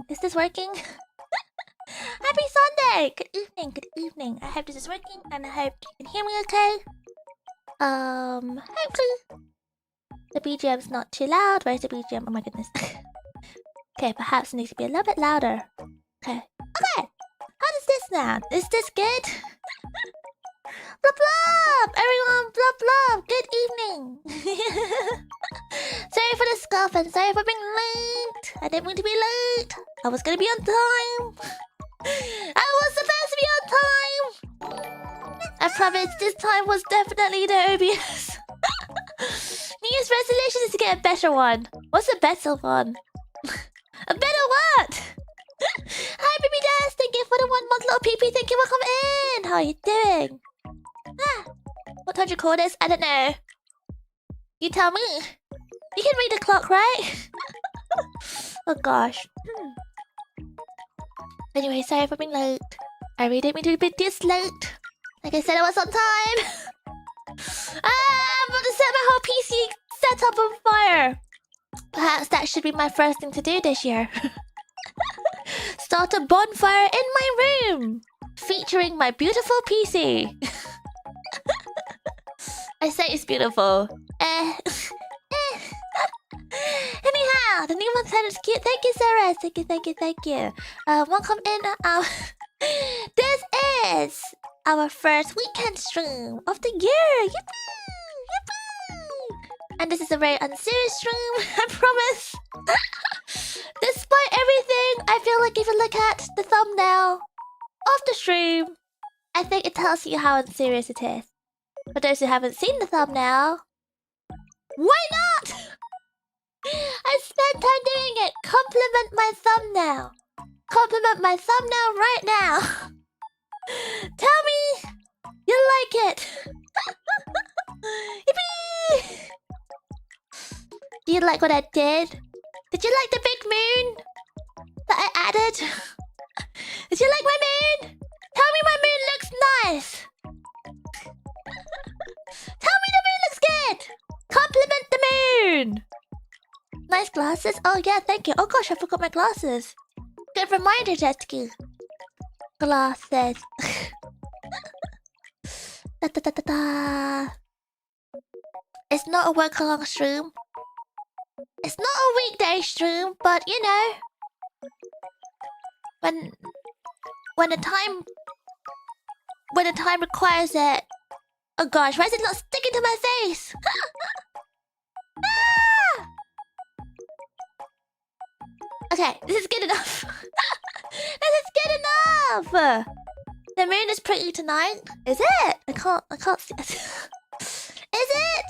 Is this working? Happy Sunday! Good evening, good evening. I hope this is working and I hope you can hear me okay. Hopefully the BGM's not too loud. Where's the BGM? Oh my goodness. Okay, perhaps it needs to be a little bit louder. Okay. Okay! How does this sound? Is this good? Blah blah! Everyone, blah blah! Good evening! Sorry for the scoff and sorry for being late! I didn't mean to be late! I was gonna be on time! I was supposed to be on time! I promise this time was definitely the OBS. New Year's resolution is to get a better one. What's a better one? A better what? Hi baby Daz, thank you for the 1 month little PP, thank you for coming in! How are you doing? Ah, what time do you call this? I don't know. You tell me. You can read the clock, right? Oh gosh. Anyway, sorry for being late. I really didn't mean to be this late. Like I said, I was on time. I'm about to set my whole PC setup on fire. Perhaps that should be my first thing to do this year. Start a bonfire in my room, featuring my beautiful PC. I say it's beautiful. Anyhow, the new month is cute. Thank you, Sarah. Thank you, thank you, thank you. Welcome in. This is our first weekend stream of the year. Yippee! Yippee! And this is a very unserious stream, I promise. Despite everything, I feel like if you look at the thumbnail of the stream, I think it tells you how unserious it is. For those who haven't seen the thumbnail, why not? I spent time doing it. Compliment my thumbnail. Compliment my thumbnail right now. Tell me you like it. Yippee! Do you like what I did? Did you like the big moon that I added? Did you like my moon? Tell me my moon looks nice. Tell me the moon looks good. Compliment the moon. Nice glasses. Oh yeah, thank you. Oh gosh, I forgot my glasses. Good reminder, Jetski. Glasses. Da, da, da, da, da. It's not a work-along stream. It's not a weekday stream, but you know, when the time requires it. Oh gosh, why is it not sticking to my face? Ah! Okay, this is good enough. This is good enough. The moon is pretty tonight. Is it? I can't see it. Is it?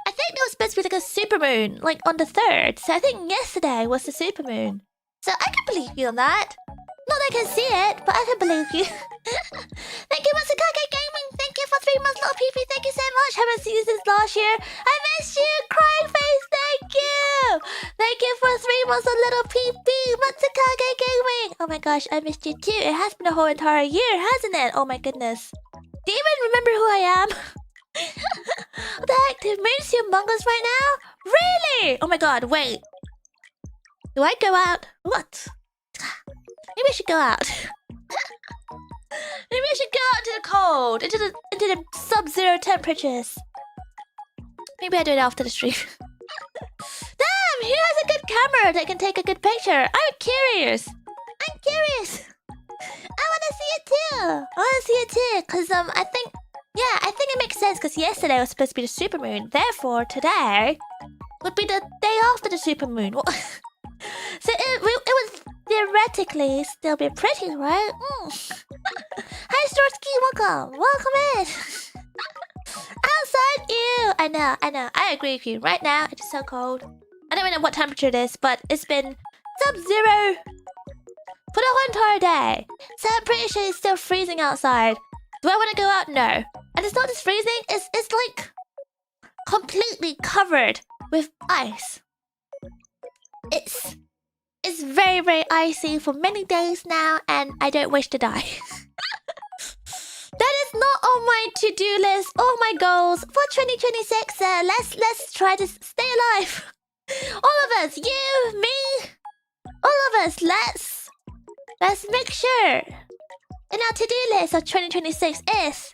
I think it was supposed to be like a supermoon, like on the 3rd. So I think yesterday was the supermoon. So I can believe you on that. Not that I can see it, but I can believe you. Thank you, Masakage Gaming. Thank you for 3 months, little PP. Thank you so much. Haven't seen you since last year. I missed you, crying face. Thank you. Thank you for 3 months, a little PP. Masakage Gaming. Oh my gosh, I missed you too. It has been a whole entire year, hasn't it? Oh my goodness. Do you even remember who I am? What the heck? The moon's humongous right now? Really? Oh my god, wait. Do I go out? What? Maybe I should go out. Maybe I should go out into the cold, into the sub-zero temperatures. Maybe I do it after the stream. Damn, he has a good camera that can take a good picture. I'm curious. I'm curious. I want to see it too. I want to see it too, cause I think it makes sense. Cause yesterday was supposed to be the supermoon. Therefore, today would be the day after the supermoon. So it would theoretically still be pretty, right? Hi, Storsky, welcome in. Outside, ew. I know. I agree with you. Right now, it's so cold. I don't even know what temperature it is, but it's been sub-zero for the whole entire day. So I'm pretty sure it's still freezing outside. Do I want to go out? No. And it's not just freezing. It's like completely covered with ice. It's very, very icy for many days now, and I don't wish to die. That is not on my to-do list or my goals for 2026. Let's try to stay alive. All of us, you, me, all of us. Let's make sure in our to-do list of 2026 is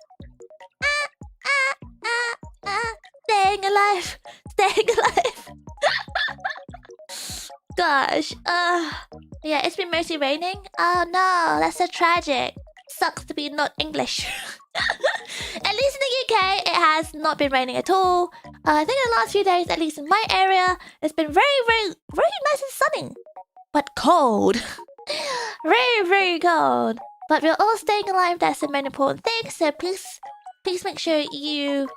staying alive, staying alive. Gosh, yeah, it's been mostly raining. Oh no, that's so tragic. Sucks to be not English. At least in the UK, it has not been raining at all. I think in the last few days, at least in my area, it's been very, very, very nice and sunny. But cold. Very, very cold. But we're all staying alive, that's the main important thing. So please make sure you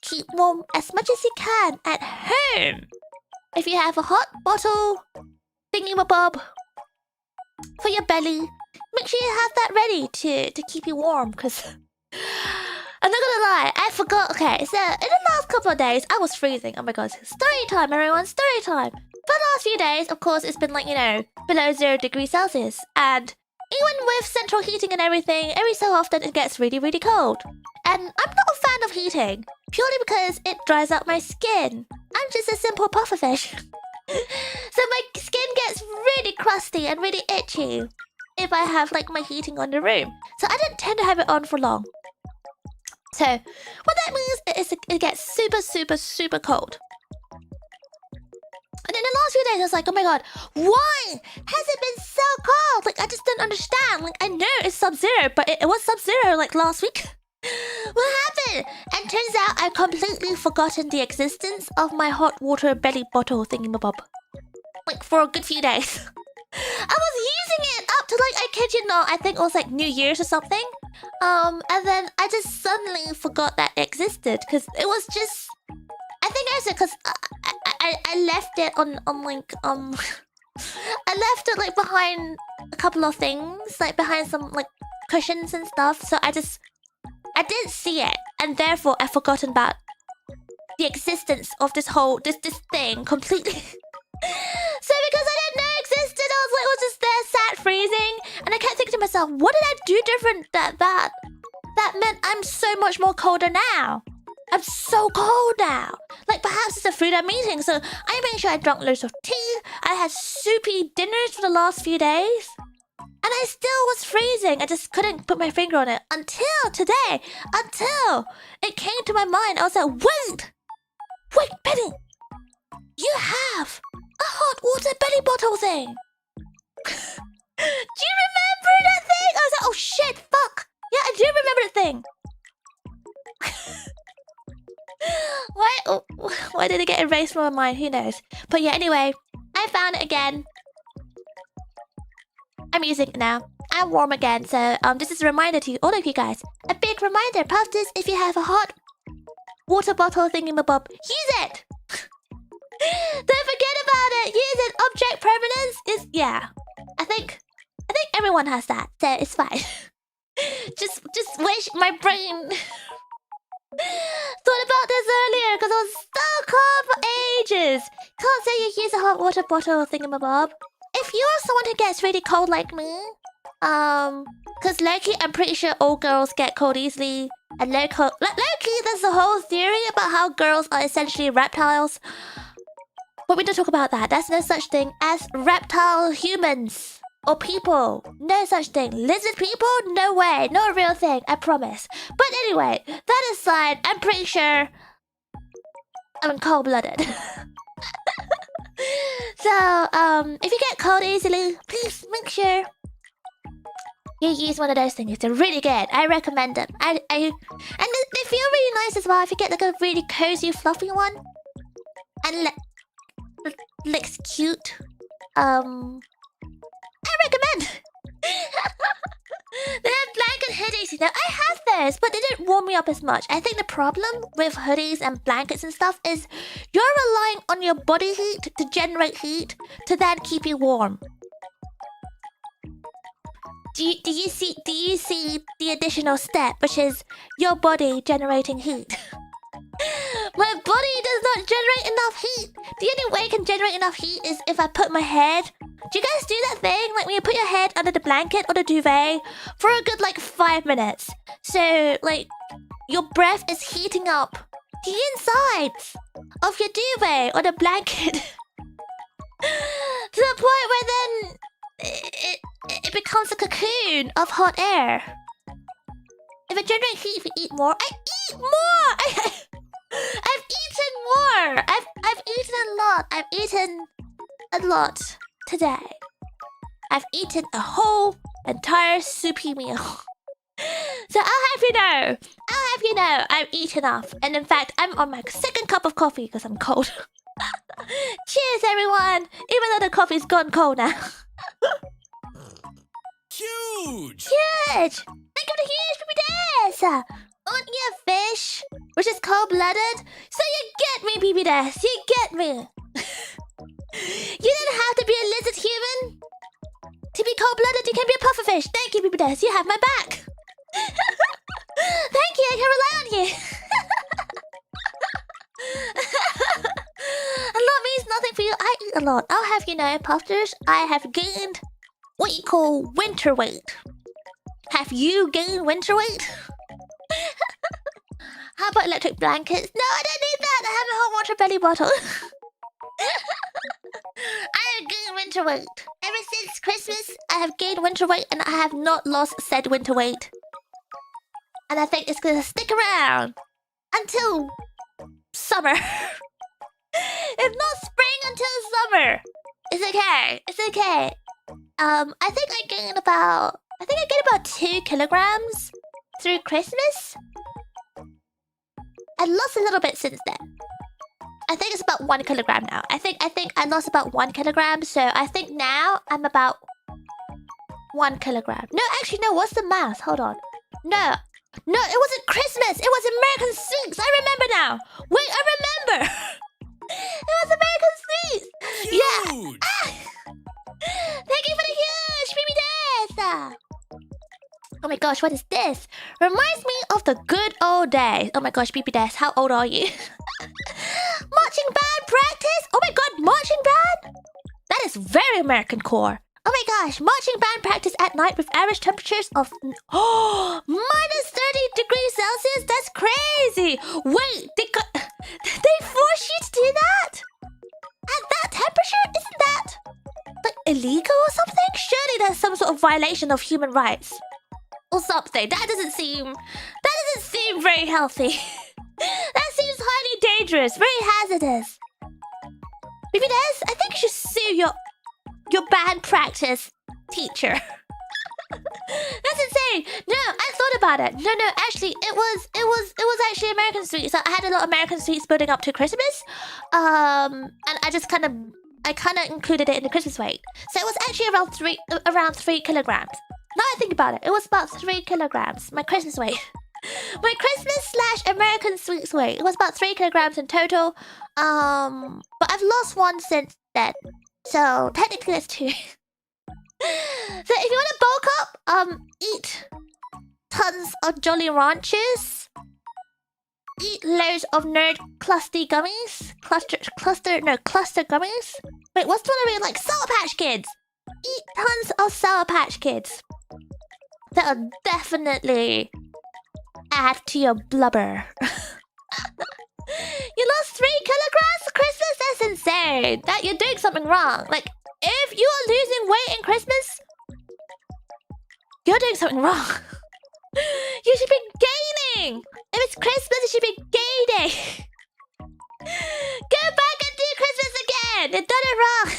keep warm as much as you can at home. If you have a hot bottle thingy-mabob for your belly, make sure you have that ready to keep you warm, because I'm not gonna lie, I forgot. Okay, so in the last couple of days, I was freezing. Oh my god, story time, everyone, story time. For the last few days, of course, it's been like, you know, below 0 degrees Celsius. And even with central heating and everything, every so often it gets really, really cold. And I'm not a fan of heating, purely because it dries out my skin. I'm just a simple pufferfish. So my skin gets really crusty and really itchy if I have like my heating on the room. So I don't tend to have it on for long. So what that means is it gets super, super, super cold. And in the last few days, I was like, oh my god, why has it been so cold? Like, I just don't understand. Like, I know it's sub-zero, but it was sub-zero like last week. What happened? And turns out I've completely forgotten the existence of my hot water belly bottle thingamabob. Like for a good few days. I was using it up to like, I kid you not, I think it was like New Year's or something. And then I just suddenly forgot that it existed because it was just. I think I said because I left it on like I left it like behind a couple of things, like behind some like cushions and stuff. So I didn't see it, and therefore I've forgotten about the existence of this whole this thing completely. So because I didn't know it existed, I was like, was just there, sat freezing, and I kept thinking to myself, what did I do different that meant I'm so much more colder now. I'm so cold now. Like perhaps it's the food I'm eating. So I made sure I drank loads of tea. I had soupy dinners for the last few days. And I still was freezing. I just couldn't put my finger on it until today. Until it came to my mind. I was like, wait, Penny. You have a hot water belly bottle thing. Do you remember that thing? I was like, oh shit, fuck. Yeah, I do remember the thing. Why did it get erased from my mind? Who knows? But yeah, anyway, I found it again. I'm using it now. I'm warm again, so this is a reminder to all of you guys. A big reminder, Puffsters, if you have a hot water bottle thingamabob, use it! Don't forget about it! Use it! Object permanence is, yeah. I think everyone has that, so it's fine. just wish my brain thought about this earlier because I was so cold for ages. Can't say you use a hot water bottle thingamabob. If you are someone who gets really cold like me, because low-key, I'm pretty sure all girls get cold easily. And low-key, there's a whole theory about how girls are essentially reptiles. But we don't talk about that. There's no such thing as reptile humans. Or people. No such thing. Lizard people? No way. No real thing. I promise. But anyway, that aside, I'm pretty sure I'm cold-blooded. So, if you get cold easily, please make sure you use one of those things. They're really good. I recommend them. And they feel really nice as well if you get like a really cozy, fluffy one. And looks cute. I recommend. They have blanket hoodies, you know. I have those, but they didn't warm me up as much. I think the problem with hoodies and blankets and stuff is you're relying on your body heat to generate heat to then keep you warm. Do you see the additional step, which is your body generating heat? My body does not generate enough heat. The only way I can generate enough heat is if I put my head. Do you guys do that thing? Like when you put your head under the blanket or the duvet for a good like 5 minutes. So like your breath is heating up the insides of your duvet or the blanket to the point where then it becomes a cocoon of hot air. If it generates heat, if you eat more, I eat more. I've eaten more. I've eaten a lot. I've eaten a lot today. I've eaten a whole entire soupy meal. So I'll have you know, I've eaten enough. And in fact, I'm on my second cup of coffee because I'm cold. Cheers, everyone. Even though the coffee's gone cold now. Huge! Huge! Think of the huge baby des! Aren't you a fish? Which is cold-blooded? So you get me, baby des! You get me! You don't have to be a lizard human! To be cold-blooded, you can be a pufferfish! Thank you, baby des! You have my back! Thank you, I can rely on you! A lot means nothing for you. I eat a lot. I'll have you know, Puffsters, I have gained what you call winter weight. Have you gained winter weight? How about electric blankets? No, I don't need that. I have a hot water belly bottle. I have gained winter weight. Ever since Christmas, I have gained winter weight and I have not lost said winter weight. And I think it's gonna stick around until summer. If not spring, until summer. It's okay. It's okay. I think I gained about 2 kilograms through Christmas. I lost a little bit since then. I think it's about 1 kilogram now. I think I lost about 1 kilogram, so I think now I'm about 1 kilogram. No, actually, no. What's the math? Hold on. No, it wasn't Christmas. It was American Sweets. I remember now. Wait, I remember. It was American Sweets. Yeah. Ah! Thank you for the huge baby death. Oh my gosh, what is this? Reminds me of the good old days. Oh my gosh, BB Des, how old are you? Marching band practice? Oh my god, marching band? That is very American core. Oh my gosh, marching band practice at night with average temperatures of minus 30 degrees Celsius? That's crazy. Wait, they force you to do that? At that temperature? Isn't that like illegal or something? Surely there's some sort of violation of human rights. Or something. That doesn't seem very healthy. That seems highly dangerous, very hazardous. Baby Des, I think you should sue your band practice teacher. That's insane. No, I thought about it. No, actually, it was actually American Sweets. So I had a lot of American Sweets building up to Christmas, and I kind of included it in the Christmas weight. So it was actually around 3 kilograms. Now I think about it, it was about 3 kilograms. My Christmas weight. My Christmas/American Sweets weight. It was about 3 kilograms in total. But I've lost 1 since then. So technically that's 2. So if you want to bulk up, eat tons of Jolly Ranchers. Eat loads of Nerd Cluster gummies. Cluster gummies. Wait, what's the one I really like? Sour Patch Kids. Eat tons of Sour Patch Kids. That'll definitely add to your blubber. You lost 3 kilograms for Christmas? That's insane. That you're doing something wrong. Like, if you are losing weight in Christmas, you're doing something wrong. You should be gaining. If it's Christmas, it should be gaining. Go back and do Christmas again. You've done it wrong.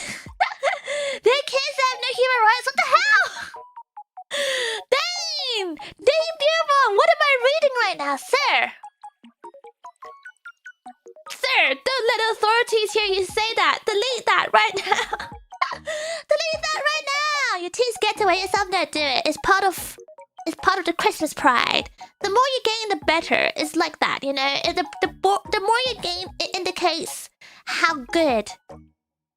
Their kids have no human rights. What the hell? Dame Dearborn, what am I reading right now, sir? Sir, don't let authorities hear you say that. Delete that right now. Delete that right now. You're too scared to weigh yourself. No, do it. It's part of the Christmas pride. The more you gain, the better. It's like that, you know. The more you gain, it indicates how good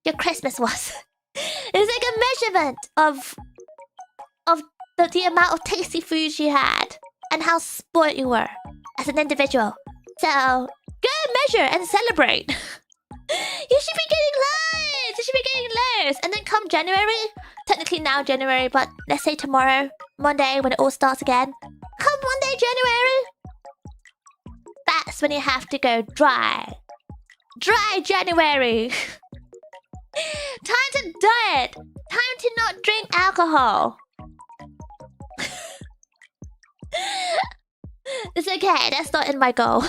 your Christmas was. It's like a measurement of the amount of tasty foods you had and how spoiled you were as an individual. So go measure and celebrate. You should be getting loads. You should be getting loads. And then come January, technically now January, but let's say tomorrow, Monday, when it all starts again. Come Monday, January. That's when you have to go dry. Dry January. Time to diet. Time to not drink alcohol. It's okay, that's not in my goal.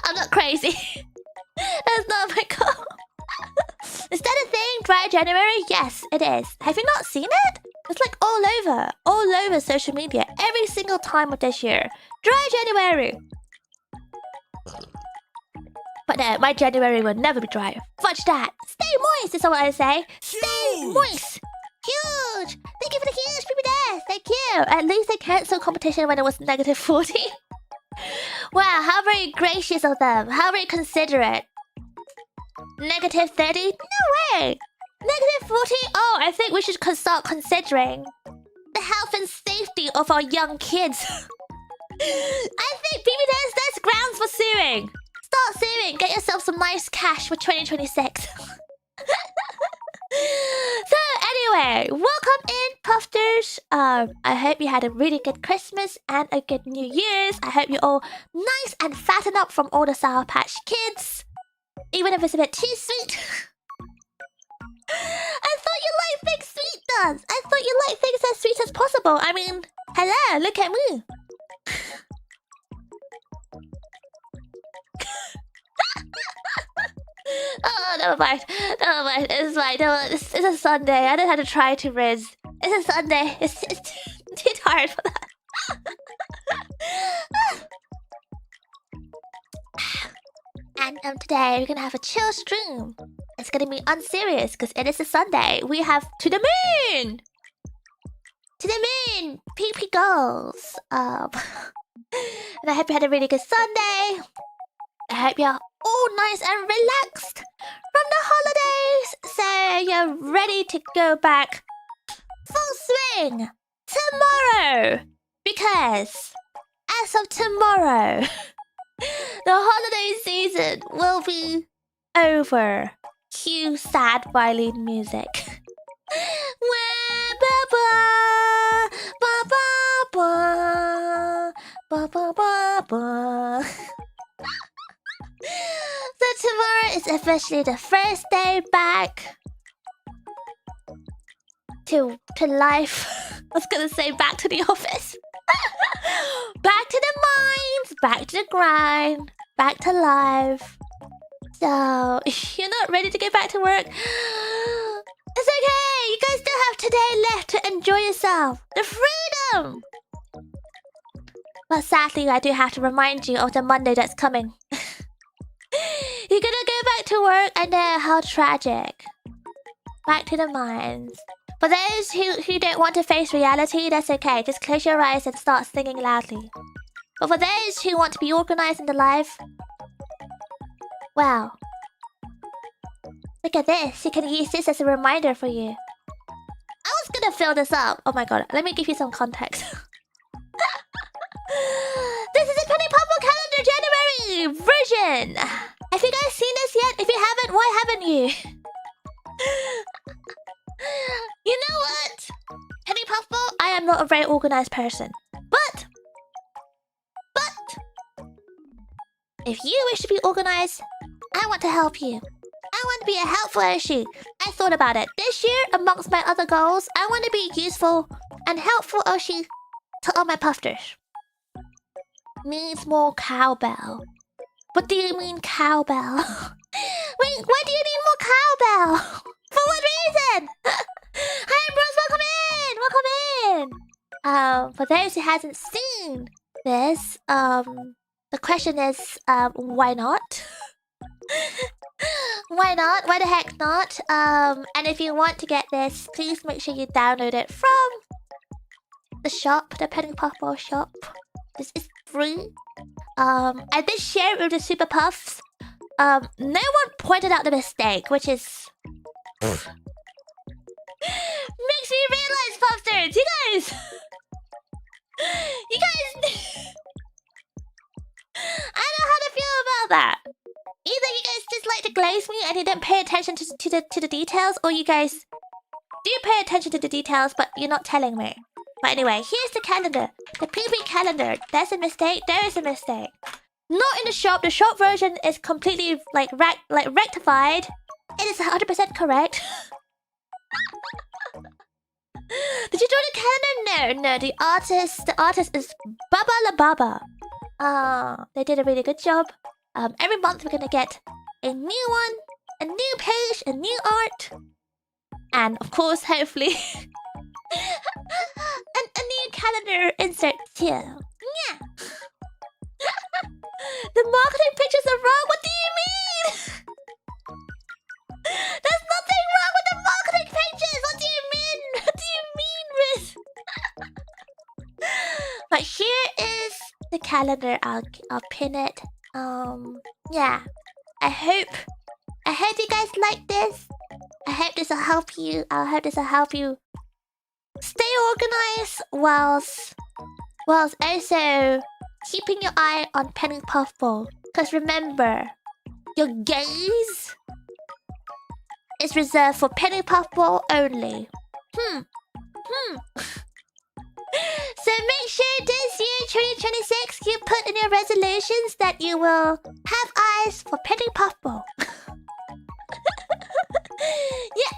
I'm not crazy. That's not my goal. Is that a thing? Dry January? Yes, it is. Have you not seen it? It's like all over social media, every single time of this year. Dry January. But no, my January will never be dry. Fudge that. Stay moist is what I say. Stay moist. Huge. Thank you for the huge baby death. Thank you. At least they cancelled competition when it was negative 40. Wow, how very gracious of them. How very considerate. Negative 30? No way. Negative 40? Oh, I think we should start considering the health and safety of our young kids. I think baby death, that's grounds for suing. Start suing. Get yourself some nice cash for 2026. So anyway, welcome in, Puffsters. I hope you had a really good Christmas and a good New Year's. I hope you're all nice and fattened up from all the Sour Patch Kids, even if it's a bit too sweet. I thought you liked things sweet, does. I thought you liked things as sweet as possible. I mean, hello, look at me. Oh, never mind. It's fine. It's a Sunday. I don't have to try to riz. It's a Sunday. It's too tired for that. And today we're gonna have a chill stream. It's gonna be unserious because it is a Sunday. We have to the moon! To the moon! PP goals. And I hope you had a really good Sunday. I hope you're all nice and relaxed from the holidays. So you're ready to go back full swing tomorrow. Because as of tomorrow, the holiday season will be over. Cue sad violin music. So tomorrow is officially the first day back to life. I was gonna say back to the office. Back to the mines, back to the grind, back to life. So if you're not ready to get back to work, it's okay. You guys still have today left to enjoy yourself. The freedom. But sadly, I do have to remind you of the Monday that's coming. You're gonna go back to work. I know, how tragic. Back to the mines. For those who don't want to face reality, that's okay. Just close your eyes and start singing loudly. But for those who want to be organized in the life, well, look at this. You can use this as a reminder for you. I was gonna fill this up. Oh my god, let me give you some context. This is a Penny Puffball calendar January version. Have you guys seen this yet? If you haven't, why haven't you? You know what? Penny Puffball, I am not a very organized person. But if you wish to be organized, I want to help you. I want to be a helpful Oshi. I thought about it. This year, amongst my other goals, I want to be useful and helpful Oshi to all my Puffsters. Needs more cowbell. What do you mean cowbell? Wait, why do you need more cowbell? For what reason? Hi, bros, welcome in! For those who hasn't seen this, the question is, why not? Why not? Why the heck not? And if you want to get this, please make sure you download it from the shop, the Penny Puffball shop. This is free. I did share it with the Super Puffs. No one pointed out the mistake, which is makes me realize, Puffsters, you guys, I don't know how to feel about that. Either you guys just like to glaze me and you don't pay attention to the details, or you guys do pay attention to the details, but you're not telling me. But anyway, here's the calendar. The PP calendar. There's a mistake. There is a mistake. Not in the shop. The shop version is completely rectified. It is 100% correct. Did you draw the calendar? No. The artist is Baba La Baba. They did a really good job. Every month we're gonna get a new one, a new page, a new art, and of course, hopefully, a new calendar insert too. Yeah. The marketing pictures are wrong. What do you mean? There's nothing wrong with the marketing pages. What do you mean? What do you mean, Riz? But here is the calendar. I'll pin it. Yeah. I hope you guys like this. I hope this will help you. I hope this will help you stay organized whilst also keeping your eye on Penny Puffball. Because remember, your gaze is reserved for Penny Puffball only. So make sure this year, 2026, you put in your resolutions that you will have eyes for Penny Puffball. Yeah.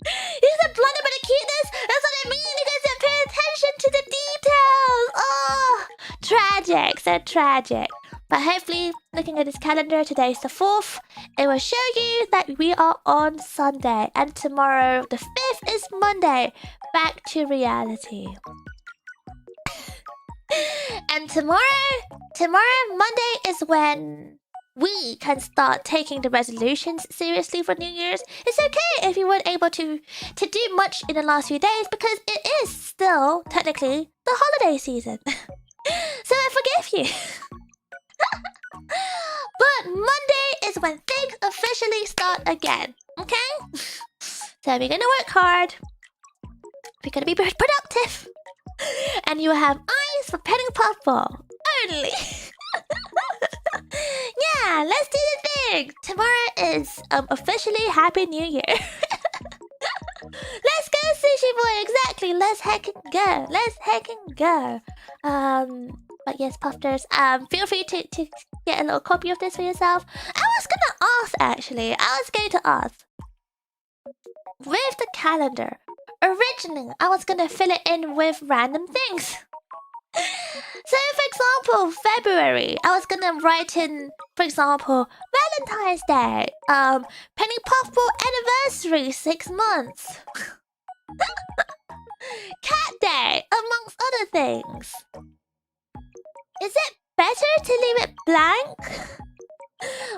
He's a blunder but a cuteness. That's what I mean. You guys don't pay attention to the details. Oh, tragic. So tragic. But hopefully, looking at this calendar, today is the 4th. It will show you that we are on Sunday. And tomorrow, the 5th, is Monday. Back to reality. And tomorrow, Monday, is when we can start taking the resolutions seriously for New Year's. It's okay if you weren't able to do much in the last few days because it is still technically the holiday season. So I forgive you. But Monday is when things officially start again. Okay? So we're gonna work hard. We're gonna be productive. And you have eyes for Penny Puffball only. Yeah, let's do the thing. Tomorrow is officially Happy New Year. Let's go, Sushi Boy. Exactly. Let's heckin' go. Let's heckin' go. But yes, Puffsters. Feel free to get a little copy of this for yourself. I was gonna ask actually. I was going to ask with the calendar. Originally, I was gonna fill it in with random things. So, for example, February, I was gonna write in, for example, Valentine's Day, Penny Puffball anniversary, 6 months, Cat Day, amongst other things. Is it better to leave it blank?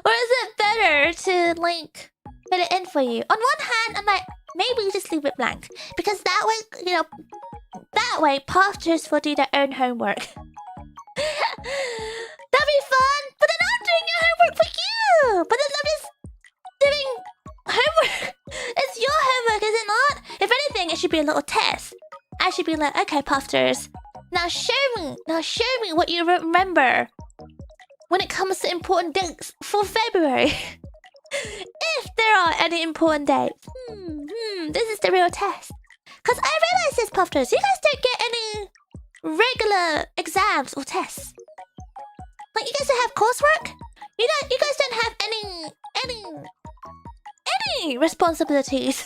Or is it better to, like, fill it in for you? On one hand, I'm like, maybe just leave it blank. Because that way, you know, that way, Puffsters will do their own homework. That'd be fun! But then I'm doing your homework for you! But then I'm just doing homework. It's your homework, is it not? If anything, it should be a little test. I should be like, okay, Puffsters, now show me what you remember when it comes to important dates for February. If there are any important dates. This is the real test. Because I realize this, Puffsters, you guys don't get any regular exams or tests. Like, you guys don't have coursework? You guys don't have any responsibilities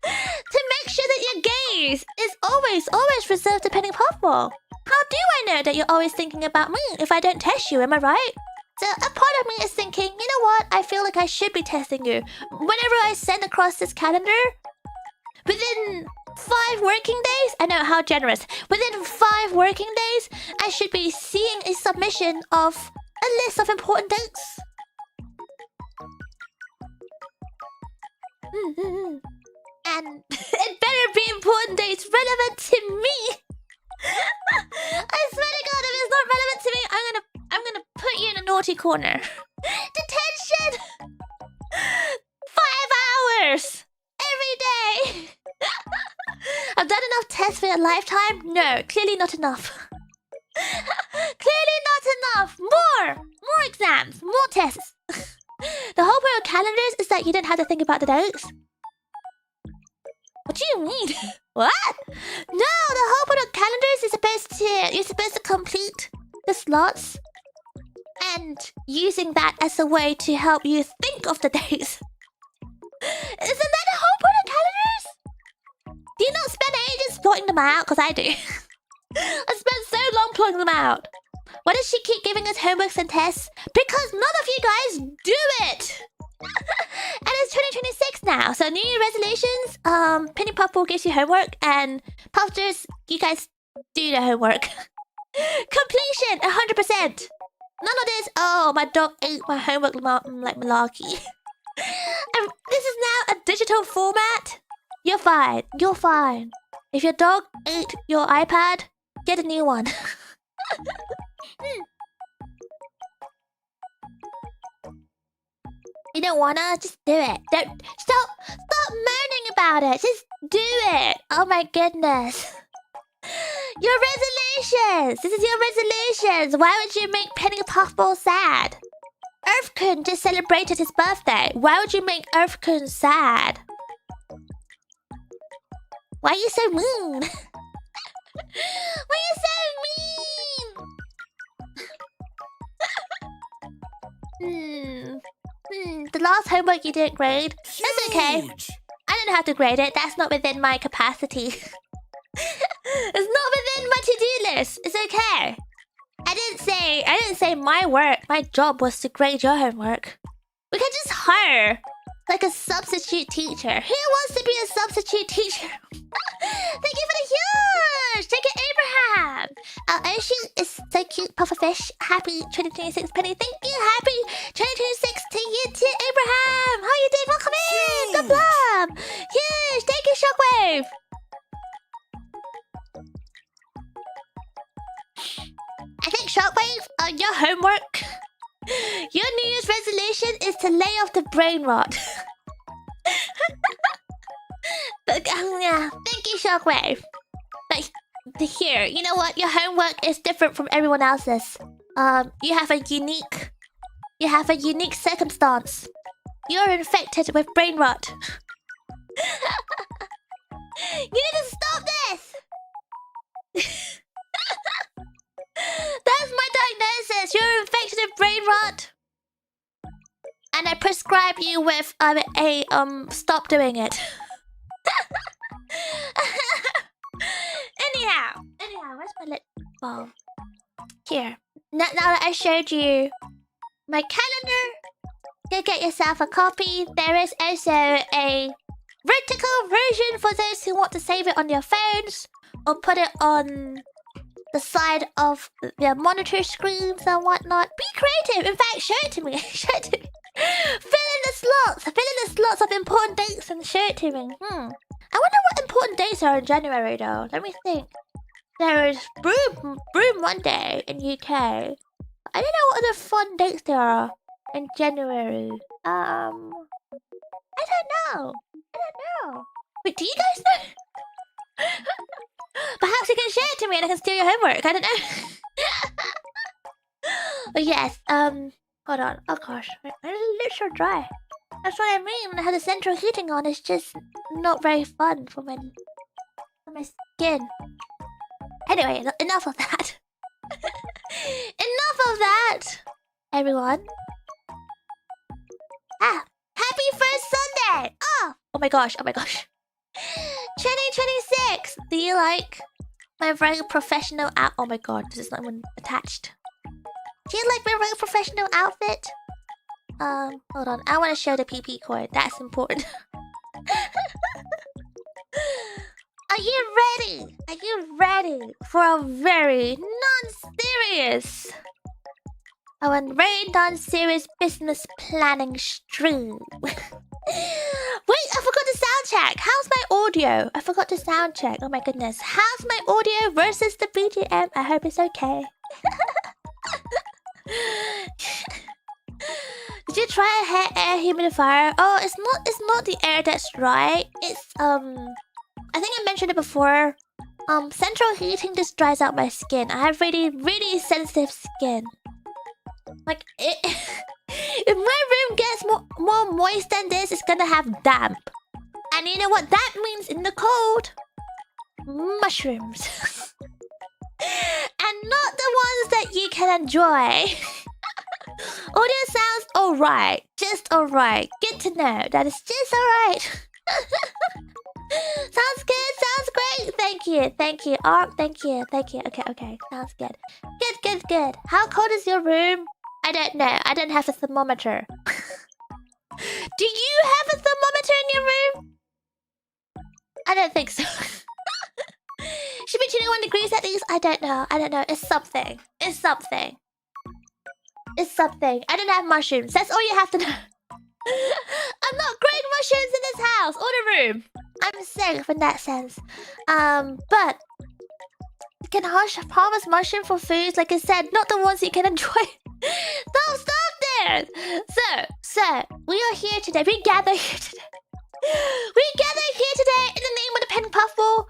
to make sure that your gaze is always reserved to Penny Puffball. How do I know that you're always thinking about me if I don't test you, am I right? So a part of me is thinking, you know what? I feel like I should be testing you. Whenever I send across this calendar, within 5 working days, I know how generous. Within 5 working days, I should be seeing a submission of a list of important dates. And it better be important dates relevant to me. I swear to God, if it's not relevant to me, I'm gonna put you in a naughty corner. Detention! 5 hours! Every day! I've done enough tests for your lifetime? No, clearly not enough. Clearly not enough! More exams! More tests! The whole point of calendars is that you don't have to think about the dates. What do you mean? What? No, the whole point of calendars is you're supposed to complete the slots and using that as a way to help you think of the days. Isn't that the whole point of calendars? Do you not spend ages plotting them out? Because I do. I spent so long plotting them out. Why does she keep giving us homeworks and tests? Because none of you guys do it! And it's 2026 now, so New Year resolutions, Penny Puffball gives you homework, and Puffsters, you guys do the homework. Completion, 100%. None of this, oh, my dog ate my homework like malarkey. And this is now a digital format. You're fine, you're fine. If your dog ate your iPad, get a new one. You don't wanna? Just do it. Don't stop moaning about it. Just do it. Oh my goodness. Your resolutions. This is your resolutions. Why would you make Penny Puffball sad? Earthkun just celebrated his birthday. Why would you make Earthkun sad? Why are you so mean? Why are you so mean? The last homework you didn't grade. That's okay. I didn't have to grade it. That's not within my capacity. It's not within my to-do list. It's okay. I didn't say my work. My job was to grade your homework. We can just hire like a substitute teacher. Who wants to be a substitute teacher? Thank you for the huge. Thank you, Abraham. Abraham. Ocean is so cute, pufferfish. Happy 2026, Penny. Thank you. Happy 2026 to you too, Abraham. How you doing? Welcome in. Blah blah. Huge. Thank you, Shockwave. I think Shockwave, your homework, your New Year's resolution is to lay off the brain rot. But yeah, thank you, Shockwave. But here, you know what? Your homework is different from everyone else's. You have a unique circumstance. You're infected with brain rot. You need to stop this. That's my diagnosis. You're infected with brain rot, and I prescribe you with stop doing it. Anyhow, where's my lip balm? Here. Now that I showed you my calendar, go get yourself a copy. There is also a vertical version for those who want to save it on your phones or put it on the side of their monitor screens and whatnot. Be creative. In fact, show it to me. Show it to me. Fill in the slots of important dates and show it to me. I wonder what important dates are in January though. Let me think. There is Broom Monday in UK. I don't know what other fun dates there are in January. I don't know. Wait, do you guys know? Perhaps you can share it to me and I can steal your homework. I don't know. But yes, hold on. Oh gosh, my lips are dry. That's what I mean. When I have the central heating on, it's just not very fun for my skin. Anyway, enough of that. Enough of that, everyone. Happy first Sunday! Oh my gosh. 2026. Do you like my very professional out? Oh my god, this is not even attached. Do you like my very professional outfit? Hold on. I want to show the PP cord. That's important. Are you ready for a very non-serious business planning stream? Wait, I forgot to sound check. How's my audio? I forgot to sound check. Oh my goodness. How's my audio versus the BGM? I hope it's okay. Did you try a air humidifier? Oh, it's not the air that's right. It's I think I mentioned it before. Central heating just dries out my skin. I have really sensitive skin. Like if my room gets more moist than this, it's gonna have damp. And you know what that means in the cold? Mushrooms. And not the ones that you can enjoy. Audio sounds alright. Just alright. Good to know that it's just alright. Sounds good. Sounds great. Thank you. Thank you. Okay. Sounds good. Good. How cold is your room? I don't know. I don't have a thermometer. Do you have a thermometer in your room? I don't think so. Should be 21 degrees at least. I don't know. It's something. I don't have mushrooms. That's all you have to know. I'm not growing mushrooms in this house or the room. I'm safe in that sense. But you can harvest mushroom for foods, like I said, not the ones you can enjoy. Don't stop there. So we are here today. We gather here today in the name of the Penny Puffball,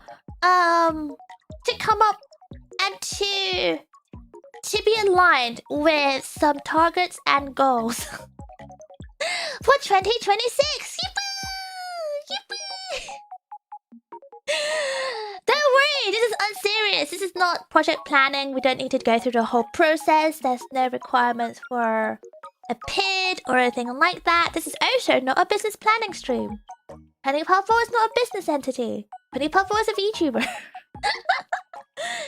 to come up and to be aligned with some targets and goals for 2026. Yippee! Don't worry, this is unserious. This is not project planning. We don't need to go through the whole process. There's no requirements for a PID or anything like that. This is also not a business planning stream. Penny Puffball is not a business entity. Penny Puffball is a VTuber.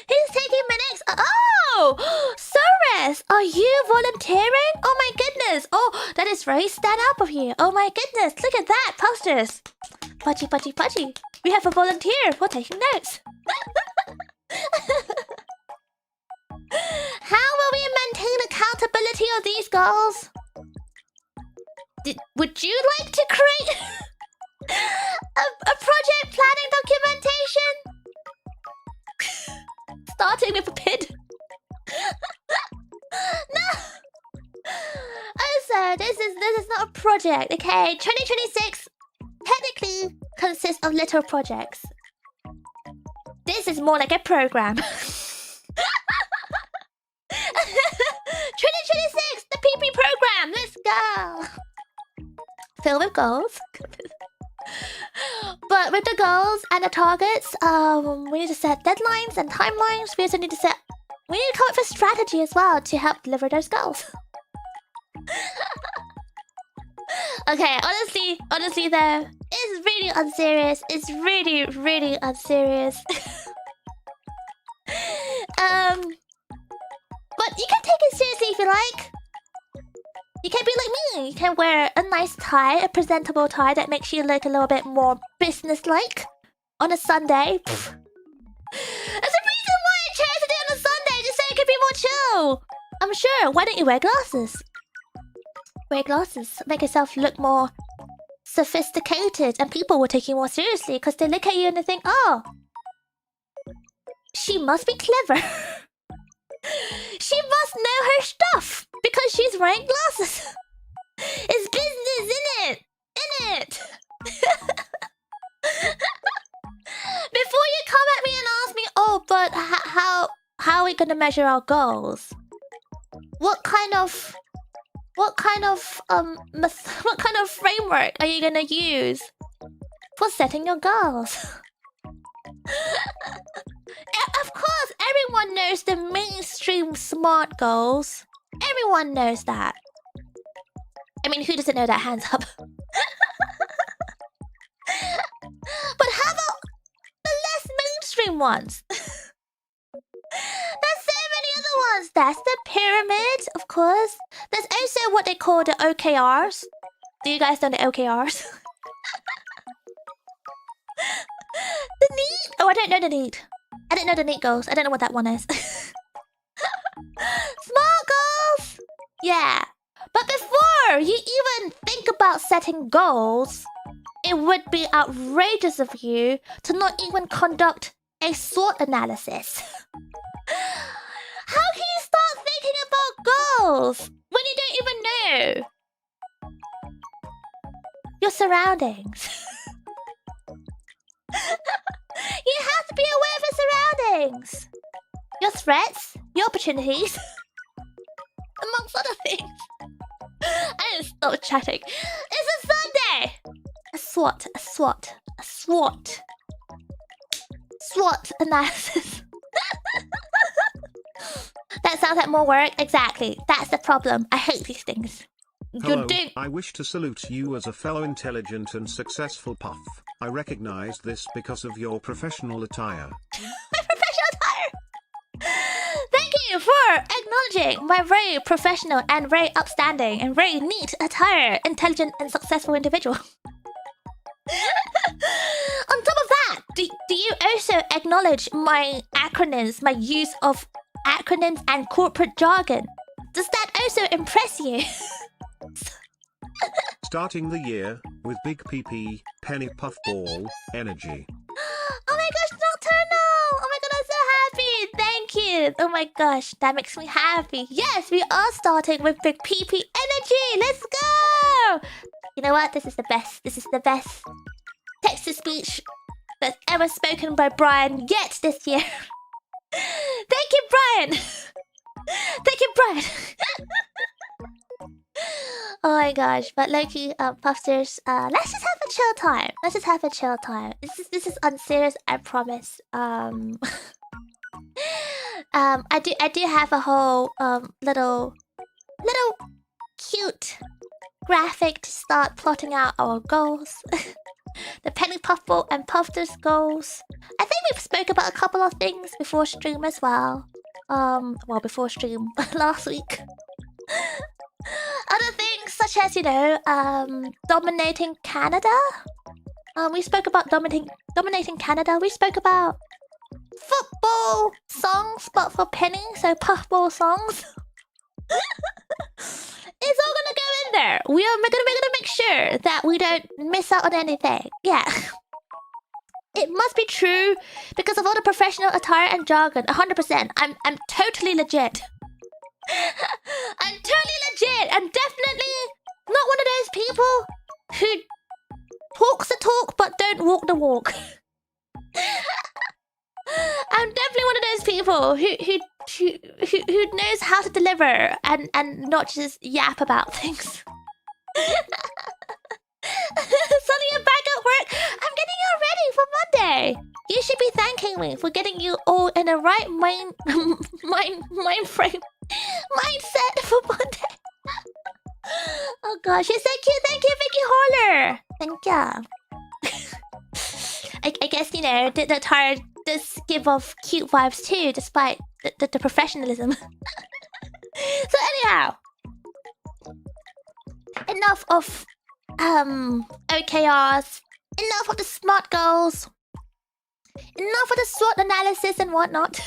He's taking minutes. Oh! Soros! Are you volunteering? Oh my goodness! Oh, that is very stand up of you. Oh my goodness, look at that! Posters! Pudgy. We have a volunteer for taking notes. will we maintain accountability of these goals? Would you like to create a project planning documentation? Starting with a PID. No. Also, this is not a project, okay? 2026 technically consists of little projects. This is more like a program. 2026, the PP program. Let's go. Filled with goals. But with the goals and the targets, we need to set deadlines and timelines. We also need to come up with a strategy as well to help deliver those goals. Okay, honestly though, it's really unserious. It's really, really unserious. But you can take it seriously if you like. You can be like me. You can wear a nice tie, a presentable tie that makes you look a little bit more business-like on a Sunday. There's a reason why I chose to do it on a Sunday, just so it could be more chill. I'm sure. Why don't you wear glasses? Wear glasses. Make yourself look more sophisticated, and people will take you more seriously because they look at you and they think, oh, she must be clever. She must know her stuff because she's wearing glasses. It's business, innit? Innit? Before you come at me and ask me, oh, but how are we gonna measure our goals? What kind of framework are you gonna use for setting your goals? Of course, everyone knows the mainstream SMART goals. Everyone knows that. I mean, who doesn't know that? Hands up. But how about the less mainstream ones? There's so many other ones. That's the pyramid, of course. There's also what they call the OKRs. Do you guys know the OKRs? The NEAT? Oh, I don't know the NEAT. I didn't know the NEAT goals. I don't know what that one is. Small goals! Yeah. But before you even think about setting goals, it would be outrageous of you to not even conduct a SWOT analysis. How can you start thinking about goals when you don't even know your surroundings? You have to be aware of your surroundings, your threats, your opportunities, amongst other things. I didn't stop chatting. It's a Sunday! A SWOT analysis. That sounds like more work. Exactly. That's the problem. I hate these things. Hello, I wish to salute you as a fellow intelligent and successful puff. I recognize this because of your professional attire. My professional attire! Thank you for acknowledging my very professional and very upstanding and very neat attire, intelligent and successful individual. On top of that, do you also acknowledge my acronyms, my use of acronyms and corporate jargon? Does that also impress you? Starting the year with big PP, Penny Puffball, energy. Oh my gosh, Nocturnal! Oh my god, I'm so happy! Thank you! Oh my gosh, that makes me happy. Yes, we are starting with big PP energy! Let's go! You know what? This is the best. This is the best text-to-speech that's ever spoken by Brian yet this year. Thank you, Brian! Thank you, Brian! Oh my gosh, but Loki, Puffsters, let's just have a chill time. Let's just have a chill time. This is unserious, I promise. I do have a whole little cute graphic to start plotting out our goals. The Penny Puffball and Puffsters goals. I think we've spoke about a couple of things before stream as well. Well, before stream last week. Other things such as, you know, dominating Canada. We spoke about dominating Canada. We spoke about football songs, but for Penny, so Puffball songs. It's all gonna go in there. We're gonna make sure that we don't miss out on anything. Yeah. It must be true because of all the professional attire and jargon. 100%. I'm totally legit. I'm totally legit. I'm definitely not one of those people who talks the talk but don't walk the walk. I'm definitely one of those people who knows how to deliver and not just yap about things. Sonny, you're back at work. I'm getting you ready for Monday. You should be thanking me for getting you all in the right mind frame mindset for Monday. Oh gosh, you're so cute. Thank you, Vicky Horler. Thank you. I guess, you know, the attire does give off cute vibes too, despite the professionalism. So anyhow, enough of OKRs, enough of the smart goals, enough of the SWOT analysis and whatnot.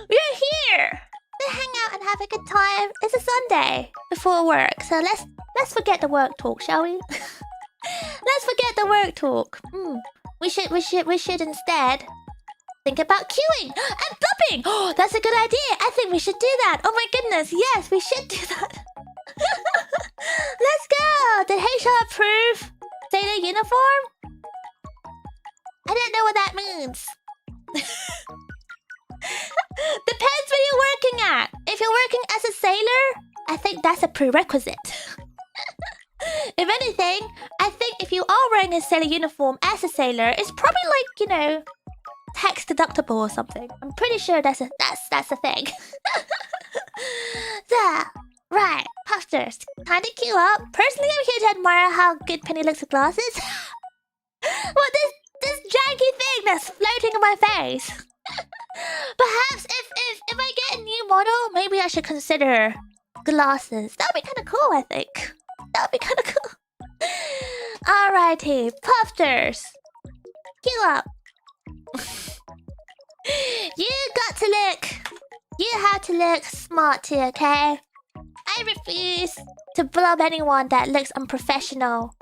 We're here to hang out and have a good time. It's a Sunday before work, so let's forget the work talk, shall we? Let's forget the work talk. We should instead think about queuing and dubbing. Oh, that's a good idea. I think we should do that. Oh my goodness, yes, we should do that. Let's go. Did HR approve Sailor uniform? I don't know what that means. Depends where you're working at. If you're working as a sailor, I think that's a prerequisite. If anything, I think if you are wearing a sailor uniform as a sailor, it's probably like, you know, tax deductible or something. I'm pretty sure that's a thing. There. Right, Puffsters, time to queue up. Personally, I'm here to admire how good Penny looks with glasses. What, this janky thing that's floating in my face? Perhaps if I get a new model, maybe I should consider glasses. That would be kind of cool, I think. That would be kind of cool. Alrighty, Puffsters, queue up. You got to look. You have to look smart too, okay? I refuse to blub anyone that looks unprofessional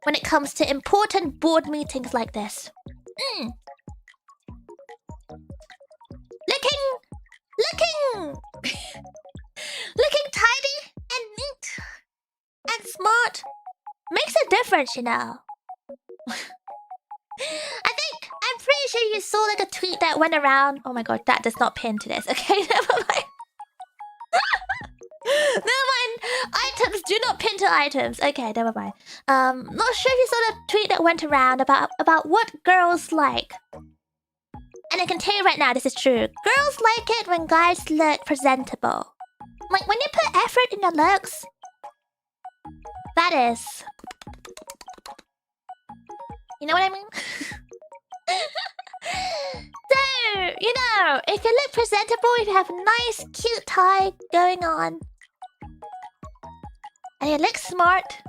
when it comes to important board meetings like this. Looking tidy and neat and smart makes a difference, you know. I'm pretty sure you saw like a tweet that went around. Oh my god, that does not pin to this. Okay, never mind. Never mind. Items do not pin to items. Okay, never mind. Not sure if you saw the tweet that went around about what girls like. And I can tell you right now, this is true. Girls like it when guys look presentable. Like when you put effort in your looks. That is. You know what I mean? So, you know, if you look presentable, if you have a nice, cute tie going on, and you look smart,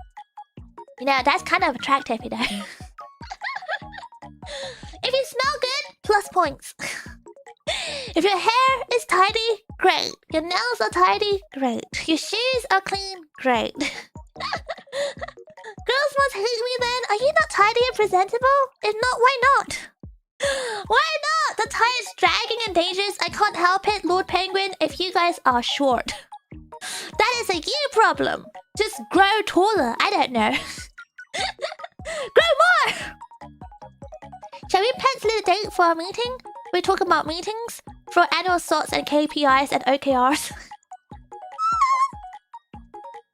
you know, that's kind of attractive, you know. If you smell good, plus points. If your hair is tidy, great. Your nails are tidy, great. Your shoes are clean, great. Girls must hate me then. Are you not tidy and presentable? If not, why not? Why not? The tie is dragging and dangerous. I can't help it, Lord Penguin, if you guys are short. That is a you problem. Just grow taller. I don't know. Grow more! Shall we pencil in a date for our meeting? We're talking about meetings for annual sorts and KPIs and OKRs.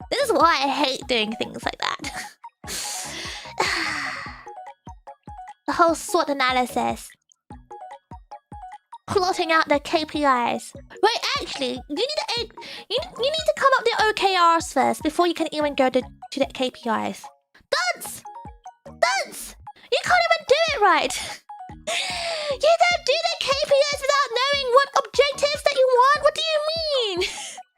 This is why I hate doing things like that. The whole SWOT analysis. Plotting out the KPIs. Wait, actually, you need to come up with the OKRs first before you can even go to the KPIs. Dunce! You can't even do it right! You don't do the KPIs without knowing what objectives that you want? What do you mean?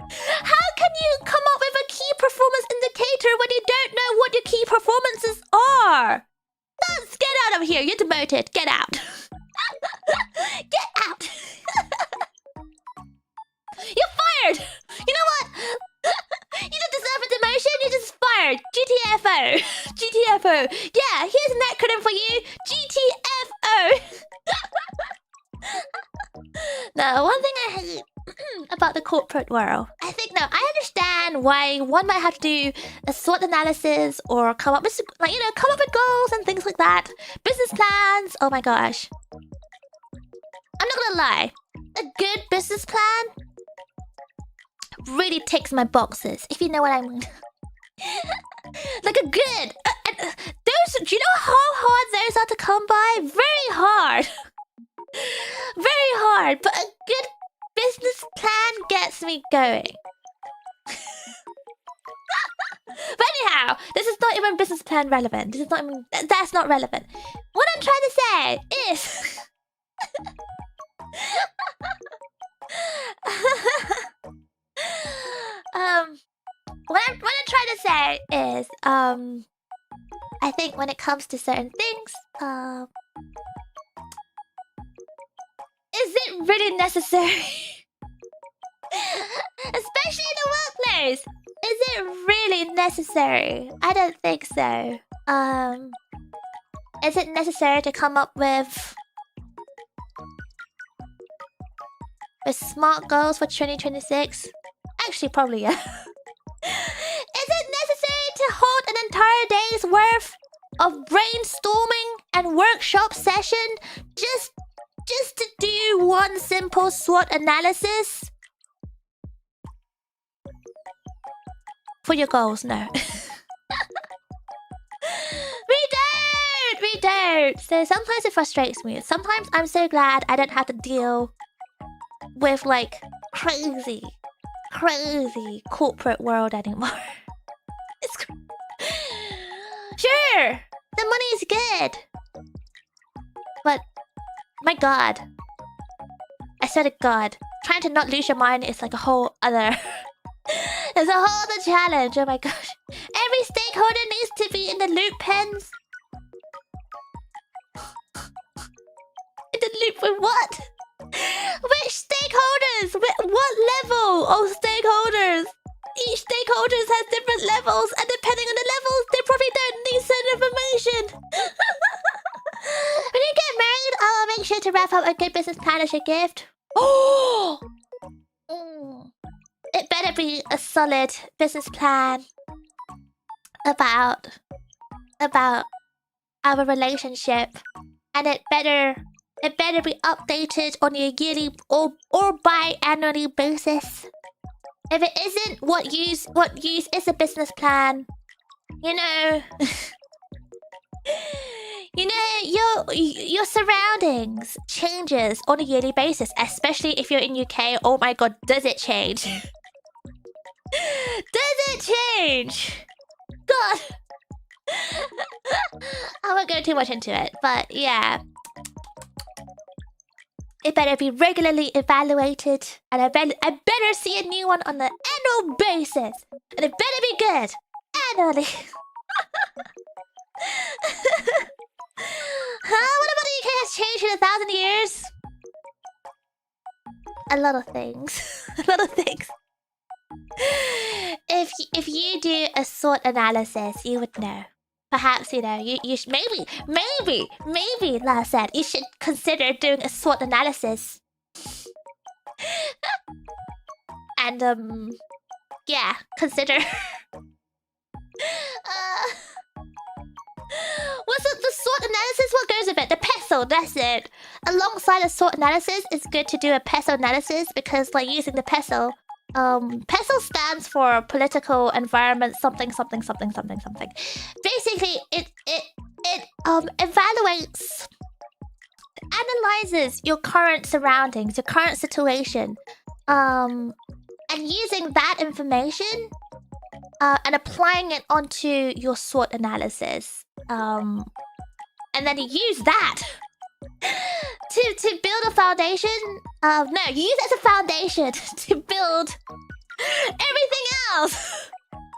How can you come up with a key performance indicator when you don't know what your key performances are? You're fired! You know what? You don't deserve a demotion, you're just fired. GTFO. GTFO. Yeah, here's an acronym for you. GTFO. No, one thing I hate about the corporate world. I I understand why one might have to do a SWOT analysis or come up with, like, you know, come up with goals and things like that. Business plans. Oh my gosh. I'm not gonna lie. A good business plan really ticks my boxes, if you know what I mean. Like a good... those... Do you know how hard those are to come by? Very hard. Very hard. But a good business plan gets me going. But anyhow, this is not even business plan relevant. This is not even... That's not relevant. What I'm trying to say is... what I'm trying to say is, I think when it comes to certain things, is it really necessary? Especially in the workplace, is it really necessary? I don't think so. Is it necessary to come up with smart goals for 2026? Actually, probably, yeah. Is it necessary to hold an entire day's worth of brainstorming and workshop session just to do one simple SWOT analysis? For your goals, no. We don't! So sometimes it frustrates me. Sometimes I'm so glad I don't have to deal with, like, crazy corporate world anymore. Sure, the money is good, but my god, I swear to God, trying to not lose your mind is like a whole other it's a whole other challenge. Oh my gosh, every stakeholder needs to be in the loop, pens. In the loop with what? Which stakeholders? What level of stakeholders? Each stakeholders has different levels, and depending on the levels, they probably don't need certain information. When you get married, I'll make sure to wrap up a good business plan as your gift. Oh! It better be a solid business plan about our relationship, and it better be updated on a yearly or bi-annually basis. If it isn't, what use is a business plan? You know, your surroundings changes on a yearly basis, especially if you're in UK. Oh my god, does it change? Does it change? God. I won't go too much into it, but yeah. It better be regularly evaluated, and I better see a new one on an annual basis, and it better be good annually. Huh? What about the UK has changed in 1,000 years? A lot of things. A lot of things. If you do a SWOT analysis, you would know. Perhaps, you know, you should, maybe, La said, you should consider doing a SWOT analysis. And, yeah, consider. What's the SWOT analysis? What goes with it? The PESO, that's it. Alongside a SWOT analysis, it's good to do a PESO analysis because, like, using the PESO, PESO stands for political environment something. Basically, it evaluates, analyzes your current surroundings, your current situation, and using that information, and applying it onto your SWOT analysis, and then you use that to build a foundation. No, you use it as a foundation to build everything else.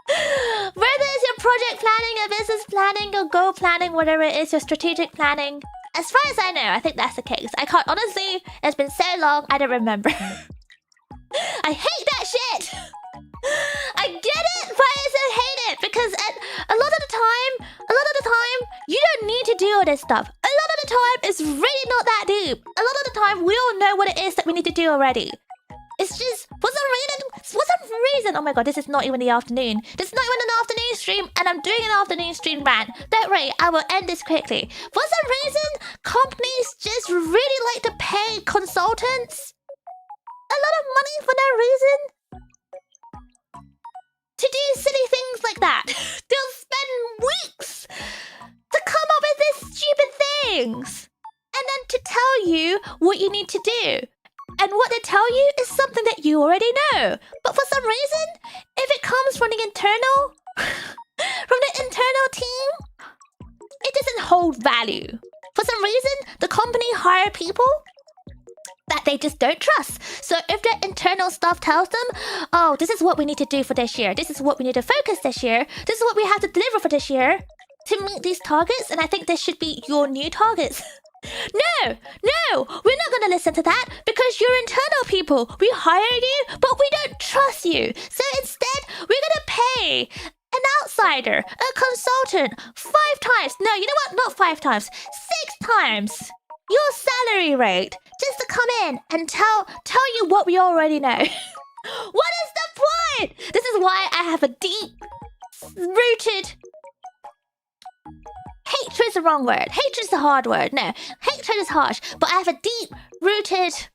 Whether it's your project planning, your business planning, your goal planning, whatever it is, your strategic planning. As far as I know, I think that's the case. I can't, honestly, it's been so long, I don't remember. I hate that shit. I get it, but I still hate it because a lot of the time, you don't need to do all this stuff. A lot of the time, it's really not that deep. A lot of the time, we all know what it is that we need to do already. It's just for some reason. Oh my god, this is not even the afternoon. This is not even an afternoon stream, and I'm doing an afternoon stream rant. Don't worry, I will end this quickly. For some reason, companies just really like to pay consultants a lot of money for no reason to do silly things like that. They'll spend weeks to come up with these stupid things, and then to tell you what you need to do. And what they tell you is something that you already know. But for some reason, if it comes from the internal team, it doesn't hold value. For some reason, the company hire people that they just don't trust. So if their internal staff tells them, oh, this is what we need to do for this year. This is what we need to focus this year. This is what we have to deliver for this year to meet these targets. And I think this should be your new targets. No, we're not going to listen to that because you're internal people. We hire you, but we don't trust you. So instead, we're going to pay an outsider, a consultant, 5 times. No, you know what? Not 5 times. 6 times your salary rate just to come in and tell you what we already know. What is the point? This is why I have a deep-rooted... Hatred is the wrong word. Hatred is the hard word. No, hatred is harsh. But I have a deep-rooted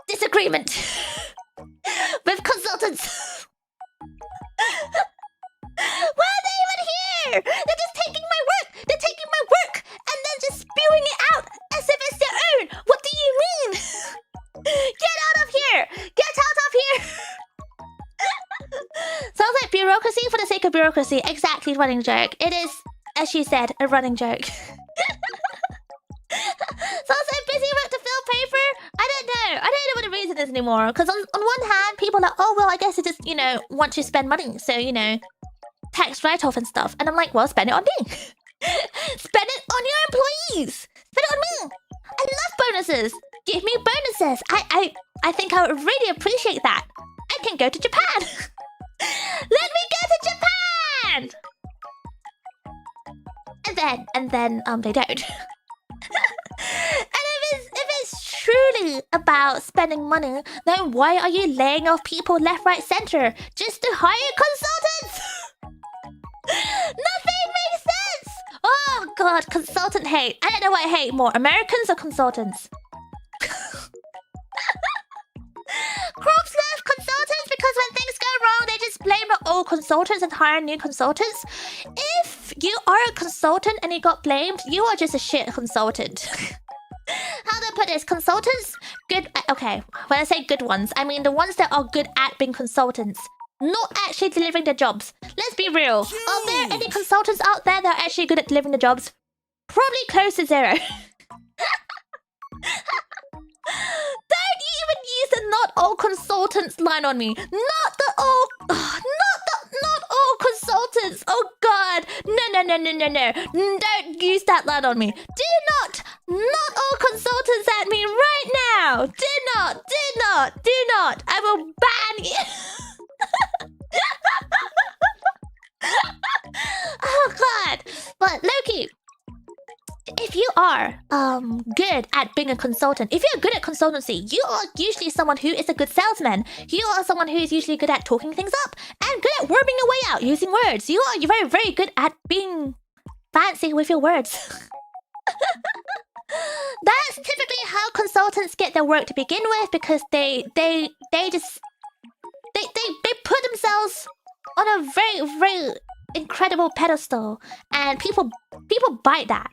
disagreement with consultants. Why are they even here? They're just taking my work. They're taking my work and then just spewing it out as if it's their own. What do you mean? Get out of here. Get out of here. Sounds like bureaucracy for the sake of bureaucracy. Exactly, running joke. It is, as she said, a running joke. Sounds like busy work to fill paper. I don't know what the reason is anymore. Because on one hand, people are like, oh, well, I guess it just, want to spend money. So, tax write-off and stuff. And I'm like, well, spend it on me. Spend it on your employees. Spend it on me. I love bonuses. Give me bonuses. I think I would really appreciate that. I can go to Japan. Let me go to Japan. And then they don't. And if it's truly about spending money, then why are you laying off people left, right, center just to hire consultants? Nothing makes sense. Oh god, consultant hate. I don't know what I hate more, Americans or consultants. Crops left consultants because when things go wrong, they just blame the old consultants and hire new consultants. If you are a consultant and you got blamed, you are just a shit consultant. How do I put this? Consultants, good. Okay, when I say good ones, I mean the ones that are good at being consultants, not actually delivering their jobs. Let's be real. Are there any consultants out there that are actually good at delivering the jobs? Probably close to 0. Don't even use the not all consultants line on me. Not all consultants. Oh god. No. Don't use that line on me. Do not all consultants at me right now. Do not. I will ban you. Oh god. But Loki, if you are good at being a consultant, if you're good at consultancy, you are usually someone who is a good salesman. You are someone who is usually good at talking things up and good at worming your way out using words. You're very, very good at being fancy with your words. That's typically how consultants get their work to begin with, because they put themselves on a very, very incredible pedestal, and people bite that.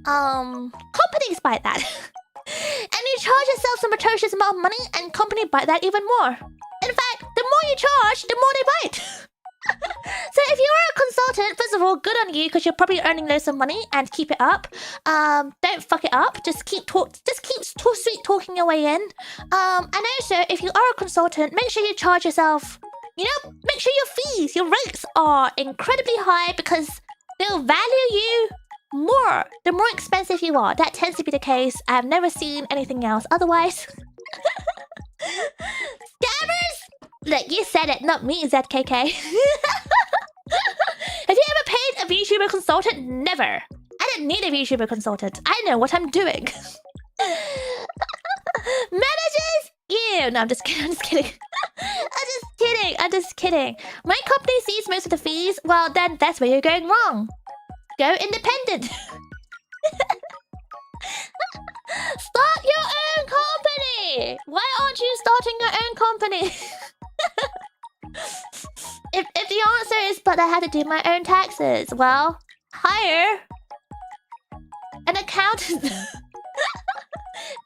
Companies bite that. And you charge yourself some atrocious amount of money, and company bite that even more. In fact, the more you charge, the more they bite. So if you are a consultant, first of all, good on you, because you're probably earning loads of money, and keep it up. Don't fuck it up. Just keep sweet talking your way in. And also, if you are a consultant, make sure you charge yourself. Make sure your fees, your rates are incredibly high, because they'll value you more, the more expensive you are. That tends to be the case. I've never seen anything else otherwise. Scammers? Look, you said it, not me, ZKK. Have you ever paid a VTuber consultant? Never. I don't need a VTuber consultant. I know what I'm doing. Managers? Ew. No, I'm just kidding. I'm just kidding. I'm just kidding. My company sees most of the fees. Well, then that's where you're going wrong. Go independent. Start your own company. Why aren't you starting your own company? if the answer is, but I had to do my own taxes, well, hire an accountant. Bear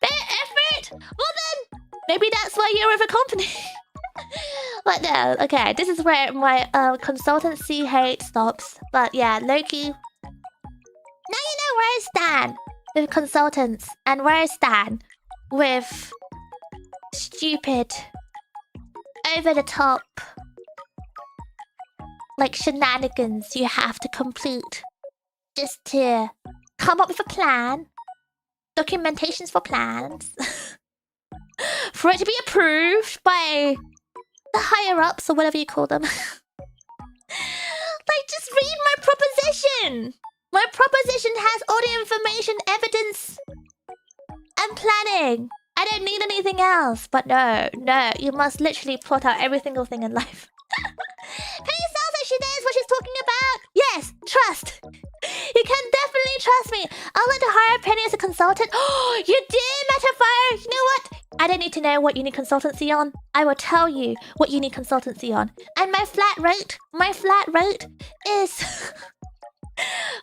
effort. Well then, maybe that's why you're with a company. But no, okay, this is where my consultancy hate stops. But yeah, Loki. Now you know where I stand with consultants and where I stand with stupid, over the top, like shenanigans you have to complete just to come up with a plan, documentations for plans, for it to be approved by the higher ups or whatever you call them. Like, just read my proposition. My proposition has all the information, evidence, and planning. I don't need anything else. But no, you must literally plot out every single thing in life. Penny sounds like she knows what she's talking about. Yes, trust. You can definitely trust me. I'll let her hire Penny as a consultant. Oh, you did, Metaphire. You know what? I don't need to know what you need consultancy on. I will tell you what you need consultancy on. And my flat rate is £500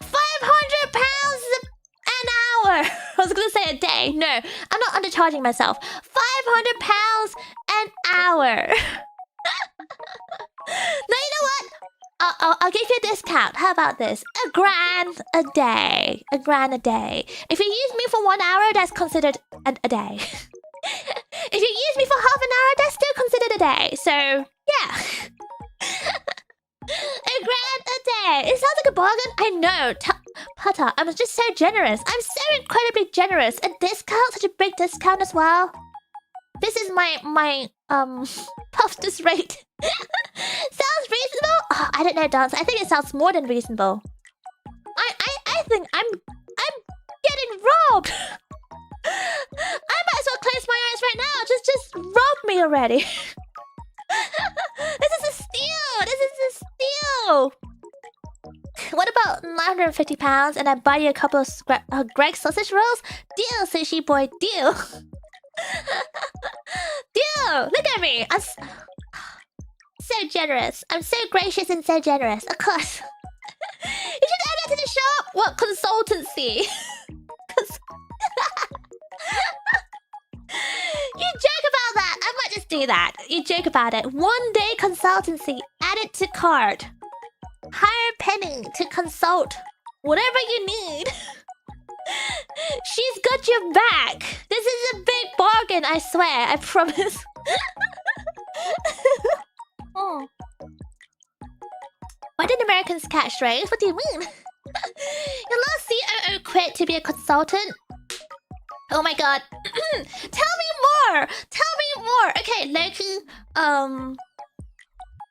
an hour. I was gonna say a day. No, I'm not undercharging myself. £500 an hour. Now you know what? I'll give you a discount. How about this? £1,000 a day. £1,000 a day. If you use me for 1 hour, that's considered a day. If you use me for half an hour, that's still considered a day. So yeah. £1,000 a day. It sounds like a bargain. I know. Putter, I'm just so generous. I'm so incredibly generous. A discount, such a big discount as well. This is my Puffsters rate. Sounds reasonable? Oh, I don't know, Dance. I think it sounds more than reasonable. I think I'm getting robbed. I might as well close my eyes right now. Just rob me already. This is a steal. This is a steal. What about £950 and I buy you a couple of Greg sausage rolls? Deal, sushi boy, deal. Deal. Look at me. I'm so generous. I'm so gracious and so generous. Of course. You should add that to the shop. What consultancy? You joke about that. I might just do that. You joke about it. 1 day consultancy. Add it to cart. Hire Penny to consult whatever you need. She's got your back. This is a big bargain, I swear. I promise. Oh. Why did Americans catch strays? What do you mean? Your last COO quit to be a consultant? Oh my god. Tell me more! Tell me more! Okay, Loki,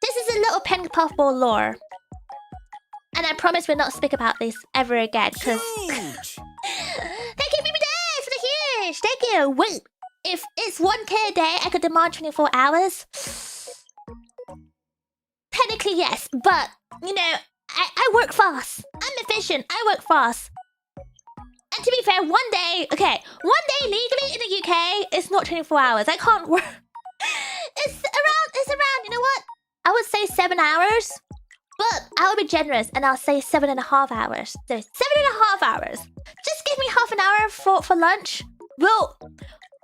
this is a little Penny Puffball lore. And I promise we'll not speak about this ever again, because... Thank you, baby days, for the huge! Thank you! Wait, if it's 1k a day, I could demand 24 hours? Technically, yes, but, you know, I work fast. I'm efficient, I work fast. And to be fair, 1 day, okay, 1 day legally in the UK, it's not 24 hours. I can't work. It's around, you know what? I would say 7 hours. But I will be generous and I'll say 7.5 hours. So 7.5 hours. Just give me half an hour for lunch. We'll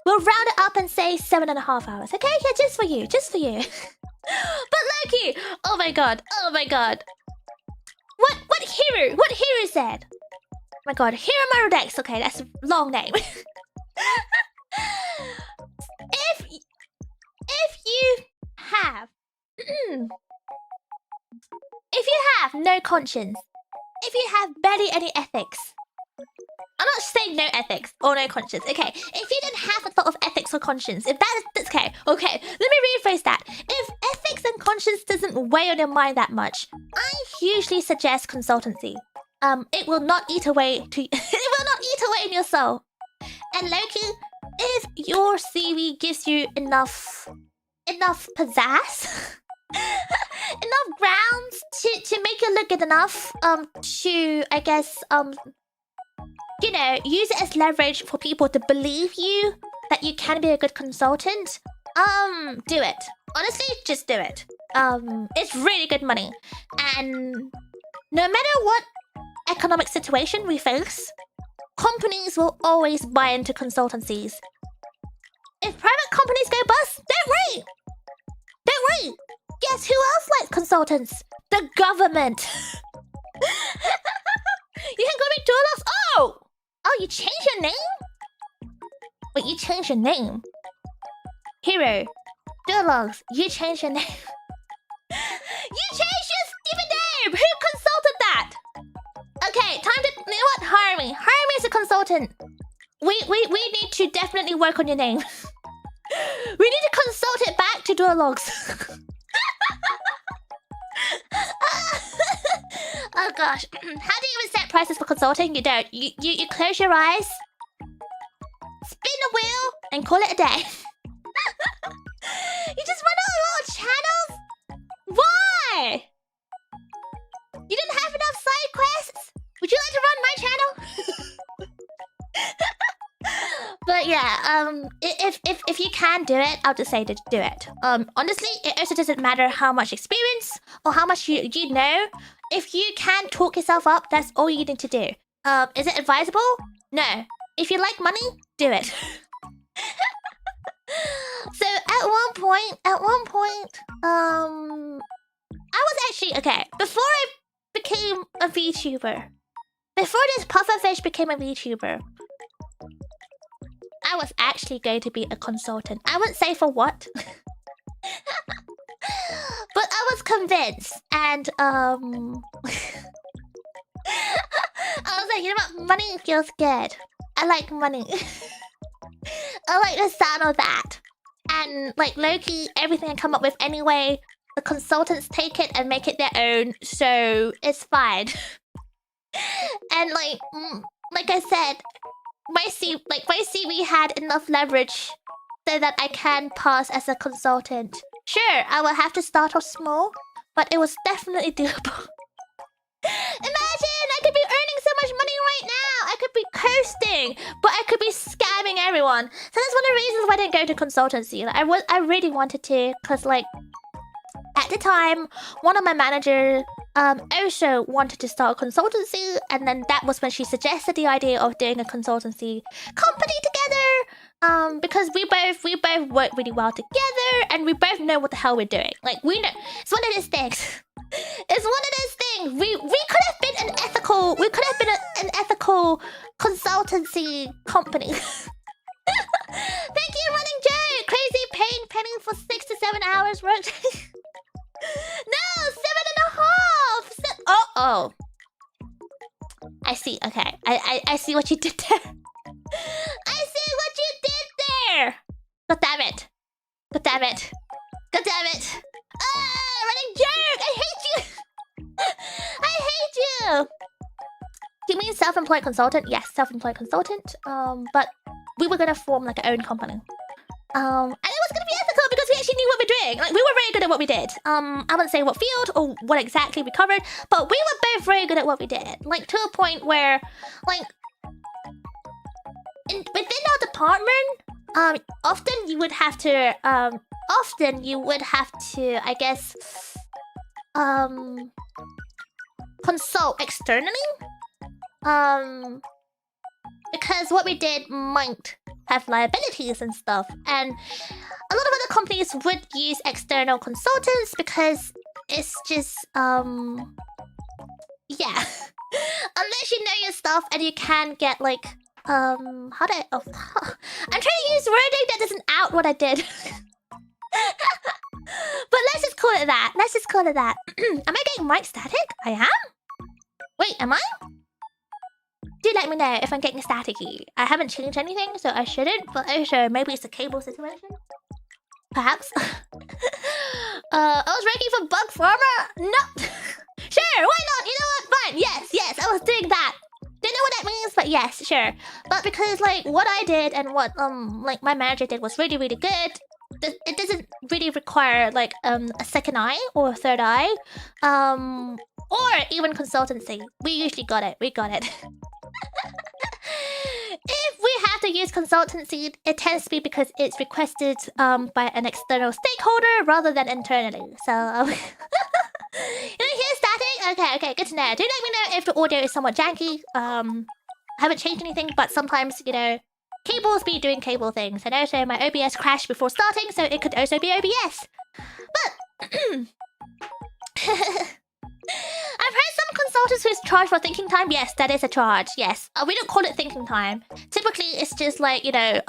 round it up and say 7.5 hours. Okay? Yeah, just for you. Just for you. But Loki! Oh my god. Oh my god. What hero? What hero said? Oh my god. Hero Marodex. Okay, that's a long name. If you have... If you have no conscience, if you have barely any ethics, say no ethics or no conscience. Okay, if you don't have a thought of ethics or conscience, if that's okay. Okay, let me rephrase that. If ethics and conscience doesn't weigh on your mind that much, I usually suggest consultancy. It will not eat away it will not eat away in your soul. And Loki, if your CV gives you enough pizzazz, enough grounds to make you look good enough, to I guess you know, use it as leverage for people to believe you that you can be a good consultant, do it. Honestly, just do it. It's really good money, and no matter what economic situation we face, companies will always buy into consultancies. If private companies go bust, don't worry. Don't worry. Guess who else likes consultants? The government. You can call me Tulos. Oh, you changed your name? Wait, you changed your name? Hero, Duologs, you changed your name. You changed your stupid name! Who consulted that? Okay, time to... You know what? Hire me. Hire me as a consultant. We need to definitely work on your name. We need to consult it back to Duologs. Oh gosh. How do you even set prices for consulting? You don't. You close your eyes, spin the wheel, and call it a day. You just run a lot of channels? Why? You didn't have enough side quests? Would you like to run my channel? But yeah, if you can do it, I'll just say to do it. Honestly, it also doesn't matter how much experience or how much you know. If you can talk yourself up, that's all you need to do. Is it advisable? No. If you like money, do it. So at one point, I was actually okay. Before I became a VTuber, before this pufferfish became a VTuber, I was actually going to be a consultant. I wouldn't say for what. But I was convinced, and I was like, you know what? Money feels good. I like money. I like the sound of that. And like Loki, everything I come up with anyway, the consultants take it and make it their own, so it's fine. And like I said, my CV had enough leverage so that I can pass as a consultant. Sure, I will have to start off small, but it was definitely doable. Imagine, I could be earning so much money right now. I could be coasting, but I could be scamming everyone. So that's one of the reasons why I didn't go to consultancy. Like, I really wanted to, because like at the time, one of my managers also wanted to start a consultancy, and then that was when she suggested the idea of doing a consultancy company together. Because we both work really well together, and we both know what the hell we're doing. Like, we know. It's one of those things. It's one of those things. We could have been an ethical. We could have been an ethical consultancy company. Thank you, Running Joe. Crazy paying Penny for 6 to 7 hours worked. No, 7.5. Oh. I see. Okay, I see what you did there. I see what you did there. God damn it. God damn it. God damn it. Ah, Running jerk. I hate you. I hate you. Do you mean self-employed consultant? Yes, self-employed consultant. But we were gonna form like our own company. And it was gonna be ethical because we actually knew what we're doing. Like, we were very good at what we did. I wouldn't say what field or what exactly we covered, but we were both very good at what we did. Like, to a point where, like, within our department, often you would have to, I guess, consult externally. Because what we did might have liabilities and stuff, and a lot of other companies would use external consultants because it's just yeah. Unless you know your stuff and you can get like I'm trying to use wording that doesn't out what I did. But let's just call it that. Let's just call it that. Am I getting mic static? I am? Wait, am I? do let me know if I'm getting staticky. I haven't changed anything, so I shouldn't. But also, maybe it's a cable situation. Perhaps. I was ranking for Bug Farmer? No. Sure, why not? You know what? Fine. Yes, I was doing that. Don't know what that means, but yes, sure. But because like what I did and what like my manager did was really, really good. It doesn't really require like a second eye or a third eye, or even consultancy. We usually got it. We got it. If we have to use consultancy, it tends to be because it's requested by an external stakeholder rather than internally. So you don't hear static? Okay, good to know. Do let me know if the audio is somewhat janky. I haven't changed anything, but sometimes, you know, cables be doing cable things. And also my OBS crashed before starting, so it could also be OBS. But I've heard some consultants who's charged for thinking time. Yes, that is a charge. Yes, we don't call it thinking time. Typically, it's just like, you know,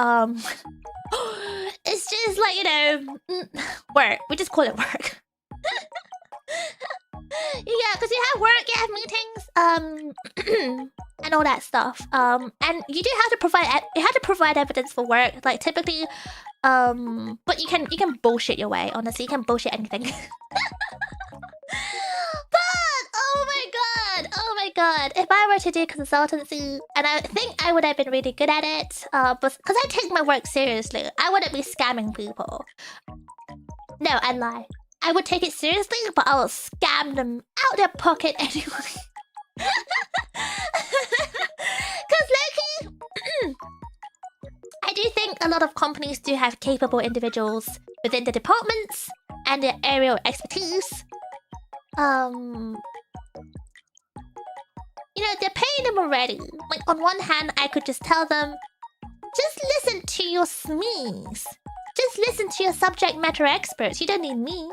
it's just like, you know, work. We just call it work. Yeah, because you have work, you have meetings, and all that stuff. And you do have to provide evidence for work. Like typically, but you can bullshit your way. Honestly, you can bullshit anything. But oh my god, if I were to do consultancy, and I think I would have been really good at it, but because I take my work seriously, I wouldn't be scamming people. No, I lie. I would take it seriously, but I will scam them out their pocket anyway. Because Loki, I do think a lot of companies do have capable individuals within the departments and their area of expertise. You know, they're paying them already. Like, on one hand, I could just tell them, just listen to your SMEs. Just listen to your subject matter experts. You don't need me.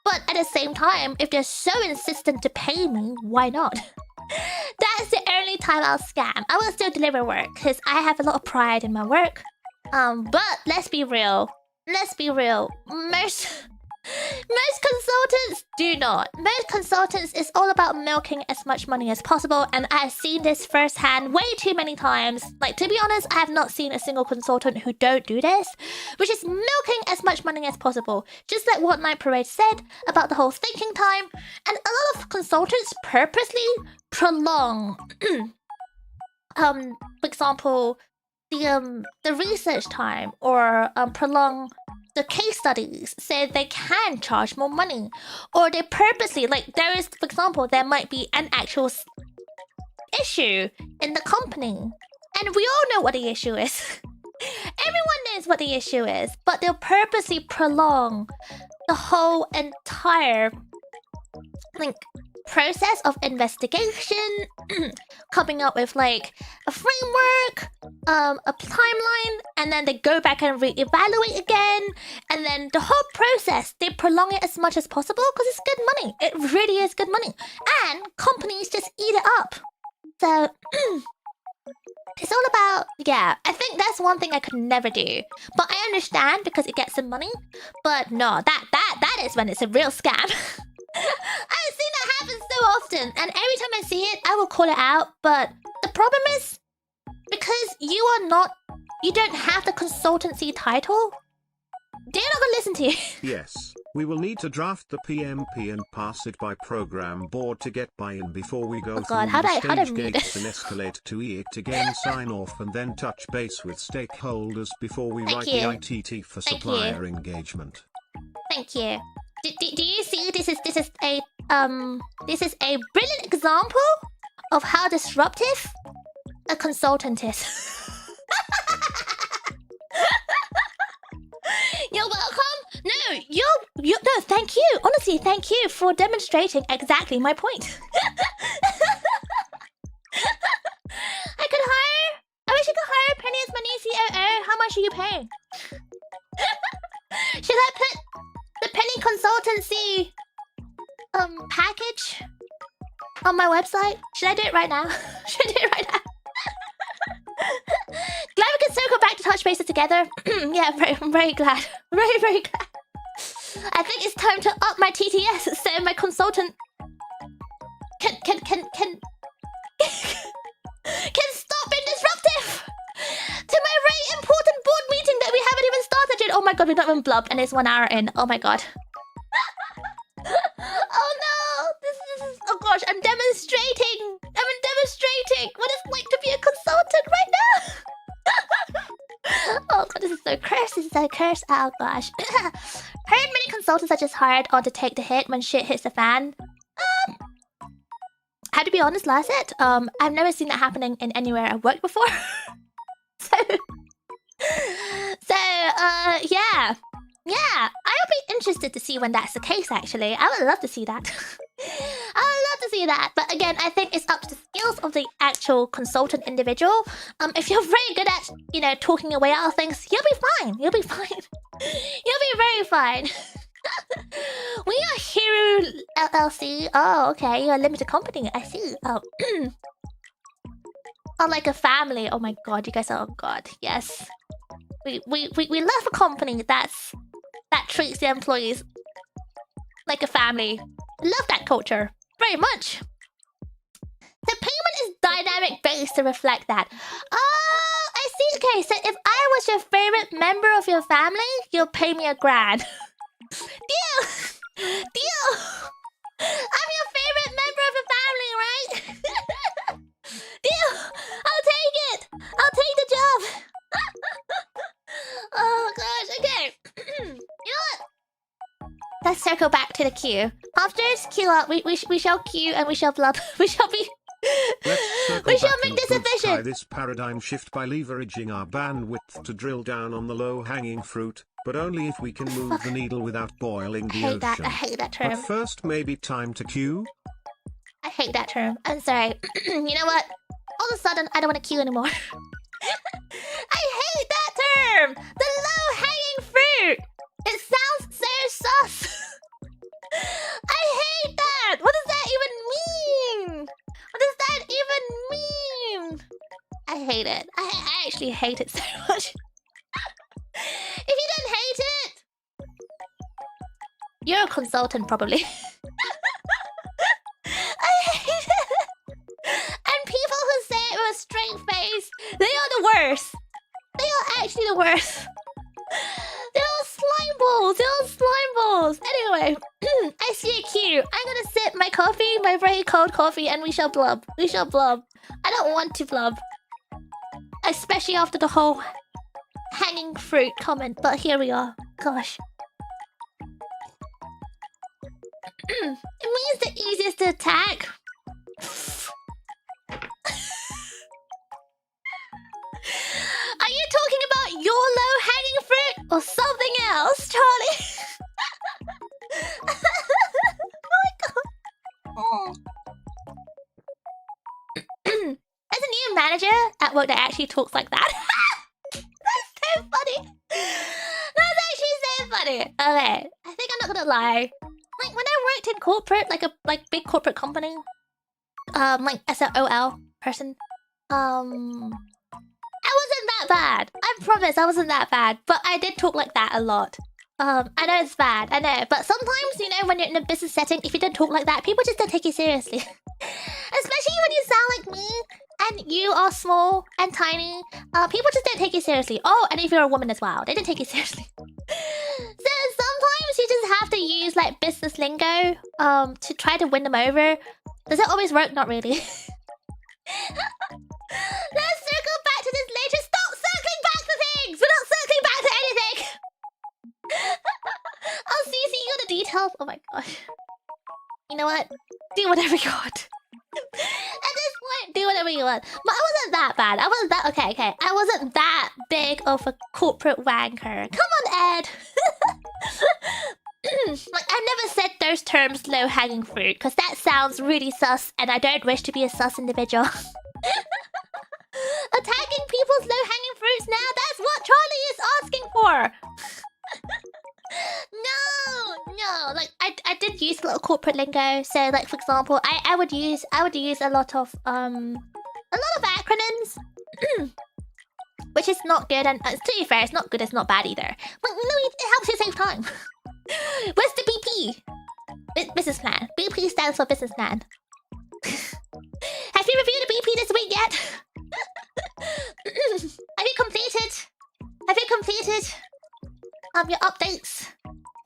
But at the same time, if they're so insistent to pay me, why not? That's the only time I'll scam. I will still deliver work, because I have a lot of pride in my work. But let's be real. Most consultants do not. Most consultants is all about milking as much money as possible, and I've seen this firsthand way too many times. Like, to be honest, I have not seen a single consultant who don't do this, which is milking as much money as possible. Just like what Night Parade said about the whole thinking time, and a lot of consultants purposely prolong, for example, the research time, or prolong the case studies so they can charge more money. Or they purposely, like, there is, for example, there might be an actual issue in the company, and we all know what the issue is. Everyone knows what the issue is, but they'll purposely prolong the whole entire, like, process of investigation, coming up with like a framework, a timeline, and then they go back and re-evaluate again, and then the whole process they prolong it as much as possible because it's good money. It really is good money, and companies just eat it up. So it's all about, yeah, I think that's one thing I could never do. But I understand because it gets some money. But no, that is when it's a real scam. I've seen that happen so often, and every time I see it, I will call it out. But the problem is, because you don't have the consultancy title, they're not gonna listen to you. Yes, we will need to draft the PMP and pass it by program board to get buy-in before we go through the stage gates and escalate to EIT again, sign off, and then touch base with stakeholders before we write the ITT for supplier engagement. Thank you. Do you see this is a brilliant example of how disruptive a consultant is. You're welcome. No, thank you. Honestly, thank you for demonstrating exactly my point. I wish I could hire Penny as my new COO. How much are you paying? Should I put the Penny consultancy package on my website? Should I do it right now? Should I do it right now? Glad we can circle back to touch bases together. Yeah, I'm very glad. Very glad. I think it's time to up my TTS so my consultant can my god, we're not even blubbed and it's 1 hour in. Oh my god. Oh no! This is... Oh gosh, I'm demonstrating! I'm demonstrating what it's like to be a consultant right now! Oh god, this is so cursed. This is so cursed. Oh gosh. Heard many consultants are just hired on to take the hit when shit hits the fan. I have to be honest, last it. I've never seen that happening in anywhere I've worked before. Yeah. Yeah, I'll be interested to see when that's the case, actually. I would love to see that. I would love to see that. But again, I think it's up to the skills of the actual consultant individual. If you're very good at, you know, talking your way out of things, you'll be fine. You'll be fine. You'll be very fine. We are Hero LLC. Oh, okay. You're a limited company. I see. Oh. Oh, like a family. Oh my god, you guys are... Oh god, yes. We love a company that treats the employees like a family. I love that culture very much. The payment is dynamic based to reflect that. Oh, I see. Okay, so if I was your favorite member of your family, you'll pay me $1,000. Deal! Deal! I'm your favorite member of the family, right? Deal! I'll take it! I'll take the job! Oh gosh, okay. You know what? Let's circle back to the queue. After it's queue up, we shall queue and we shall blub. We shall be... We shall make this efficient. This paradigm shift by leveraging our bandwidth to drill down on the low-hanging fruit, but only if we can move the needle without boiling the ocean. I hate that term. But first, maybe time to queue? I hate that term. I'm sorry. You know what? All of a sudden, I don't want to queue anymore. I hate that term! The low-hanging fruit! It sounds so sus! I hate that! What does that even mean? What does that even mean? I hate it. I actually hate it so much. If you don't hate it... You're a consultant, probably. I hate it! And people who say it with a straight face, they are the worst. They are actually the worst. They're all slime balls. They're all slime balls. Anyway, I see a queue. I'm gonna sip my coffee, my very cold coffee, and we shall blub. We shall blub. I don't want to blub. Especially after the whole hanging fruit comment, but here we are. Gosh. It means the easiest to attack. Are you talking about your low-hanging fruit or something else, Charlie? Oh my god. There's a new manager at work that actually talks like that. That's so funny. That's actually so funny. Okay, I think I'm not gonna lie. Like when I worked in corporate, like big corporate company, like as an OL person, I wasn't that bad. I promise I wasn't that bad. But I did talk like that a lot. I know it's bad. I know. But sometimes, you know, when you're in a business setting, if you don't talk like that, people just don't take you seriously. Especially when you sound like me and you are small and tiny. People just don't take you seriously. Oh, and if you're a woman as well, they don't take you seriously. So sometimes you just have to use like business lingo to try to win them over. Does it always work? Not really. Let's circle back to this later. Stop circling back to things! We're not circling back to anything! I'll CC you on the details. Oh my gosh. You know what? Do whatever you want. At this point, do whatever you want. But I wasn't that bad. I wasn't that... Okay. I wasn't that big of a corporate wanker. Come on, Ed! Like, I've never said those terms low-hanging fruit, because that sounds really sus, and I don't wish to be a sus individual. Attacking people's low-hanging fruits now? That's what Charlie is asking for! No! Like, I did use a lot of corporate lingo, so, like, for example, I would use a lot of acronyms. Which is not good, and to be fair, it's not good, it's not bad either. But, you know, it helps you save time. What's the BP? Business plan. BP stands for business plan. Have you reviewed the BP this week yet? Have you completed your updates.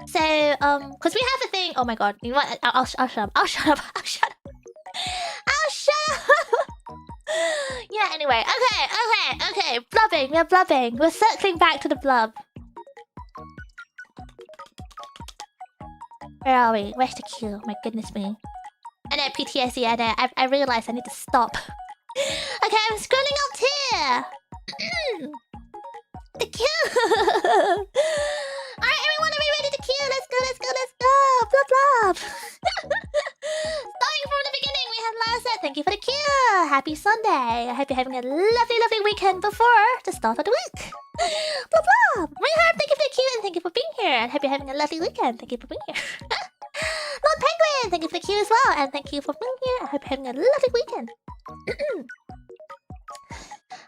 So because we have a thing. Oh my god, you know what? I'll shut up. I'll shut up. I'll shut up. I'll shut up. Yeah. Anyway. Okay. Blubbing. We're blubbing. We're circling back to the blub. Where are we? Where's the queue? My goodness me. I know PTSD. I realized I need to stop. Okay, I'm scrolling up here. The queue. Alright, everyone, are we ready to queue? Let's go. Blah blah. Starting from the beginning, we have Lisa. Thank you for the queue. Happy Sunday. I hope you're having a lovely weekend before the start of the week. Blah blah. Rehab, thank you for the queue and thank you for being here. I hope you're having a lovely weekend. Thank you for being here. Lord Penguin, thank you for the queue as well, and thank you for being here. I hope you're having a lovely weekend.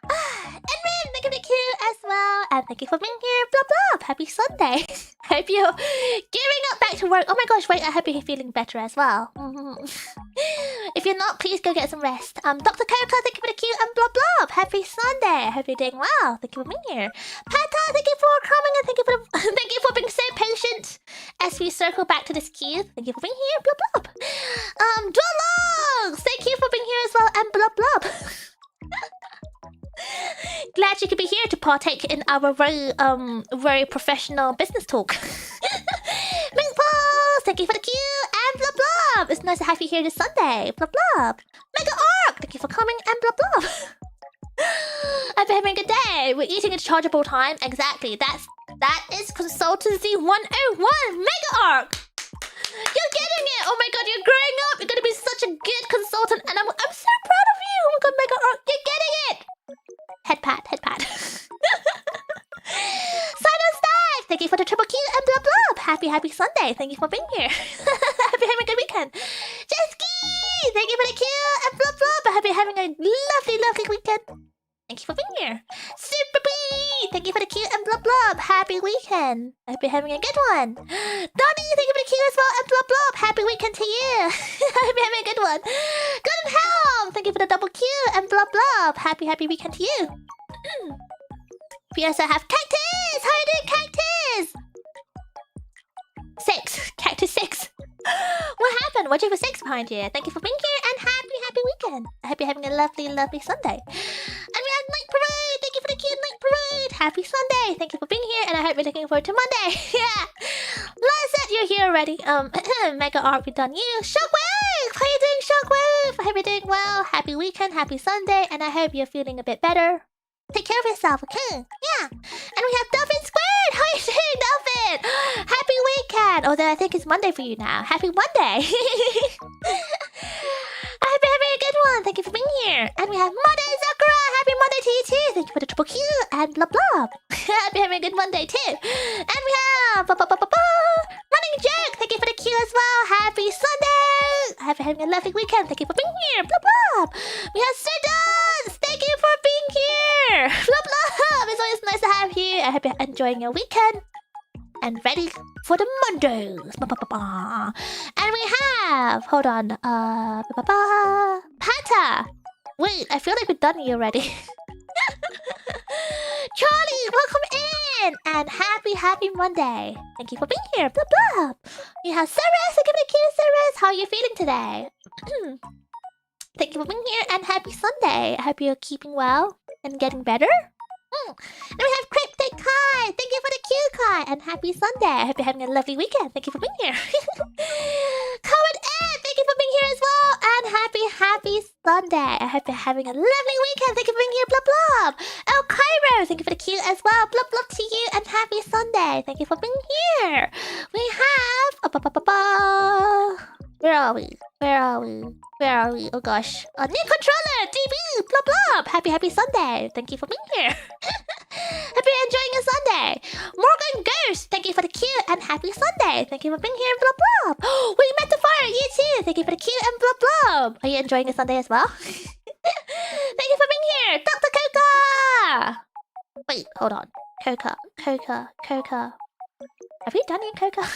Edmund, thank you for the queue as well, and thank you for being here. Blah blah. Happy Sunday. Hope you're gearing up back to work. Oh my gosh, wait, I hope you're feeling better as well. If you're not, please go get some rest. Dr. Coca, thank you for the queue, and blah blah. Happy Sunday. I hope you're doing well. Thank you for being here. Pata, thank you for coming, and thank you for thank you for being so patient as we circle back to this queue. Thank you for being here. Blah blah. Dwellogs, thank you for being here as well, and blah blah. Glad you could be here to partake in our very professional business talk. Minkballs, thank you for the queue, and blah blah. It's nice to have you here this Sunday. Blah blah. Mega Arc, thank you for coming, and blah blah. I've been having a good day. We're eating at chargeable time. Exactly. That is consultancy 101. Mega Arc. You're getting it. Oh my god, you're growing up. You're gonna be such a good consultant, and I'm so proud of you. Oh my god, Mega Arc, you're getting it. Head pat. Simon Stag, thank you for the triple Q and blah blah. Happy Sunday. Thank you for being here. Hope you're having a good weekend. Jesky, thank you for the Q and blah blah. Hope you're having a lovely weekend. Thank you for being here. Super B, thank you for the Q and blah blah. Happy weekend. I hope you're having a good one. Donnie, thank you for the Q as well and blah blah. Happy weekend to you. I hope you're having a good one. Golden Helm, thank you for the double Q and blah blah. Happy weekend to you. We also have Cactus. How are you doing, Cactus? 6. Cactus 6. What happened? What'd you have a 6 behind you? Thank you for being here and happy weekend. I hope you're having a lovely Sunday. And we have Night Parade. Thank you for the cute Night Parade. Happy Sunday. Thank you for being here and I hope you're looking forward to Monday. Yeah. Lyset, you're here already. Mega Art, we done you. Shockwave. How are you doing, Shockwave? I hope you're doing well. Happy weekend, happy Sunday, and I hope you're feeling a bit better. Take care of yourself, okay? Yeah. And we have Dolphin Squared. How are you doing, Dolphin? Happy weekend. Although I think it's Monday for you now. Happy Monday. I hope you're having a good one. Thank you for being here. And we have Monday Sakura. Happy Monday to you too. Thank you for the triple Q and blah blah. Hope you're having a good Monday too. And we have Running Joke. Thank you for the Q as well. Happy Sunday. I hope you're having a lovely weekend. Thank you for being here. Blah blah. We have Sir Dons. Thank you for being here. Blah blah. It's always nice to have you. I hope you're enjoying your weekend and ready for the Mondays. And we have, hold on, Pata. Wait, I feel like we've done you already. Charlie, welcome in, and happy Monday. Thank you for being here. Blah blah. We have Ceres. Give it a kiss, Ceres. How are you feeling today? Thank you for being here, and happy Sunday. I hope you're keeping well and getting better. And we have Cryptic Kai. Thank you for the Q, Kai, and happy Sunday. I hope you're having a lovely weekend. Thank you for being here. Coward Ed, thank you for being here as well, and happy Sunday. I hope you're having a lovely weekend. Thank you for being here. Blah blah. El Cairo, thank you for the Q as well. Blah blah to you, and happy Sunday. Thank you for being here. We have Where are we? Oh gosh. A new controller! DB! Blah blah! Happy Sunday! Thank you for being here! Hope you're enjoying your Sunday! Morgan Ghost! Thank you for the Q and happy Sunday! Thank you for being here! Blah blah! We met the fire! You too! Thank you for the Q and blah blah! Are you enjoying your Sunday as well? Thank you for being here! Dr. Coca! Wait, hold on. Coca. Have we done you, Coca?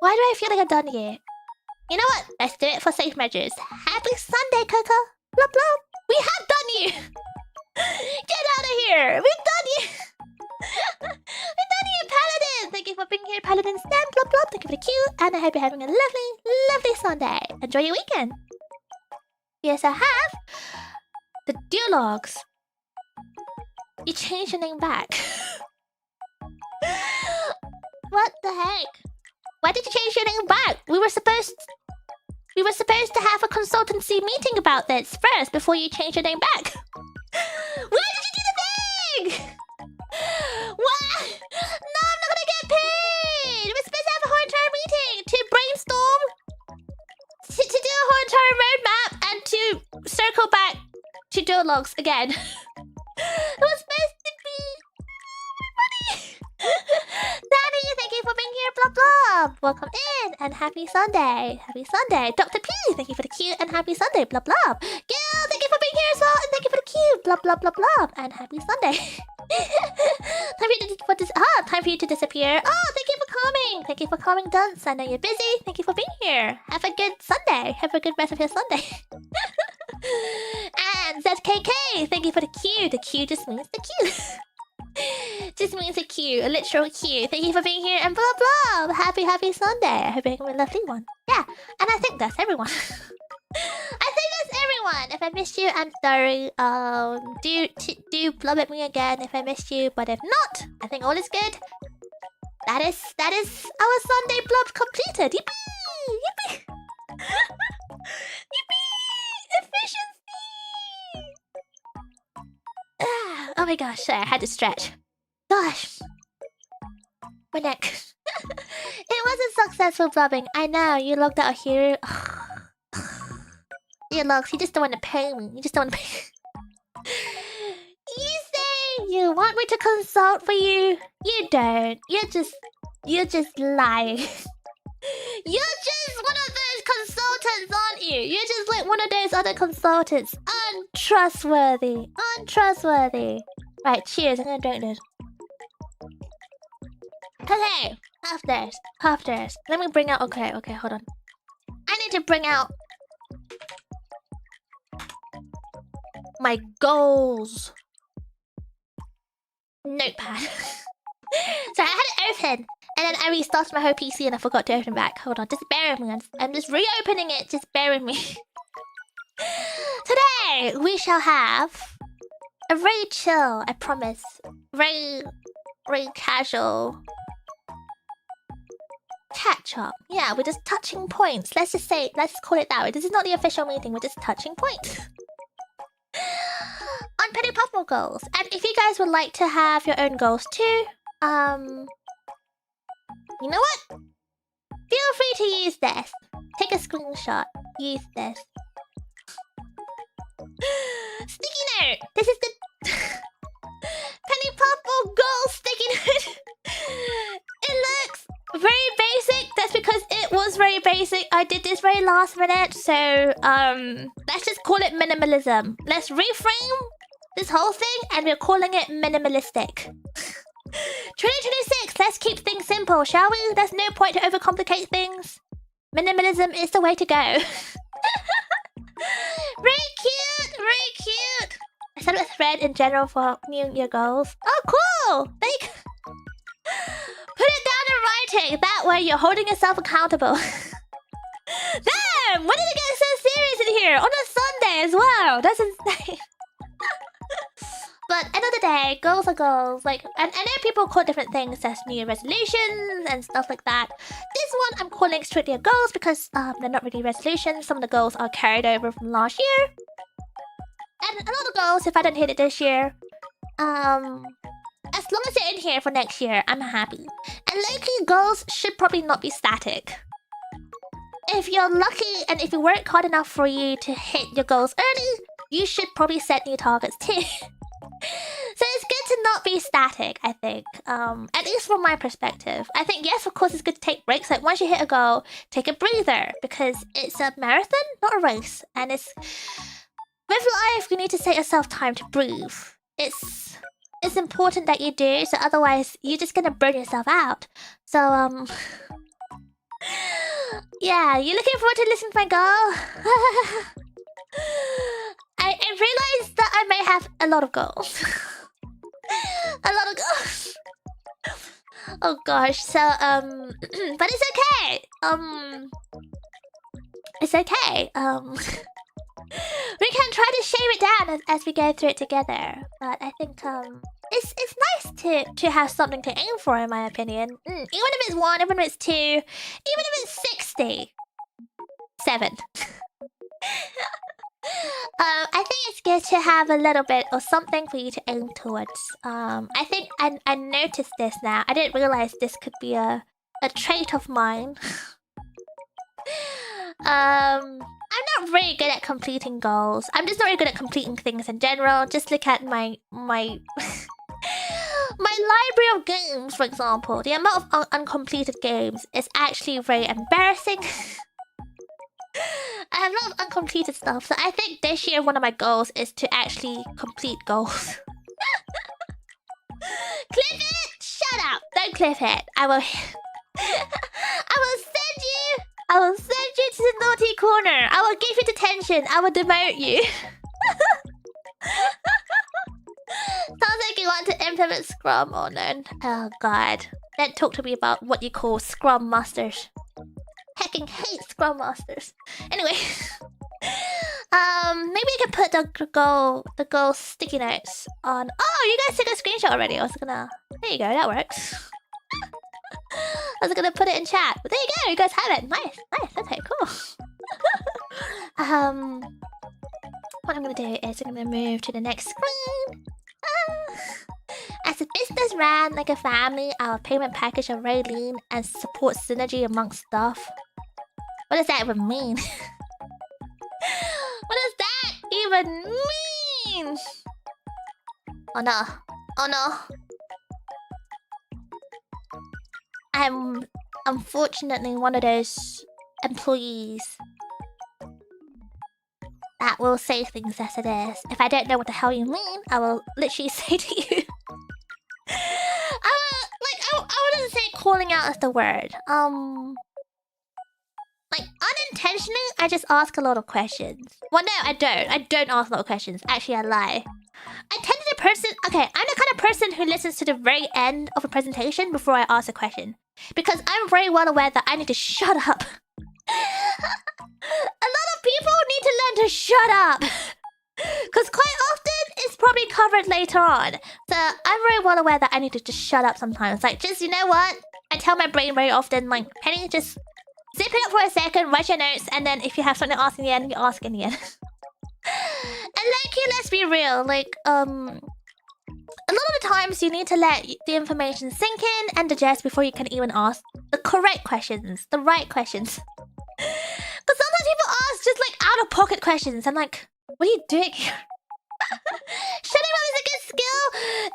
Why do I feel like I've done you? You know what? Let's do it for safe measures. Happy Sunday, Coco. Blah blah. We have done you. Get out of here. We've done you. Paladin! Thank you for being here, Paladin Stan. Blah blah. Thank you for the queue, and I hope you're having a lovely, lovely Sunday. Enjoy your weekend. Yes, I have. The Duologues. You changed your name back. What the heck? Why did you change your name back? We were supposed to have a consultancy meeting about this first before you change your name back. Why did you do the thing? What? No, I'm not gonna get paid. We're supposed to have a whole entire meeting to brainstorm, to do a whole entire roadmap, and to circle back to Duologues again. It was supposed to be funny. Danny, thank you for being here. Blah blah. Welcome in and happy Sunday. Happy Sunday. Dr. P, thank you for the queue and happy Sunday. Blah blah. Gil, thank you for being here as well and thank you for the queue. Blah blah blah blah and happy Sunday. Time for you to disappear. Oh, thank you for coming. Thank you for coming, Dunce. I know you're busy. Thank you for being here. Have a good Sunday. Have a good rest of your Sunday. And ZKK, thank you for the queue. The queue just means the queue. Just means a queue, a literal queue. Thank you for being here and blah blah. Happy Sunday. I hope you're having a lovely one. Yeah, and I think that's everyone. I think that's everyone. If I missed you, I'm sorry. Do blub at me again if I missed you. But if not, I think all is good. That is our Sunday blub completed. Yippee! Yippee! Yippee! Efficiency! Oh my gosh, sorry, I had to stretch. Gosh. My neck. It was a successful blubbing. I know, you logged out here. You logs, you just don't want to pay me. You just don't want to pay me. You say you want me to consult for you? You don't. You're just lying. You're just one of those consultants, aren't you? You're just like one of those other consultants. Untrustworthy. Untrustworthy. Right, cheers. I'm gonna drink this. Okay, Puffsters. Let me bring out. Okay, hold on. I need to bring out my goals notepad. So I had it open, and then I restarted my whole PC, and I forgot to open it back. Hold on, just bear with me. I'm just reopening it. Just bear with me. Today we shall have a very chill, I promise, very casual catch up. Yeah, we're just touching points. Let's call it that way. This is not the official meeting. We're just touching points on Penny Puffball goals. And if you guys would like to have your own goals too, you know what? Feel free to use this. Take a screenshot. Use this. Sticky note. This is the Penny Puffball goal sticky note. It looks very basic. That's because it was very basic. I did this very last minute, so let's just call it minimalism. Let's reframe this whole thing, and we're calling it minimalistic. 2026. Let's keep things simple, shall we? There's no point to overcomplicate things. Minimalism is the way to go. Very cute. Very cute. I set up a thread in general for New Year goals. Oh, cool. Put it down in writing. That way you're holding yourself accountable. Damn! When did it get so serious in here? On a Sunday as well. That's insane. But end of the day, goals are goals. Like, and I know people call different things as New Year resolutions and stuff like that. This one I'm calling strictly goals because they're not really resolutions. Some of the goals are carried over from last year. And a lot of goals, if I don't hit it this year, as long as they're in here for next year, I'm happy. And low-key goals should probably not be static. If you're lucky and if you work hard enough for you to hit your goals early, you should probably set new targets too. So it's good to not be static, I think. At least from my perspective. I think, yes, of course, it's good to take breaks. Like, once you hit a goal, take a breather. Because it's a marathon, not a race. And it's... with life, you need to set yourself time to breathe. It's important that you do, so otherwise, you're just gonna burn yourself out. So, yeah, you looking forward to listening to my goal? I realized that I may have a lot of goals. A lot of goals. Oh gosh. So but it's okay. It's okay. We can try to shave it down as we go through it together. But I think it's nice to have something to aim for, in my opinion. Even if it's 1, even if it's 2, even if it's 67. I think it's good to have a little bit or something for you to aim towards. I think I noticed this now. I didn't realize this could be a trait of mine. I'm not very good at completing goals. I'm just not very good at completing things in general. Just look at my my library of games, for example. The amount of uncompleted games is actually very embarrassing. I have a lot of uncompleted stuff, so I think this year one of my goals is to actually complete goals. Clip it! Shut up! Don't clip it. I will send you to the naughty corner. I will give you detention. I will demote you. Sounds like you want to implement Scrum. Oh no. Oh god. Don't talk to me about what you call Scrum Masters. Hecking hate Scrum Masters. Anyway. Maybe you can put the goal sticky notes on. Oh, you guys took a screenshot already. I was gonna. There you go. That works. I was gonna put it in chat, but there you go. You guys have it. Nice. Okay, cool. What I'm gonna do is I'm gonna move to the next screen. As a business ran like a family, our payment package are very lean and support synergy amongst staff. What does that even mean? What does that even mean? Oh no. I'm unfortunately one of those employees that will say things as it is. If I don't know what the hell you mean, I will literally say to you. I wouldn't say calling out as the word. Like unintentionally, I just ask a lot of questions. Well, no, I don't. I don't ask a lot of questions. Actually, I lie. I tend to be the person. Okay, I'm the kind of person who listens to the very end of a presentation before I ask a question, because I'm very well aware that I need to shut up. A lot of people need to learn to shut up, because quite often it's probably covered later on. So I'm very well aware that I need to just shut up sometimes. Like, just, you know what? I tell my brain very often, like, Penny, just zip it up for a second, write your notes, and then if you have something to ask in the end, you ask in the end. And like, let's be real, like, a lot of the times you need to let the information sink in and digest before you can even ask the correct questions, the right questions. Because sometimes people ask just like out-of-pocket questions. I'm like, what are you doing here? Shutting up is a good skill.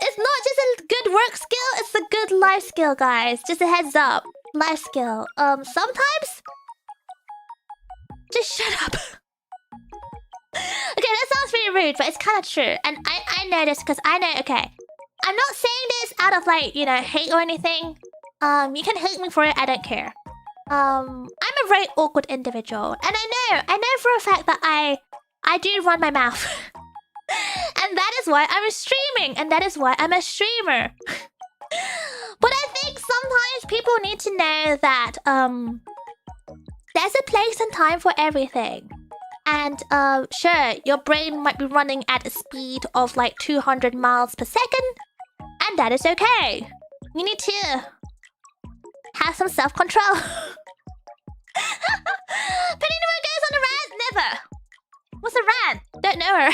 It's not just a good work skill, it's a good life skill, guys. Just a heads up. Life skill. Sometimes just shut up. Okay, that sounds pretty rude, but it's kind of true. And I know this because I know, okay, I'm not saying this out of like, you know, hate or anything. You can hate me for it, I don't care. I'm a very awkward individual. And I know for a fact that I do run my mouth. And that is why I'm streaming. And that is why I'm a streamer. But I think sometimes people need to know that there's a place and time for everything. And sure, your brain might be running at a speed of like 200 miles per second, and that is okay. You need to have some self-control. Penny never goes on a rant? Never. What's a rant? Don't know her.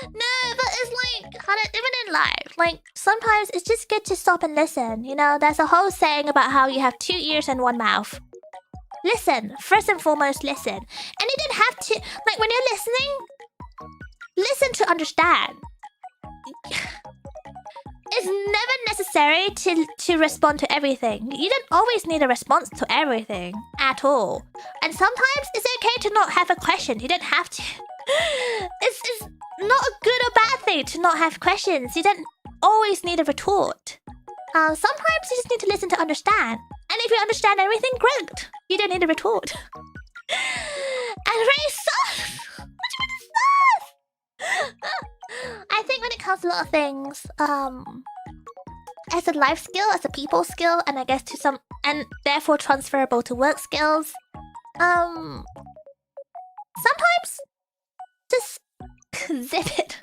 No, but it's like, even in life, like, sometimes it's just good to stop and listen. You know, there's a whole saying about how you have 2 ears and 1 mouth. Listen. First and foremost, listen. And you don't have to... Like, when you're listening, listen to understand. It's never necessary to respond to everything. You don't always need a response to everything. At all. And sometimes it's okay to not have a question. You don't have to... It's not a good or bad thing to not have questions. You don't always need a retort. Sometimes you just need to listen to understand. And if you understand everything, great. You don't need a retort. And very sus! What do you mean sus? I think when it comes to a lot of things, as a life skill, as a people skill, and I guess to some, and therefore transferable to work skills, sometimes just zip it.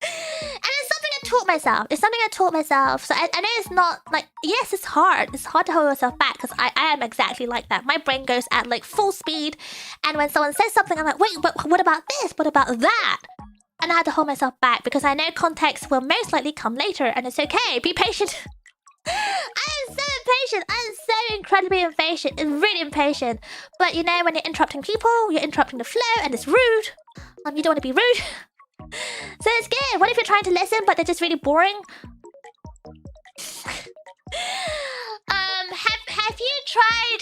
And it's something I taught myself. It's something I taught myself. So I know it's not like, yes, it's hard. It's hard to hold yourself back because I am exactly like that. My brain goes at like full speed. And when someone says something, I'm like, wait, but what about this? What about that? And I had to hold myself back because I know context will most likely come later and it's okay. Be patient. I am so impatient. I am so incredibly impatient. Really impatient. But you know, when you're interrupting people, you're interrupting the flow and it's rude. You don't want to be rude. So it's good. What if you're trying to listen but they're just really boring? Have you tried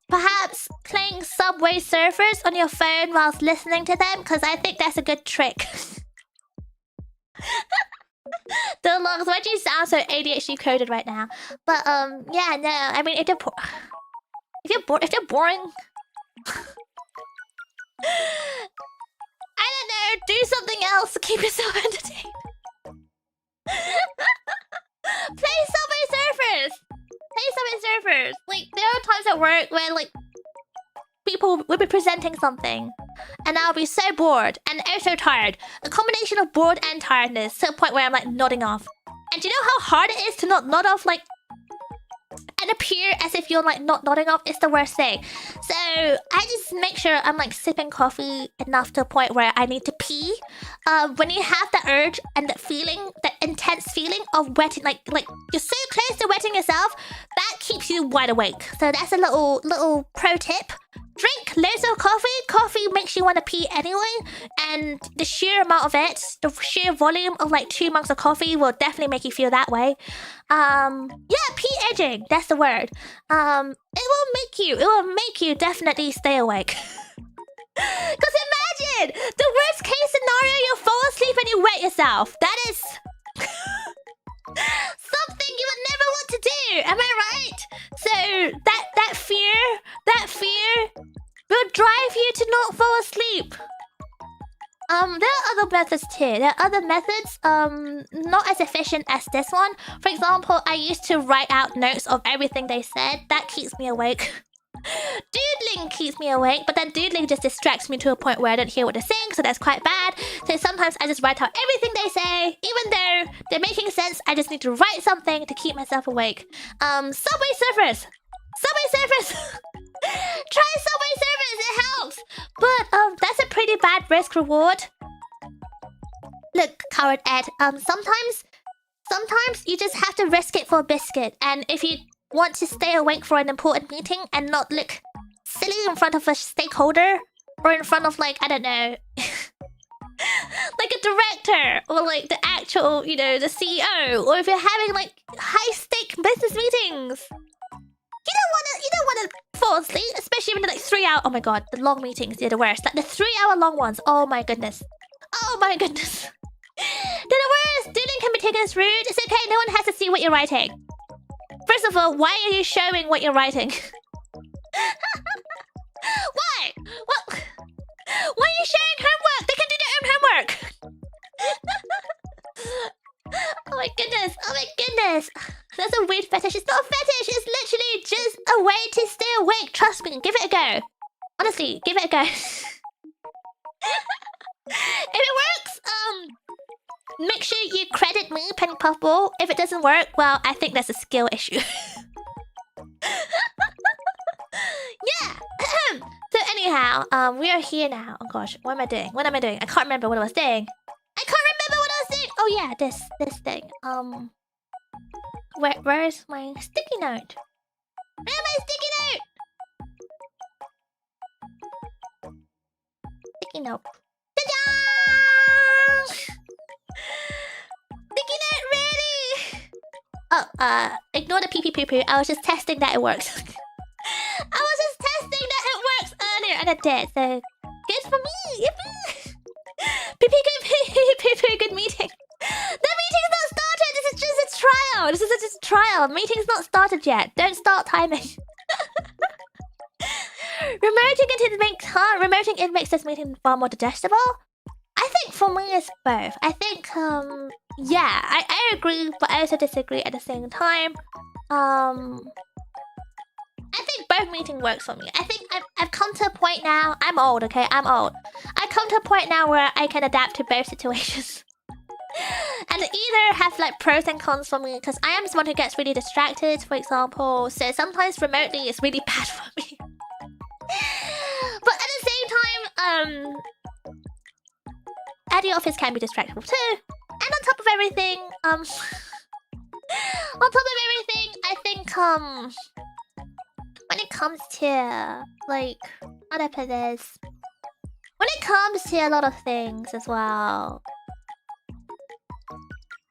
perhaps playing Subway Surfers on your phone whilst listening to them? Because I think that's a good trick. The longs, why do you sound so ADHD coded right now? But yeah, no. I mean, if you're boring. I don't know, do something else to keep yourself entertained. Play Subway Surfers! Play Subway Surfers! Like, there are times at work where, like, people will be presenting something, and I'll be so bored and so tired. A combination of bored and tiredness to a point where I'm, like, nodding off. And do you know how hard it is to not nod off, like, and appear as if you're like not nodding off? It's the worst thing. So I just make sure I'm like sipping coffee enough to a point where I need to pee. When you have that urge and that feeling, that intense feeling of wetting, like you're so close to wetting yourself, that keeps you wide awake. So that's a little pro tip. Drink loads of coffee. Coffee makes you want to pee anyway, and the sheer amount of it, the sheer volume of like 2 mugs of coffee will definitely make you feel that way. Yeah, pee edging, that's the word. It will make you definitely stay awake. Cause imagine the worst case scenario, you fall asleep and you wet yourself. That is something you would never want to do. Am I right? So that fear will drive you to not fall asleep. There are other methods too. There are other methods, not as efficient as this one. For example, I used to write out notes of everything they said. That keeps me awake. Doodling keeps me awake, but then doodling just distracts me to a point where I don't hear what they're saying, so that's quite bad. So sometimes I just write out everything they say, even though they're making sense. I just need to write something to keep myself awake. Subway Surfers! Subway Surfers! Try Subway Surfers, it helps! But that's a pretty bad risk reward. Look, coward Ed, sometimes you just have to risk it for a biscuit. And if you want to stay awake for an important meeting and not look silly in front of a stakeholder, or in front of, like, I don't know, like a director, or like the actual, you know, the CEO, or if you're having like high-stake business meetings, you don't wanna fall asleep, especially when they're like 3 hour. Oh my god, the long meetings, they're the worst. Like the 3 hour long ones. Oh my goodness. Oh my goodness. They're the worst. Doodling can be taken as rude. It's okay, no one has to see what you're writing. First of all, why are you showing what you're writing? Why? What? Why are you sharing homework? They can do their own homework. Oh my goodness. Oh my goodness. That's a weird fetish. It's not a fetish. It's literally just a way to stay awake. Trust me. Give it a go. Honestly, give it a go. If it works, make sure you credit me, Penny Puffball. If it doesn't work, well, I think that's a skill issue. Yeah. So anyhow, we are here now. Oh gosh, what am I doing? What am I doing? I can't remember what I was doing. Oh yeah, this thing. Where is my sticky note? Where's my sticky note? Sticky note. Ta-da! Sticky note ready! Oh, ignore the pee pee poo poo. I was just testing that it works. I was just testing that it works earlier, and it did. So good for me. Yippee! Pee pee good pee poo good meeting. The meeting's not started. This is just a trial. This is just a trial. Meeting's not started yet. Don't start timing. Remoting it makes this meeting far more digestible. I think for me, it's both. I think, yeah, I agree, but I also disagree at the same time. I think both meeting works for me. I think I've come to a point now. I'm old, okay? I'm old. I've come to a point now where I can adapt to both situations. And either have like pros and cons for me, because I am someone who gets really distracted, for example. So sometimes remotely is really bad for me. But at the same time, at the office can be distractible too. And on top of everything, I think when it comes to like, how do I put this? When it comes to a lot of things as well,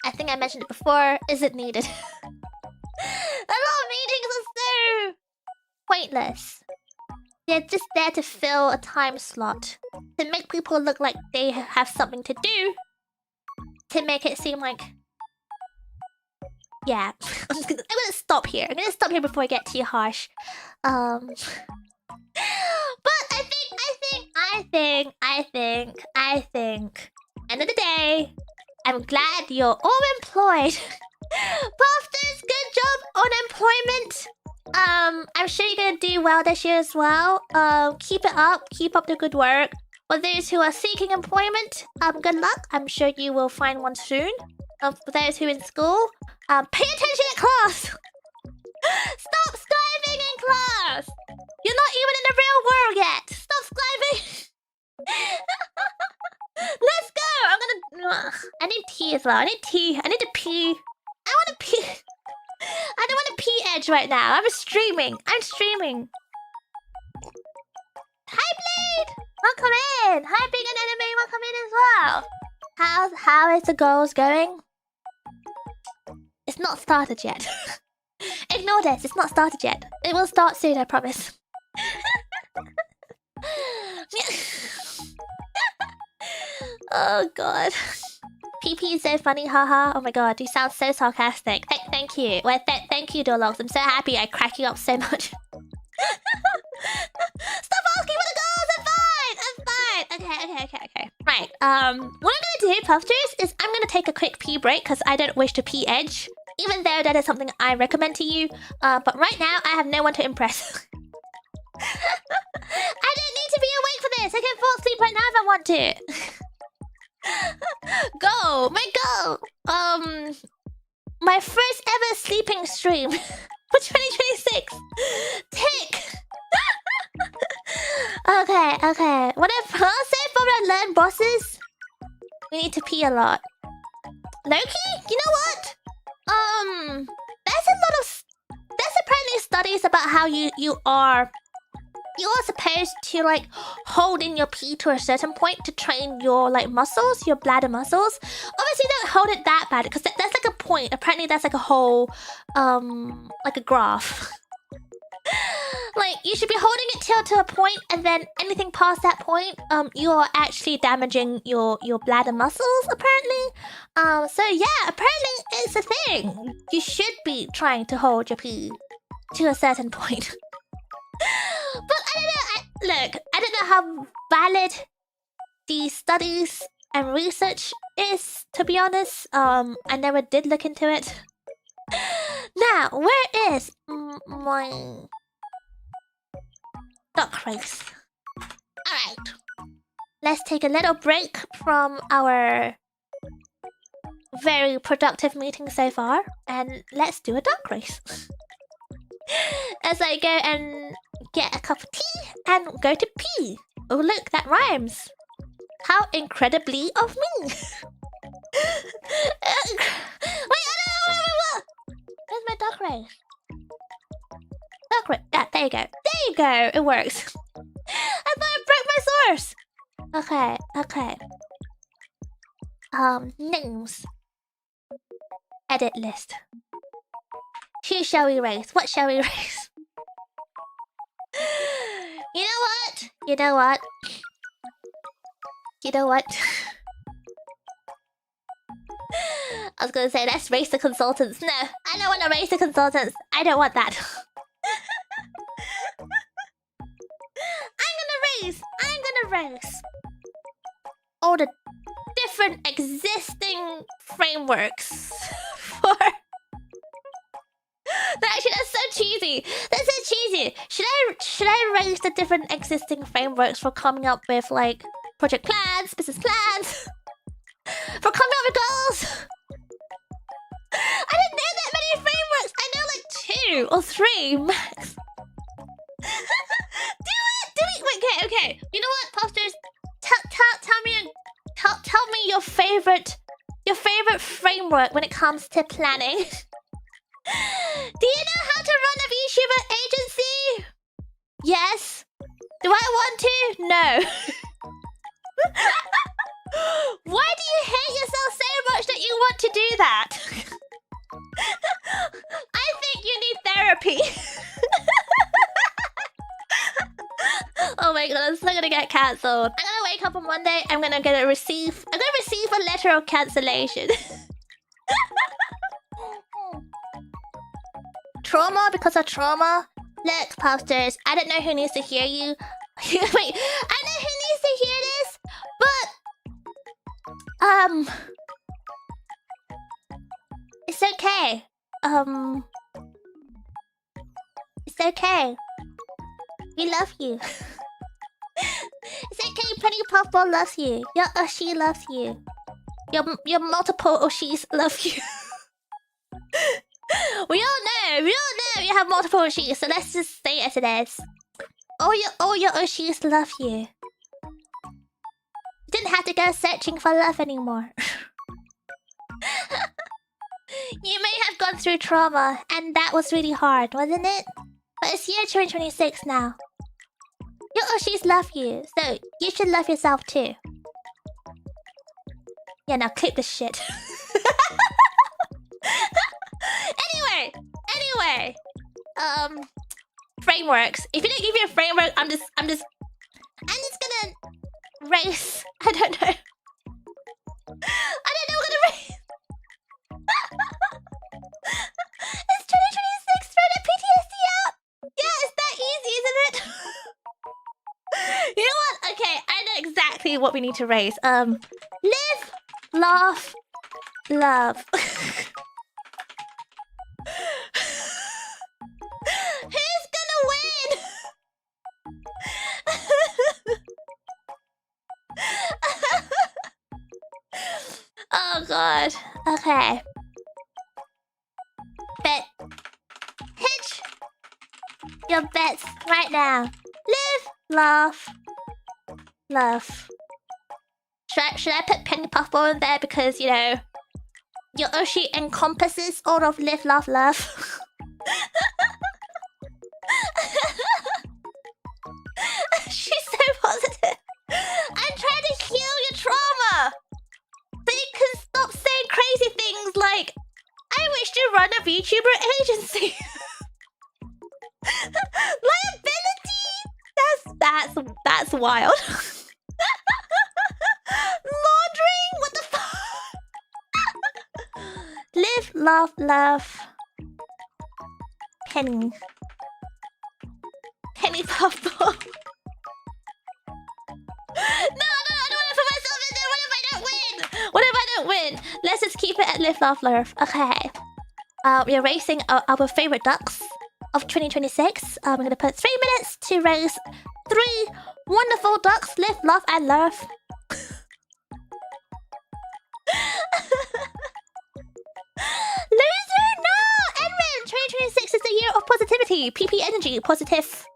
I think I mentioned it before, is it needed? A lot of meetings are so pointless. They're just there to fill a time slot, to make people look like they have something to do, to make it seem like... Yeah, I'm gonna stop here. I'm gonna stop here before I get too harsh. But I think, end of the day, I'm glad you're all employed. Puffsters, good job on employment. I'm sure you're gonna do well this year as well. Keep it up. Keep up the good work. For those who are seeking employment, good luck. I'm sure you will find one soon. For those who are in school, pay attention in class. Stop skiving in class. You're not even in the real world yet. Stop skiving. Let's go. I need tea as well. I need tea. I need to pee. I want to pee. I don't want to pee edge right now. I'm streaming. Hi, Blade. Welcome in. Hi, Big and Anime. Welcome in as well. How is the goals going? It's not started yet. Ignore this. It's not started yet. It will start soon, I promise. Oh god. PP is so funny, haha. Oh my god, you sound so sarcastic. Thank you. Well, thank you, Dorlogs. I'm so happy I crack you up so much. Stop asking for the goals! I'm fine! Okay. Right, what I'm gonna do, Puffsters, is I'm gonna take a quick pee break because I don't wish to pee edge. Even though that is something I recommend to you. But right now, I have no one to impress. I don't need to be awake for this. I can fall asleep right now if I want to. Go! My goal! My first ever sleeping stream for 2026. Tick! Okay. What if I'll say for our learn bosses? We need to pee a lot. Loki? You know what? There's apparently studies about how you are supposed to like hold in your pee to a certain point to train your like muscles, your bladder muscles. Obviously don't hold it that bad because that's like a point. Apparently that's like a whole like a graph. Like you should be holding it till to a point, and then anything past that point, you're actually damaging your bladder muscles apparently. So yeah, apparently it's a thing. You should be trying to hold your pee to a certain point. But I don't know. I don't know how valid these studies and research is, to be honest. I never did look into it. Now, where is my duck race? Alright. Let's take a little break from our very productive meeting so far, and let's do a duck race. As I go and get a cup of tea and go to pee. Oh look, that rhymes. How incredibly of me. Wait, where's my duck race? Duck race. Yeah, there you go. There you go. It works. I thought I broke my source. Okay. Names. Edit list. Who shall we race? What shall we race? You know what? I was gonna say, let's race the consultants. No, I don't want to race the consultants. I don't want that. I'm gonna race all the different existing frameworks for... Actually, that's so cheesy. That's so cheesy. Should I raise the different existing frameworks for coming up with like project plans, business plans, for coming up with goals? I didn't know that many frameworks. I know like 2 or 3 max. Do it. Wait, okay. You know what, Puffsters? Tell me your favorite framework when it comes to planning. Do you know how to run a VTuber agency? Yes. Do I want to? No. Why do you hate yourself so much that you want to do that? I think you need therapy. Oh my god, I'm still gonna get cancelled. I'm gonna wake up on Monday. I'm gonna receive a letter of cancellation. Trauma because of trauma. Look, Puffsters, I don't know who needs to hear you. Wait, I know who needs to hear this, but it's okay. It's okay. We love you. It's okay. Penny Puffball loves you. Your Ushi loves you. Your multiple Ushis love you. We all know you have multiple Ushis, so let's just say it as it is. All your Ushis love you. You didn't have to go searching for love anymore. You may have gone through trauma, and that was really hard, wasn't it? But it's year 2026 now. Your Ushis love you, so you should love yourself too. Yeah, now clip this shit. Anyway, frameworks. If you don't give me a framework, I'm just gonna race. I don't know what to race. It's 2026 for the PTSD out. Yeah, it's that easy, isn't it? You know what? Okay, I know exactly what we need to raise. Live, laugh, love. Who's gonna win? Oh god. Okay. Bet. Hitch your bets right now. Live, laugh, love. Should I put Penny Puffball in there because, you know, your Ushi encompasses all of live, laugh, love? She's so positive. I'm trying to heal your trauma. So you can stop saying crazy things like, I wish to run a VTuber agency. Liability? That's wild. Laundering? What the fuck? Live, laugh, love. Penny Puffball. No, I don't want to put myself in there. What if I don't win? What if I don't win? Let's just keep it at live, laugh, love. Okay. We're racing our favorite ducks of 2026. We're gonna put 3 minutes to race 3 wonderful ducks. Live, laugh, and love. Loser, no! Edwin, 2026 is the year of positivity. PP energy, positive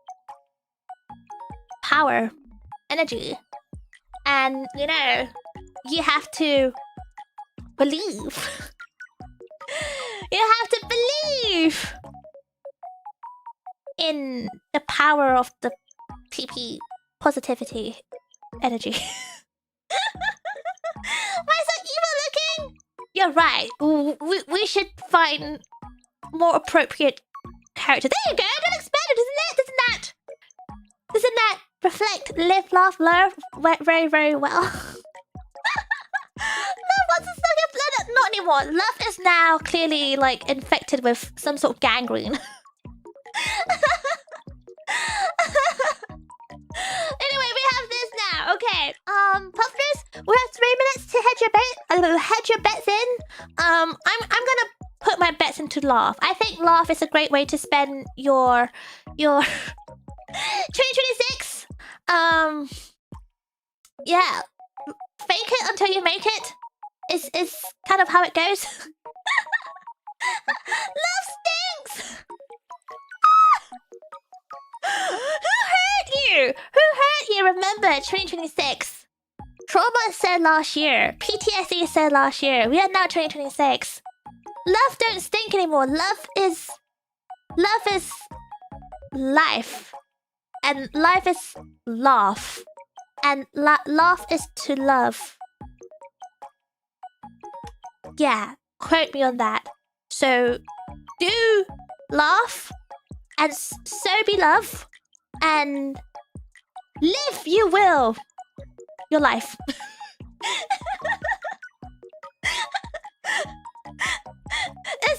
power, energy. And, you know, you have to believe. You have to believe in the power of the PP positivity energy. Why is that evil looking? You're right. We should find more appropriate characters. There you go. That expanded, isn't it? Doesn't that reflect live, laugh, love very, very well? Love wants to still get blood. Not anymore. Love is now clearly like infected with some sort of gangrene. Anyway, we have this now. Okay. Puffsters, we have 3 minutes to head hedge your bets in. I'm gonna put my bets into laugh. I think laugh is a great way to spend your 2026. Yeah, fake it until you make it. Is kind of how it goes. Love stinks. Who hurt you? Who hurt you? Remember, 2026. Trauma said last year. PTSD said last year. We are now 2026. Love don't stink anymore. Love is life. And life is laugh. And laugh is to love. Yeah, quote me on that. So, do laugh. And so be love. And live you will. Your life. Is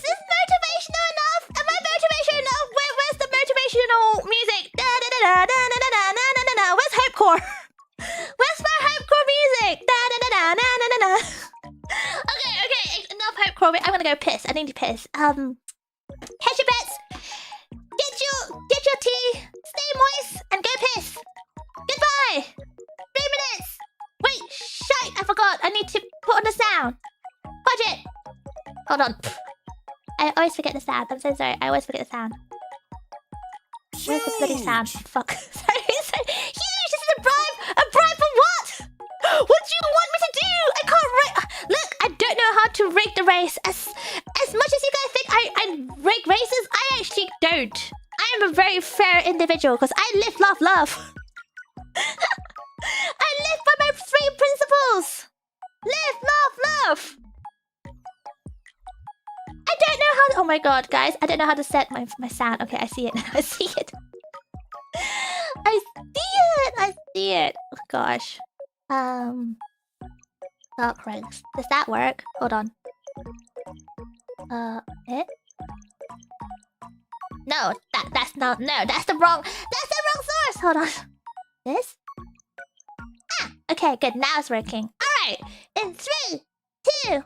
this motivational enough? Am I motivational enough? Where's the motivational music? Da, da, da, da, da, da, da, da, da, da, da. Where's Hopecore? Where's my Hopecore music? Da, da, da, da, da, da, da, da. Okay, enough Hopecore. I'm gonna go piss. I need to piss. Hedge your bets. Get your tea. Stay moist and go piss. Goodbye. 3 minutes. Wait, shite, I forgot. I need to put on the sound. Watch it. Hold on. I always forget the sound. I'm so sorry. I always forget the sound. Where's the bloody sound? Fuck. Sorry. Huge! This is a bribe! A bribe for what? What do you want me to do? I can't rate. Look, I don't know how to rate the race. As much as you guys think I rate races, I actually don't. I am a very fair individual because I live, laugh, love. I live by my 3 principles. Live, laugh, love. I don't know how to... Oh my god, guys. I don't know how to set my sound. Okay, I see it. I see it. I see it. Oh gosh. Dark ranks. Does that work? Hold on. It? No, that's not... No, that's the wrong source. Hold on. This? Ah! Okay, good. Now it's working. Alright. In 3, 2, 1.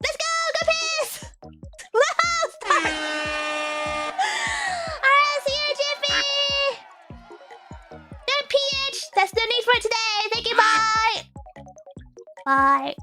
Let's go! Go piss! Start! Alright, see you, Jiffy! Don't pH! There's no need for it today! Thank you, bye! Bye.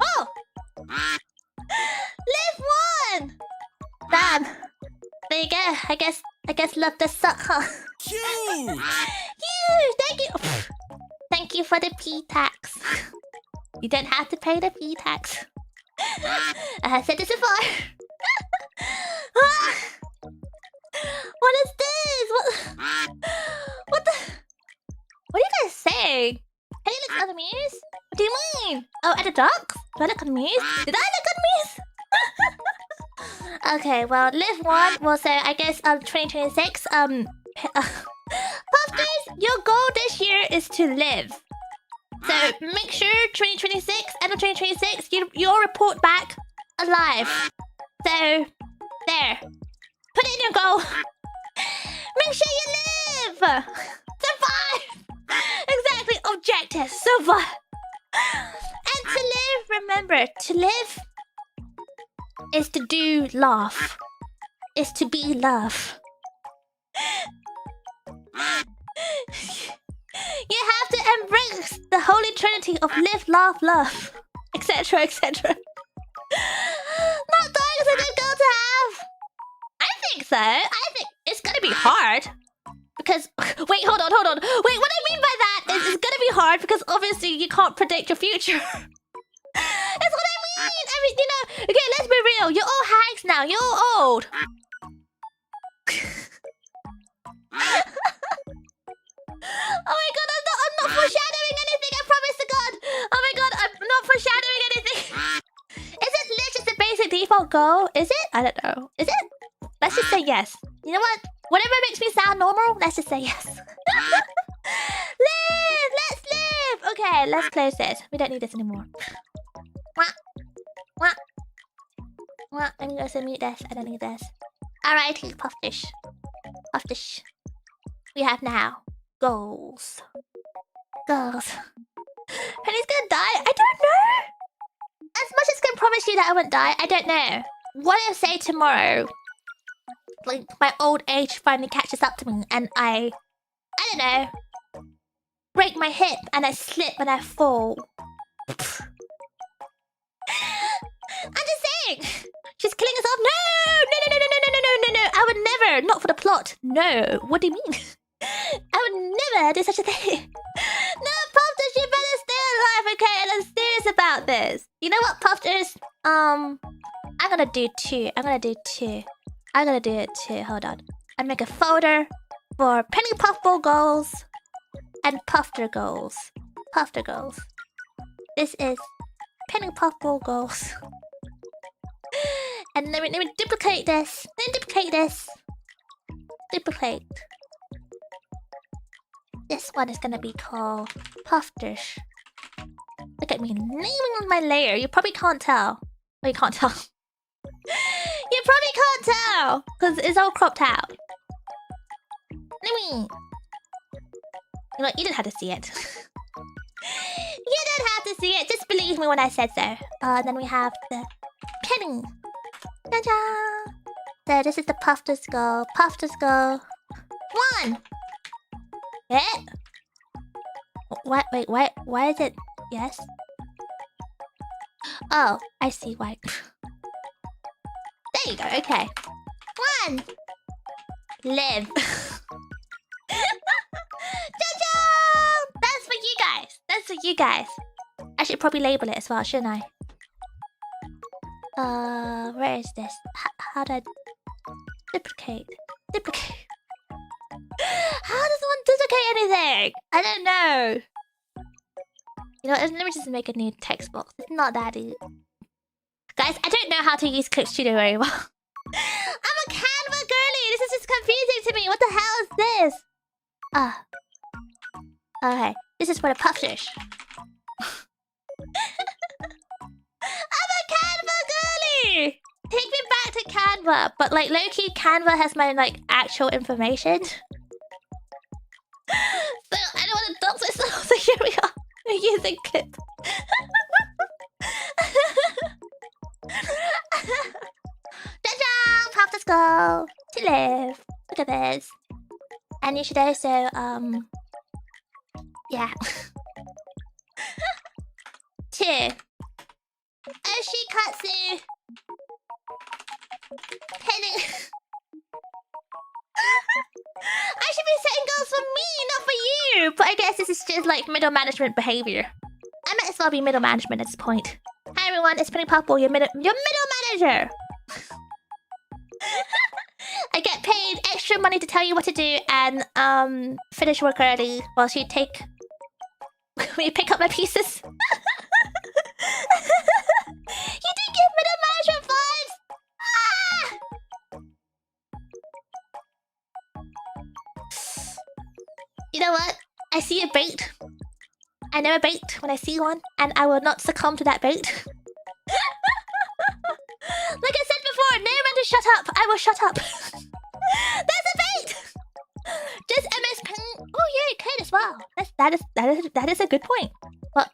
Oh! Live one! Damn. There you go. I guess love does suck, huh? Huge! Huge! Thank you! Thank you for the P-tax. You don't have to pay the P-tax. I said this before. What is this? What the? What are you guys saying? Penny looks unamused? What do you mean? Oh, at the dogs? Do I look amused? Did I look amused? Okay, well, live one. Well, so I guess 2026. Puffsters, your goal this year is to live. So make sure 2026, end of 2026, you'll report back alive. So there, put it in your goal. Make sure you live. Survive. Exactly. Objective. Survive. And to live, remember, to live is to do laugh. Is to be love. You have to embrace the holy trinity of live, laugh, love, etc., etc. Not dying is a good goal to have. I think so. I think it's gonna be hard. Because, wait, hold on. Wait, what I mean by that is it's gonna be hard because obviously you can't predict your future. That's what I mean. I mean, you know, okay, let's be real. You're all hags now. You're all old. Oh my god, I'm not foreshadowing anything, I promise to god. Oh my god, I'm not foreshadowing anything. Is it lit just a basic default goal? Is it? I don't know. Is it? Let's just say yes. You know what? Whatever makes me sound normal, let's just say yes. Live! Let's live! Okay, let's close this. We don't need this anymore. What? Let me go mute this. I don't need this. Alrighty, Puffdish. Puffdish. We have now goals. Penny's gonna die? I don't know. As much as I can promise you that I won't die, I don't know. What if, say, tomorrow, like, my old age finally catches up to me and I don't know, break my hip and I slip and I fall. I'm just saying. She's killing herself. No! I would never. Not for the plot. No. What do you mean? I would never do such a thing. No, Puffsters, you better stay alive, okay? And I'm serious about this. You know what, Puffsters? I'm gonna do two. I'm gonna do it too. Hold on. I make a folder for Penny Puffball goals and Puffster goals. This is Penny Puffball goals. And let me duplicate this. Duplicate. This one is gonna be called Puffsters. Look at me naming my layer. You probably can't tell. Oh, you can't tell. You probably can't tell because it's all cropped out. You know, you didn't have to see it. You don't have to see it. Just believe me when I said so. Then we have the Penny. Ta-da! So this is the Puffsters goal. Puffsters goal. 1! Eh? What? Wait, what? Why is it? Yes? Oh, I see why. There you go, okay. 1! Live. Cha-cha! That's for you guys. That's for you guys. I should probably label it as well, shouldn't I? Where is this? How do I... Duplicate. Duplicate. How does one duplicate anything? I don't know. You know, let me just make a new text box. It's not that easy. Guys, I don't know how to use Clip Studio very well. I'm a Canva girly! This is just confusing to me! What the hell is this? Ah. Okay. This is for the Puffsters. I'm a Canva girly! Take me back to Canva. But like, low-key, Canva has my like, actual information. So, I don't want to dox myself, so here we are. We're using Clip. Ta-da! Puffsters go to live. Look at this. And you should also, yeah. 2. Oshikatsu. Penny. I should be setting goals for me, not for you. But I guess this is just like middle management behavior. I might as well be middle management at this point. Hi everyone, it's Penny Puffball, your middle manager. I get paid extra money to tell you what to do and finish work early whilst you take when you pick up my pieces. You did give middle management vibes. Ah! You know what? I see a bait. I know a bait when I see one, and I will not succumb to that bait. Like I said before, no man to shut up. I will shut up. That's a bait. Just MS Paint. Oh yeah, it could as well. That is a good point. Well,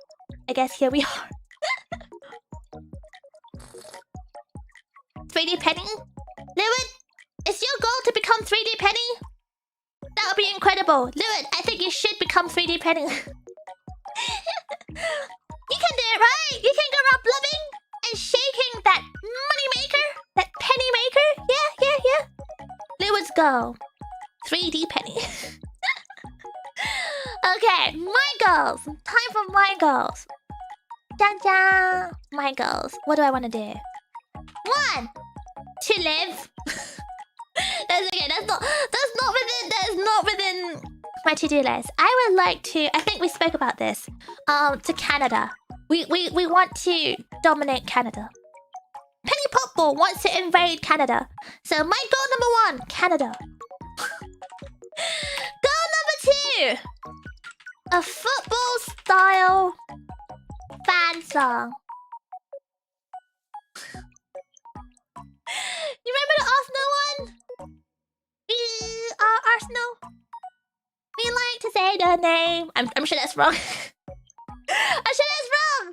I guess here we are. 3D Penny? Lewin, is your goal to become 3D Penny? That would be incredible. Lewin, I think you should become 3D Penny. You can do it, right? You can go around blubbing and shaking that money maker, that penny maker. Yeah. Lewin's goal. 3D Penny. Okay, my goals. Time for my goals. Dun-dun. My goals. What do I want to do? 1. To live. That's okay. That's not within my to-do list. I would like to. I think we spoke about this. To Canada. We want to dominate Canada. Penny Puffball wants to invade Canada. So my goal number 1, Canada. Goal number 2, a football style fan song. You remember the Arsenal one? We are Arsenal. We like to say the name. I'm sure that's wrong. I'm sure that's wrong.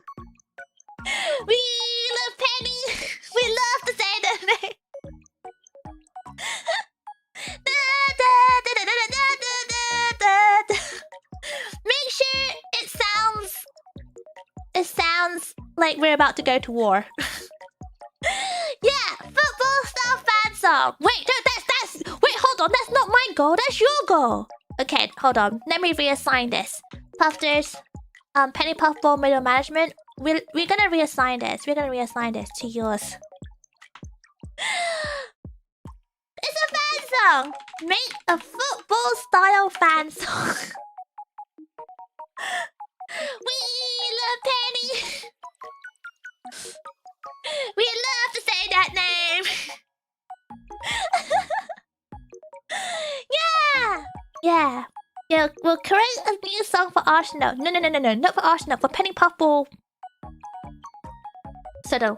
We love Penny. We love to say the name. Make sure it sounds like we're about to go to war. Yeah, football style fan song. Wait, wait, hold on. That's not my goal. That's your goal. Okay, hold on. Let me reassign this. Puffsters, Penny Puffball middle management. We're gonna reassign this. We're gonna reassign this to yours. It's a fan song. Make a football style fan song. We love Penny. We love to say that name. Yeah. We'll create a new song for Arsenal. No, not for Arsenal. For Penny Puffball. So no.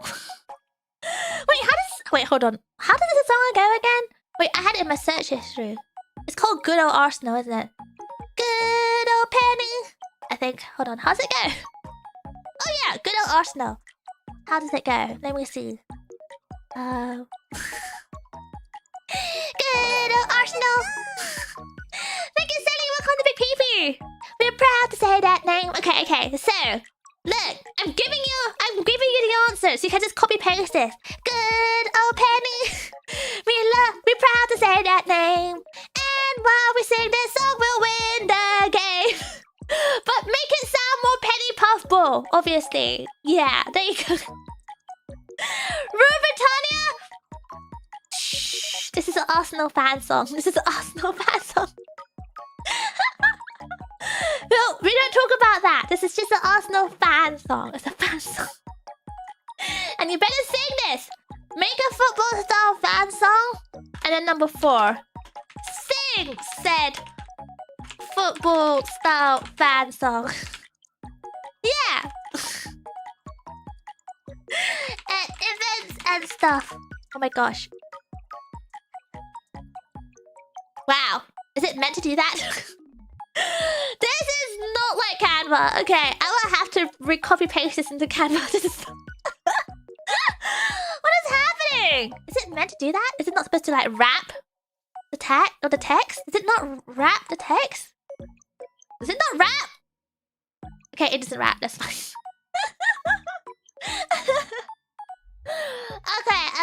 Wait, hold on. How does the song go again? Wait, I had it in my search history. It's called Good Old Arsenal, isn't it? Good old Penny. I think. Hold on. How's it go? Oh yeah, Good Old Arsenal. How does it go? Let me see. personal. Thank you, Sally. Welcome to Big Pee. We're proud to say that name. Okay. So, look, I'm giving you the answers. You can just copy paste this. Good old Penny. We're proud to say that name. And while we sing this song, we'll win the game. But make it sound more Penny Puffball, obviously. Yeah, there you go. Britannia. Shh, this is an Arsenal fan song. No, we don't talk about that. This is just an Arsenal fan song. It's a fan song. And you better sing this. Make a football style fan song. And then number 4. Sing said football style fan song. Yeah. At events and stuff. Oh my gosh. Wow. Is it meant to do that? This is not like Canva. Okay, I will have to copy paste this into Canva. What is happening? Is it meant to do that? Is it not supposed to like wrap the text or the text? Is it not wrap the text? Does it not wrap? Okay, it doesn't wrap. That's fine.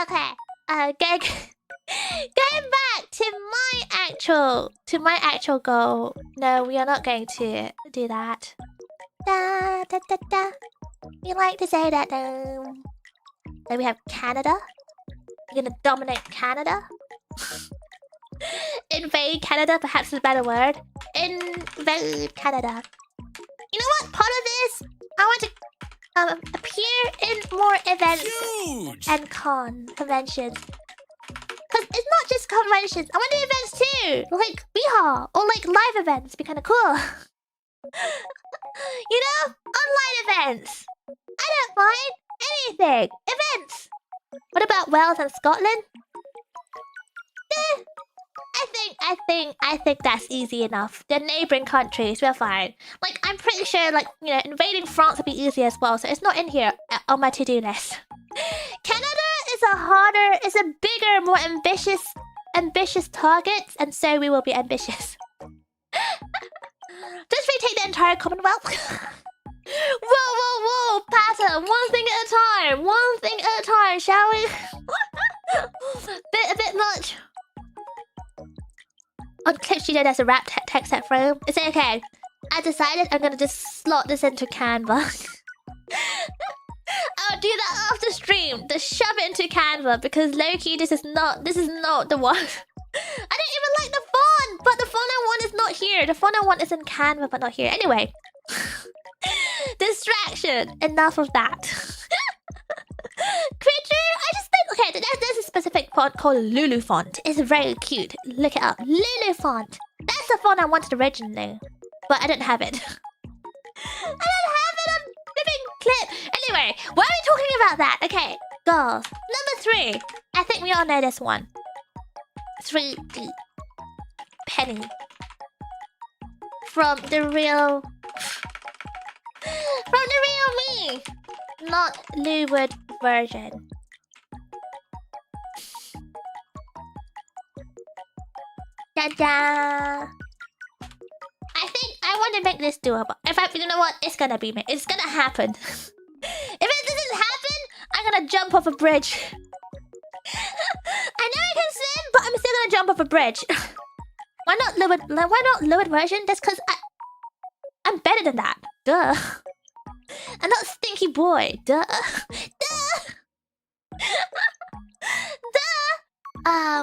Okay. Going back to my actual goal. No, we are not going to do that. Da. We like to say that. Then we have Canada. We're gonna dominate Canada. Invade Canada, perhaps is a better word. Invade Canada. You know what? Part of this, I want to appear in more events and conventions. Because it's not just conventions. I want to do events too. Like Bihar or like live events. Be kind of cool. You know? Online events. I don't mind anything. Events. What about Wales and Scotland? I think that's easy enough. They're neighboring countries. We're fine. Like, I'm pretty sure, like, you know, invading France would be easy as well. So it's not in here on my to-do list. Canada is a bigger, more ambitious target, and so we will be ambitious. Just retake the entire Commonwealth. Whoa, pattern. One thing at a time, shall we? A bit much. On Clip Studio, there's a wrap text set frame. Is it okay? I decided I'm gonna just slot this into Canva. I'll do that after stream. Just shove it into Canva because low-key, this is not the one. I don't even like the font, but the font I want is not here. The font I want is in Canva, but not here. Anyway, distraction. Enough of that. Creature, I just think okay. There's a specific font called Lulu font. It's very cute. Look it up. Lulu font. That's the font I wanted originally, but I didn't have it. I don't have it on flipping Clip. Anyway, why are we talking about that? Okay, goals. Number 3. I think we all know this one. 3D Penny from the real me, not Leeward version. Ta-da! I think I want to make this doable. In fact, you know what? It's gonna be made. It's gonna happen. If it doesn't happen, I'm gonna jump off a bridge. I know I can swim, but I'm still gonna jump off a bridge. Why not Leeward version? That's because I'm better than that. Duh. I'm not Stinky Boy. Duh.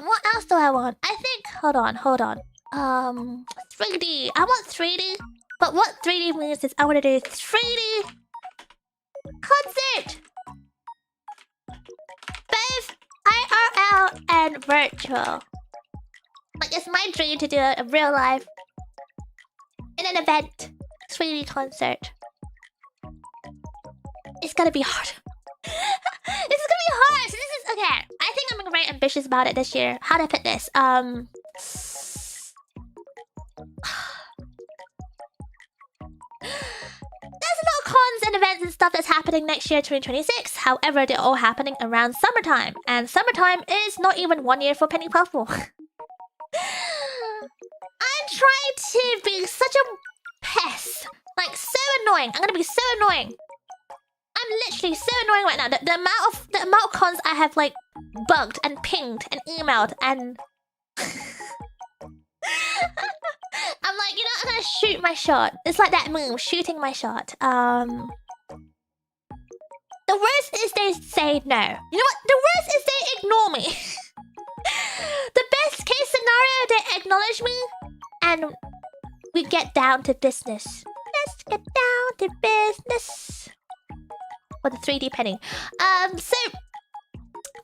What else do I want? I think. Hold on. 3D. I want 3D. But what 3D means is I want to do 3D concert. Both IRL and virtual. Like, it's my dream to do a real life in an event 3D concert. It's gonna be hard. This is gonna be hard. So this is okay. I think I'm gonna be very ambitious about it this year. How do I put this? There's a lot of cons and events and stuff that's happening next year, 2026. However, they're all happening around summertime, and summertime is not even 1 year for Penny Puffball. try to be such a pest. Like, so annoying. I'm gonna be so annoying. I'm literally so annoying right now. The amount of cons I have, like, bugged and pinged and emailed and... I'm like, you know, I'm gonna shoot my shot. It's like that meme, shooting my shot. The worst is they say no. You know what? The worst is they ignore me. The best case scenario, they acknowledge me and we get down to business. Let's get down to business. Or the 3D penny. So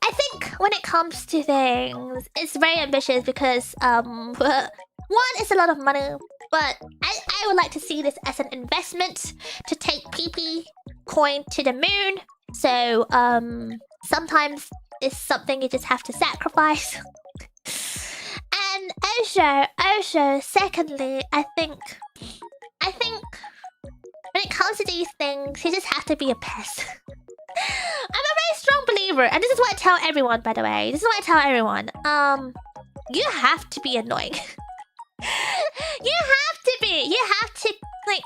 I think when it comes to things, it's very ambitious because one, it's a lot of money, but I would like to see this as an investment to take PP coin to the moon. So sometimes it's something you just have to sacrifice. And also, secondly, I think when it comes to these things, you just have to be a pest. I'm a very strong believer, and this is what I tell everyone, by the way. This is what I tell everyone. You have to be annoying. You have to be. You have to, like,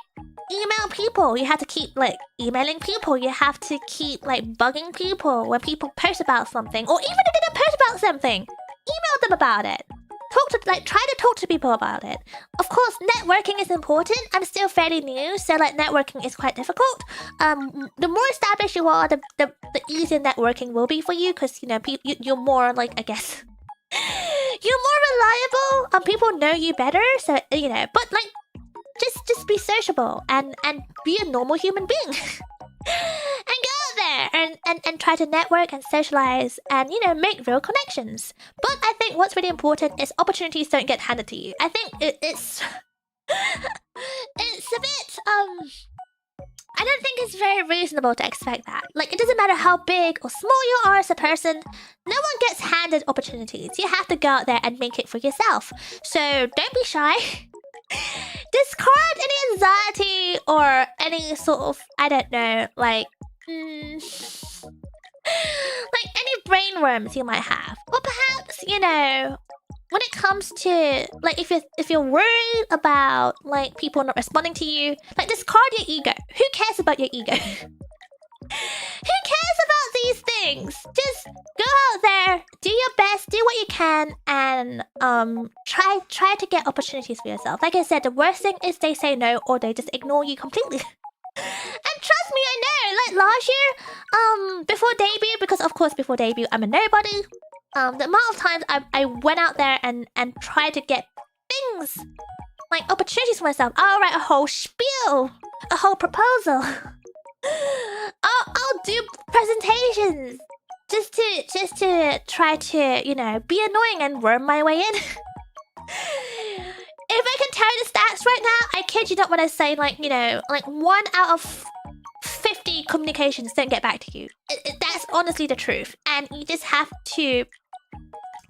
email people. You have to keep, like, emailing people. You have to keep, like, bugging people when people post about something. Or even if they don't post about something, email them about it. Try to talk to people about it. Of course, networking is important. I'm still fairly new, so like networking is quite difficult. The more established you are, the easier networking will be for you, because you know you're more like, I guess, you're more reliable. People know you better, so you know. But like, just be sociable and be a normal human being. And go out there and try to network and socialize and, you know, make real connections. But I think what's really important is opportunities don't get handed to you. I think it's a bit I don't think it's very reasonable to expect that. Like, it doesn't matter how big or small you are as a person, no one gets handed opportunities. You have to go out there and make it for yourself. So don't be shy. Discard any anxiety or any sort of, I don't know, like any brainworms you might have. Or perhaps, you know, when it comes to, like, if you're worried about, like, people not responding to you, like, discard your ego. Who cares about your ego? Who cares about these things? Just go out there, do your best, do what you can, and try to get opportunities for yourself. Like I said, the worst thing is they say no or they just ignore you completely. And trust me, I know. Like last year, before debut, because of course before debut I'm a nobody. The amount of times I went out there and tried to get things, like opportunities for myself. I'll write a whole spiel, a whole proposal. I'll do presentations just to try to, you know, be annoying and worm my way in. If I can tell you the stats right now, I kid you not when I say, like, you know, like 1 out of 50 communications don't get back to you. That's honestly the truth, and you just have to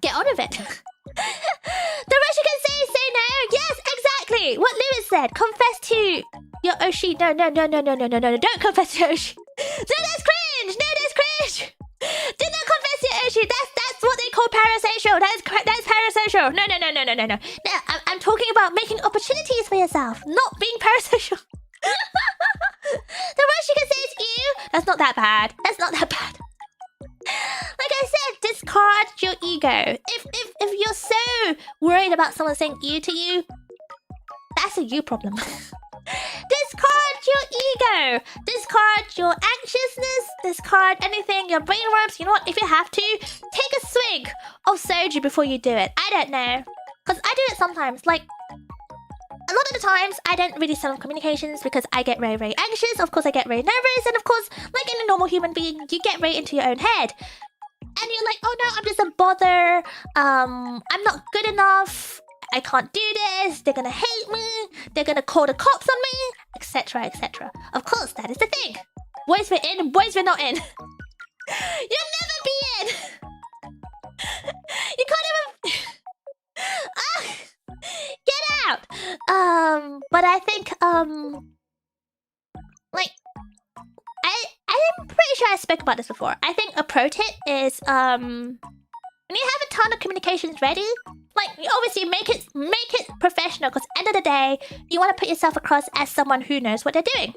get on with it. The rest you can say no. Yes, exactly. What Lewis said. Confess to your Oshi. No. Don't confess to your Oshi. No, that's cringe. No, that's cringe. Do not confess to your Oshi. That's what they call parasocial. That's parasocial. No. No, I'm talking about making opportunities for yourself, not being parasocial. The worst you can say is ew. That's not that bad. That's not that bad. Like I said, discard your ego. If you're so worried about someone saying ew to you, that's a you problem. Discard your ego. Discard your anxiousness. Discard anything, your brainworms. You know what? If you have to, take a swig of soju before you do it. I don't know. Because I do it sometimes. Like, a lot of the times, I don't really send communications because I get very, very anxious. Of course, I get very nervous. And of course, like any normal human being, you get right into your own head. And you're like, oh no, I'm just a bother. I'm not good enough. I can't do this. They're gonna hate me. They're gonna call the cops on me, etc., etc. Of course, that is the thing. Boys we're in, boys we're not in. You'll never be in. You can't even. Get out. But I think like I'm pretty sure I spoke about this before. I think a pro tip is when you have a ton of communications ready, Like, obviously, make it professional. Because end of the day, you want to put yourself across as someone who knows what they're doing.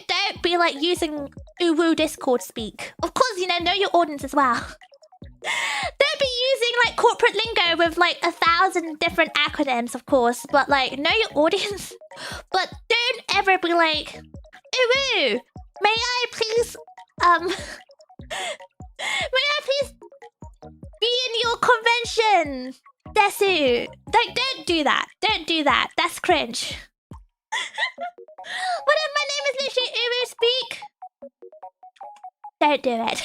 Don't be like using uwu Discord speak. Of course, know your audience as well. Don't be using like corporate lingo with like 1,000 different acronyms, of course. But like, know your audience. But don't ever be like, uwu, may I please, may I please be in your convention, Desu? Like, don't do that. Don't do that. That's cringe. What if my name is literally Uwu Speak? Don't do it.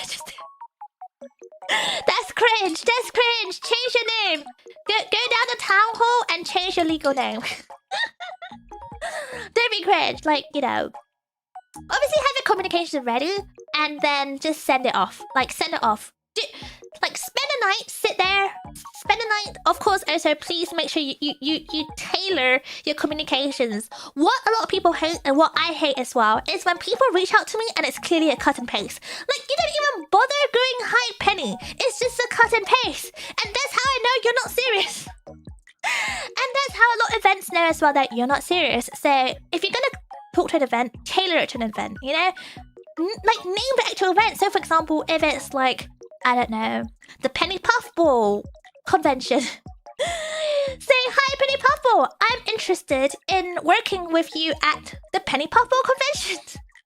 That's cringe. That's cringe. Change your name. Go down to town hall and change your legal name. Don't be cringe. Like, obviously have your communication ready and then just send it off. Like, send it off. Like, spend a night, sit there, spend a night. Of course, also, please make sure you tailor your communications. What a lot of people hate, and what I hate as well, is when people reach out to me and it's clearly a cut and paste. Like, you don't even bother going, hi, Penny. It's just a cut and paste. And that's how I know you're not serious. And that's how a lot of events know as well that you're not serious. So, if you're gonna talk to an event, tailor it to an event, Like, name the actual event. So, for example, if it's like, I don't know, the Penny Puffball convention. Say, hi, Penny Puffball. I'm interested in working with you at the Penny Puffball convention.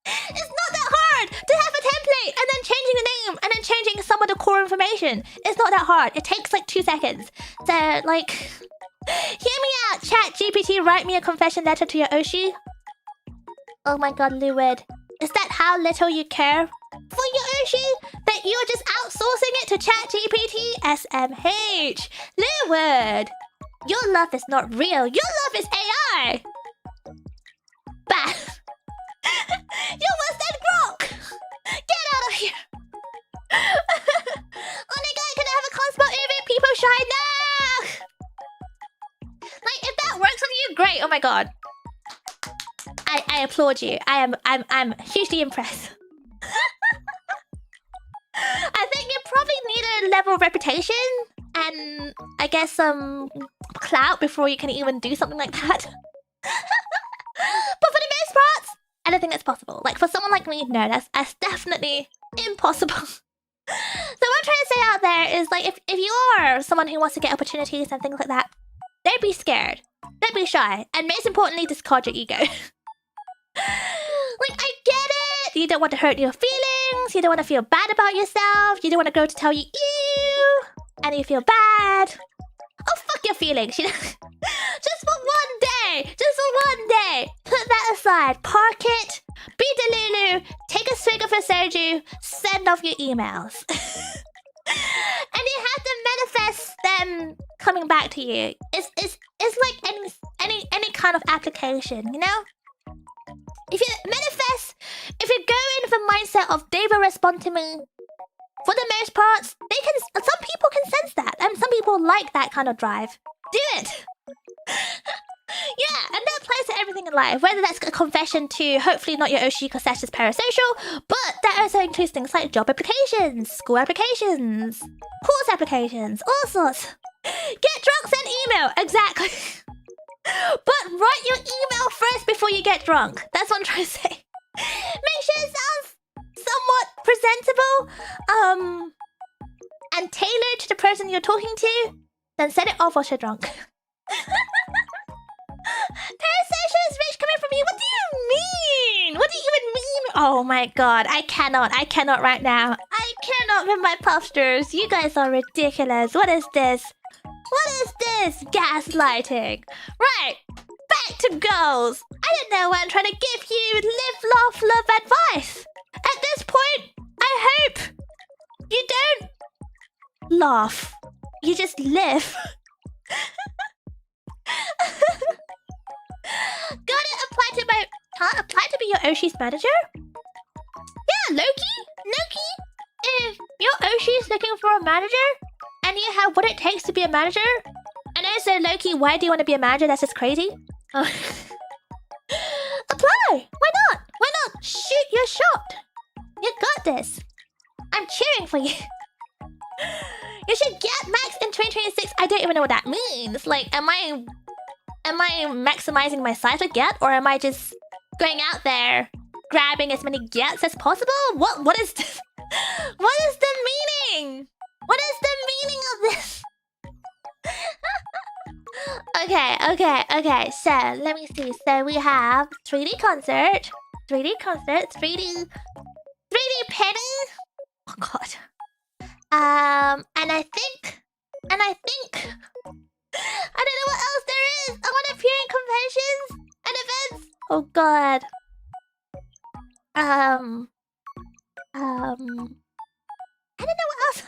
It's not that hard to have a template and then changing the name and then changing some of the core information. It's not that hard. It takes like 2 seconds. So, like, hear me out, Chat GPT. Write me a confession letter to your Oshi. Oh my god, Luwid. Is that how little you care for your Oshi? That you're just outsourcing it to ChatGPT? SMH. Luwid. Your love is not real. Your love is AI. Bah. You're worse than Grok. Get out of here. Only guy can have a constant even people shy now. Like, if that works on you, great. Oh my god. I applaud you. I'm hugely impressed. I think you probably need a level of reputation and I guess some clout before you can even do something like that. But for the most part, I don't think that's possible. Like, for someone like me, no, that's definitely impossible. So what I'm trying to say out there is, like, if you are someone who wants to get opportunities and things like that, don't be scared. Don't be shy. And most importantly, discard your ego. Like, I get it. You don't want to hurt your feelings. You don't want to feel bad about yourself. You don't want a girl to tell you, ew, and you feel bad. Oh, fuck your feelings, Just for one day. Just for one day. Put that aside. Park it. Be Delulu. Take a swig of a soju. Send off your emails. And you have to manifest them coming back to you. It's like any kind of application, If you manifest, if you go in with the mindset of they will respond to me, for the most part, some people can sense that, and some people like that kind of drive. Do it! Yeah, and that applies to everything in life, whether that's a confession to hopefully not your Oshi because that's just parasocial, but that also includes things like job applications, school applications, course applications, all sorts. Get drunk, send email, exactly. But write your email first before you get drunk. That's what I'm trying to say. Make sure it sounds somewhat presentable, and tailored to the person you're talking to. Then send it off while you're drunk. Parasocial is rich coming from you. What do you mean? What do you even mean? Oh my god, I cannot right now. I cannot with my Puffsters. You guys are ridiculous. What is this? What is this? Gaslighting. Right, back to goals. I don't know what I'm trying to give you. Live, laugh, love advice. At this point, I hope you don't laugh. You just live. Gotta apply to be your Oshi's manager? Yeah, Loki? If your Oshi's looking for a manager, and you have what it takes to be a manager, and also, Loki, why do you want to be a manager? That's just crazy. Oh. Apply! Why not? Why not? Shoot your shot. You got this. I'm cheering for you. You should get Max in 2023 26, I don't even know what that means. Like, am I maximizing my size to get, or am I just going out there grabbing as many gets as possible? What is this? What is the meaning? What is the meaning of this? Okay. So let me see. So we have 3D concert, 3D Penny. Oh god. And I think I don't know what else there is. I want to appear in conventions and events. Oh god. I don't know what else.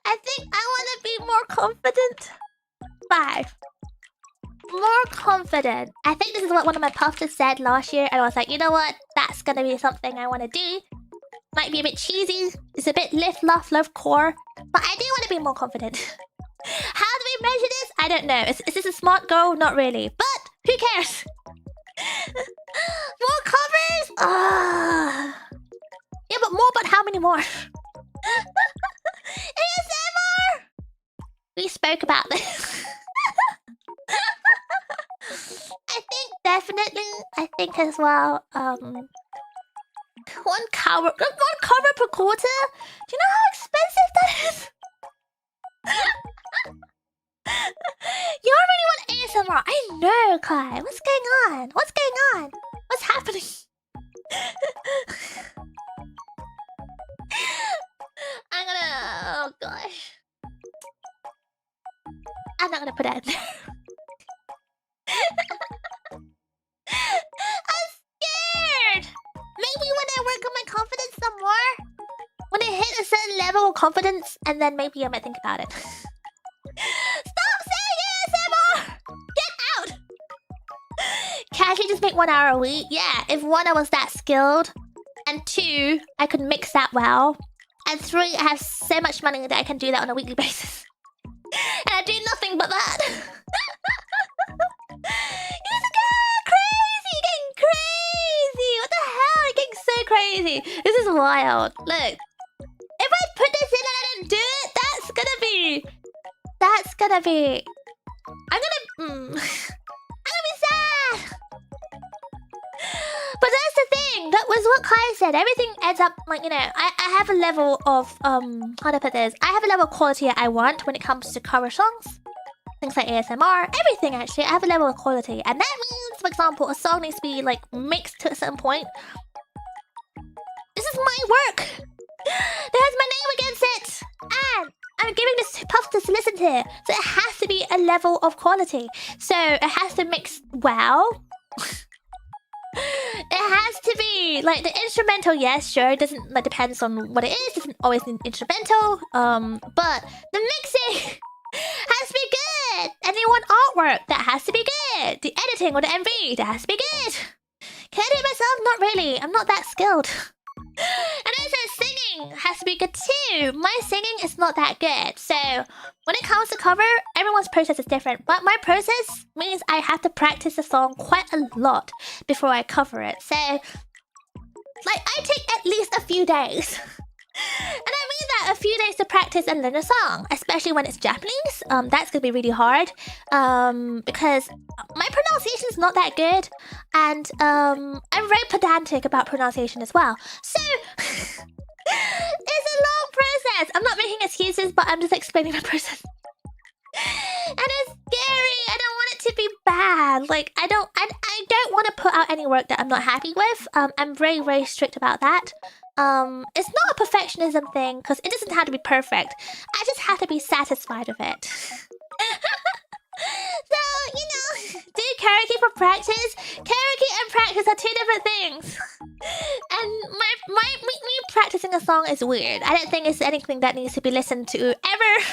I think I want to be more confident. 5. More confident. I think this is what one of my puffsters said last year, and I was like, you know what? That's gonna be something I want to do. Might be a bit cheesy. It's a bit lift, laugh, love core, but I do want to be more confident. How do we measure this? I don't know. Is this a smart goal? Not really. But who cares? More covers? Yeah, but more. But how many more? ASMR. We spoke about this. I think definitely. I think as well. One cover per quarter. Do you know how expensive that is? You already want ASMR. I know, Kai. What's going on? What's going on? What's happening? I'm gonna... Oh, gosh. I'm not gonna put that in there. I'm scared! Maybe when I work on my confidence some more. When I hit a certain level of confidence, and then maybe I might think about it. Stop saying ASMR! Get out! Can I just make 1 hour a week? Yeah, if 1 I was that skilled, and 2 I could mix that well, and 3 I have so much money that I can do that on a weekly basis. And I do nothing but that. You're getting crazy! What the hell? You're getting so crazy. This is wild. Look. If I put this in and I didn't do it, that's gonna be... I'm gonna be sad. But that's the thing. That was what Kai said. Everything ends up like, you know, I have a level of how to put this. I have a level of quality I want when it comes to cover songs. Things like ASMR, everything actually. I have a level of quality. And that means, for example, a song needs to be like mixed to a certain point. This is my work. There's my name against it. And I'm giving this to Puffsters to listen to. So it has to be a level of quality. So it has to mix well. It has to be like the instrumental, yes, sure. It doesn't like depends on what it is. It doesn't always need instrumental. But the mixing has to be good. And you want artwork that has to be good. The editing or the MV that has to be good. Can I do it myself? Not really. I'm not that skilled. And also singing has to be good too. My singing is not that good. So when it comes to cover, everyone's process is different. But my process means I have to practice the song quite a lot before I cover it. So like I take at least a few days. And I mean that a few days to practice and learn a song, especially when it's Japanese. That's gonna be really hard. Because my pronunciation is not that good, and I'm very pedantic about pronunciation as well. So it's a long process. I'm not making excuses, but I'm just explaining my process. And it's scary. I don't want it to be bad. Like I don't want to put out any work that I'm not happy with. I'm very, very strict about that. It's not a perfectionism thing, because it doesn't have to be perfect. I just have to be satisfied with it. So, you know, do karaoke for practice. Karaoke and practice are 2 different things. And me practicing a song is weird. I don't think it's anything that needs to be listened to ever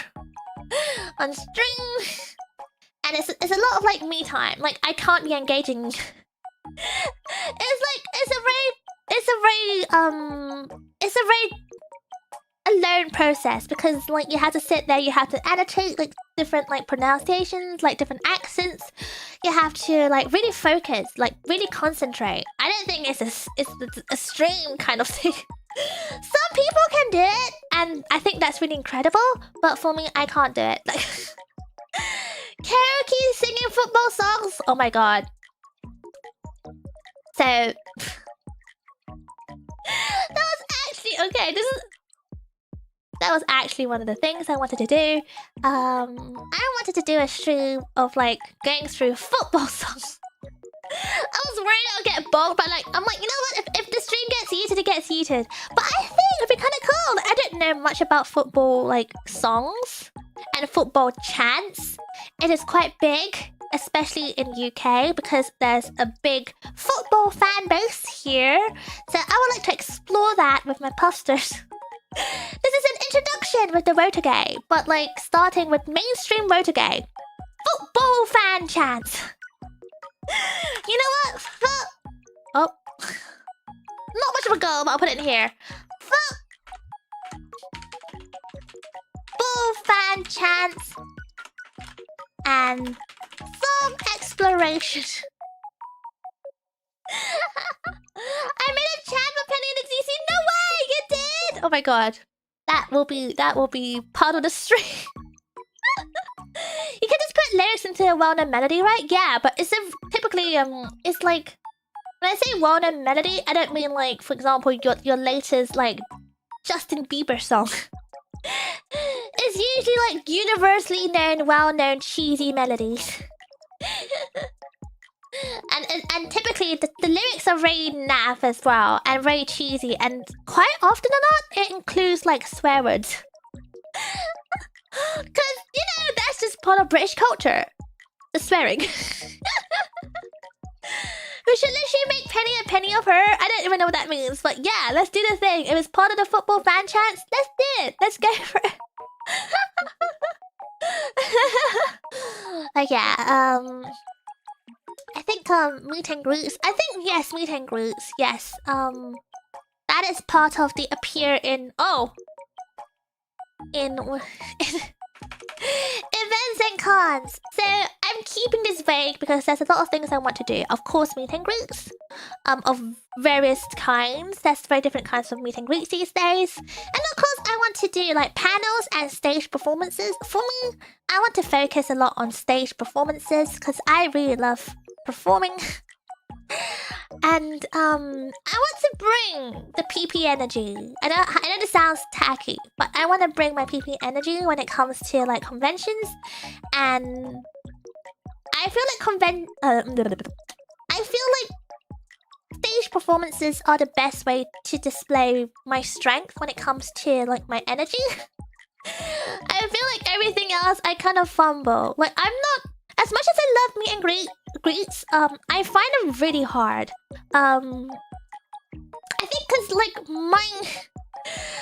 on stream. And it's a lot of like me time. Like I can't be engaging. It's a very alone process, because like you have to sit there, you have to annotate like different like pronunciations, like different accents. You have to like really focus, like really concentrate. I don't think it's a stream kind of thing. Some people can do it, and I think that's really incredible. But for me, I can't do it. Like karaoke singing football songs. Oh my god. So that was actually okay. That was actually one of the things I wanted to do. I wanted to do a stream of like going through football songs. I was worried I'll get bored, but I'm like, you know what? If the stream gets heated, it gets heated. But I think it'd be kind of cool. I don't know much about football like songs and football chants. It is quite big, especially in UK, because there's a big football fan base here. So I would like to explore that with my Puffsters. This is an introduction with the Rotogay, but like starting with mainstream Rotogay. Football fan chants. You know what? Oh. Not much of a goal, but I'll put it in here. Football fan chants. And some exploration. I made a chant for Penny and the DC. No way! You did! Oh my god. That will be part of the stream. You can just put lyrics into a well-known melody, right? Yeah, but it's typically it's like when I say well-known melody, I don't mean like, for example, your latest like Justin Bieber song. It's usually like universally known, well-known cheesy melodies. And typically the lyrics are very naff as well and very cheesy, and quite often or not it includes like swear words. Cause you know that's just part of British culture. The swearing. We should literally make Penny a penny of her. I don't even know what that means, but yeah, let's do the thing. It was part of the football fan chants. Let's do it. Let's go for it. Like yeah, I think meet and greets. I think yes, meet and greets. Yes. That is part of the appear in events and cons. So I'm keeping this vague because there's a lot of things I want to do. Of course, meet and greets of various kinds. There's very different kinds of meet and greets these days. And of course, I want to do like panels and stage performances. For me, I want to focus a lot on stage performances because I really love performing. And I want to bring the PP energy. I know this sounds tacky, but I want to bring my PP energy when it comes to like conventions. And I feel like stage performances are the best way to display my strength when it comes to like my energy. I feel like everything else I kind of fumble. Like I'm not, as much as I love meet and greets, I find them really hard. I think because like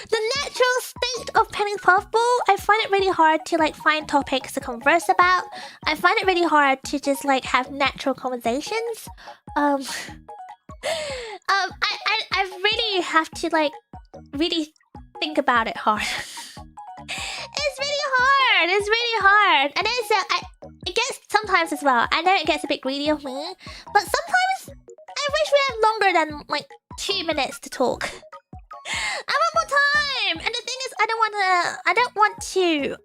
the natural state of Penny Puffball, I find it really hard to like find topics to converse about. I find it really hard to just like have natural conversations. I really have to like really think about it hard. It's really hard. It's really hard. And then so it gets sometimes as well. I know it gets a bit greedy of me, but sometimes I wish we had longer than like 2 minutes to talk. I want more time. And the thing is, I don't want to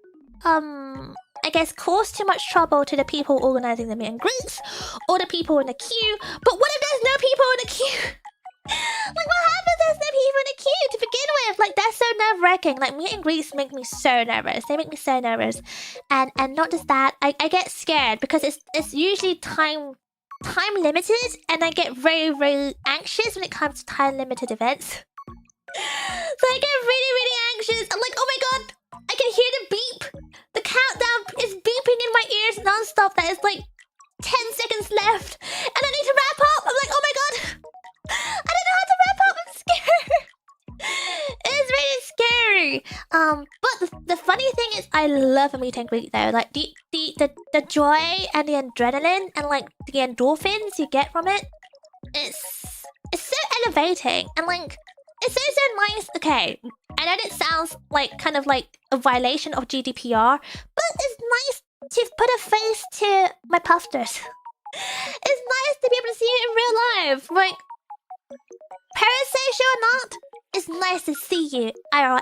I guess cause too much trouble to the people organizing the meet and greets or the people in the queue. But what if there's no people in the queue? Like what happens if there's no people in the queue to begin with? Like that's so nerve-wracking. Like meet and greets make me so nervous. They make me so nervous. And not just that, I get scared because it's usually time limited, and I get very, very anxious when it comes to time limited events. So I get really, really anxious. I'm like, oh my god, I can hear the beep. The countdown is beeping in my ears non-stop. That is like 10 seconds left. And I need to wrap up. I'm like, oh my god. I don't know how to wrap up. I'm scared. It's really scary. But the funny thing is I love a meet and greet though. Like the joy and the adrenaline and like the endorphins you get from it. It's so elevating. And like it's so nice. Okay, I know it sounds like kind of like a violation of GDPR, but it's nice to put a face to my Puffsters. It's nice to be able to see it in real life. Like, parasocial or not, It's nice to see you, IRL.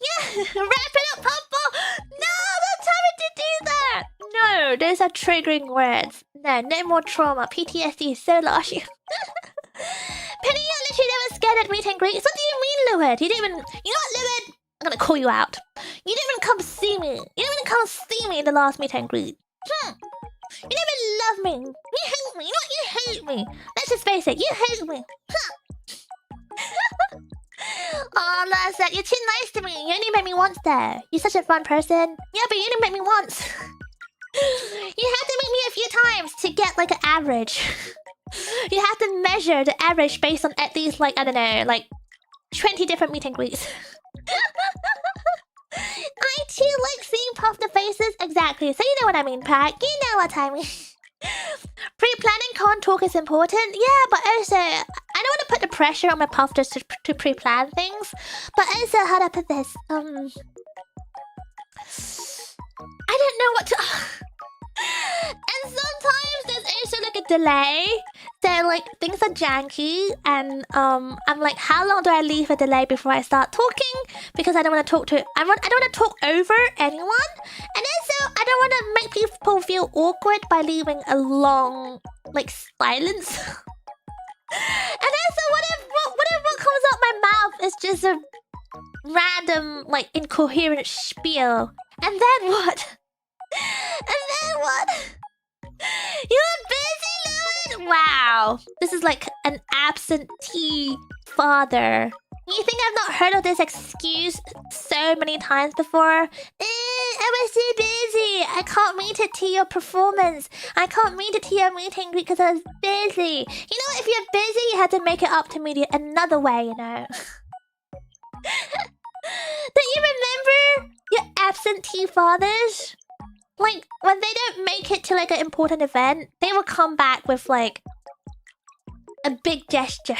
Yeah, wrap it up, Puffball. No, don't tell me to do that. No, those are triggering words. No more trauma. PTSD is so large. Penny, you're literally never scared at meet and greets. What do you mean, Lewis? You didn't even... You know what, Lewis? I'm gonna call you out. You didn't even come see me. You didn't even come see me in the last meet and greet. You didn't even love me. You hate me. You know what? You hate me. Let's just face it. You hate me. Oh, Larsa, you're too nice to me. You only met me once though. You're such a fun person. Yeah, but you only met me once. You have to meet me a few times to get like an average. You have to measure the average based on at least like, I don't know, like 20 different meet and greets. I too like seeing puffed faces. Exactly. So you know what I mean, Pat. You know what I mean. Pre-planning con talk is important. Yeah, but also I don't want to put the pressure on my puffers to pre-plan things. But also, how do I put this? I don't know what to. And sometimes there's also like a delay. So like things are janky, and I'm like, how long do I leave a delay before I start talking? Because I don't want to talk to. I don't want to talk over anyone, and also I don't want to make people feel awkward by leaving a long like silence. And also, what if what comes out my mouth is just a random like incoherent spiel, and then what? And then what? You're busy, Lewin? Wow. This is like an absentee father. You think I've not heard of this excuse so many times before? I was too busy. I can't meet it to your performance. I can't meet it to your meeting because I was busy. You know, if you're busy, you have to make it up to me another way, you know. Don't you remember your absentee fathers? Like, when they don't make it to like an important event, they will come back with like a big gesture.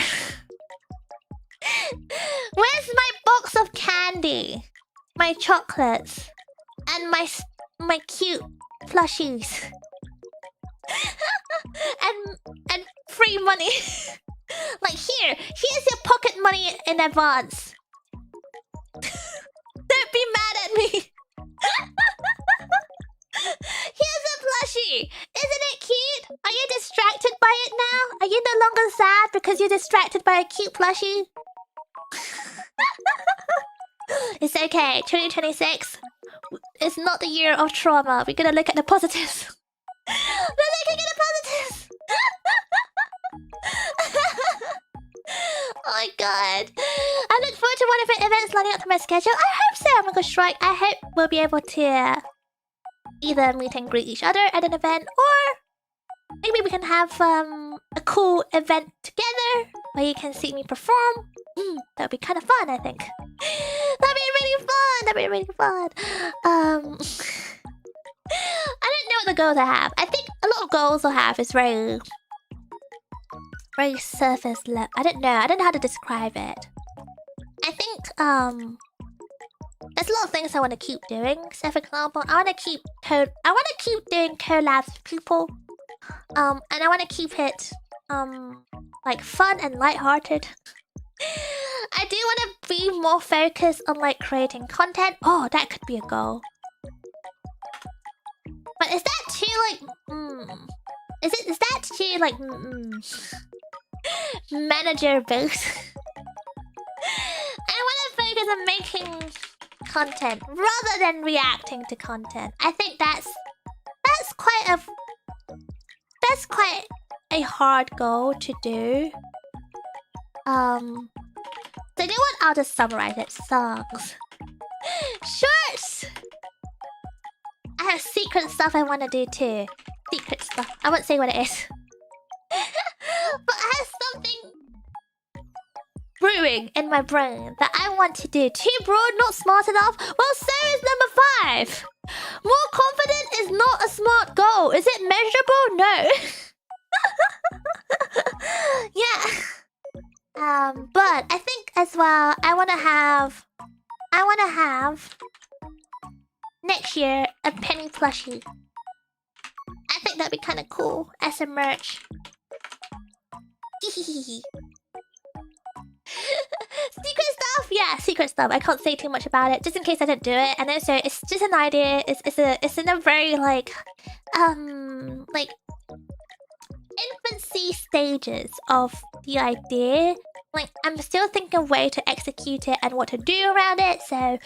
Where's my box of candy? My chocolates? And my cute plushies? and free money? Like, here's your pocket money in advance. Don't be mad at me. Here's a plushie. Isn't it cute? Are you distracted by it now? Are you no longer sad because you're distracted by a cute plushie? It's okay. 2026 is not the year of trauma. We're gonna look at the positives. We're looking at the positives. Oh my god. I look forward to one of the events lining up to my schedule. I hope so. I'm gonna strike. I hope we'll be able to either meet and greet each other at an event, or maybe we can have a cool event together where you can see me perform. That would be kind of fun, I think. That'd be really fun. That'd be really fun. I don't know what the goals I have. I think a lot of goals I have is very surface level. I don't know how to describe it. I think there's a lot of things I want to keep doing. So for example, I want to keep doing collabs with people. And I want to keep it like fun and lighthearted. I do want to be more focused on like creating content. Oh, that could be a goal. But is that too like is that too like manager based? I want to focus on making content rather than reacting to content. I think that's quite a hard goal to do. So you know what? I'll just summarize it. Songs, shorts. I have secret stuff I want to do too. Secret stuff. I won't say what it is. But I have something brewing in my brain that I want to do. Too broad, not smart enough? Well, so is number 5. More confident is not a smart goal. Is it measurable? No. Yeah. But I think as well, I wanna have next year a Penny plushie. I think that'd be kind of cool as a merch. yeah, secret stuff. I can't say too much about it, just in case I didn't do it. And also, it's just an idea. It's in a very like infancy stages of the idea. Like, I'm still thinking of way to execute it and what to do around it. So,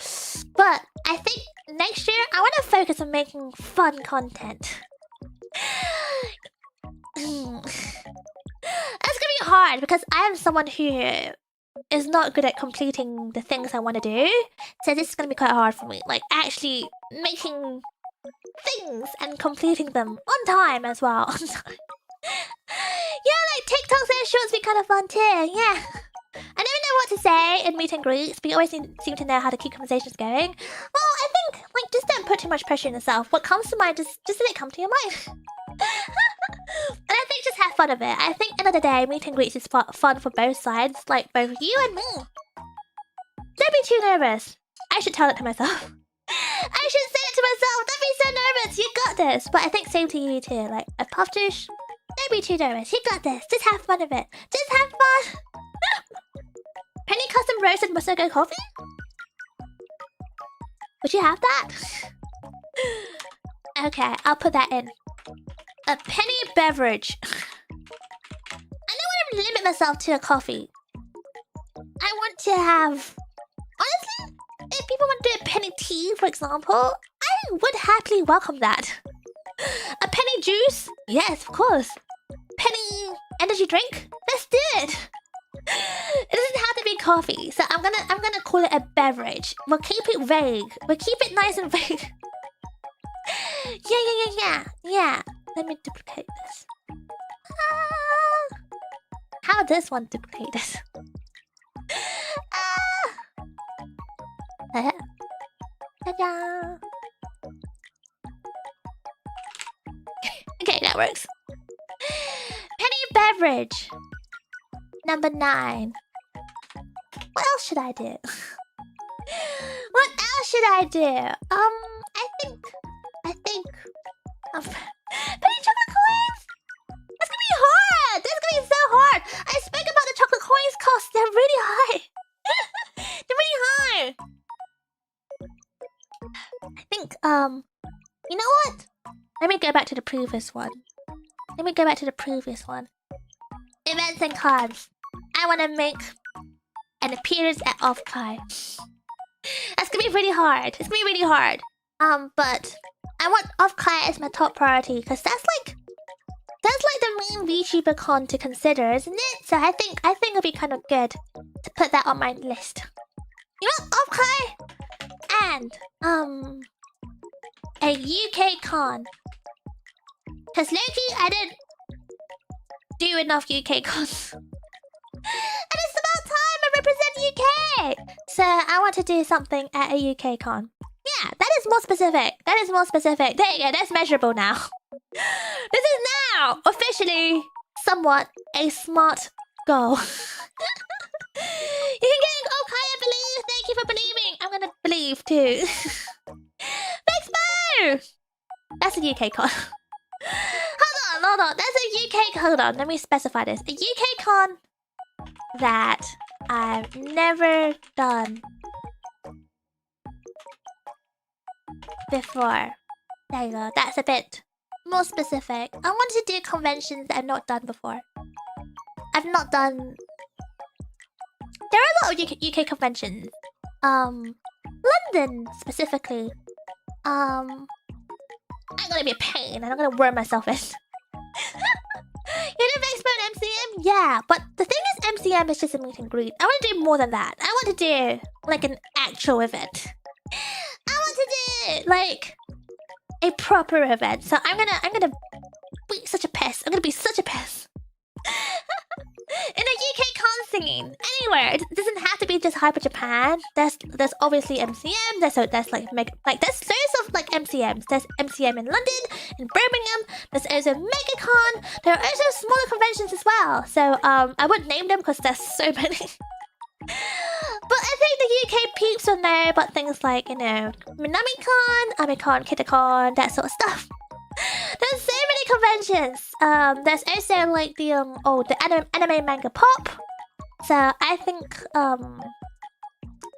but I think next year I want to focus on making fun content. That's gonna be hard because I am someone who is not good at completing the things I want to do. So this is gonna be quite hard for me. Like actually making things and completing them on time as well. Yeah, like TikToks and shorts be kind of fun too. Yeah. I never know what to say in meet and greets, but you always seem to know how to keep conversations going. Well, I think like just don't put too much pressure on yourself. What comes to mind, just let it come to your mind. And I think just have fun of it. I think end of the day, meet and greets is fun for both sides, like both you and me. Don't be too nervous. I should tell it to myself. I should say it to myself. Don't be so nervous. You got this. But I think same to you too. Like a Puffsters, don't be too nervous. You got this. Just have fun of it. Just have fun. Penny custom roasted Masogo coffee? Would you have that? Okay, I'll put that in. A penny beverage. I don't want to limit myself to a coffee. I want to have... Honestly, if people want to do a penny tea, for example, I would happily welcome that. A penny juice? Yes, of course. Penny energy drink? Let's do it. It doesn't have to be coffee, so I'm gonna call it a beverage. We'll keep it vague. We'll keep it nice and vague. Yeah. Let me duplicate this. How does one duplicate this? Ta-da. Okay, that works. Penny beverage. Number 9. What else should I do? What else should I do? I think penny chocolate coins? That's gonna be hard! That's gonna be so hard! I spoke about the chocolate coins cost. They're really high. They're really high. I think, you know what? Let me go back to the previous one. Events and cards. I want to make an appearance at Offkai. That's gonna be really hard. It's gonna be really hard. But I want Offkai as my top priority because that's like the main VTuber con to consider, isn't it? So I think it'll be kind of good to put that on my list. You know, Offkai and a UK con. Cause Loki, I didn't do enough UK cons. And it's about time I represent UK! So I want to do something at a UK con. Yeah, that is more specific. There you go, that's measurable now. This is now officially somewhat a smart goal. You can get okay, I believe. Thank you for believing. I'm gonna believe too. Thanks, Mo! That's a UK con. Hold on. That's a UK... Hold on, let me specify this. A UK con that I've never done before. There you go. That's a bit more specific. I want to do conventions that I've not done before. I've not done... There are a lot of UK conventions. London, specifically. I'm gonna be a pain and I'm gonna worm myself in. You did Expo and MCM? Yeah, but the thing is MCM is just a meet and greet. I want to do more than that. I want to do like an actual event. I want to do like a proper event. So I'm gonna be such a pest. I'm gonna be such a pest. In a UK con scene, anywhere. It doesn't have to be just Hyper Japan. There's obviously MCM. There's like there's loads of like MCMs. There's MCM in London, in Birmingham. There's also MegaCon. There are also smaller conventions as well. So I wouldn't name them because there's so many. But I think the UK peeps will know about things like, you know, MinamiCon, Amicon, Kitacon, that sort of stuff. There's so many conventions. There's also like the the anime manga pop. So I think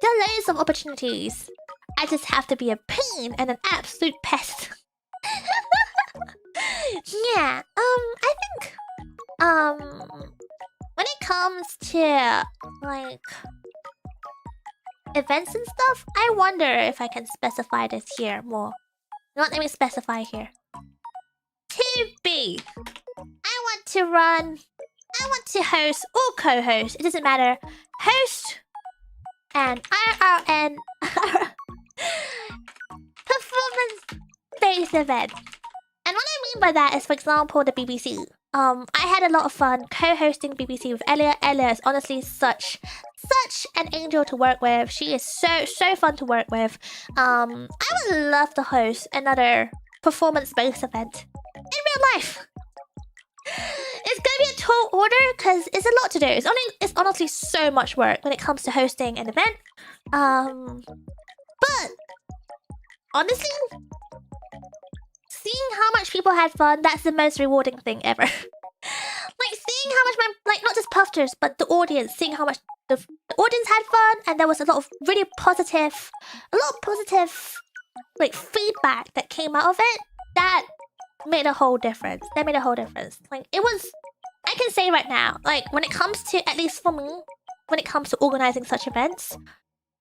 There are loads of opportunities. I just have to be a pain and an absolute pest. Yeah. I think when it comes to like events and stuff, I wonder if I can specify this here more. Not let me specify here. To be. I want to run. I want to host or co-host. It doesn't matter. Host an IRN performance-based event. And what I mean by that is, for example, the BBC. I had a lot of fun co-hosting BBC with Elia. Elia is honestly such an angel to work with. She is so fun to work with. I would love to host another performance-based event in real life. It's gonna be a tall order because it's a lot to do. It's honestly so much work when it comes to hosting an event. But honestly, seeing how much people had fun, that's the most rewarding thing ever. Like seeing how much not just Puffsters, but the audience, seeing how much the audience had fun, and there was a lot of really positive, like feedback that came out of it. That made a whole difference. That made a whole difference. Like it was, I can say right now, like when it comes to, at least for me, when it comes to organizing such events, it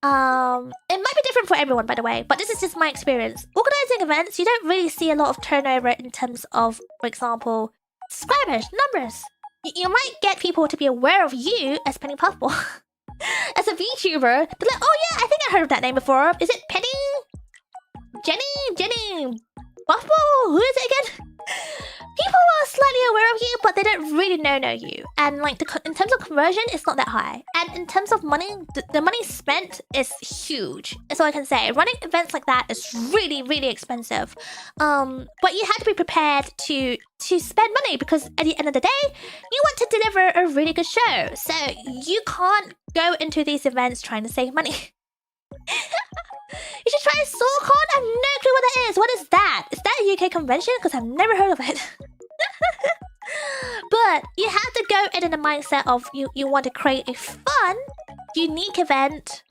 might be different for everyone, by the way, but this is just my experience. Organizing events, you don't really see a lot of turnover in terms of, for example, subscribers, numbers. You might get people to be aware of you as Penny Puffball. As a VTuber, they're like, oh yeah, I think I heard of that name before. Is it Penny? Jenny Puffball? Who is it again? People are slightly aware of you, but they don't really know you. And like in terms of conversion, it's not that high. And in terms of money, the money spent is huge. That's all I can say. Running events like that is really expensive. But you have to be prepared to spend money, because at the end of the day, you want to deliver a really good show. So you can't go into these events trying to save money. You should try SoulCon. I have no clue what that is. What is that? Is that a UK convention? Because I've never heard of it. But you have to go in the mindset of you want to create a fun, unique event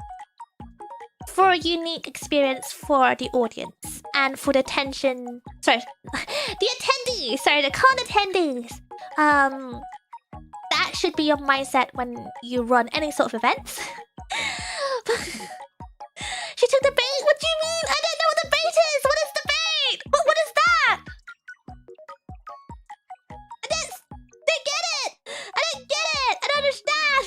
for a unique experience for the audience and for the attention. Sorry, the attendees. Sorry, the con attendees. That should be your mindset when you run any sort of events. She took the bait? What do you mean? I don't know what the bait is! What is the bait? What is that? I didn't get it! I didn't get it! I don't understand!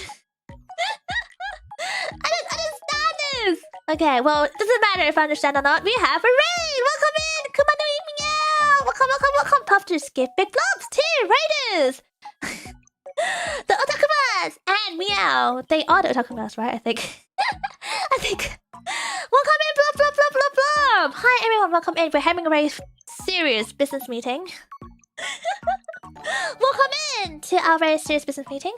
I don't understand this! Okay, well, it doesn't matter if I understand or not. We have a raid! Welcome in! Come on, meow! Welcome! Puffsters give big blobs too! Raiders! The Otakumas! And meow! They are the Otakumas, right? I think. Welcome in, blah. Hi everyone, welcome in. We're having a very serious business meeting. Welcome in to our very serious business meeting.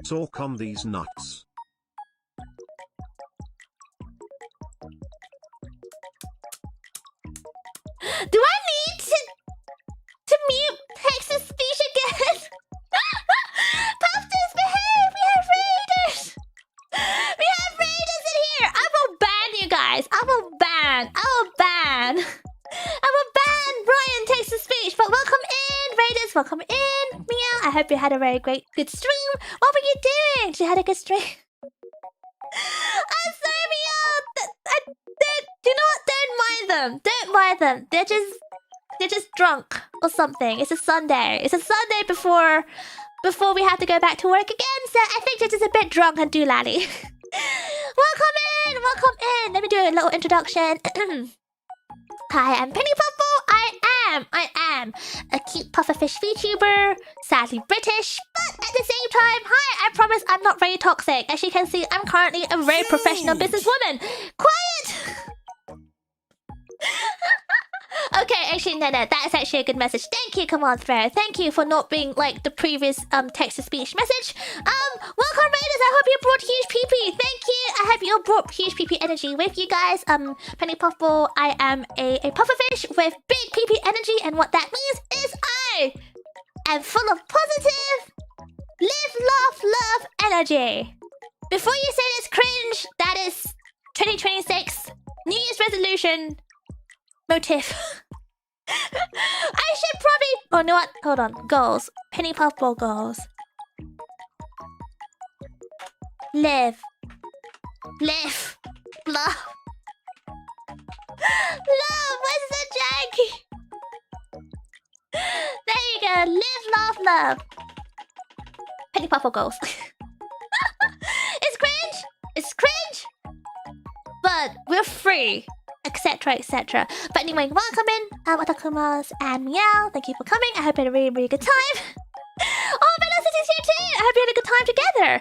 Talk on these nuts. Do I need to mute text-to-speech again? Puffsters, behave! We have raiders! We have raiders in here! I will ban you guys! I will ban Brian text-to-speech, but welcome in, raiders! Welcome in! Meow! I hope you had a very good stream! What were you doing? Did you had a good stream? I'm sorry, Meow! You know what? Don't mind them. They're just drunk or something. It's a Sunday. Before we have to go back to work again, so I think they're just a bit drunk and doolally. Welcome in! Let me do a little introduction. Hi, I'm Penny Puffball. I am a cute pufferfish VTuber, sadly British, but at the same time, hi, I promise I'm not very toxic. As you can see, I'm currently a very professional businesswoman. Quiet! Okay, actually, no, that's actually a good message. Thank you, Command Thread. Thank you for not being like the previous text-to-speech message. Welcome, Raiders. I hope you brought huge PP. Thank you. I hope you all brought huge PP energy with you guys. Penny Puffball, I am a pufferfish with big PP energy, and what that means is I am full of positive, live, laugh, love energy. Before you say it's cringe, that is 2026 New Year's resolution motif. I should probably... Oh, you know what? Hold on. Goals. Penny Puffball goals. Live. Live. Love. Love. Where's the janky? There you go. Live, love, love. Penny Puffball goals. It's cringe. It's cringe. But we're free. Etc, etc. But anyway, welcome in, Watakumas and Meow. Thank you for coming. I hope you had a really, really good time. Oh, Velocity's here too. I hope you had a good time together.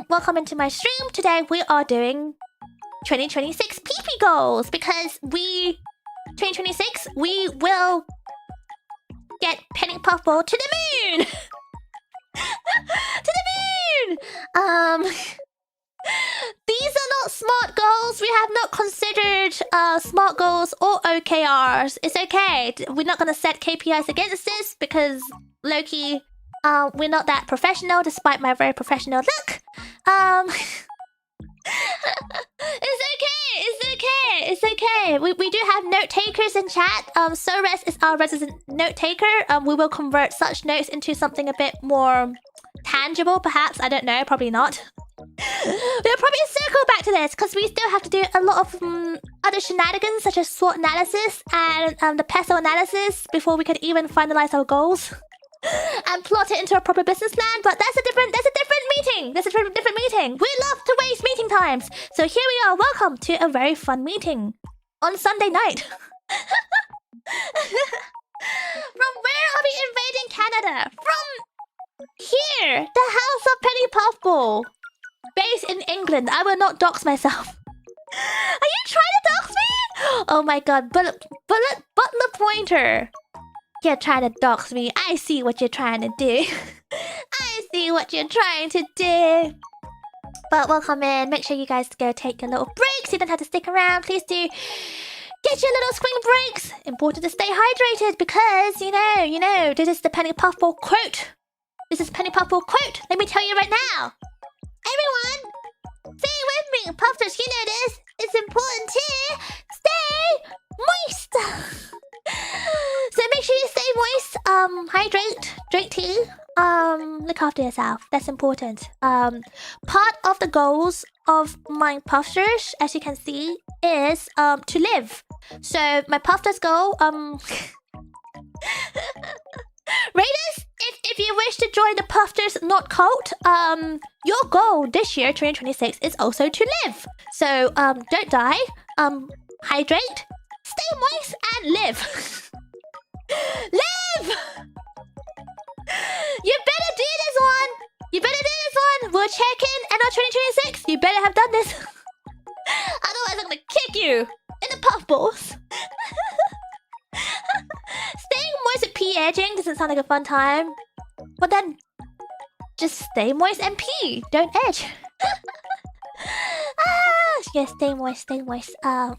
Welcome into my stream. Today we are doing 2026 PP goals because 2026 we will get Penny Puffball to the moon. To the moon. These are not smart goals. We have not considered smart goals or OKRs. It's okay. We're not gonna set KPIs against this because low-key, we're not that professional despite my very professional look. It's okay. It's okay. It's okay. We do have note takers in chat. Sores is our resident note taker. We will convert such notes into something a bit more tangible, perhaps. I don't know. Probably not. We'll probably circle back to this because we still have to do a lot of other shenanigans such as SWOT analysis and the PESO analysis before we can even finalize our goals and plot it into a proper business plan. But that's a different meeting. That's a different meeting. We love to waste meeting times. So here we are. Welcome to a very fun meeting on Sunday night. From where are we invading Canada? From here, the House of Penny Puffball. Based in England. I will not dox myself. Are you trying to dox me? Oh my god. Butler Pointer. You're trying to dox me. I see what you're trying to do. I see what you're trying to do. But welcome in. Make sure you guys go take your little breaks. You don't have to stick around. Please do get your little spring breaks. Important to stay hydrated because, you know, this is the Penny Puffball quote. This is Penny Puffball quote. Let me tell you right now. Everyone, stay with me, Puffsters. You know this. It's important to stay moist. So make sure you stay moist. Hydrate, drink tea. Look after yourself. That's important. Part of the goals of my Puffsters, as you can see, is to live. So my Puffsters goal, Raiders, if you wish to join the Puffsters Not Cult, your goal this year, 2026, is also to live. So, don't die, hydrate, stay moist, and live. Live! You better do this one! You better do this one! We'll check in at our 2026. You better have done this. Otherwise, I'm gonna kick you in the puffballs. Staying moist with pee edging doesn't sound like a fun time. But then, just stay moist and pee. Don't edge. Yeah, stay moist, stay moist. Well,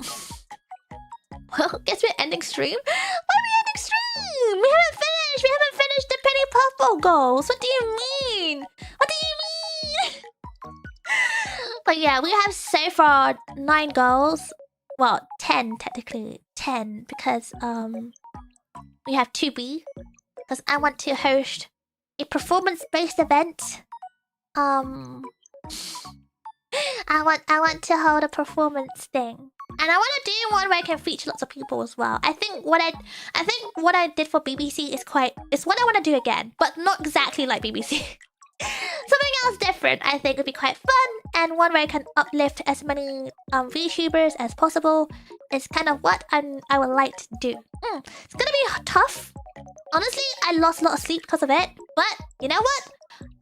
guess we're ending stream. Why are we ending stream? We haven't finished. We haven't finished the Penny Puffball goals. What do you mean? What do you mean? But yeah, we have so far 9 goals. Well, 10 technically. 10 because we have 2B because I want to host a performance-based event. I want to hold a performance thing. And I want to do one where I can feature lots of people as well. I think what I did for BBC is what I want to do again, but not exactly like BBC. Something else different, I think would be quite fun, and one where I can uplift as many VTubers as possible is kind of what I would like to do. It's gonna be tough. Honestly, I lost a lot of sleep because of it, but you know what?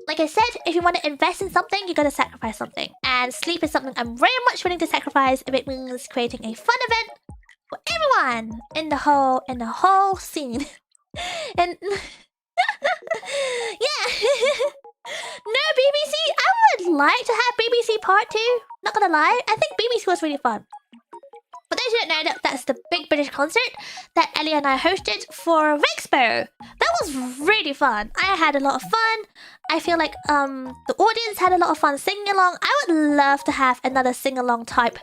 Like I said, if you want to invest in something, you gotta sacrifice something. And sleep is something I'm very much willing to sacrifice if it means creating a fun event for everyone in the whole scene. And yeah. No BBC. I would like to have BBC Part 2. Not gonna lie, I think BBC was really fun. But those who don't know, that's the big British concert that Ellie and I hosted for Expo. That was really fun. I had a lot of fun. I feel like the audience had a lot of fun singing along. I would love to have another sing-along type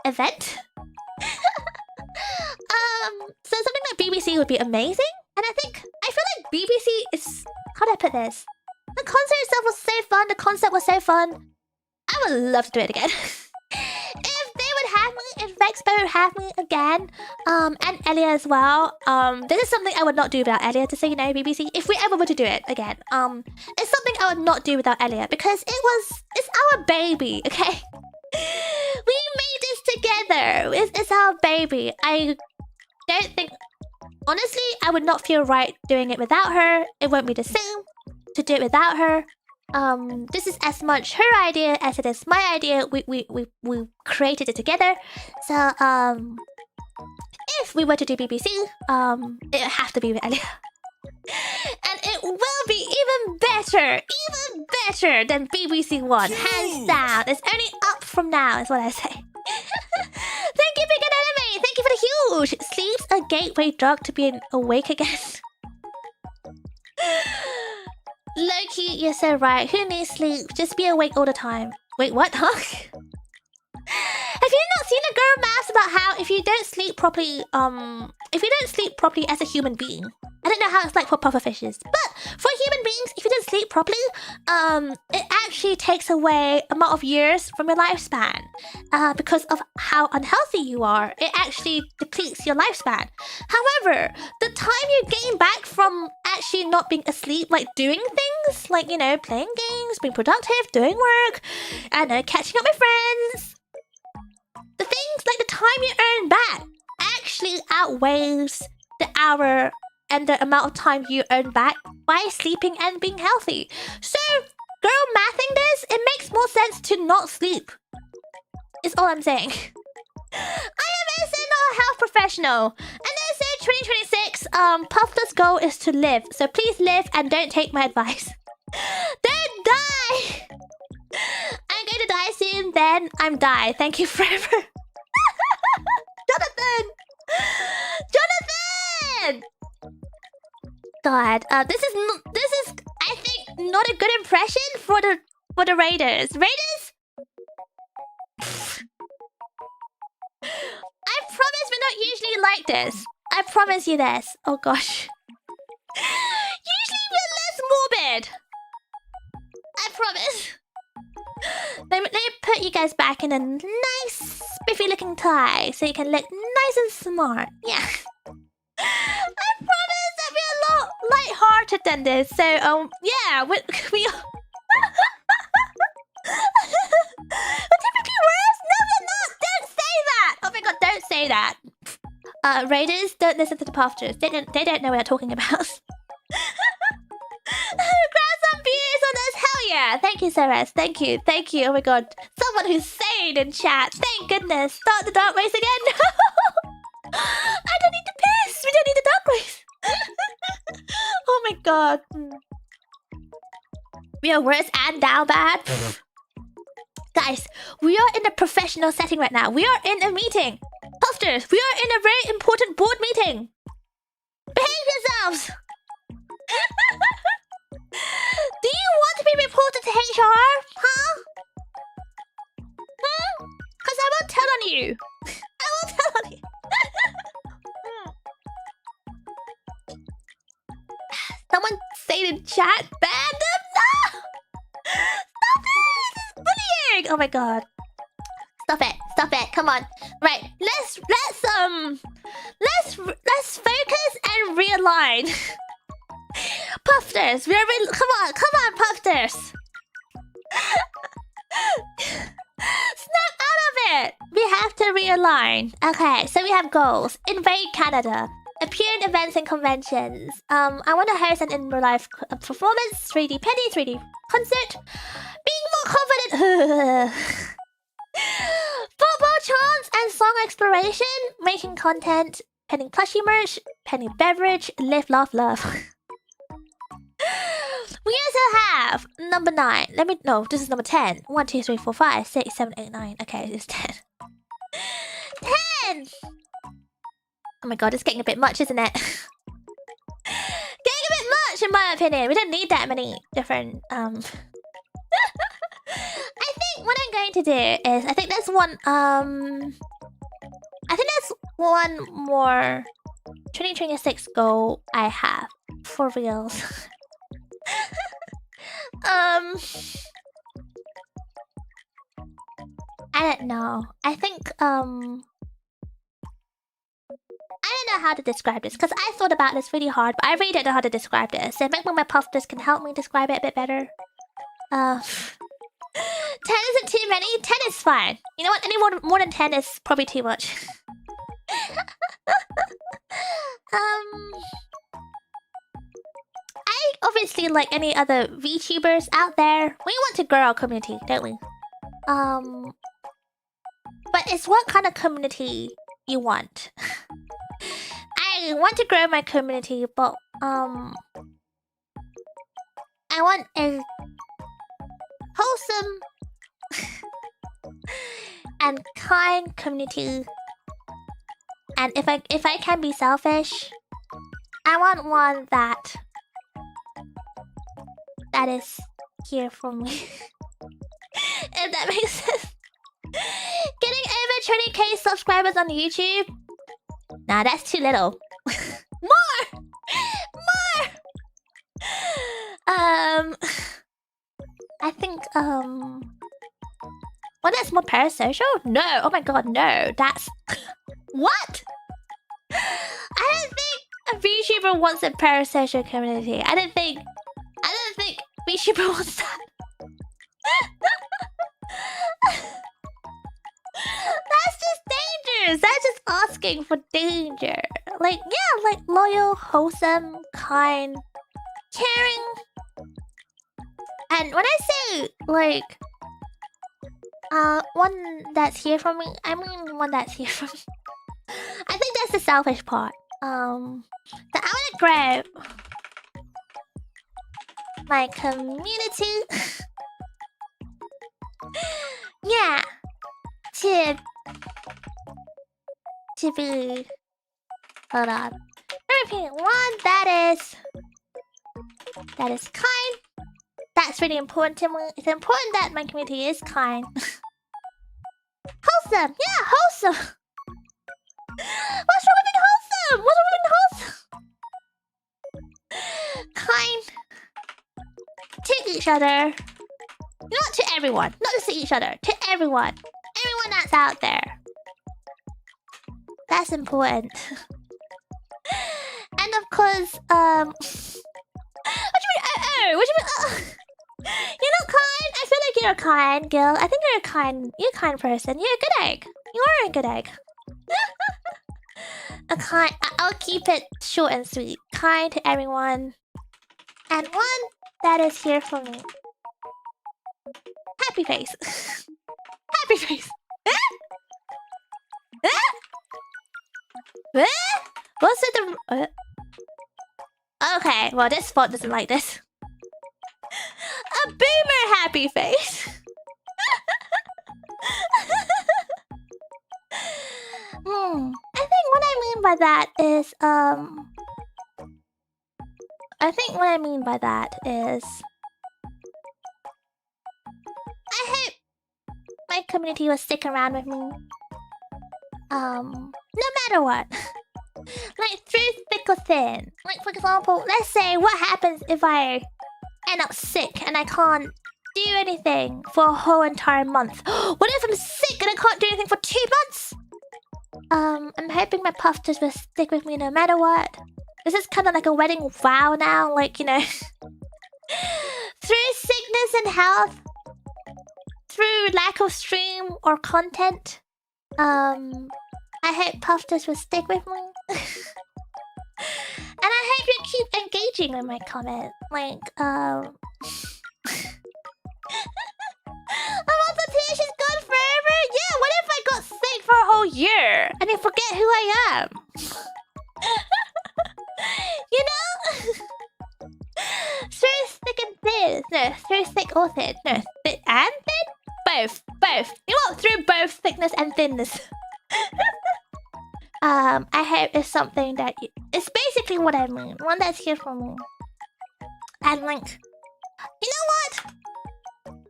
event. So something like BBC would be amazing. And I feel like BBC is... How do I put this? The concert itself was so fun. The concept was so fun. I would love to do it again. If they would have me, if Expo would have me again, and Elia as well. This is something I would not do without Elia, to say, you know, BBC. If we ever were to do it again, it's something I would not do without Elia because it's our baby, okay? We made this together. It's our baby. I don't think, honestly, I would not feel right doing it without her. It won't be the same to do it without her. This is as much her idea as it is my idea. We created it together. So if we were to do BBC, it would have to be with Elia. And it will be even better than BBC One, hands down. It's only up from now, is what I say. Thank you, Big Enemy. Thank you for the huge. Sleep's a gateway drug to being awake again. Loki, you're so right. Who needs sleep? Just be awake all the time. Wait, what? Huh? Have you not seen the girl maths about how if you don't sleep properly, as a human being, I don't know how it's like for pufferfishes, but for human beings, if you don't sleep properly, it actually takes away a amount of years from your lifespan. Because of how unhealthy you are, it actually depletes your lifespan. However, the time you gain back from actually not being asleep, like doing things, like, you know, playing games, being productive, doing work, I know, catching up with friends, the things like the time you earn back actually outweighs the hour and the amount of time you earn back by sleeping and being healthy. So, girl mathing this, it makes more sense to not sleep. Is all I'm saying. I am also not a health professional. And also 2026, Puffler's goal is to live. So please live and don't take my advice. Don't die! I'm going to die soon, then I'm die. Thank you forever. Jonathan! Jonathan! God, this is I think not a good impression for the Raiders. Raiders? I promise we're not usually like this. I promise you this. Oh gosh. Usually we're less morbid. I promise. Let me put you guys back in a nice, spiffy looking tie so you can look nice and smart. Yeah. I promise that we're a lot light-hearted than this. So, yeah, we are. We're typically worse? No, we're not. Don't say that. Oh my god, don't say that. Raiders, don't listen to the Puffsters. They don't know what they're talking about. Grab some beers on us. Hell yeah. Thank you, Ceres. Thank you. Thank you. Oh my god. Someone who's sane in chat. Thank goodness. Start the dark race again. I don't need to piss. We don't need the dark race. Oh my god. We are worse and now bad. Guys, we are in a professional setting right now. We are in a meeting. Puffsters, we are in a very important board meeting. Behave yourselves. Do you want to be reported to HR? Huh? Huh? Because I won't tell on you. I won't tell on you. Someone say in chat, ban them? No! Stop it! This is bullying! Oh my god. Stop it. Stop it. Come on. Right. Let's focus and realign. Puffsters, come on, Puffsters. Snap out of it. We have to realign. Okay, so we have goals. Invade Canada. Appear in events and conventions. I want to host an in-real-life performance. 3D Penny, 3D concert. Being more confident. Football chants and song exploration. Making content. Penny plushie merch. Penny beverage. Live, laugh, love. We also have number 9. No, this is number 10. 1, 2, 3, 4, 5, 6, 7, 8, 9. Okay, it's 10. again! Oh my god, it's getting a bit much, isn't it? Getting a bit much, in my opinion. We don't need that many different, I think what I'm going to do is... I think there's one more 2026 goal I have. For reals. I don't know. I think, I don't know how to describe this, because I thought about this really hard, but I really don't know how to describe this. So maybe my Puffsters can help me describe it a bit better. 10 isn't too many. 10 is fine. You know what? Any more than 10 is probably too much. I obviously, like any other VTubers out there, we want to grow our community, don't we? But it's what kind of community you want. I want to grow my community, but I want a wholesome and kind community. And if I can be selfish, I want one that is here for me. If that makes sense. Getting over 20k subscribers on YouTube? Nah, that's too little. More! I think, well, that's more parasocial? No, oh my god, no. That's... What? I don't think a VTuber wants a parasocial community. I don't think VTuber wants that. That's just dangerous. That's just asking for danger. Like, yeah, like loyal, wholesome, kind, caring. And when I say like one that's here for me, I mean one that's here for me. I think that's the selfish part. That I wanna grab my community. Yeah. To be... Hold on. Repeat. One that is kind. That's really important to me. It's important that my community is kind. Wholesome. Yeah, wholesome. What's wrong with being wholesome? What's wrong with being wholesome? Kind. To each other. Not to everyone. Not just to each other. To everyone. Everyone that's out there. That's important. And of course, what do you mean, what do you mean, You're not kind? I feel like you're a kind girl. I think you're a kind person. You're a good egg. You are a good egg. I'll keep it short and sweet. Kind to everyone. And one that is here for me. Happy face. Happy face. What's it the... Okay, well this spot doesn't like this. A boomer happy face. I think what I mean by that is I hope my community will stick around with me. No matter what. Like through thick or thin. Like for example, let's say what happens if I end up sick and I can't do anything for a whole entire month. What if I'm sick and I can't do anything for 2 months? I'm hoping my Puffsters will stick with me no matter what. This is kind of like a wedding vow now, like, you know. Through sickness and health, through lack of stream or content, I hope Puffsters will stick with me. And I hope you keep engaging in my comment. Like, I'm also too, she's gone forever? Yeah, what if I got sick for a whole year and you forget who I am? You know? Through thick and thin. No, through thick or thin. No, thick and thin? Both. You want through both thickness and thinness. I hope it's something that it's basically what I mean. One that's here for me. And like, you know what?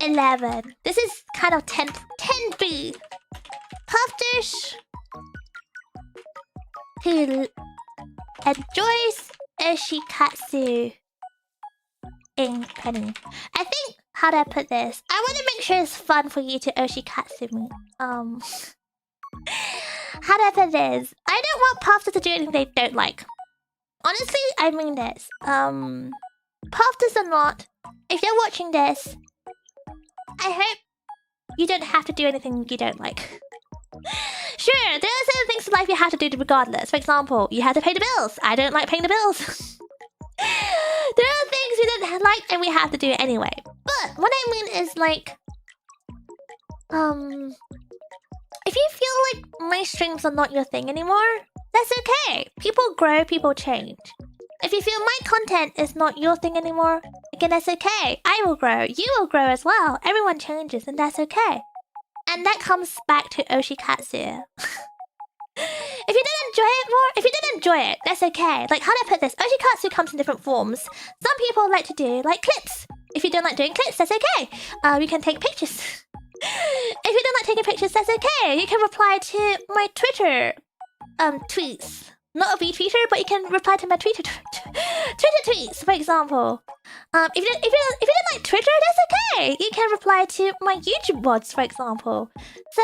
11. This is kind of 10B. Puffsters who enjoys Oshikatsu in Penny. I think, how do I put this? I want to make sure it's fun for you to Oshikatsu me. How do I put this? I don't want Puffsters to do anything they don't like. Honestly, I mean this. Puffsters or not, if you're watching this, I hope you don't have to do anything you don't like. Sure, there are certain things in life you have to do regardless. For example, you have to pay the bills. I don't like paying the bills. There are things we don't like and we have to do it anyway. But what I mean is like, if you feel like my streams are not your thing anymore, that's okay. People grow, people change. If you feel my content is not your thing anymore, again, that's okay. I will grow. You will grow as well. Everyone changes, and that's okay. And that comes back to Oshikatsu. If you didn't enjoy it more, if you didn't enjoy it, that's okay. Like, how do I put this? Oshikatsu comes in different forms. Some people like to do, like, clips. If you don't like doing clips, that's okay. You can take pictures. If you don't like taking pictures, that's okay. You can reply to my Twitter tweets. Not a VTuber, but you can reply to my Twitter tweets, for example. If you don't like Twitter, that's okay. You can reply to my YouTube VODs, for example. So,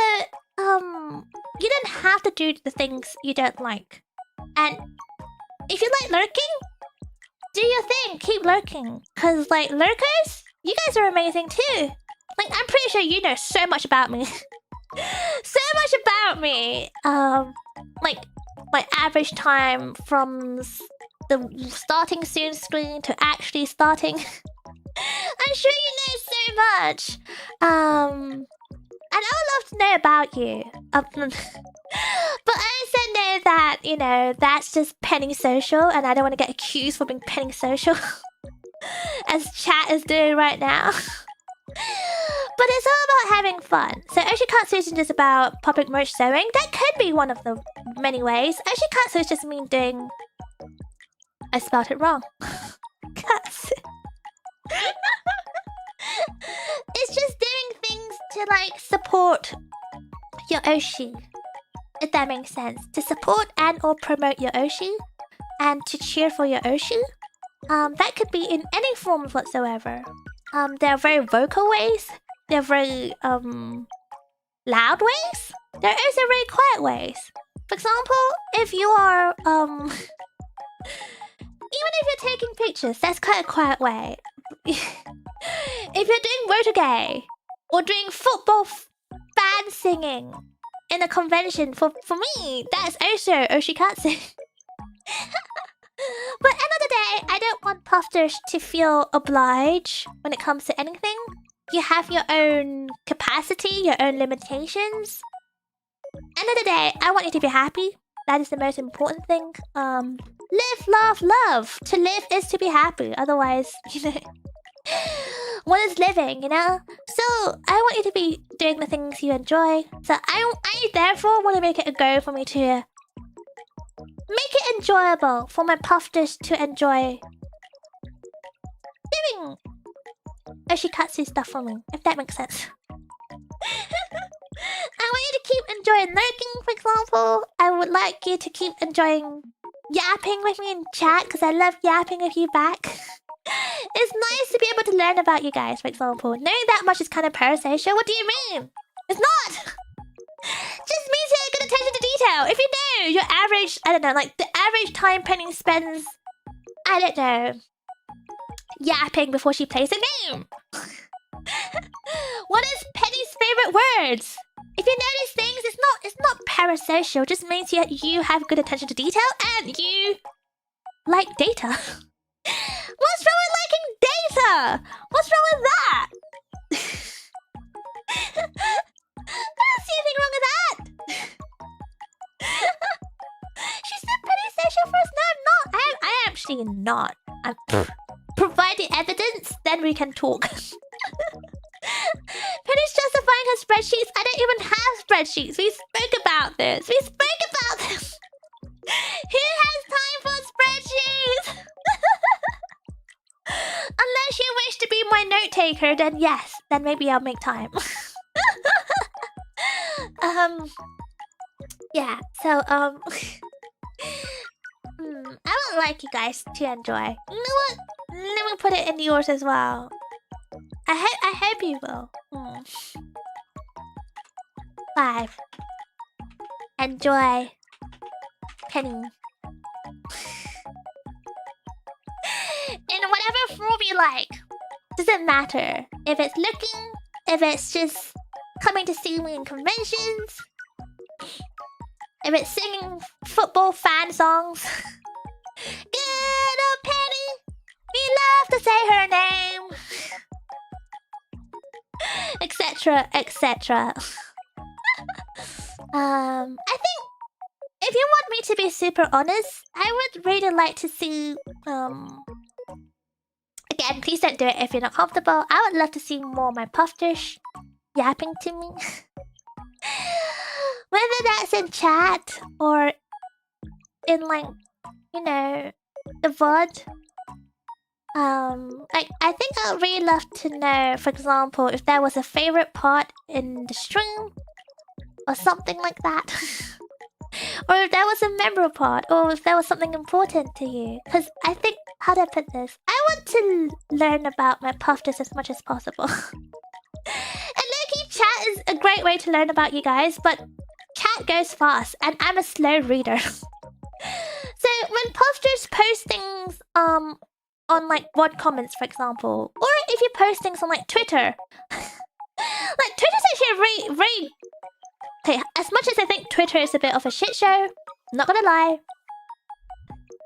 you don't have to do the things you don't like. And if you like lurking, do your thing. Keep lurking. Because, like, lurkers, you guys are amazing too. Like, I'm pretty sure you know so much about me. So much about me. Like, my average time from the starting soon screen to actually starting. I'm sure you know so much. And I would love to know about you. But I also know that, you know, that's just Penny Social, and I don't want to get accused for being Penny Social. As chat is doing right now. But it's all about having fun. So Oshikatsu isn't just about public merch sewing. That could be one of the many ways. Oshikatsu is just mean doing... I spelled it wrong. Katsu. It's just doing things to, like, support your Oshi. If that makes sense. To support and or promote your Oshi. And to cheer for your Oshi. That could be in any forms whatsoever. There are very vocal ways. There are very, loud ways. There are also very quiet ways. For example, if you are, even if you're taking pictures, that's quite a quiet way. If you're doing rotogay, or doing football fan singing in a convention, for me, that's also Oshikatsu. But end of the day, I don't want Puffsters to feel obliged when it comes to anything. You have your own capacity, your own limitations. End of the day, I want you to be happy. That is the most important thing. Live, laugh, love. To live is to be happy. Otherwise, you know, what is living, you know? So, I want you to be doing the things you enjoy. So, I therefore want to make it a go for me to make it enjoyable for my Puffsters to enjoy doing Oshikatsu stuff for me, if that makes sense. I want you to keep enjoying lurking, for example. I would like you to keep enjoying yapping with me in chat, because I love yapping with you back. It's nice to be able to learn about you guys, for example. Knowing that much is kind of parasocial. What do you mean? It's not! Just means you have good attention to detail. If you know your average, I don't know, like the average time Penny spends, I don't know, yapping before she plays a game. What is Penny's favorite words? If you know these things, it's not parasocial. It just means you have good attention to detail and you like data. What's wrong with liking data? What's wrong with that? I don't see anything wrong with that. She said Penny social first. No, I'm not. I am actually not. Provide the evidence, then we can talk. Penny's justifying her spreadsheets. I don't even have spreadsheets. We spoke about about this. We spoke about this. Who has time for spreadsheets? Unless you wish to be my note taker, then yes. Then maybe I'll make time. Yeah, so, I would like you guys to enjoy. You know what? Let me put it in yours as well. I hope you will. 5. Enjoy Penny. In whatever form you like. Doesn't matter. If it's looking, if it's just coming to see me in conventions, if it's singing football fan songs. Good old Penny, we love to say her name. Etc, etc. I think if you want me to be super honest, I would really like to see again, please don't do it if you're not comfortable. I would love to see more of my Puffsters yapping to me. Whether that's in chat or in like, you know, the VOD. Like I think I'd really love to know, for example, if there was a favorite part in the stream or something like that. Or if there was a memorable part, or if there was something important to you. Because I think, how do I put this? I want to learn about my Puffsters as much as possible. And low-key chat is a great way to learn about you guys, but chat goes fast, and I'm a slow reader. So when Puffsters post things on like VOD comments, for example, or if you post things on like Twitter, like Twitter's actually a very okay, as much as I think Twitter is a bit of a shit show, not gonna lie,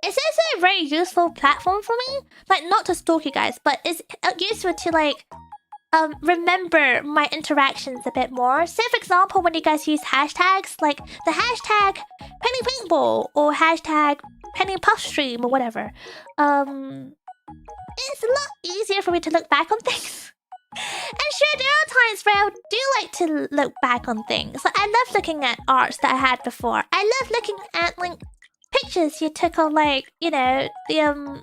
it's also a very useful platform for me. Like, not to stalk you guys, but it's useful to like remember my interactions a bit more. Say for example, when you guys use hashtags, like the hashtag Penny Puffball or hashtag Penny Puffstream or whatever, it's a lot easier for me to look back on things. And sure, there are times where I do like to look back on things. Like, I love looking at arts that I had before. I love looking at like pictures you took of, like, you know, the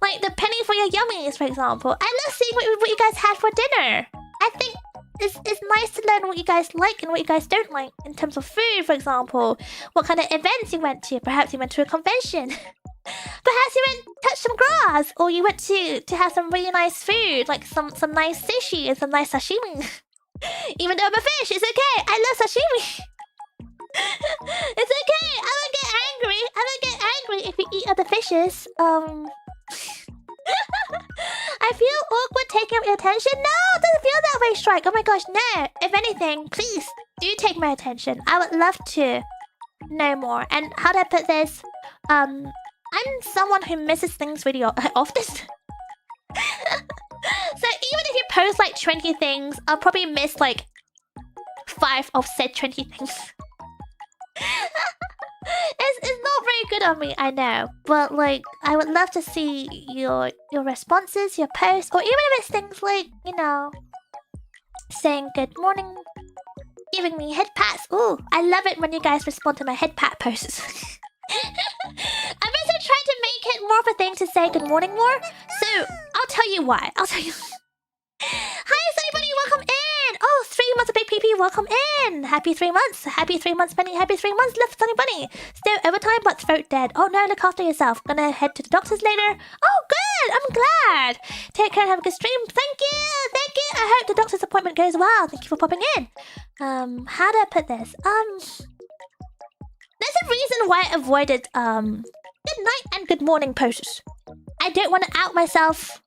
like the penny for your yummies, for example. I love seeing what you guys had for dinner. I think it's nice to learn what you guys like and what you guys don't like in terms of food, for example. What kind of events you went to. Perhaps you went to a convention. Perhaps you went touch some grass, or you went to have some really nice food, like some nice sushi and some nice sashimi. Even though I'm a fish, it's okay. I love sashimi. It's okay. I don't get angry. I don't get angry if you eat other fishes. I feel awkward taking up your attention. No, it doesn't feel that way, Strike. Oh my gosh, no. If anything, please do take my attention. I would love to know more. And how do I put this? I'm someone who misses things really often. So even if you post like 20 things, I'll probably miss like 5 of said 20 things. It's not very good on me, I know. But like, I would love to see your responses, your posts, or even if it's things like, you know, saying good morning, giving me head pats. Ooh, I love it when you guys respond to my head pat posts. I'm also trying to make it more of a thing to say good morning more. So I'll tell you why. I'll tell you. Hi, Sunny welcome in. Oh, 3 months of Big PP, welcome in. Happy 3 months. Happy 3 months, Penny. Happy 3 months, left Sunny Bunny. Still overtime, but throat dead. Oh no, look after yourself. Gonna head to the doctors later. Oh, good. I'm glad. Take care and have a good stream. Thank you. Thank you. I hope the doctor's appointment goes well. Thank you for popping in. How do I put this? There's a reason why I avoided good night and good morning posts. I don't want to out myself.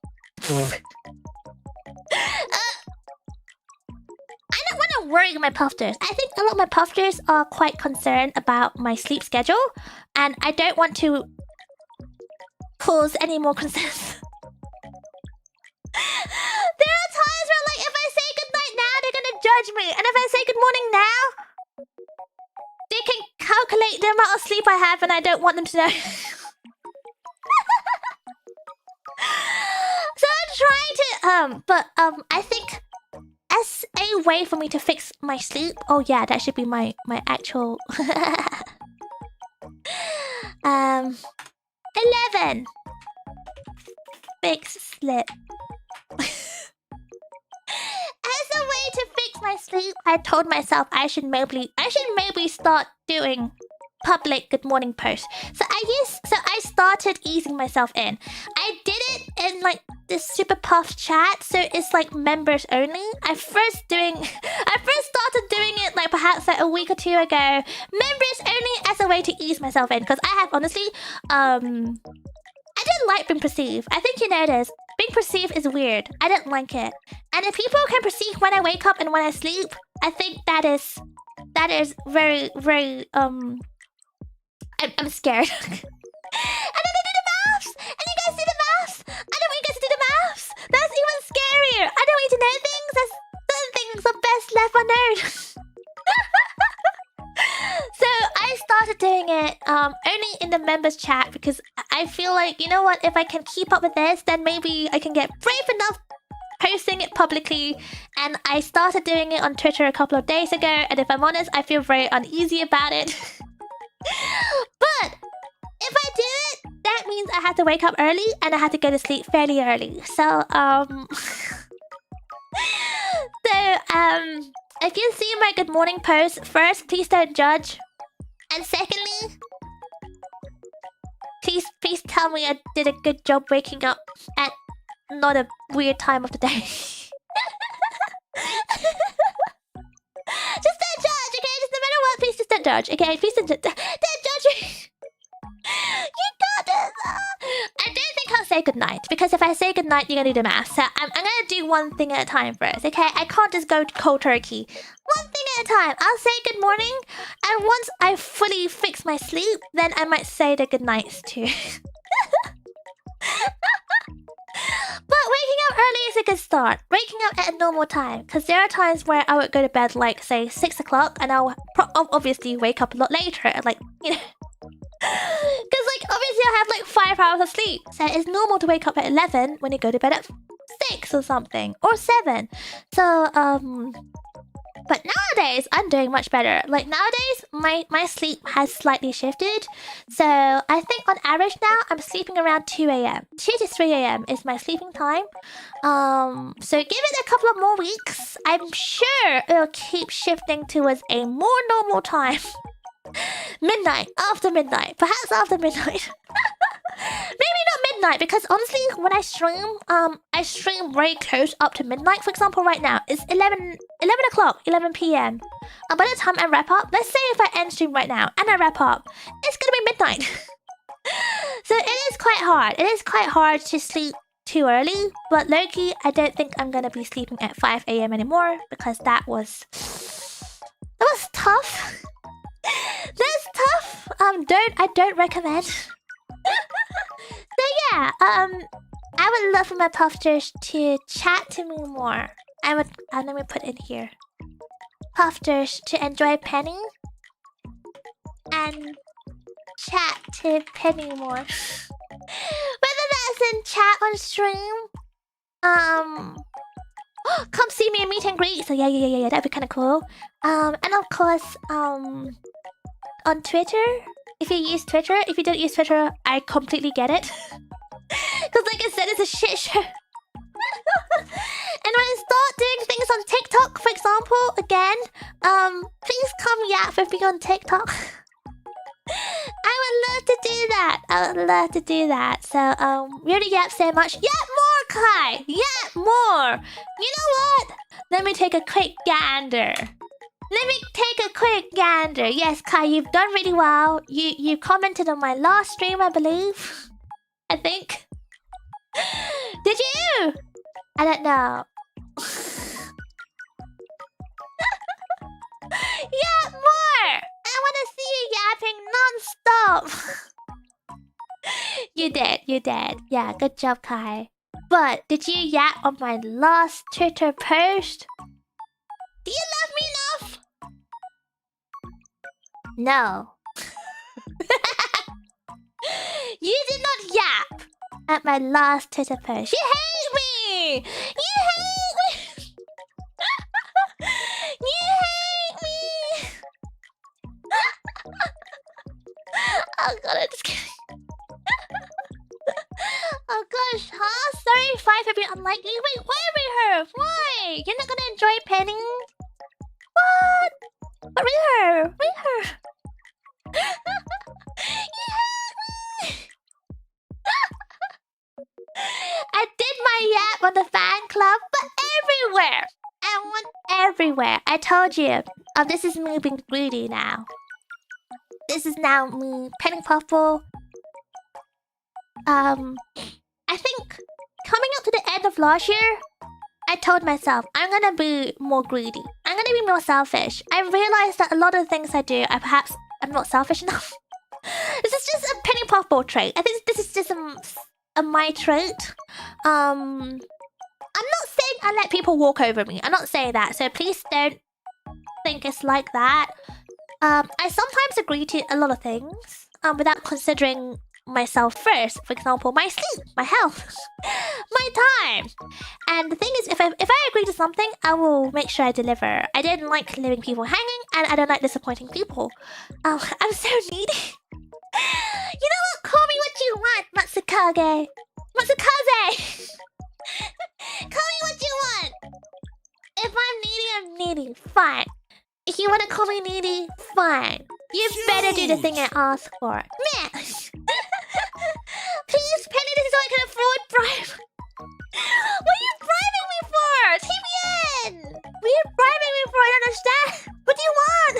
I don't want to worry my Puffsters. I think a lot of my Puffsters are quite concerned about my sleep schedule, and I don't want to cause any more concerns. There are times where, like, if I say good night now, they're gonna judge me, and if I say good morning now, they can calculate the amount of sleep I have, and I don't want them to know. So I'm trying to, I think as a only way for me to fix my sleep. Oh yeah, that should be my actual. 11. Fix sleep. As a way to fix my sleep, I told myself I should maybe start doing public good morning posts. So I started easing myself in. I did it in like this super puff chat, so it's like members only. I first started doing it like perhaps like a week or two ago. Members only as a way to ease myself in, because I have honestly I didn't like being perceived. I think you know this. Being perceived is weird. I didn't like it. And if people can perceive when I wake up and when I sleep, I think that is very, very I'm scared. And then I do the maths! And you guys do the maths! I don't want you guys to do the maths! That's even scarier! I don't want you to know things! Certain things are best left unknown! So I started doing it only in the members chat because I feel like, you know what, if I can keep up with this, then maybe I can get brave enough posting it publicly. And I started doing it on Twitter a couple of days ago, and if I'm honest, I feel very uneasy about it. But if I do it, that means I have to wake up early and I have to go to sleep fairly early. So if you see my good morning post, first, please don't judge. And secondly, please tell me I did a good job waking up at not a weird time of the day. Just don't judge, okay? Just no matter what, please just don't judge, okay? Please don't judge me. You got this. I don't think I'll say goodnight, because if I say goodnight, you're gonna do the math. So I'm gonna do one thing at a time first, okay? I can't just go cold turkey. One thing at a time. I'll say good morning, and once I fully fix my sleep, then I might say the goodnights too. But waking up early is a good start. Waking up at a normal time, because there are times where I would go to bed like say 6 o'clock, and I'll obviously wake up a lot later, at like, you know. Because like obviously I have like 5 hours of sleep, so it's normal to wake up at 11 when you go to bed at 6 or something, or 7. So but nowadays I'm doing much better. Like nowadays my sleep has slightly shifted, so I think on average now I'm sleeping around 2 a.m. 2 to 3 a.m. is my sleeping time. So give it a couple of more weeks, I'm sure it'll keep shifting towards a more normal time. Midnight, after midnight, perhaps after midnight. Maybe not midnight, because honestly, when I stream very close up to midnight. For example, right now it's 11 o'clock, 11 p.m. By the time I wrap up, let's say if I end stream right now and I wrap up, it's gonna be midnight. So it is quite hard. It is quite hard to sleep too early. But low-key, I don't think I'm gonna be sleeping at 5 a.m. anymore, because that was tough. That's tough. I don't recommend. So yeah, I would love for my puffsters to chat to me more. Let me put in here. Puffsters to enjoy Penny and chat to Penny more. Whether that's in chat on stream, come see me and meet and greet. So yeah, that'd be kind of cool. And of course, on Twitter. If you use Twitter, if you don't use Twitter, I completely get it. Because like I said, it's a shit show. And when I start doing things on TikTok, for example, again, please come yap with me on TikTok. I would love to do that. I would love to do that. So, we already yap so much. Yap more, Kai! Yap more! You know what? Let me take a quick gander. Yes, Kai, you've done really well. You commented on my last stream, I believe. I think. Did you? I don't know. Yap more! I want to see you yapping non-stop. You did. Yeah, good job, Kai. But did you yap on my last Twitter post? Do you love me enough? No. You did not yap at my last Twitter post. You hate me! You hate me! Oh god, I'm just kidding. Oh gosh, huh? Sorry if I have been unlikely. Wait, why are we here? Why? You're not gonna enjoy Penny? What? But read her! Read her! I did my yap on the fan club, but everywhere! I want everywhere. I told you. This is me being greedy now. This is now me, Penny Puffball. I think coming up to the end of last year, I told myself I'm gonna be more greedy. I'm gonna be more selfish. I realized that a lot of things I do, I'm not selfish enough. This is just a Penny Puffball trait. I think this is just a my trait. I'm not saying I let people walk over me. I'm not saying that. So please don't think it's like that. I sometimes agree to a lot of things without considering myself first. For example, my sleep, my health, my time. And the thing is, if I agree to something, I will make sure I deliver. I don't like leaving people hanging, and I don't like disappointing people. I'm so needy. You know what? Call me what you want, Matsukage. Matsukaze! Call me what you want. If I'm needy. Fine. If you want to call me needy, fine. You better do the thing I ask for. Meh. Please, Penny, this is all I can afford. Bribe. What are you bribing me for? TBN! What are you bribing me for? I don't understand. What do you want?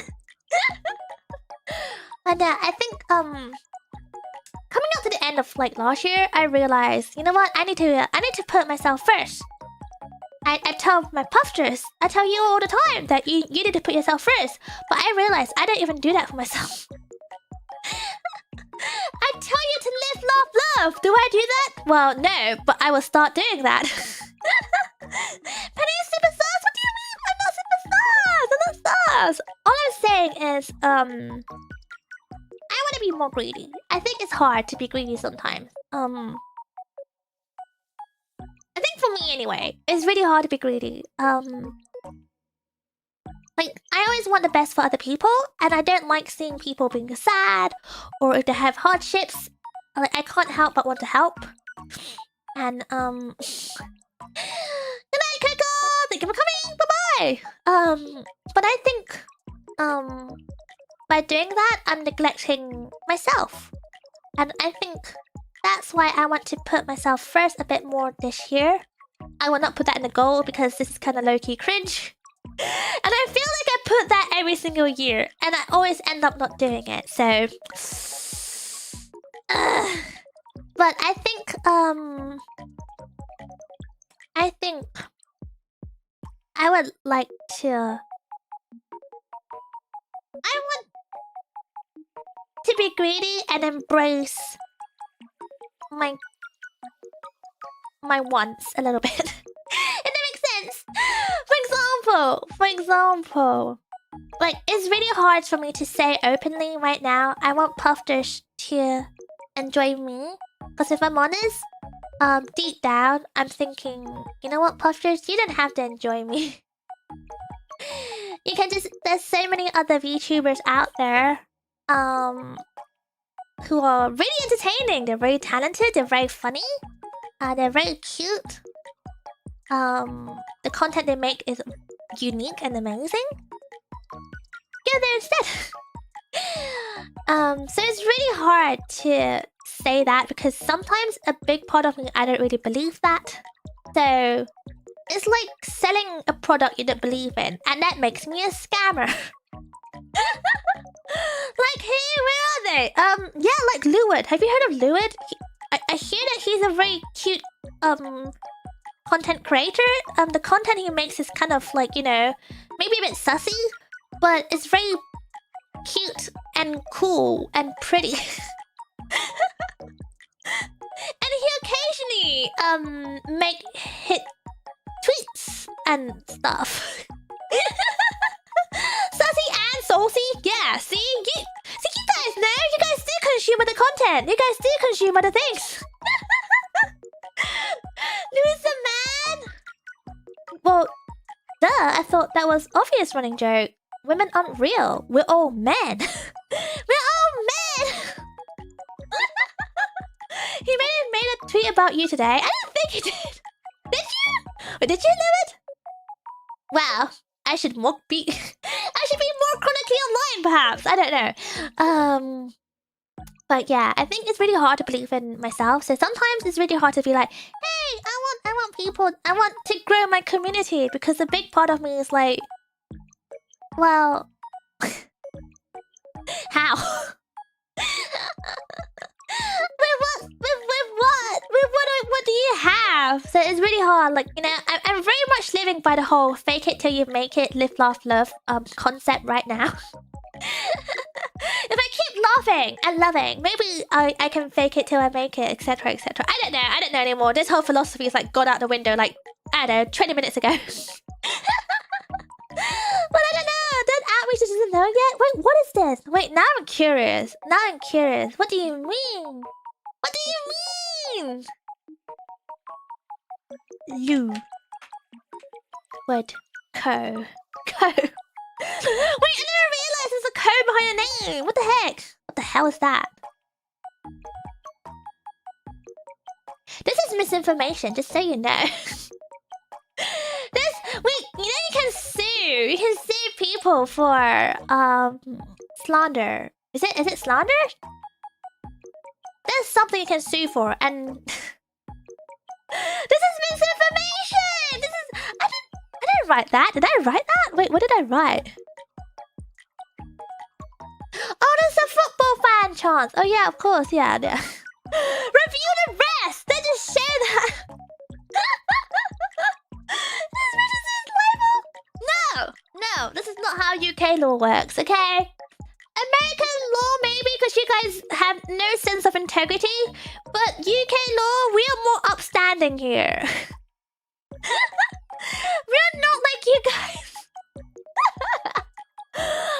And I think coming up to the end of like last year, I realized, you know what? I need to put myself first. I tell my Puffsters, I tell you all the time that you need to put yourself first. But I realized I don't even do that for myself. I tell you to live, love. Do I do that? Well, no, but I will start doing that. Penny superstars? What do you mean? I'm not superstars. I'm not stars. All I'm saying is, I want to be more greedy. I think it's hard to be greedy sometimes. I think for me anyway, it's really hard to be greedy. Like, I always want the best for other people, and I don't like seeing people being sad, or if they have hardships. Like, I can't help but want to help. And, Good night, Kiko! Thank you for coming! Bye-bye! But I think, by doing that, I'm neglecting myself. And I think that's why I want to put myself first a bit more this year. I will not put that in the goal because this is kind of low-key cringe. And I feel like I put that every single year, and I always end up not doing it, so... But I think I would like to... I want to be greedy and embrace my wants a little bit. If that makes sense. For example, like, it's really hard for me to say openly right now, I want Puffsters to enjoy me. Because if I'm honest, deep down, I'm thinking, you know what, Puffsters, you don't have to enjoy me. You can just... There's so many other VTubers out there, who are really entertaining. They're very talented, they're very funny, they're very cute. The content they make is unique and amazing. Go there instead. So it's really hard to say that because sometimes a big part of me, I don't really believe that. So it's like selling a product you don't believe in, and that makes me a scammer. Like, hey, where are they? Yeah, like Lewid. Have you heard of Lewid? I hear that he's a very cute content creator. The content he makes is kind of like, you know, maybe a bit sussy, but it's very cute and cool and pretty. And he occasionally make hit tweets and stuff. Sassy and saucy, yeah. See, you guys know. You guys do consume other content. You guys do consume other things. Louis the man. Well, duh. I thought that was obvious running joke. Women aren't real. We're all men. We're all men. He made a tweet about you today. I didn't think he did. Did you? Wait, did you know it? Wow. I should be more chronically online, perhaps. I don't know. But yeah, I think it's really hard to believe in myself. So sometimes it's really hard to be like, hey, I want people. I want to grow my community, because a big part of me is like, well, how? What do you have? So it's really hard. Like, you know, I'm very much living by the whole fake it till you make it, live, laugh, love concept right now. If I keep laughing and loving, maybe I can fake it till I make it, etc, etc. I don't know anymore. This whole philosophy is like gone out the window like, I don't know, 20 minutes ago. But I don't know. Don't Outreach doesn't know yet. Wait, what is this? Wait, now I'm curious. What do you mean? What do you mean? Lou. What? Co. Wait, I never realized there's a code behind your name. What the heck? What the hell is that? This is misinformation, just so you know. Wait, you know you can sue. You can sue people for slander. Is it slander? There's something you can sue for, and this is misinformation. I didn't write that. Did I write that? Wait, what did I write? Oh, there's a football fan chance. Oh yeah, of course, yeah. Review the rest. They just share that. No, this is not how UK law works, okay? American law maybe because you guys have no sense of integrity, but UK law, we are more upstanding here. We're not like you guys.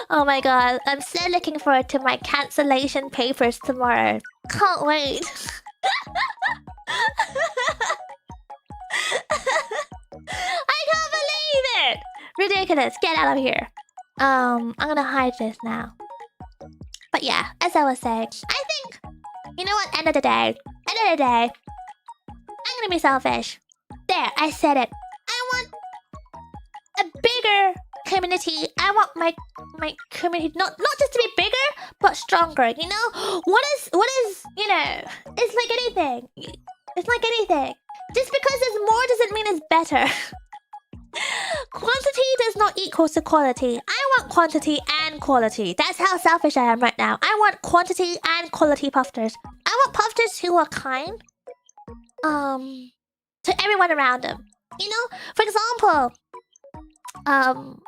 Oh my god, I'm so looking forward to my cancellation papers tomorrow. Can't wait. I can't believe it! Ridiculous, get out of here. I'm gonna hide this now. But yeah, as I was saying, I think, you know what, end of the day, I'm gonna be selfish. There, I said it. I want a bigger community. I want my community not just to be bigger, but stronger, you know? What is, you know, it's like anything. It's like anything. Just because there's more doesn't mean it's better. Quantity does not equal to quality. I want quantity and quality. That's how selfish I am right now. I want quantity and quality puffsters. I want puffsters who are kind to everyone around them. You know, for example, I'm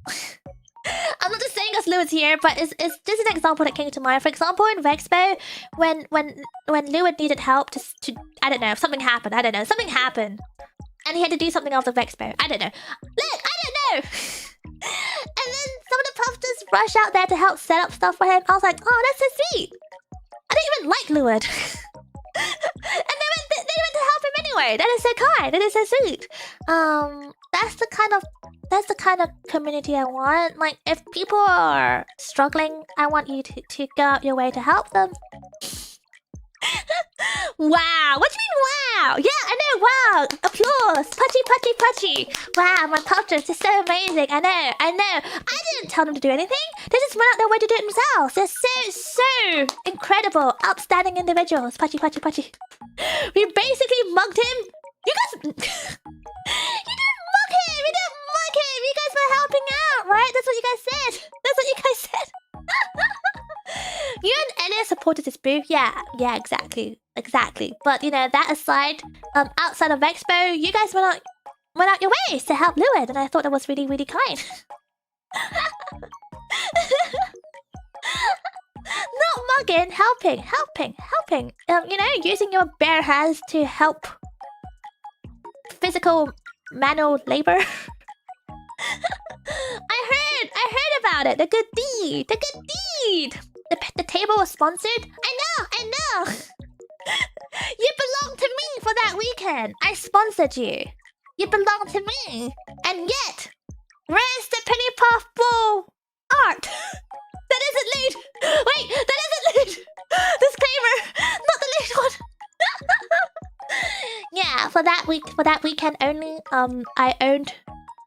not just saying us Lewis here, but it's just an example that came to mind. For example, in Vexpo, when Lewis needed help to I don't know, something happened. Something happened. And he had to do something after Vexpo. I don't know. Look, I don't know. And then some of the puffsters rush out there to help set up stuff for him. I was like, oh, that's so sweet. I don't even like Lewis. And they went to help him anyway. That is so kind. That is so sweet. That's the kind of community I want. Like, if people are struggling, I want you to go out your way to help them. Wow, what do you mean wow? Yeah, I know, wow, applause, putchy. Wow, my puffsters are so amazing. I know. I didn't tell them to do anything. They just went out their way to do it themselves. They're so incredible, upstanding individuals. Putchy. We basically mugged him. You guys you didn't mug him. You guys were helping out, right? That's what you guys said. You and Elliot supported this booth. Yeah, exactly. But you know, that aside, outside of Expo, you guys went out your ways to help Lewis, and I thought that was really, really kind. Not mugging, helping. You know, using your bare hands to help physical manual labor. I heard about it. The good deed. The table was sponsored. I know. You belong to me for that weekend. I sponsored you. You belong to me. And yet, where's the Penny Puffball art? That isn't lewd. Wait, that isn't lewd. Disclaimer, not the lewd one. for that weekend only, I owned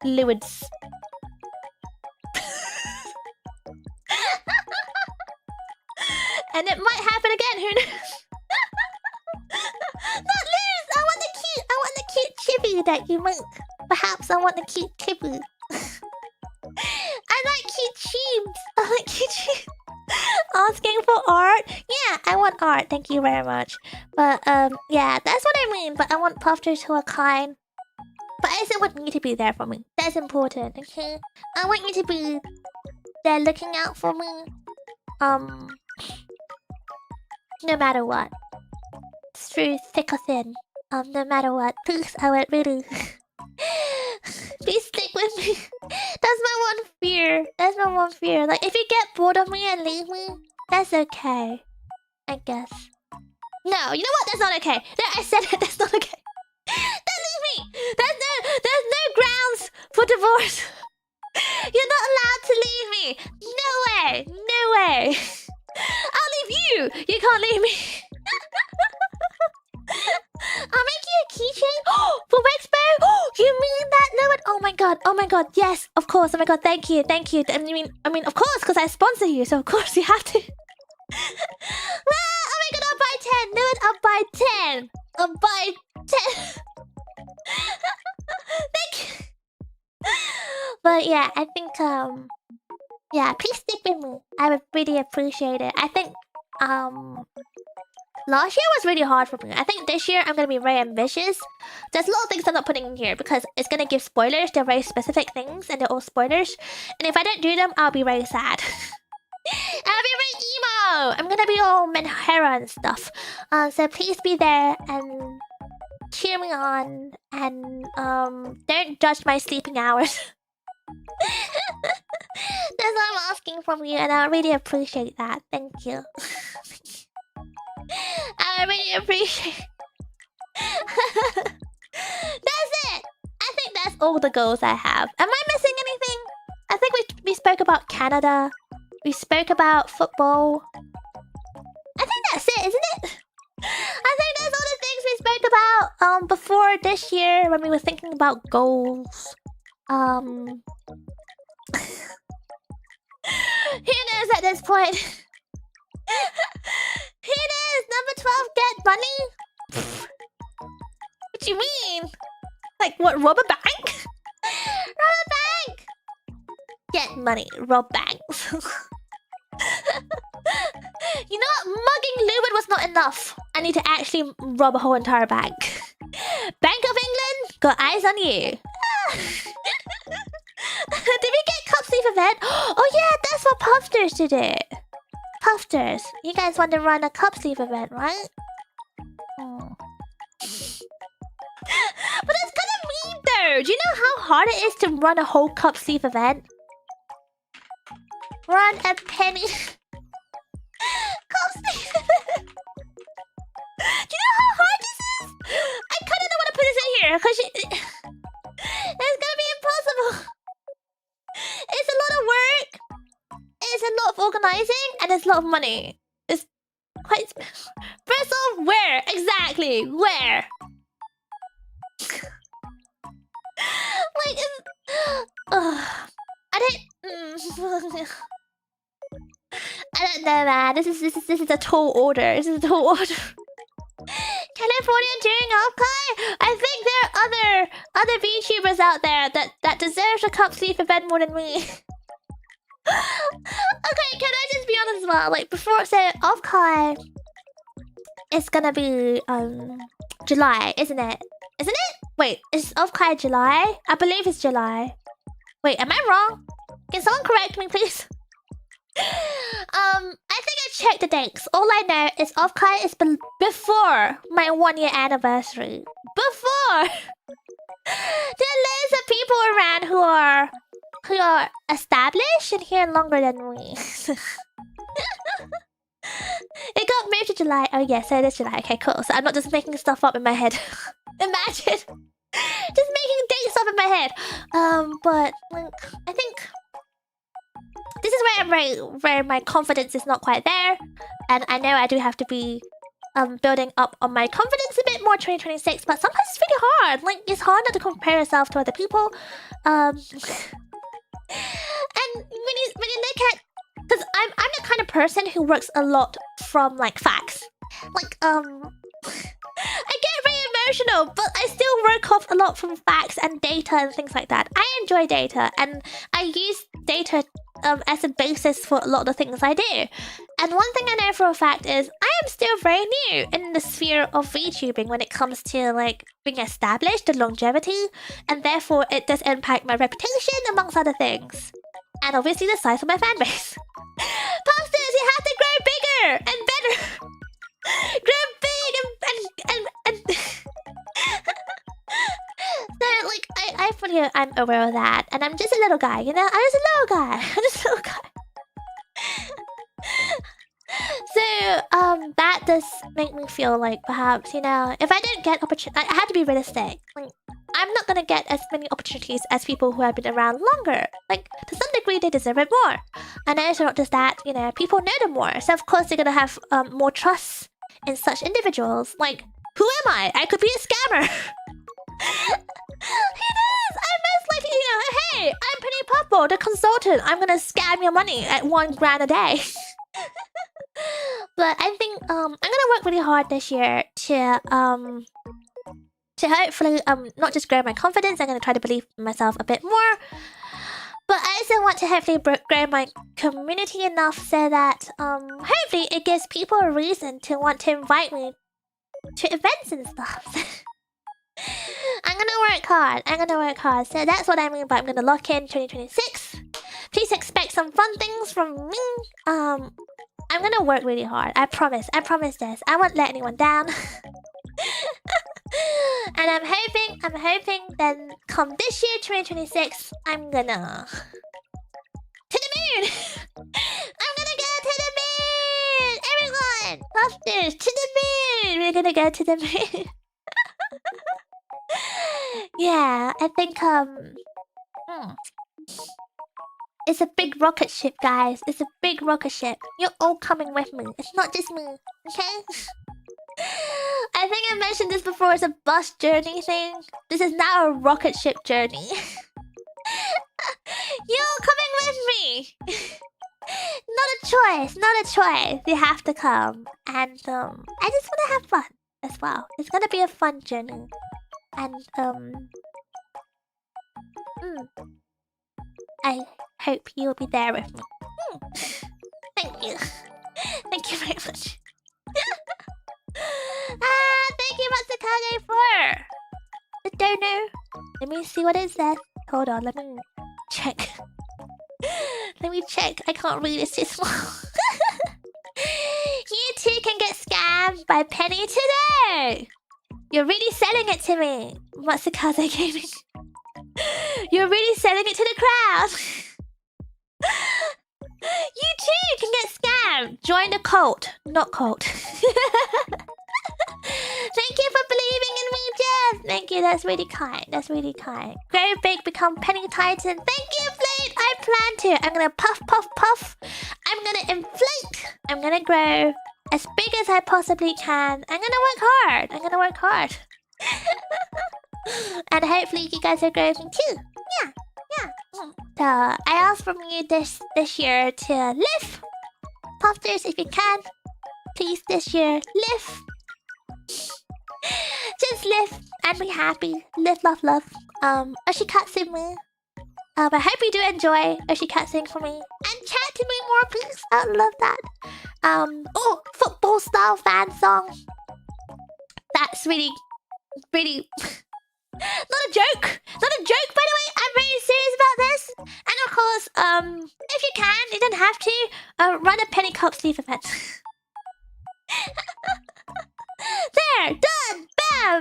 Lewis. And it might happen again, who knows? Not Lewis! I want the cute chibi that you make. Perhaps I want the cute chibi. I like cute cheebs. I like cute cheebs. Asking for art? Yeah, I want art. Thank you very much. But yeah, that's what I mean. But I want puffsters who are kind. But I still want you to be there for me. That's important, okay? I want you to be there looking out for me. No matter what. Through thick or thin. No matter what. Please, I would really... Please stick with me. That's my one fear. That's my one fear. Like, if you get bored of me and leave me, that's okay. I guess. No, you know what? That's not okay. No, I said it. That's not okay. Don't leave me. There's no grounds for divorce. You're not allowed to leave me. No way. No way. I'll leave you. You can't leave me. I'll make you a keychain for Wexpo. You mean that? No, oh my god. Oh my god. Yes, of course. Oh my god. Thank you. Thank you. I mean, of course, because I sponsor you, so of course you have to. Oh my god, I'll buy 10. No, I'll buy 10. I'll buy 10. Thank you. But yeah, I think yeah, please stick with me. I would really appreciate it. I think last year was really hard for me. I think this year I'm gonna be very ambitious. There's a lot of things I'm not putting in here because it's gonna give spoilers. They're very specific things and they're all spoilers. And if I don't do them, I'll be very sad. I'll be very emo. I'm gonna be all Menhera and stuff. So please be there and cheer me on and don't judge my sleeping hours. That's what I'm asking from you, and I really appreciate that. Thank you. I really appreciate. That's it. I think that's all the goals I have. Am I missing anything? I think we spoke about Canada. We spoke about football. I think that's it, isn't it? I think that's all the things we spoke about before this year when we were thinking about goals. Who knows at this point? Who knows? Number 12 get money? What do you mean? Like what, rob a bank? Rob a bank! Get money, rob banks. You know what? Mugging Lewin was not enough. I need to actually rob a whole entire bank. Bank of England, got eyes on you. Did we get Cup Sleeve event? Oh yeah, that's what Puffsters did it. Puffsters, you guys want to run a Cup Sleeve event, right? Oh. But that's kind of mean though. Do you know how hard it is to run a whole Cup Sleeve event? Run a Penny Cup Sleeve event. Do you know how hard this is? I kind of don't want to put this in here because it's gonna be impossible. It's a lot of work. It's a lot of organizing and it's a lot of money. It's quite. First off, where exactly? Where? Like, I don't know, man. This is a tall order. This is a tall order. California during Alkai? I think there are other VTubers out there that deserve a Cup Sleeve event more than me. Okay, can I just be honest as well? Like before, so Alkai is gonna be July, isn't it? Isn't it? Wait, is Alkai July? I believe it's July. Wait, am I wrong? Can someone correct me, please? I think I checked the dates. All I know is Offkai is before my 1-year anniversary. Before! There are loads of people around who are established and here longer than me. It got moved to July. Oh yeah, so it is July. Okay, cool. So I'm not just making stuff up in my head. Imagine! Just making dates up in my head. But like, I think this is where where my confidence is not quite there, and I know I do have to be building up on my confidence a bit more 2026, but sometimes it's really hard. Like, it's hard not to compare yourself to other people. And when you look at, because I'm the kind of person who works a lot from like facts. Like I get very emotional, but I still work off a lot from facts and data and things like that. I enjoy data, and I use data as a basis for a lot of the things I do. And one thing I know for a fact is I am still very new in the sphere of VTubing when it comes to like being established and longevity, and therefore it does impact my reputation amongst other things. And obviously the size of my fan base. Puffsters, you have to grow bigger and better. Grow big and so like I fully I'm aware of that, and I'm just a little guy, you know. I'm just a little guy. I'm just a little guy. So that does make me feel like perhaps, you know, if I didn't get opportunity, I had to be realistic. Like, I'm not gonna get as many opportunities as people who have been around longer. Like, to some degree, they deserve it more. And also not just that, you know, people know them more, so of course they're gonna have more trust in such individuals. Like, who am I? I could be a scammer. He knows. I'm most likely, you know, hey, I'm Penny Puffball, the consultant. I'm gonna scam your money at $1 grand a day. But I think I'm gonna work really hard this year to hopefully not just grow my confidence. I'm gonna try to believe in myself a bit more. But I also want to hopefully grow my community enough so that hopefully it gives people a reason to want to invite me to events and stuff. I'm gonna work hard. I'm gonna work hard. So that's what I mean by I'm gonna lock in 2026. Please expect some fun things from me. I'm gonna work really hard. I promise. I promise this. I won't let anyone down. And I'm hoping then come this year, 2026, I'm gonna to the moon. I'm gonna go to the moon. Everyone, Puffsters, to the moon. We're gonna go to the moon. Yeah, I think it's a big rocket ship, guys. It's a big rocket ship. You're all coming with me. It's not just me, okay? I think I mentioned this before. It's a bus journey thing. This is now a rocket ship journey. You're coming with me. Not a choice. Not a choice. You have to come. And I just want to have fun as well. It's gonna be a fun journey. And I hope you'll be there with me. Thank you. Thank you very much. Thank you, Matsukage, for the donor. Let me see what it says. Hold on, let me check. Let me check. I can't read, it's too small. You too can get scammed by Penny today. You're really selling it to me, Matsukaze Gaming. You're really selling it to the crowd. You too can get scammed. Join the cult, not cult. Thank you for believing in me, Jeff. Thank you, that's really kind. That's really kind. Grow big, become Penny Titan. Thank you, Flate. I plan to. I'm gonna puff, puff, puff. I'm gonna inflate. I'm gonna grow as big as I possibly can. I'm gonna work hard. I'm gonna work hard. And hopefully you guys are growing too. Yeah, yeah. So I asked from you this year to live. Puffsters, if you can, please this year live. Just live and be happy. Live, love, love. Oshikatsu me. I hope you do enjoy Oshikatsu for me. And chat to me more, please. I would love that. Oh, football style fan song. That's really not a joke. Not a joke, by the way. I'm very serious about this. And of course, if you can, you don't have to, run a Penny Cup Sleeve event. There, done, bam,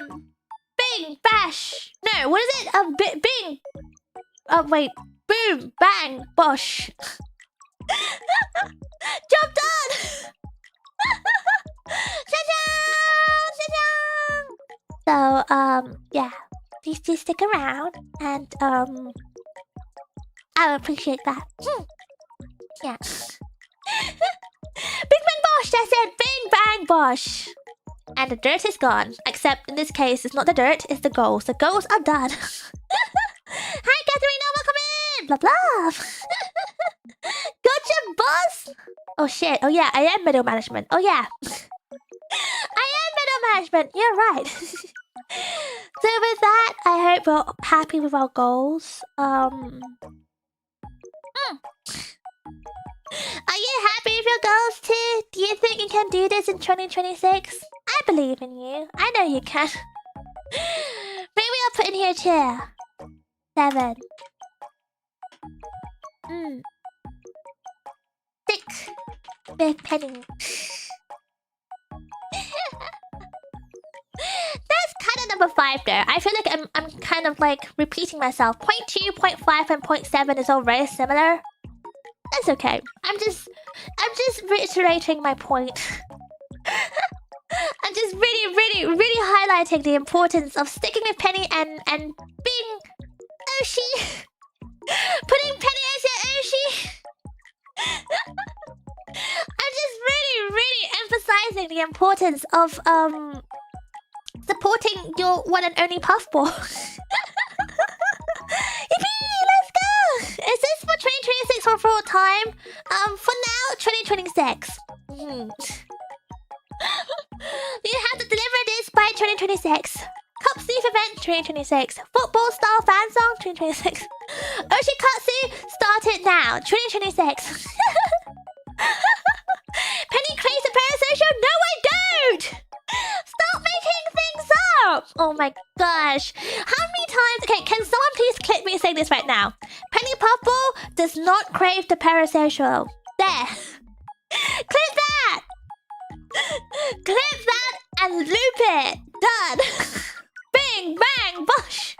bing, bash. No, what is it? Bing. Oh wait, boom, bang, bosh. Job done. So, yeah, please do stick around, and I would appreciate that. Yeah. Bing bang bosh. That's it. Bing bang bosh. and the dirt is gone. Except in this case, it's not the dirt, it's the goals. The goals are done. Hi, Katharina, welcome in! Blah, blah. Gotcha, boss! Oh, shit. Oh, yeah, I am middle management. Oh, yeah. I am middle management. You're right. So with that, I hope we're happy with our goals. Are you happy with your goals too? Do you think you can do this in 2026? I believe in you. I know you can. Maybe I'll put in here a chair. 7. 6. Big penny. That's kind of number 5 there. I feel like I'm kind of like repeating myself. 0.2, 0.5, and 0.7 is all very similar. That's okay. I'm just reiterating my point. I'm just really highlighting the importance of sticking with Penny and being Oshi. Putting Penny as your Oshi. I'm just really emphasizing the importance of supporting your one and only Puffball. Yippee! Let's go! Is this for 2026 or for all time? For now, 2026. You have to deliver this by 2026. Cup Sleeve event 2026. Football style fan song 2026. Oshikatsu start it now 2026. Penny craves a parasocial? No, I don't! Stop making things up! Oh my gosh. How many times... Okay, can someone please clip me saying this right now? Penny Puffball does not crave the parasocial. There. Clip that! Clip that and loop it. Done. Bing, bang, bosh.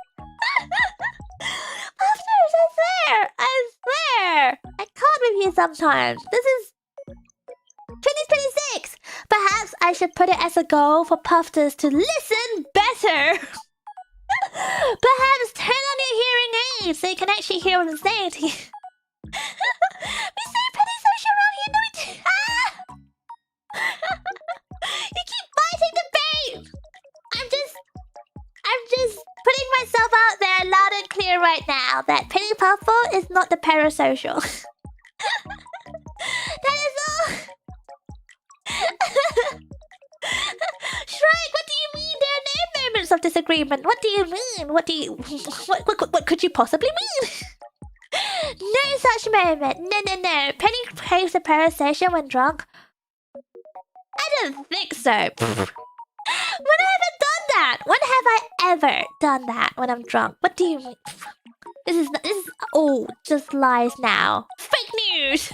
Puffsters, I swear. I swear. I can't with you sometimes. This is 2026. Perhaps I should put it as a goal for Puffsters to listen better. Perhaps turn on your hearing aids so you can actually hear what I'm saying to you. We say Penny social around here, no we do. Ah! You keep biting the bait. I'm just putting myself out there loud and clear right now that Penny Puffball is not the parasocial. That is all. Shrike, what do you mean? There are no moments of disagreement. What do you mean? What could you possibly mean? No such moment. No. Penny craves a parasocial when drunk. I don't think so. When have I done that? When have I ever done that when I'm drunk? What do you mean? This is all just lies now. Fake news.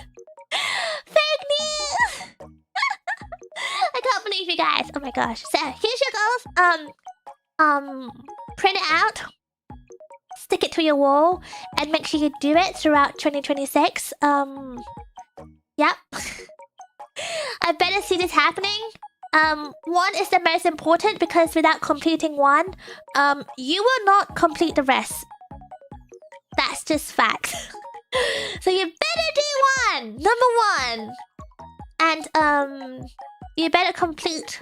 Fake news. I can't believe you guys. Oh my gosh. So here's your goals. Print it out. Stick it to your wall and make sure you do it throughout 2026. Yep. I better see this happening. 1 is the most important because without completing 1, you will not complete the rest. That's just fact. So you better do 1, number 1. And you better complete.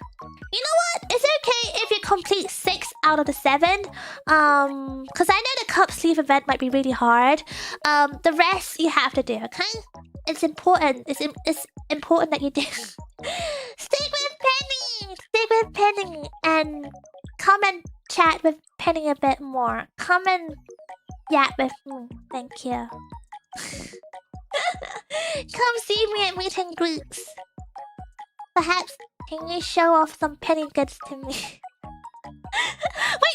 You know what? It's okay if you complete 6 out of the 7. Because I know the cup sleeve event might be really hard. The rest you have to do, okay? It's important. It's important that you do. Stick with Penny. Stick with Penny and come and chat with Penny a bit more. Come and yap with me. Thank you. Come see me at meet and greets. Perhaps can you show off some Penny goods to me? Wait,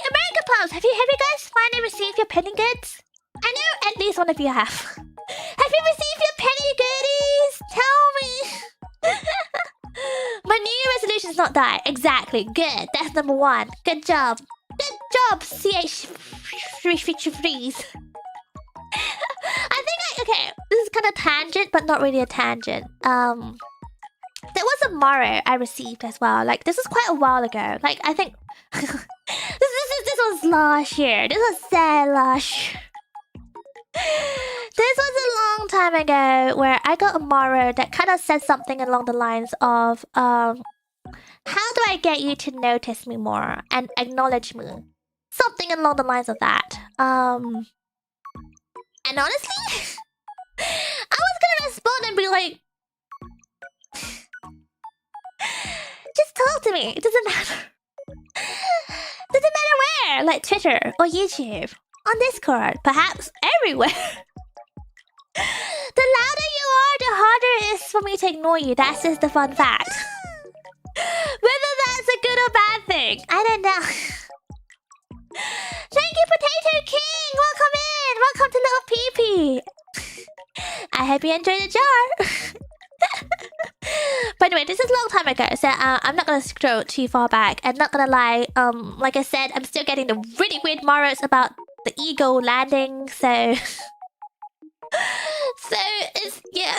American Pups, have you guys finally received your Penny goods? I know at least one of you have. Have you received your Penny goodies? Tell me. My New Year resolution is not die. Exactly. Good. That's number 1. Good job. Good job, CH Freeze. Okay, this is kind of tangent, but not really a tangent. There was a Maro I received as well. Like, this was quite a while ago. Like, I think... this was last year. This was sad last year. This was a long time ago where I got a Maro that kind of said something along the lines of, How do I get you to notice me more and acknowledge me? Something along the lines of that. And honestly, I was gonna respond and be like, just talk to me. It doesn't matter. Doesn't matter where, like Twitter or YouTube, on Discord, perhaps everywhere. The louder you are, the harder it is for me to ignore you. That's just the fun fact. Whether that's a good or bad thing, I don't know. Thank you, Potato King! Welcome in! Welcome to Little Pee-Pee! I hope you enjoyed the jar! By the way, this is a long time ago, so I'm not gonna scroll too far back. I'm not gonna lie, like I said, I'm still getting the really weird morals about the ego landing, so... So, it's... yeah...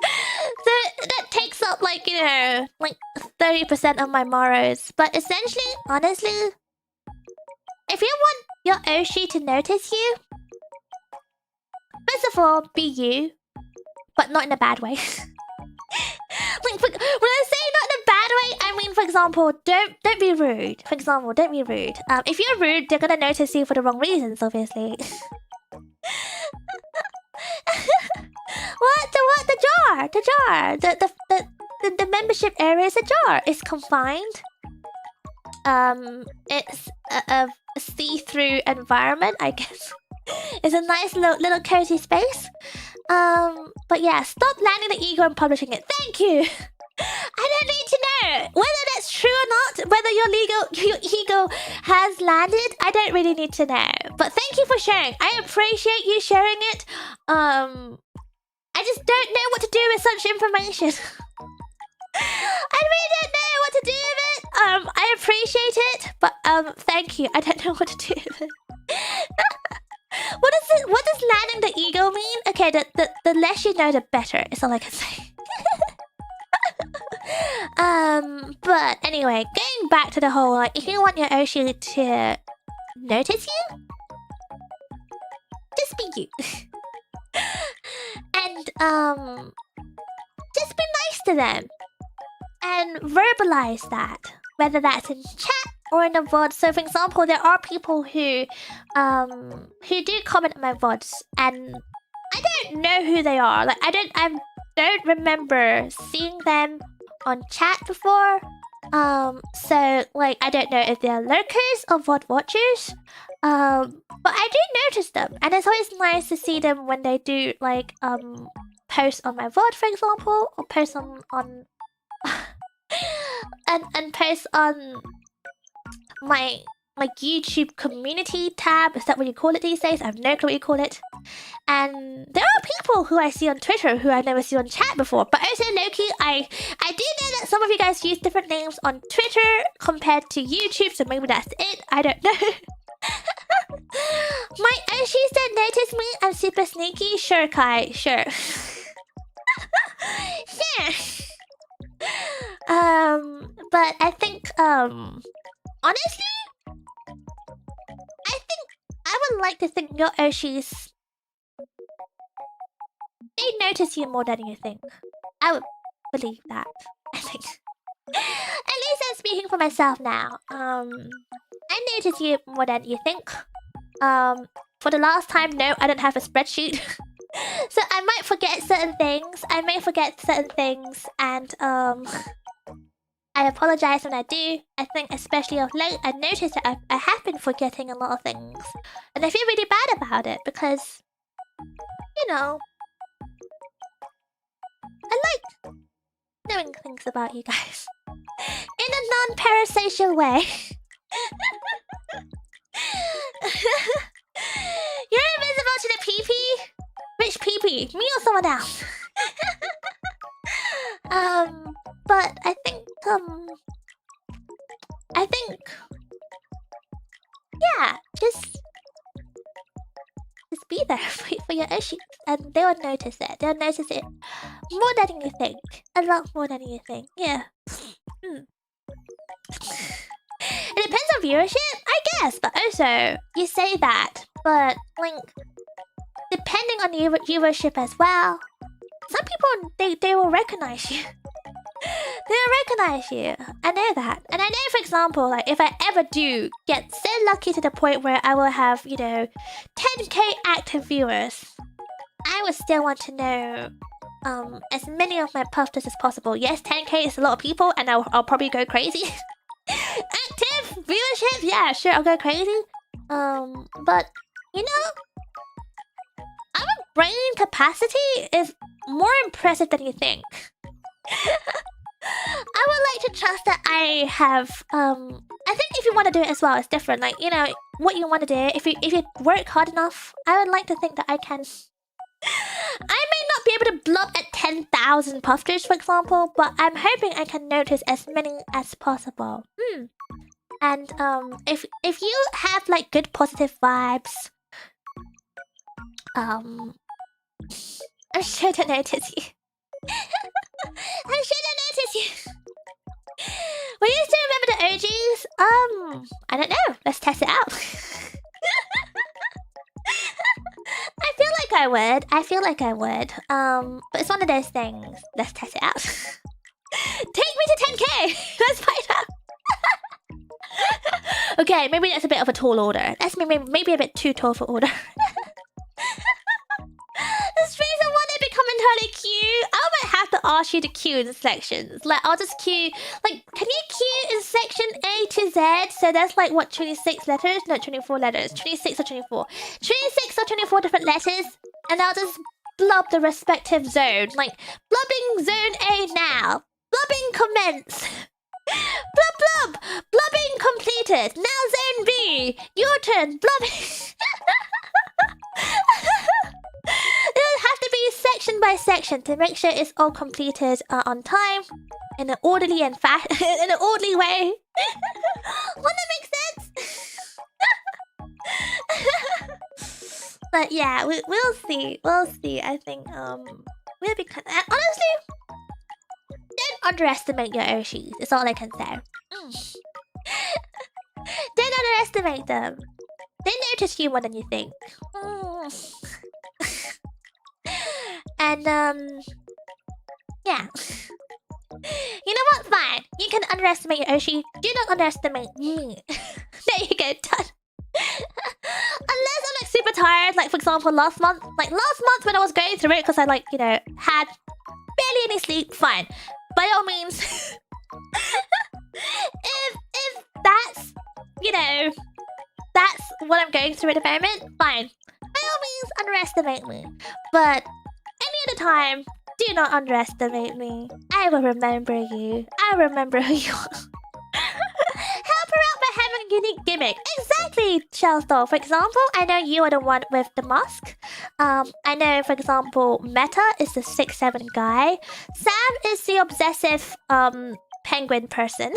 So, that takes up, like, you know, like 30% of my morals. But essentially, honestly, if you want your Oshi to notice you, first of all, be you, but not in a bad way. Like, when I say not in a bad way, I mean, for example, don't be rude. For example, don't be rude. If you're rude, they're gonna notice you for the wrong reasons, obviously. What? The jar! The jar! The membership area is a jar. It's confined. It's a see-through environment, I guess. It's a nice little cozy space. But yeah, stop landing the ego and publishing it. Thank you! I don't need to know whether that's true or not, whether your ego has landed. I don't really need to know. But thank you for sharing. I appreciate you sharing it. I just don't know what to do with such information. I really don't know what to do with it. I appreciate it, but thank you. I don't know what to do with it. What does landing the ego mean? Okay, the less you know, the better. Is all I can say. But anyway, going back to the whole, like, if you want your Oshi to notice you, just be you. And just be nice to them and verbalize that, whether that's in chat or in the VOD. So for example, there are people who do comment on my VODs and I don't know who they are. Like I don't remember seeing them on chat before. So like I don't know if they're lurkers or VOD watchers. But I do notice them, and it's always nice to see them when they do like post on my VOD, for example, or post on and post on my YouTube community tab. Is that what you call it these days? I have no clue what you call it. And there are people who I see on Twitter who I've never seen on chat before. But also, Loki, I do know that some of you guys use different names on Twitter compared to YouTube, so maybe that's it. I don't know. My Oshis don't notice me. I'm super sneaky. Sure, Kai. Sure. Yeah. But I think, honestly, I would like to think your Oshis, they notice you more than you think. I would believe that. I think. At least I'm speaking for myself now. I notice you more than you think. For the last time, no, I don't have a spreadsheet. So I might forget certain things. I may forget certain things, and I apologize when I do. I think especially of late, I noticed that I have been forgetting a lot of things. And I feel really bad about it because, you know, I like knowing things about you guys. In a non-parasocial way. You're invisible to the pee-pee? Which pee-pee? Me or someone else? But I think, yeah, just be there for your Oshi, and they will notice it. They'll notice it more than you think. A lot more than you think. Yeah. It depends on viewership, I guess, but also, you say that, but, like, depending on viewership as well, some people, they will recognize you. They'll recognize you. I know that. And I know, for example, like if I ever do get so lucky to the point where I will have, you know, 10k active viewers, I would still want to know as many of my puffsters as possible. Yes, 10k is a lot of people, and I'll probably go crazy. Active viewership, yeah, sure, I'll go crazy. But you know, our brain capacity is more impressive than you think. I would like to trust that I have. I think if you want to do it as well, it's different. Like, you know, what you want to do. If you work hard enough, I would like to think that I can. I may not be able to blob at 10,000 puffsters, for example, but I'm hoping I can notice as many as possible. And if you have like good positive vibes, I'm sure to notice you. I'm sure to notice you. Will you still remember the OGs? I don't know. Let's test it out. I feel like I would. I feel like I would. But it's one of those things. Let's test it out. Take me to 10k. Let's find out. Okay, maybe that's a bit of a tall order. That's maybe a bit too tall for order. The streams I want to become entirely queue. I might have to ask you to queue in sections. Like, I'll just queue. Like, can you queue in section A to Z? So that's like, what, 26 letters? No, 24 letters. 26 or 24. 26 or 24 different letters. And I'll just blob the respective zone. Like, blubbing zone A now. Blubbing commence. Blub blub. Blubbing completed. Now zone B. Your turn. Blubbing. It'll have to be section by section to make sure it's all completed on time, in an orderly and in an orderly way. Won't that make sense? But yeah, we'll see. We'll see. I think we'll be honestly, don't underestimate your Oshis. It's all I can say. Don't underestimate them. They notice you more than you think. And yeah. You know what? Fine. You can underestimate your Oshi. Do not underestimate me. There you go. Done. Unless I'm like super tired, like for example last month. Like last month when I was going through it because I like, you know, had barely any sleep. Fine. By all means. if that's, you know, that's what I'm going through at the moment, fine. By all means, underestimate me. But any other time, do not underestimate me. I will remember you. I remember who you are. Help her out by having a unique gimmick. Exactly, Shellstall. For example, I know you are the one with the mask. I know, for example, Meta is the 6'7" guy. Sam is the obsessive penguin person.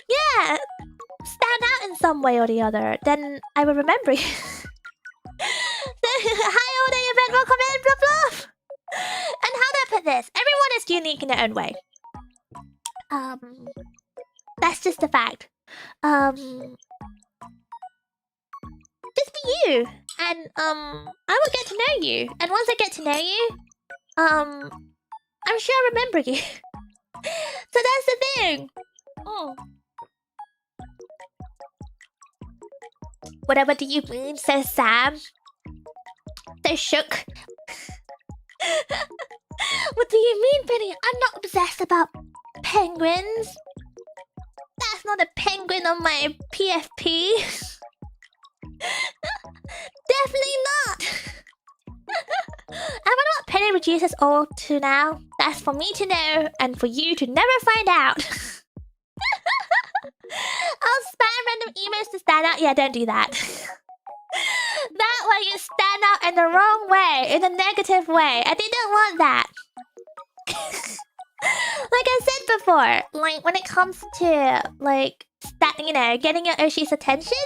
Yeah. Stand out in some way or the other, then I will remember you. Hi, all day event, welcome in, blah blah. And how do I put this? Everyone is unique in their own way. That's just a fact. Just be you, and I will get to know you. And once I get to know you, I'm sure I'll remember you. So that's the thing. Whatever do you mean, says Sam. So shook. What do you mean, Penny? I'm not obsessed about penguins. That's not a penguin on my PFP. Definitely not. I wonder what Penny reduces all to now. That's for me to know and for you to never find out. I'll spam random emails to stand out. Yeah, don't do that. That way you stand out in the wrong way, in a negative way. I didn't want that. Like I said before, like when it comes to like you know, getting your Oshi's attention,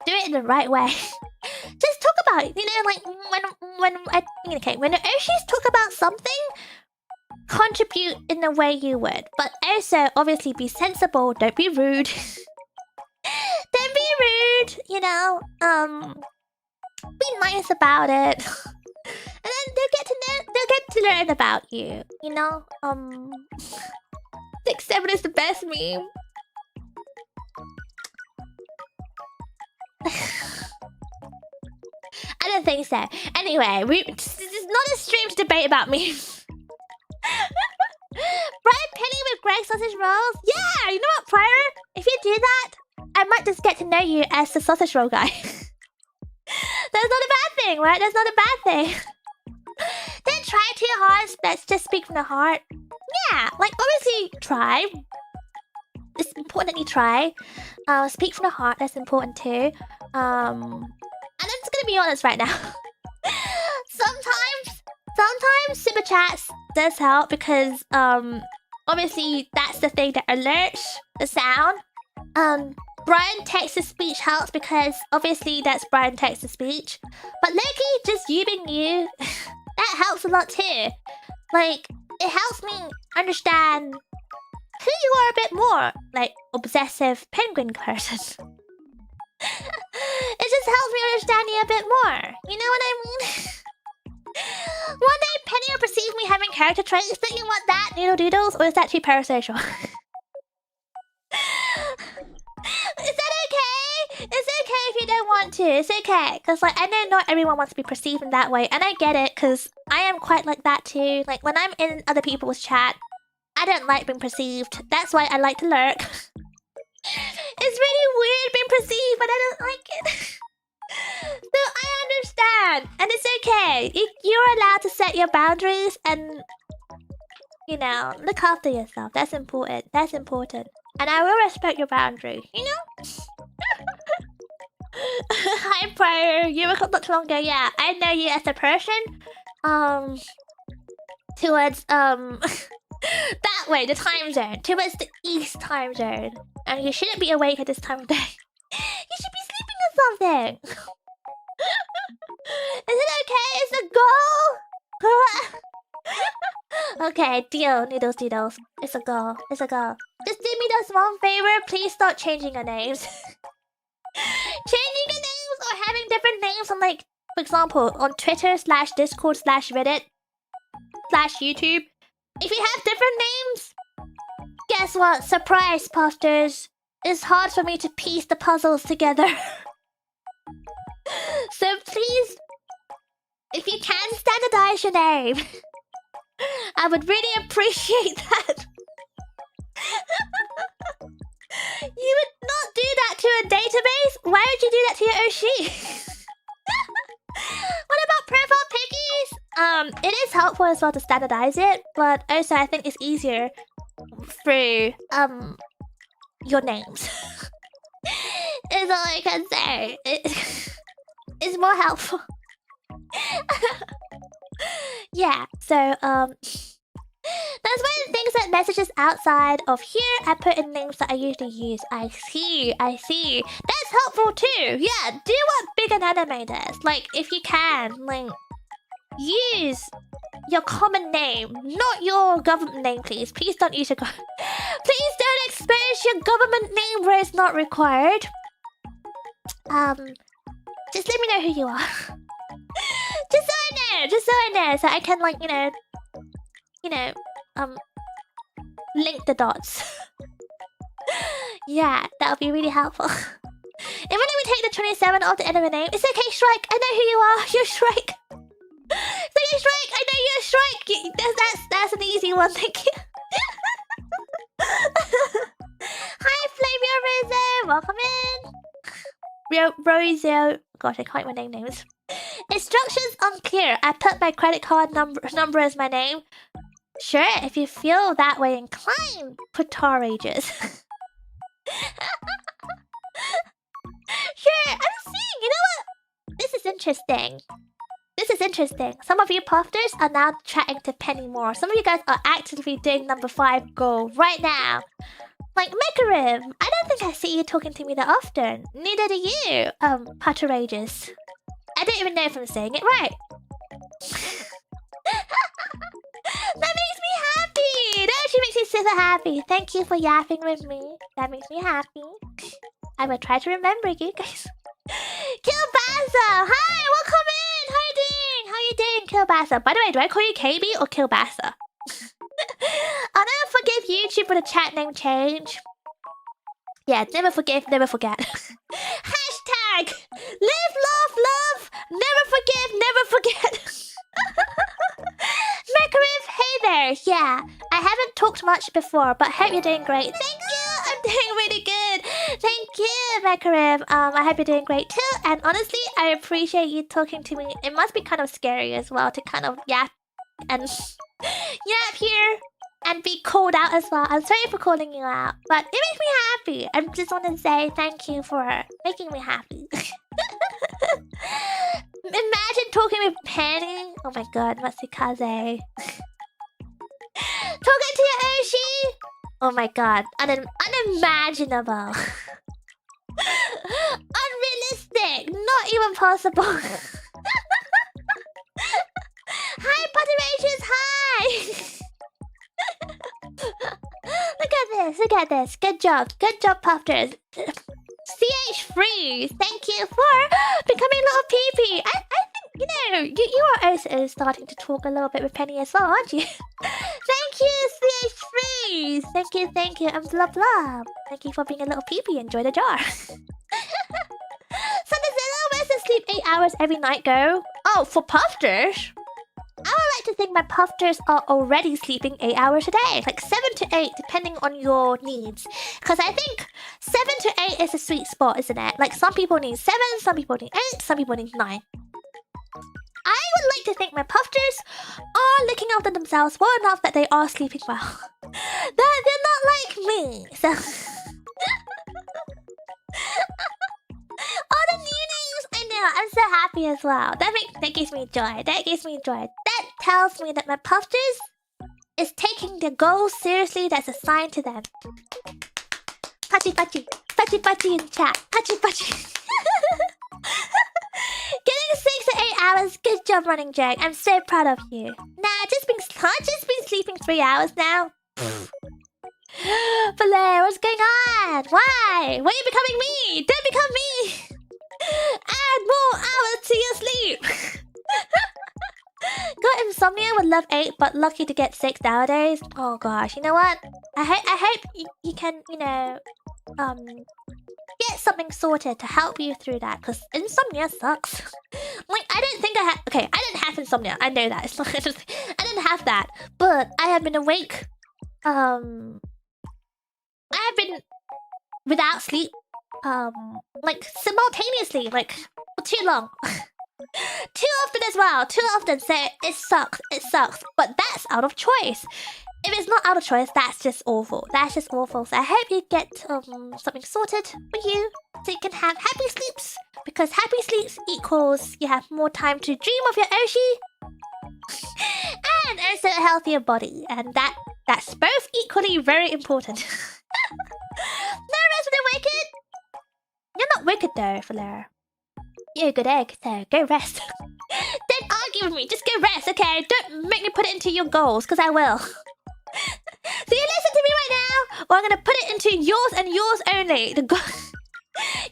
do it in the right way. Just talk about it, you know, like when the Oshis talk about something, contribute in the way you would, but also obviously be sensible. Don't be rude. Don't be rude. You know, be nice about it, and then they'll get to to learn about you. You know, 6-7 is the best meme. I don't think so. Anyway, this is not a stream to debate about memes. Brian Penny with Greg sausage rolls? Yeah, you know what, Pryor? If you do that, I might just get to know you as the sausage roll guy. That's not a bad thing, right? That's not a bad thing. Don't try too hard, let's just speak from the heart. Yeah, like obviously try. It's important that you try. Speak from the heart, that's important too. And I'm just gonna be honest right now. Sometimes super chats does help because obviously that's the thing that alerts the sound. Brian text-to-speech helps because obviously that's Brian text-to-speech. But Loki, just you being you, that helps a lot too. Like, it helps me understand who you are a bit more. Like, obsessive penguin person. It just helps me understand you a bit more. You know what I mean? One day Penny will perceive me having character traits. Don't you want that, noodle doodles? Or is that too parasocial? Is that okay? It's okay if you don't want to. It's okay. Because, like, I know not everyone wants to be perceived in that way. And I get it, because I am quite like that too. Like, when I'm in other people's chat, I don't like being perceived. That's why I like to lurk. It's really weird being perceived, but I don't like it. So I understand. And it's okay. You're allowed to set your boundaries and, you know, look after yourself. That's important. That's important. And I will respect your boundaries, you know? Hi, Pryor. You were not too long ago. Yeah, I know you as a person. Towards, that way, the time zone. Towards the east time zone. And you shouldn't be awake at this time of day. You should be sleeping or something. Is it okay? It's a goal? Okay, deal, noodles doodles. It's a goal. It's a goal. Just do me this one favor. Please start changing your names. Changing your names or having different names on, like, for example, on Twitter /Discord/Reddit /YouTube. If you have different names, guess what? Surprise, Puffsters. It's hard for me to piece the puzzles together. So please, if you can standardize your name, I would really appreciate that. You would not do that to a database? Why would you do that to your Oshi? What about profile pickies? It is helpful as well to standardize it, but also I think it's easier through your names. Is all I can say. It's more helpful. Yeah, so that's one of the things that messages outside of here I put in names that I usually use. I see. That's helpful too. Yeah, do what big an anime does. Like, if you can, like, use your common name, not your government name, please. Please don't use your please don't expose your government name where it's not required. Just let me know who you are. Just so I know, so I can, like, you know, link the dots. Yeah, that would be really helpful. If only we take the 27 off the end of a name. It's okay, Shrike. I know who you are. You're Shrike. It's okay, Shrike. I know you're Shrike. That's an easy one. Thank you. Hi, Flavio Rizzo. Welcome in. Rosio. Gosh, I can't even name names. Instructions unclear. I put my credit card number as my name. Sure, if you feel that way inclined, Qatar ages. Sure, I'm seeing. You know what? This is interesting. Some of you Puffsters are now chatting to Penny more. Some of you guys are actively doing number 5 goal right now. Like Mekarim, I don't think I see you talking to me that often. Neither do you, Patterages. I don't even know if I'm saying it right. That makes me happy! That actually makes me super happy. Thank you for yapping with me. That makes me happy. I will try to remember you guys. Kilbasa! Hi! Welcome in! How you doing? How you doing, Kielbasa? By the way, do I call you KB or Kielbasa? I'll never forgive YouTube for the chat name change. Yeah, never forgive, never forget. Hashtag live, laugh, love. Never forgive, never forget. Makarif, hey there. Yeah, I haven't talked much before, but hope you're doing great. Thank you. I'm doing really good. Thank you, Makarif. I hope you're doing great too. And honestly, I appreciate you talking to me. It must be kind of scary as well to kind of yap and yap here and be called out as well. I'm sorry for calling you out, but it makes me happy. I just want to say thank you for making me happy. Imagine talking with Penny. Oh my god, Matsukaze. Talking to your Oshi. Oh my god, unimaginable. Unrealistic. Not even possible. Hi, Poterations. Hi. Look at this. Good job, Puffsters. CH Free, thank you for becoming a little PP. I think, you are also starting to talk a little bit with Penny as well, aren't you? Thank you, CH Free. Thank you. I'm blah blah. Thank you for being a little PP. Enjoy the jar. So does where's the sleep 8 hours every night go? Oh, for Puffsters? I would like to think my Puffsters are already sleeping 8 hours a day, like 7 to 8, depending on your needs. Because I think 7 to 8 is a sweet spot, isn't it? Like some people need 7, some people need 8, some people need 9. I would like to think my Puffsters are looking after themselves well enough that they are sleeping well. They're not like me, so... All the new names, I know, I'm so happy as well. That gives me joy. That tells me that my Puffsters is taking their goals seriously that's assigned to them. Pachi in chat. Pachi. Getting 6 to 8 hours. Good job, Running Jag. I'm so proud of you. Nah, just been sleeping 3 hours now. Blair, what's going on? Why? Why are you becoming me? Don't become me! Add more hours to your sleep! Got insomnia with love 8, but lucky to get 6 nowadays. Oh gosh, you know what? I hope you can, get something sorted to help you through that, because insomnia sucks. Like, I don't think I didn't have insomnia. I know that. It's not just, I didn't have that, but I have been awake. I have been without sleep, like simultaneously, like for too long. Too often as well. Too often, so it sucks. But that's out of choice. If it's not out of choice, that's just awful. So I hope you get something sorted for you, so you can have happy sleeps. Because happy sleeps equals you have more time to dream of your Oshi, and also a healthier body, and that's both equally very important. No rest for the wicked. You're not wicked though, Falera. You're a good egg, so go rest. Don't argue with me, just go rest, okay? Don't make me put it into your goals, because I will. So you listen to me right now, or I'm gonna put it into yours and yours only.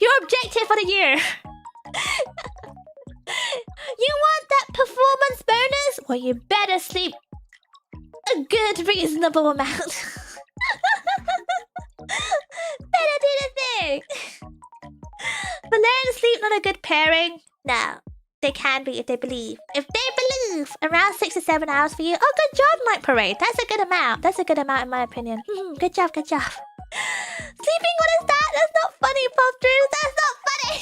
Your objective for the year. You want that performance bonus? Well, you better sleep a good, reasonable amount. Better do the thing. But learn to sleep not a good pairing? No. They can be if they believe. If they believe around 6 to 7 hours for you. Oh, good job, Night Parade. That's a good amount. In my opinion. Good job. Sleeping, what is that? That's not funny, Puffsters. That's not funny.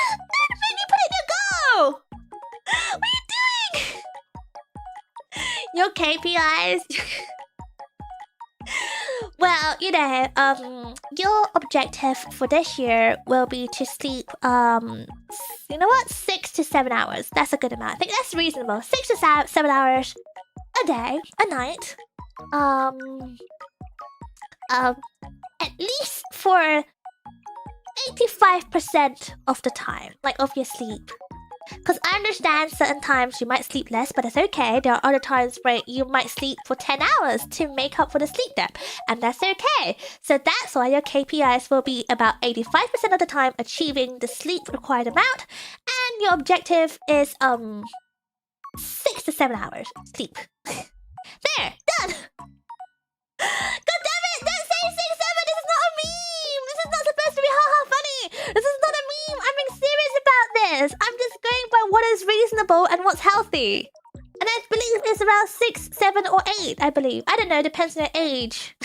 Don't make me put in your goal. What are you doing? Your KPIs. Well, your objective for this year will be to sleep, 6 to 7 hours. That's a good amount. I think that's reasonable. 6 to 7 hours a day, a night. At least for 85% of the time, like of your sleep. Because I understand certain times you might sleep less, but it's okay. There are other times where you might sleep for 10 hours to make up for the sleep debt, and that's okay. So that's why your KPIs will be about 85% of the time achieving the sleep required amount, and your objective is 6 to 7 hours sleep. There, done. God damn it! Don't say 6, 7. This is not a meme. This is not supposed to be haha funny. This is not a meme. I'm being serious about this. I'm just going by what is reasonable and what's healthy. And I believe it's around 6, 7, or 8. I believe. I don't know. Depends on your age.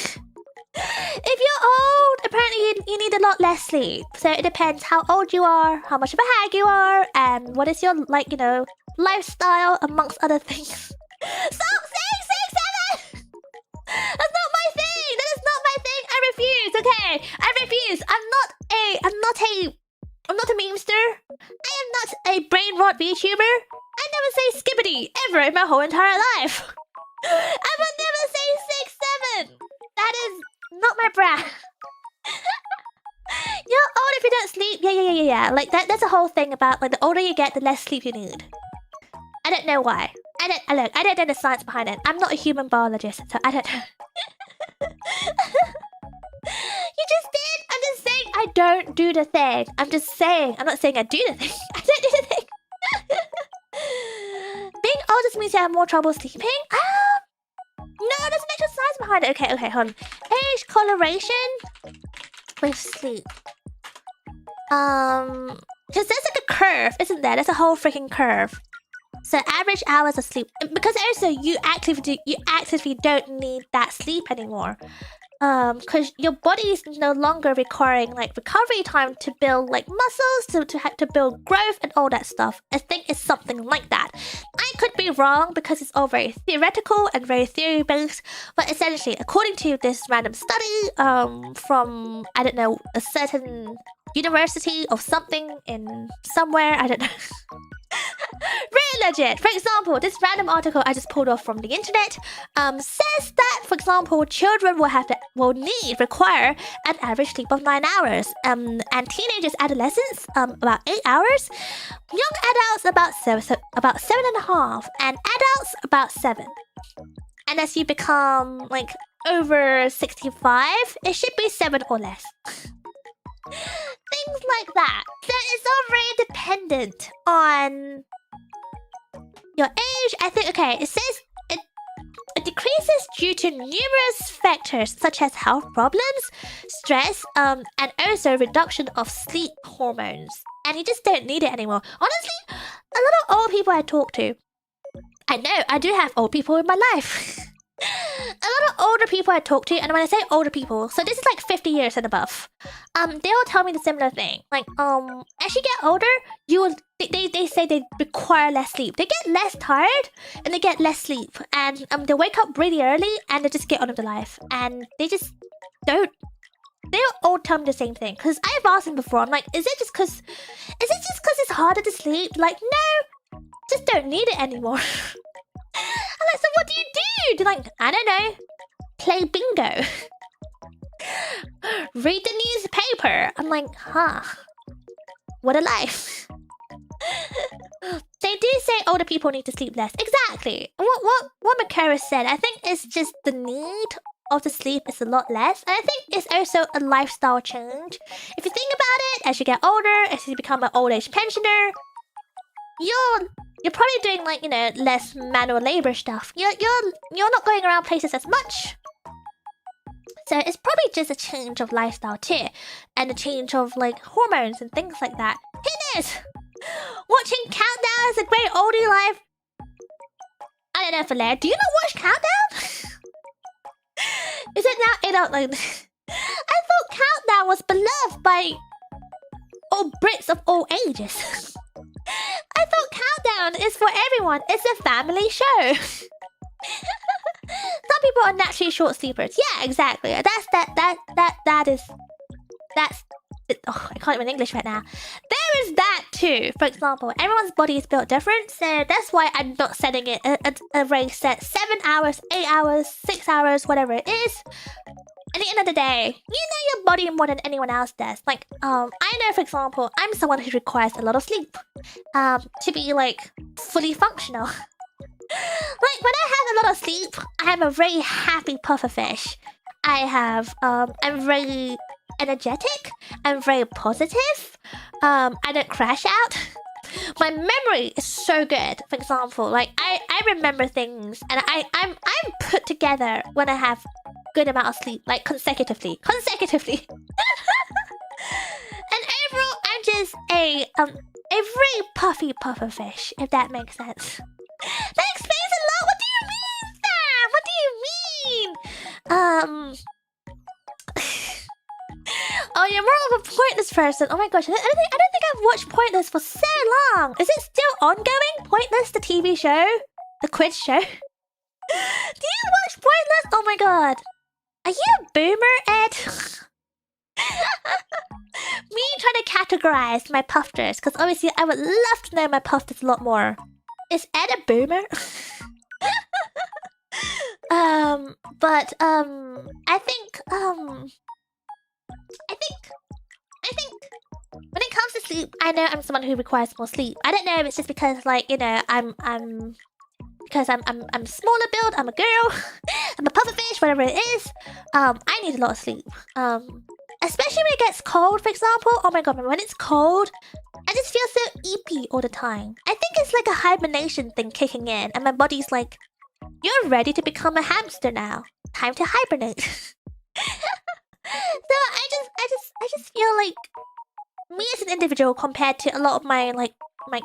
If you're old, apparently you need a lot less sleep. So it depends how old you are, how much of a hag you are, and what is your, like, you know, lifestyle, amongst other things. Stop saying 6, 7! That's not my thing! That is not my thing! I refuse, okay? I refuse! I'm not a memester. I am not a brain rot VTuber. I never say skibbity ever in my whole entire life. I would never say 6, 7! That is not my brand. You're old if you don't sleep. Yeah. Like that's a whole thing about like the older you get, the less sleep you need. I don't know why. I don't know the science behind it. I'm not a human biologist, so I don't know. You just did. I'm just saying I don't do the thing. I'm just saying. I'm not saying I do the thing. I don't do the thing. Being old just means you have more trouble sleeping. No, there's an actual science behind it. Okay, hold on. Age correlation with sleep. Because there's like a curve, isn't there? There's a whole freaking curve. So average hours of sleep. Because also you actively don't need that sleep anymore. Because your body is no longer requiring like recovery time to build like muscles, to build growth and all that stuff. I think it's something like that. I could be wrong because it's all very theoretical and very theory based, but essentially, according to this random study, from I don't know, a certain university or something in somewhere, I don't know. Really legit. For example, this random article I just pulled off from the internet says that, for example, children will require an average sleep of 9 hours. And teenagers, adolescents, about 8 hours. Young adults about 7.5, and adults about 7. And as you become like over 65, it should be 7 or less. Things like that. So it's all very dependent on your age. I think, okay, it says it decreases due to numerous factors such as health problems, stress, and also reduction of sleep hormones. And you just don't need it anymore. Honestly, a lot of old people I talk to, I know, I do have old people in my life. A lot of older people I talk to, and when I say older people, so this is like 50 years and above, they all tell me the similar thing. Like, as you get older, they say they require less sleep. They get less tired, and they get less sleep. And they wake up really early, and they just get on with their life. And they just don't... They all tell me the same thing. Because I've asked them before, I'm like, is it just because it's harder to sleep? Like, no, just don't need it anymore. I'm like, so what do you do? They're like, I don't know. Play bingo. Read the newspaper. I'm like, huh. What a life. They do say older people need to sleep less. Exactly. What Makara said, I think it's just the need of the sleep is a lot less. And I think it's also a lifestyle change. If you think about it, as you get older, as you become an old age pensioner, you're probably doing like, you know, less manual labor stuff. You're not going around places as much. So it's probably just a change of lifestyle too. And a change of like hormones and things like that. Who knows? Watching Countdown is a great oldie life. I don't know, Valera, do you not watch Countdown? Is it now 8 out like I thought Countdown was beloved by all Brits of all ages. I thought Countdown is for everyone. It's a family show. Some people are naturally short sleepers. Yeah, exactly. That's oh, I can't even English right now. There is that too. For example, everyone's body is built different, so that's why I'm not setting it a race set 7 hours, 8 hours, 6 hours, whatever it is. At the end of the day, you know your body more than anyone else does. Like, I know, for example, I'm someone who requires a lot of sleep to be like fully functional. Like when I have a lot of sleep, I am a very happy pufferfish. I'm very energetic. I'm very positive. I don't crash out. my memory is so good. For example, like I remember things, and I'm put together when I have good amount of sleep, like consecutively. And overall, I'm just a very puffy pufferfish, if that makes sense. That explains a lot. What do you mean, Sam? What do you mean? Oh, you're more of a Pointless person. Oh my gosh, I don't think I've watched Pointless for so long. Is it still ongoing? Pointless, the TV show, the quiz show. Do you watch Pointless? Oh my god, are you a boomer, Ed? Me trying to categorize my Puffsters, because obviously I would love to know my Puffsters a lot more. Is Ed a boomer? But I think when it comes to sleep, I know I'm someone who requires more sleep. I don't know if it's just because, like, you know, I'm smaller build, I'm a girl, I'm a pufferfish, whatever it is. I need a lot of sleep. Especially when it gets cold, for example. Oh my god, when it's cold, I just feel so eepy all the time. I think it's like a hibernation thing kicking in, and my body's like, you're ready to become a hamster now. Time to hibernate. So I just feel like me as an individual compared to a lot of my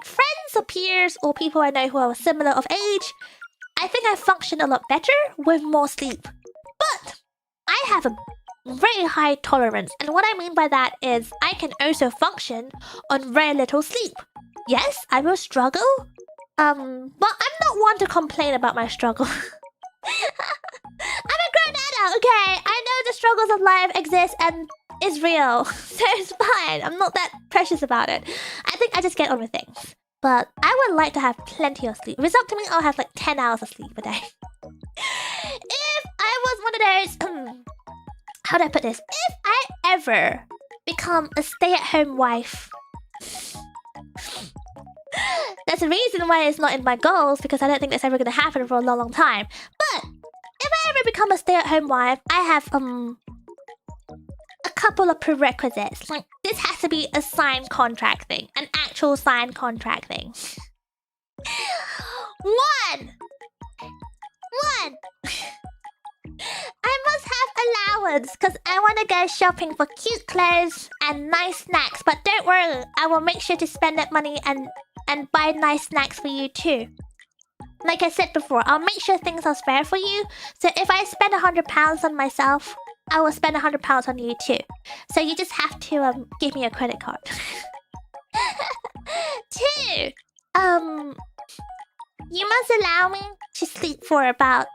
friends or peers or people I know who are similar of age, I think I function a lot better with more sleep. But I have a very high tolerance, and what I mean by that is I can also function on very little sleep. Yes, I will struggle, but I'm not one to complain about my struggle. I'm a grown adult, okay? I know the struggles of life exist and is real, so it's fine. I'm not that precious about it. I think I just get on with things. But I would like to have plenty of sleep. If it's up to me, I'll have like 10 hours of sleep a day. If I was one of those... how do I put this? If I ever become a stay-at-home wife... That's the reason why it's not in my goals, because I don't think that's ever going to happen for a long time. But if I ever become a stay-at-home wife, I have a couple of prerequisites. Like, this has to be a signed contract thing, an actual signed contract thing. One. I must have allowance because I want to go shopping for cute clothes and nice snacks. But don't worry, I will make sure to spend that money and buy nice snacks for you too. Like I said before, I'll make sure things are fair for you. So if I spend £100 on myself, I will spend £100 on you too. So you just have to give me a credit card. 2. You must allow me to sleep for about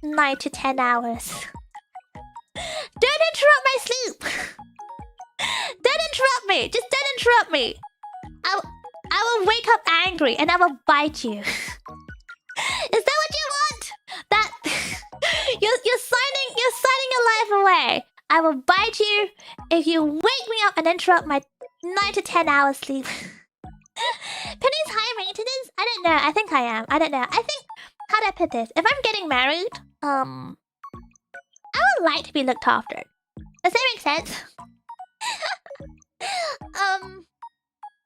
9 to 10 hours. Don't interrupt my sleep. Don't interrupt me. Just don't interrupt me. I will wake up angry and I will bite you. Is that what you want? That you're signing your life away. I will bite you if you wake me up and interrupt my 9 to 10 hours sleep. Penny's high maintenance? I don't know. I think I am. I don't know. I think, how do I put this? If I'm getting married, I would like to be looked after. Does that make sense?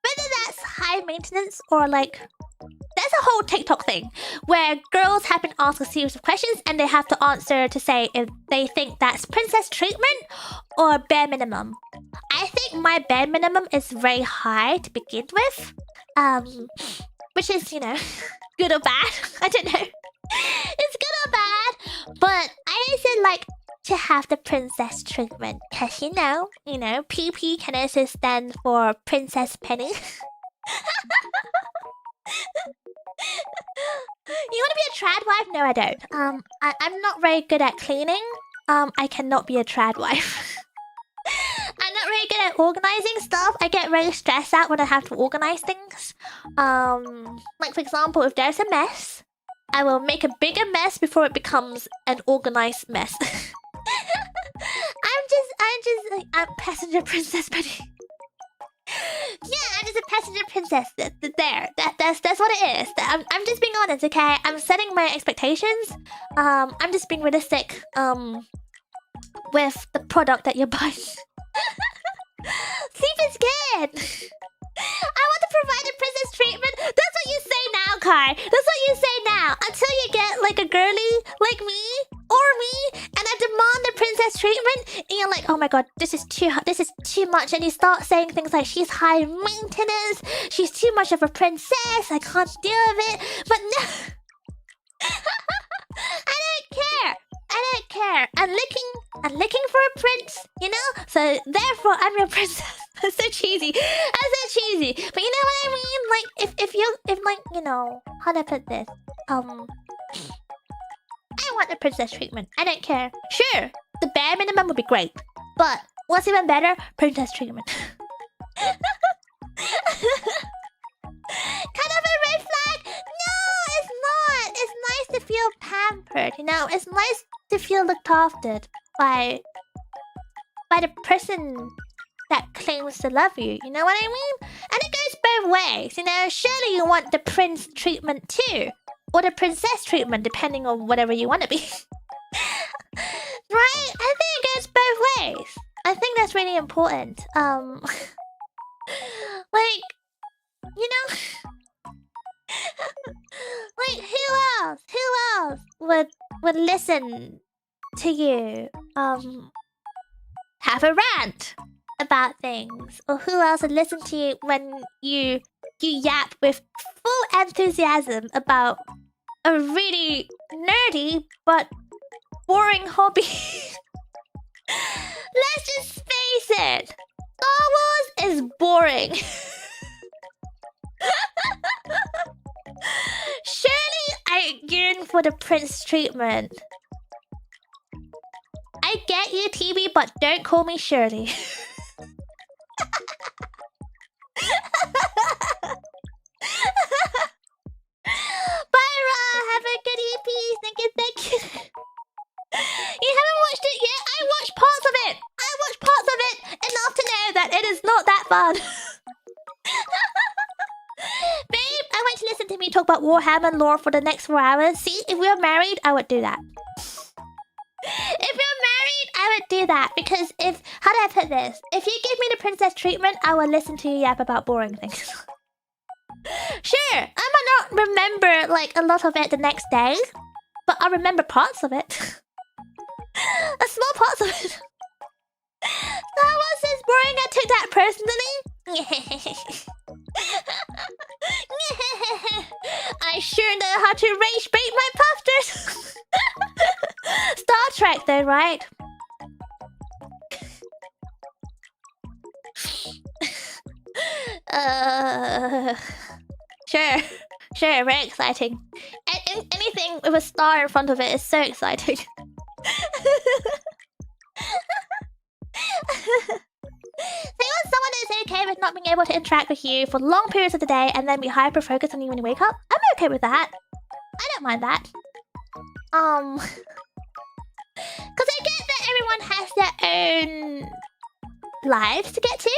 Whether that's high maintenance or like... There's a whole TikTok thing where girls have been asked a series of questions and they have to answer to say if they think that's princess treatment or bare minimum. I think my bare minimum is very high to begin with. Which is, you know, good or bad. I don't know. It's good or bad. But I also like to have the princess treatment. Because, you know, PP can also stand for Princess Penny. You want to be a trad wife? No, I don't. I'm not very good at cleaning. I cannot be a trad wife. I'm not very good at organizing stuff. I get very stressed out when I have to organize things. Like for example, if there's a mess, I will make a bigger mess before it becomes an organized mess. I'm passenger princess Penny. Yeah, I'm just a passenger princess. That's what it is. I'm just being honest, okay? I'm setting my expectations. I'm just being realistic. With the product that you're buying. Sleep is good. I want to provide a princess treatment. That's what you say now, Kai. That's what you say now. Until you get like a girly like me or me, and I demand the princess treatment, and you're like, oh my god, this is too much, and you start saying things like she's high maintenance, she's too much of a princess, I can't deal with it. But no, I don't care. I don't care. I'm looking for a prince, you know? So therefore I'm your princess. That's so cheesy. That's so cheesy. But you know what I mean? Like if like, you know, how do I put this? I want the princess treatment. I don't care. Sure, the bare minimum would be great. But what's even better? Princess treatment. Kind of a red flag? No, it's not. It's nice to feel pampered, you know? It's nice to feel looked after by the person that claims to love you. You know what I mean? And it goes both ways, you know? Surely you want the prince treatment too. Or the princess treatment, depending on whatever you want to be. Right? I think it goes both ways. I think that's really important. Like, you know, like who else would listen to you have a rant about things, or who else would listen to you when you yap with full enthusiasm about a really nerdy but boring hobby? Let's just face it, Star Wars is boring. Surely I yearn for the prince treatment. I get you, TB, but don't call me Shirley. Bye, Ra. Have a good EP. Thank you. You haven't watched it yet? I watched parts of it. Enough to know that it is not that fun. Babe, I want to listen to me talk about Warhammer lore for the next 4 hours. See, if we were married, I would do that. If you're married, I would do that. Because if... How do I put this? If you give me the princess treatment, I will listen to you yap about boring things. Sure, I might not remember, like, a lot of it the next day. But I'll remember parts of it. A small parts of it. Star Wars is boring. I took that personally. I sure know how to rage bait my puffsters. Star Trek though, right? Sure, very exciting. Anything with a star in front of it is so exciting. Think when someone is okay with not being able to interact with you for long periods of the day and then be hyper-focused on you when you wake up? I'm okay with that. I don't mind that. Because I get that everyone has their own lives to get to.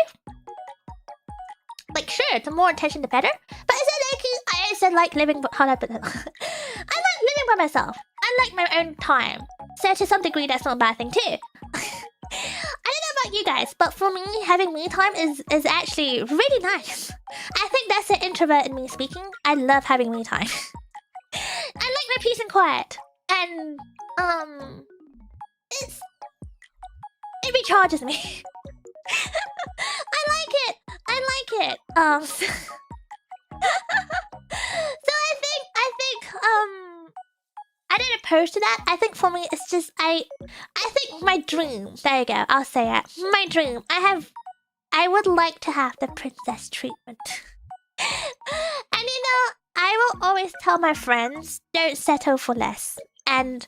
Like, sure, the more attention the better. But I also like living... How do I put that? I like living by myself. I like my own time. So to some degree, that's not a bad thing too. I don't know about you guys, but for me, having me time is actually really nice. I think that's the introvert in me speaking. I love having me time. I like my peace and quiet. And, it recharges me. I like it. So I think, I don't oppose to that. I think for me, it's just, I think my dream, there you go, I'll say it. My dream, I would like to have the princess treatment. And you know, I will always tell my friends, don't settle for less. And,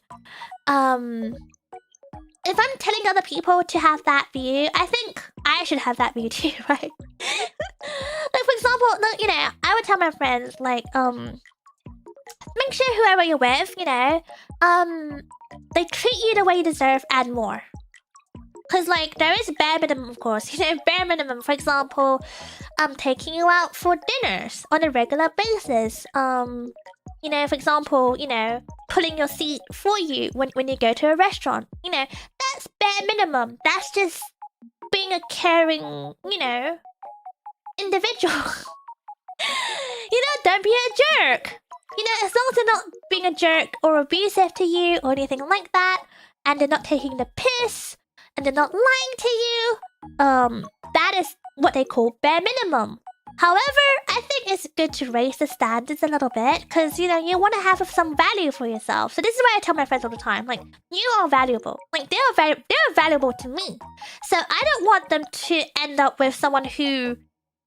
if I'm telling other people to have that view, I think I should have that view too, right? Like, for example, you know, I would tell my friends, like, make sure whoever you're with, you know, they treat you the way you deserve and more. Because, like, there is bare minimum, of course. You know, bare minimum, for example, taking you out for dinners on a regular basis. You know, for example, you know, pulling your seat for you when you go to a restaurant. You know, that's bare minimum. That's just being a caring, you know, individual. Don't be a jerk. As long as they're not being a jerk or abusive to you or anything like that, and they're not taking the piss, and they're not lying to you, that is what they call bare minimum. However, I think it's good to raise the standards a little bit, because, you want to have some value for yourself. So this is why I tell my friends all the time, like, you are valuable. Like, they're valuable to me. So I don't want them to end up with someone who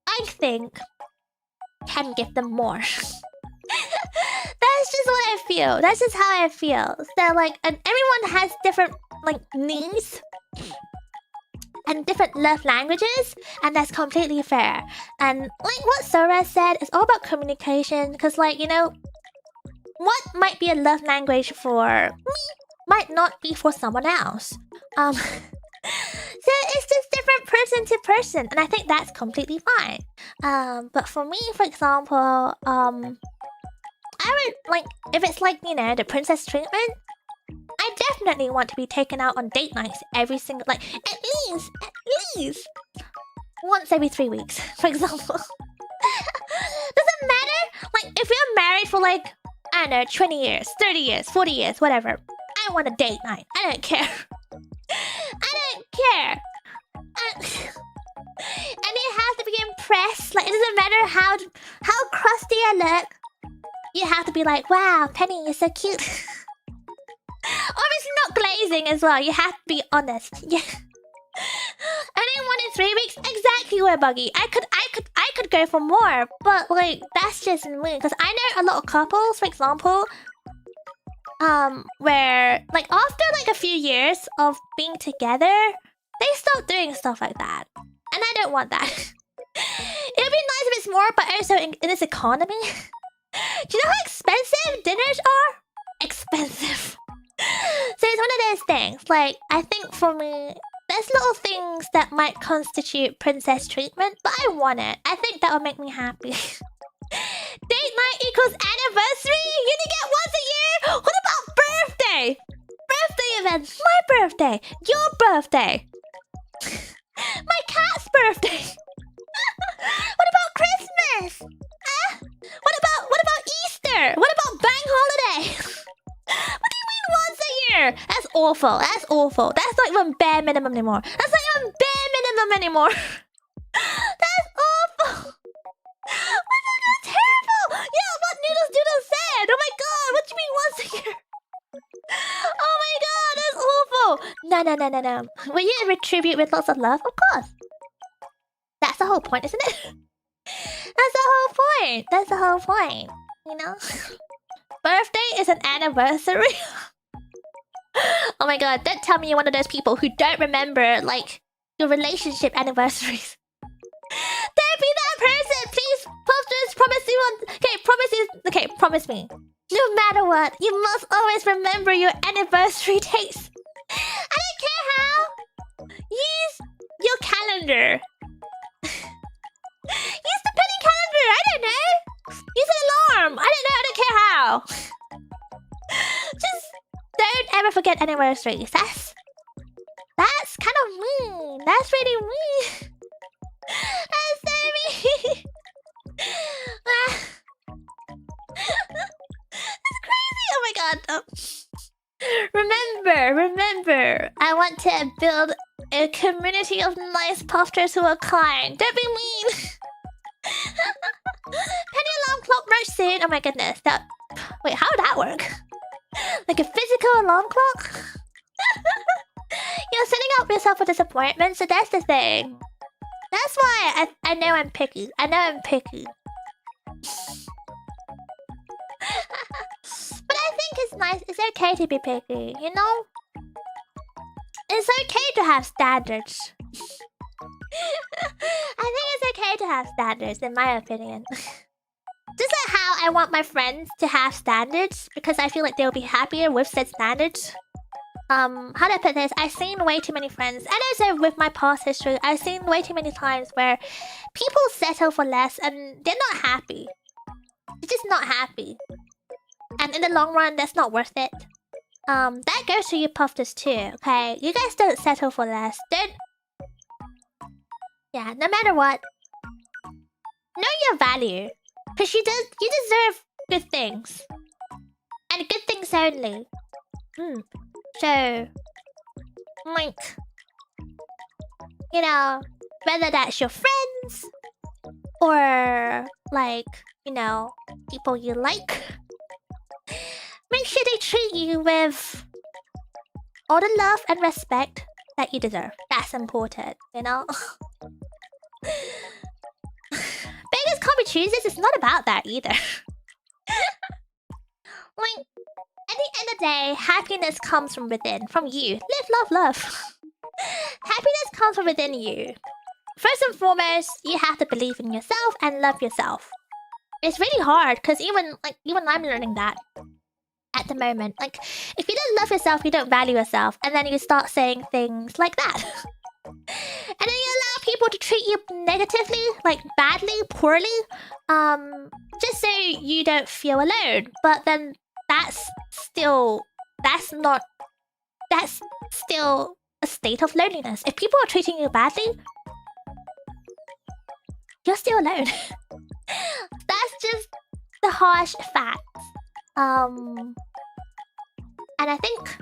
I think can give them more. That's just what I feel. That's just how I feel. So, like, and everyone has different, like, needs and different love languages, and that's completely fair. And like what Sora said, it's all about communication, because, like, what might be a love language for me might not be for someone else. So it's just different person to person, and I think that's completely fine. But for me, for example, I would, like, if it's like, the princess treatment, I definitely want to be taken out on date nights every single, like, at least once every 3 weeks, for example. Doesn't matter. Like, if you're married for, like, I don't know, 20 years, 30 years, 40 years, whatever, I want a date night. I don't care. I don't care. And you have to be impressed. Like, it doesn't matter how crusty I look. You have to be like, wow, Penny, you're so cute. Obviously not glazing as well. You have to be honest. Yeah. I didn't want it 3 weeks. Exactly where Buggy. I could go for more, but, like, that's just me. Because I know a lot of couples, for example, where, like, after, like, a few years of being together, they stop doing stuff like that. And I don't want that. It would be nice if it's more, but also in this economy. Do you know how expensive dinners are? Expensive. So it's one of those things. Like, I think for me, there's little things that might constitute princess treatment, but I want it. I think that would make me happy. Date night equals anniversary? You only get once a year? What about birthday? Birthday events. My birthday. Your birthday. My cat's birthday. What about Christmas? What about Easter? What about bank holiday? What do you mean once a year? That's awful. That's awful. That's not even bare minimum anymore. That's not even bare minimum anymore. That's awful. That's terrible. Yeah, what Noodles Doodle said. Oh my god, what do you mean once a year? Oh my god, that's awful. No. Will you retribute with lots of love? Of course. That's the whole point, isn't it? That's the whole point. That's the whole point. Birthday is an anniversary. Oh my god, don't tell me you're one of those people who don't remember, like, your relationship anniversaries. Don't be that person, please. Puffsters, promise you on. Okay, promise me. No matter what, you must always remember your anniversary dates. I don't care how. Use your calendar. Use the penny calendar. I don't know. Use an alarm. I don't know. I don't care how. Just don't ever forget anniversaries. That's kind of mean. That's really mean. That's so mean. That's crazy. Oh my god. Remember. I want to build a community of nice puffsters who are kind. Don't be mean. Penny alarm clock merch soon. Oh my goodness. Wait, how would that work? Like a physical alarm clock? You're setting up yourself for disappointment, so that's the thing. That's why I know I'm picky. But I think it's nice. It's okay to be picky, It's okay to have standards. I think it's okay to have standards, in my opinion. Just like how I want my friends to have standards, because I feel like they'll be happier with said standards. How do I put this? I've seen way too many friends, and also with my past history, I've seen way too many times where people settle for less and they're not happy. They're just not happy. And in the long run, that's not worth it. That goes to you puffsters too, okay? You guys don't settle for less. Yeah, no matter what, know your value. Because you deserve good things. And good things only. So, like, you know, whether that's your friends or, like, you know, people you like, make sure they treat you with all the love and respect that you deserve. That's important, you know? Beggars can't be choosers, it's not about that either. Like, at the end of the day, happiness comes from within, from you. Live, love, love. Happiness comes from within you. First and foremost, you have to believe in yourself and love yourself. It's really hard, because even I'm learning that at the moment. Like, if you don't love yourself, you don't value yourself, and then you start saying things like that. And then you allow people to treat you negatively, like badly, poorly, just so you don't feel alone. But then that's still a state of loneliness. If people are treating you badly, you're still alone. That's just the harsh facts. And I think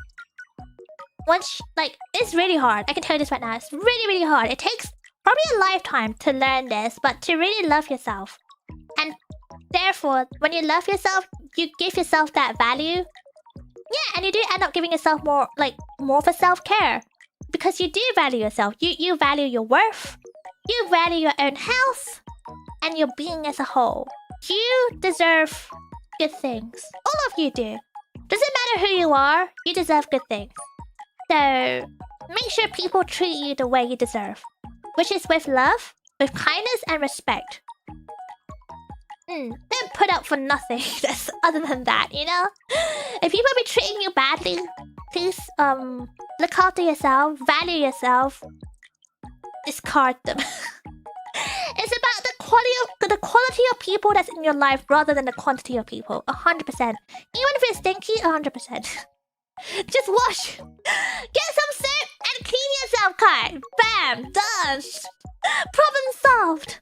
once, like, it's really hard. I can tell you this right now. It's really, really hard. It takes probably a lifetime to learn this, but to really love yourself. And therefore, when you love yourself, you give yourself that value. Yeah, and you do end up giving yourself more for self-care. Because you do value yourself. You value your worth. You value your own health. And your being as a whole. You deserve good things. All of you do. Doesn't matter who you are, you deserve good things. So, make sure people treat you the way you deserve. Which is with love, with kindness and respect. Don't put up for nothing other than that, you know? If people be treating you badly, please look after yourself, value yourself, discard them. It's about the quality of people that's in your life rather than the quantity of people. 100%. Even if it's stinky, 100%. Just wash. Get some soap and clean yourself, Kai. Bam, done. Problem solved.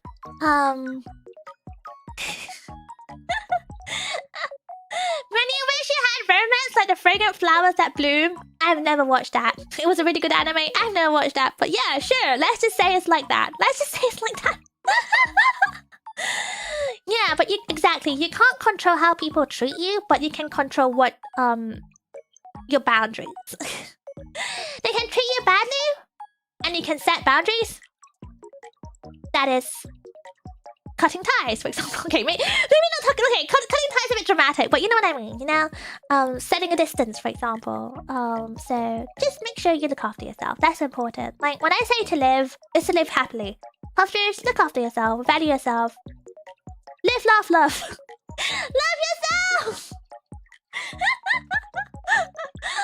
When you wish you had romance like the fragrant flowers that bloom. I've never watched that. It was a really good anime. I've never watched that. But yeah, sure. Let's just say it's like that. Let's just say it's like that. Yeah, but exactly. You can't control how people treat you, but you can control what your boundaries. They can treat you badly, and you can set boundaries. That is cutting ties, for example. Okay, maybe not talking. Okay, cutting ties is a bit dramatic, but you know what I mean. You know, setting a distance, for example. So just make sure you look after yourself. That's important. Like when I say to live, it's to live happily. Puffsters, look after yourself, value yourself, live, laugh, love, love yourself.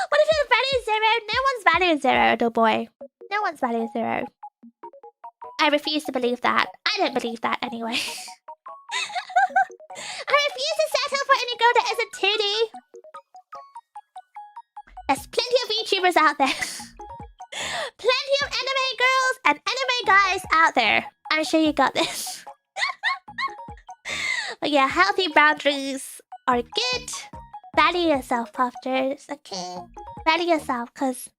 What if your value is 0? No one's value is 0, little boy. No one's value is 0. I refuse to believe that. I don't believe that anyway. I refuse to settle for any girl that isn't 2D. There's plenty of VTubers out there. Plenty of anime girls and anime guys out there. I'm sure you got this. But yeah, healthy boundaries are good. Value yourself, Puffsters. Okay? Value yourself, because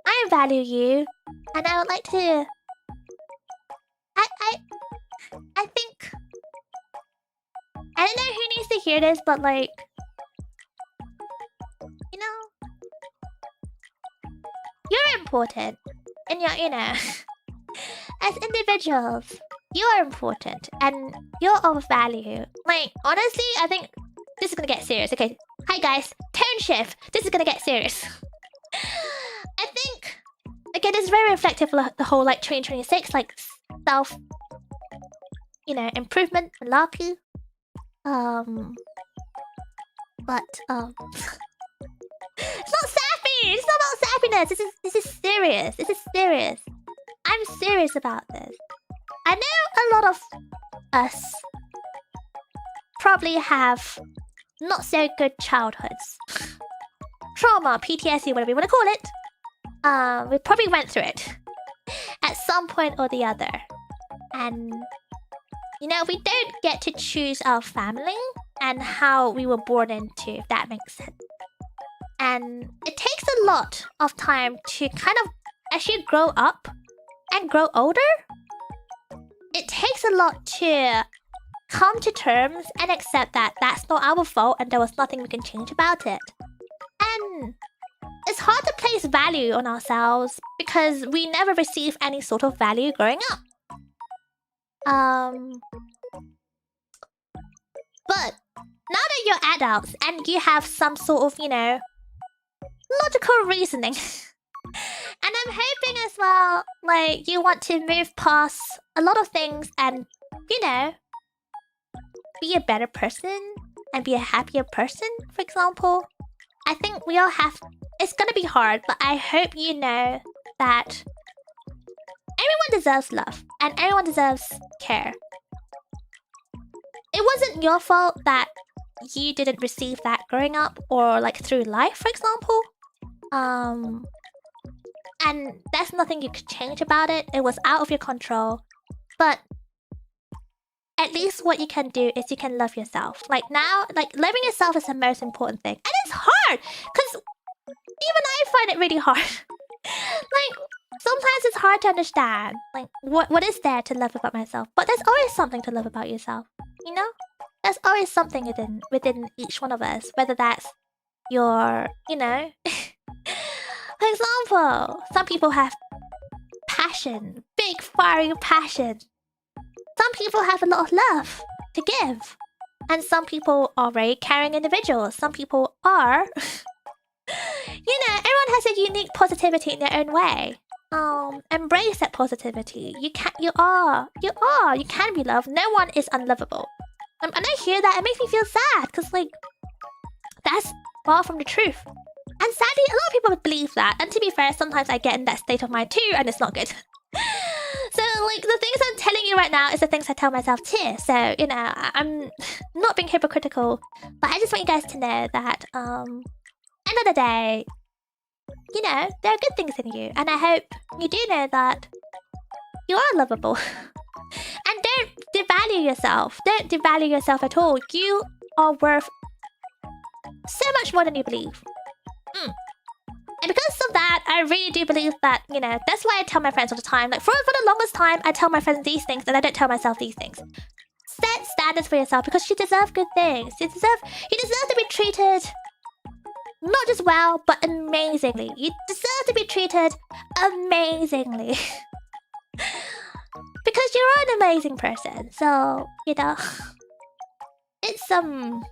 I value you. And I would like to... I think... I don't know who needs to hear this, but like... You know... You're important. And you're, you know... As individuals, you are important. And you're of value. Like, honestly, I think... This is gonna get serious, okay? Hi guys, tone shift. This is gonna get serious. I think... Again, this is very reflective of the whole, like, 2026, like, self... You know, improvement, malarkey. But, It's not sappy! It's not about sappiness! This is serious. This is serious. I'm serious about this. I know a lot of us probably have not so good childhoods. Trauma, PTSD, whatever you want to call it. We probably went through it at some point or the other. And You know, we don't get to choose our family and how we were born into, if that makes sense. And it takes a lot of time to kind of actually grow up and grow older. It takes a lot to come to terms and accept that that's not our fault and there was nothing we can change about it. And it's hard to place value on ourselves because we never receive any sort of value growing up. But now that you're adults and you have some sort of, you know, logical reasoning, and I'm hoping as well, like, you want to move past a lot of things and, you know, be a better person and be a happier person, for example. I think we all have... It's gonna be hard, but I hope you know that everyone deserves love and everyone deserves care. It wasn't your fault that you didn't receive that growing up or like through life, for example. And there's nothing you could change about it. It was out of your control. But at least what you can do is you can love yourself. Like now, like loving yourself is the most important thing. And it's hard, because even I find it really hard. Like, sometimes it's hard to understand, like, what is there to love about myself? But there's always something to love about yourself, you know? There's always something within each one of us, whether that's your, you know... For example, some people have passion, big fiery passion. Some people have a lot of love to give. And some people are very caring individuals. Some people are... You know, everyone has a unique positivity in their own way. Embrace that positivity. You can be loved. No one is unlovable. And I hear that, it makes me feel sad, because, like, that's far from the truth. And sadly, a lot of people believe that. And to be fair, sometimes I get in that state of mind too, and it's not good. So, like, the things I'm telling you right now is the things I tell myself too. So, you know, I'm not being hypocritical, but I just want you guys to know that, end of the day, you know, there are good things in you. And I hope you do know that you are lovable. And don't devalue yourself. Don't devalue yourself at all. You are worth so much more than you believe. And because of that, I really do believe that, you know, that's why I tell my friends all the time. Like, for the longest time, I tell my friends these things and I don't tell myself these things. Set standards for yourself because you deserve good things. You deserve to be treated not just well, but amazingly. You deserve to be treated amazingly. Because you're an amazing person. So, you know, it's don't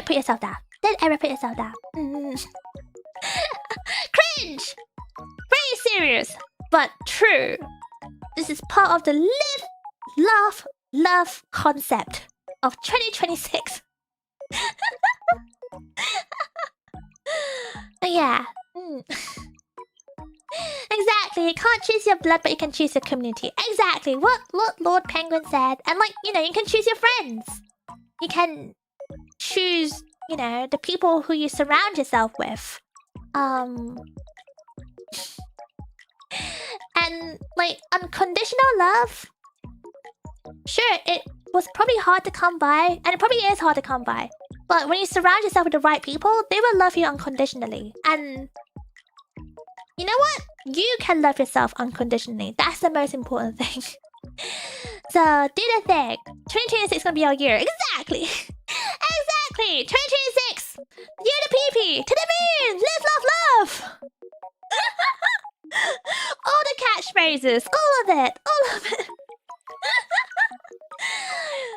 put yourself down. Don't ever put yourself down. Cringe! Very serious, but true. This is part of the live, laugh, love concept of 2026. Yeah. Exactly. You can't choose your blood, but you can choose your community. Exactly. What Lord Penguin said. And, like, you know, you can choose your friends. You can choose, you know, the people who you surround yourself with. And, like, unconditional love. Sure, it was probably hard to come by, and it probably is hard to come by. But when you surround yourself with the right people, they will love you unconditionally. And you know what? You can love yourself unconditionally. That's the most important thing. So, do the thing. 2026 is gonna be our year. Exactly! Exactly! 2026! Year to PP! To the moon! Live, love, love! All the catchphrases. All of it. All of it.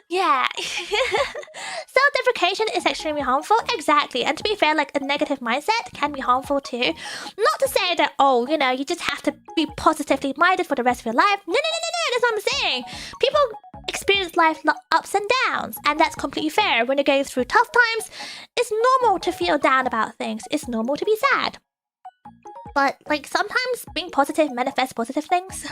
Yeah. Self-deprecation is extremely harmful. Exactly. And to be fair, like, a negative mindset can be harmful too. Not to say that, oh, you know, you just have to be positively minded for the rest of your life. No. That's what I'm saying. People experience life ups and downs. And that's completely fair. When you're going through tough times, it's normal to feel down about things. It's normal to be sad. But, like, sometimes being positive manifests positive things.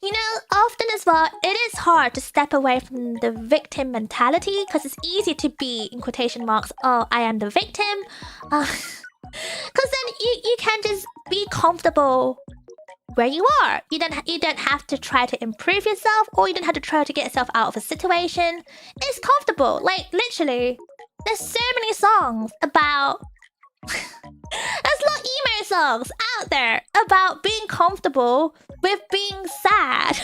You know, often as well, it is hard to step away from the victim mentality because it's easy to be, in quotation marks, oh, I am the victim. Because then you can just be comfortable where you are. You don't have to try to improve yourself, or you don't have to try to get yourself out of a situation. It's comfortable. Like, literally, there's so many songs about... There's a lot of emo songs out there about being comfortable with being sad.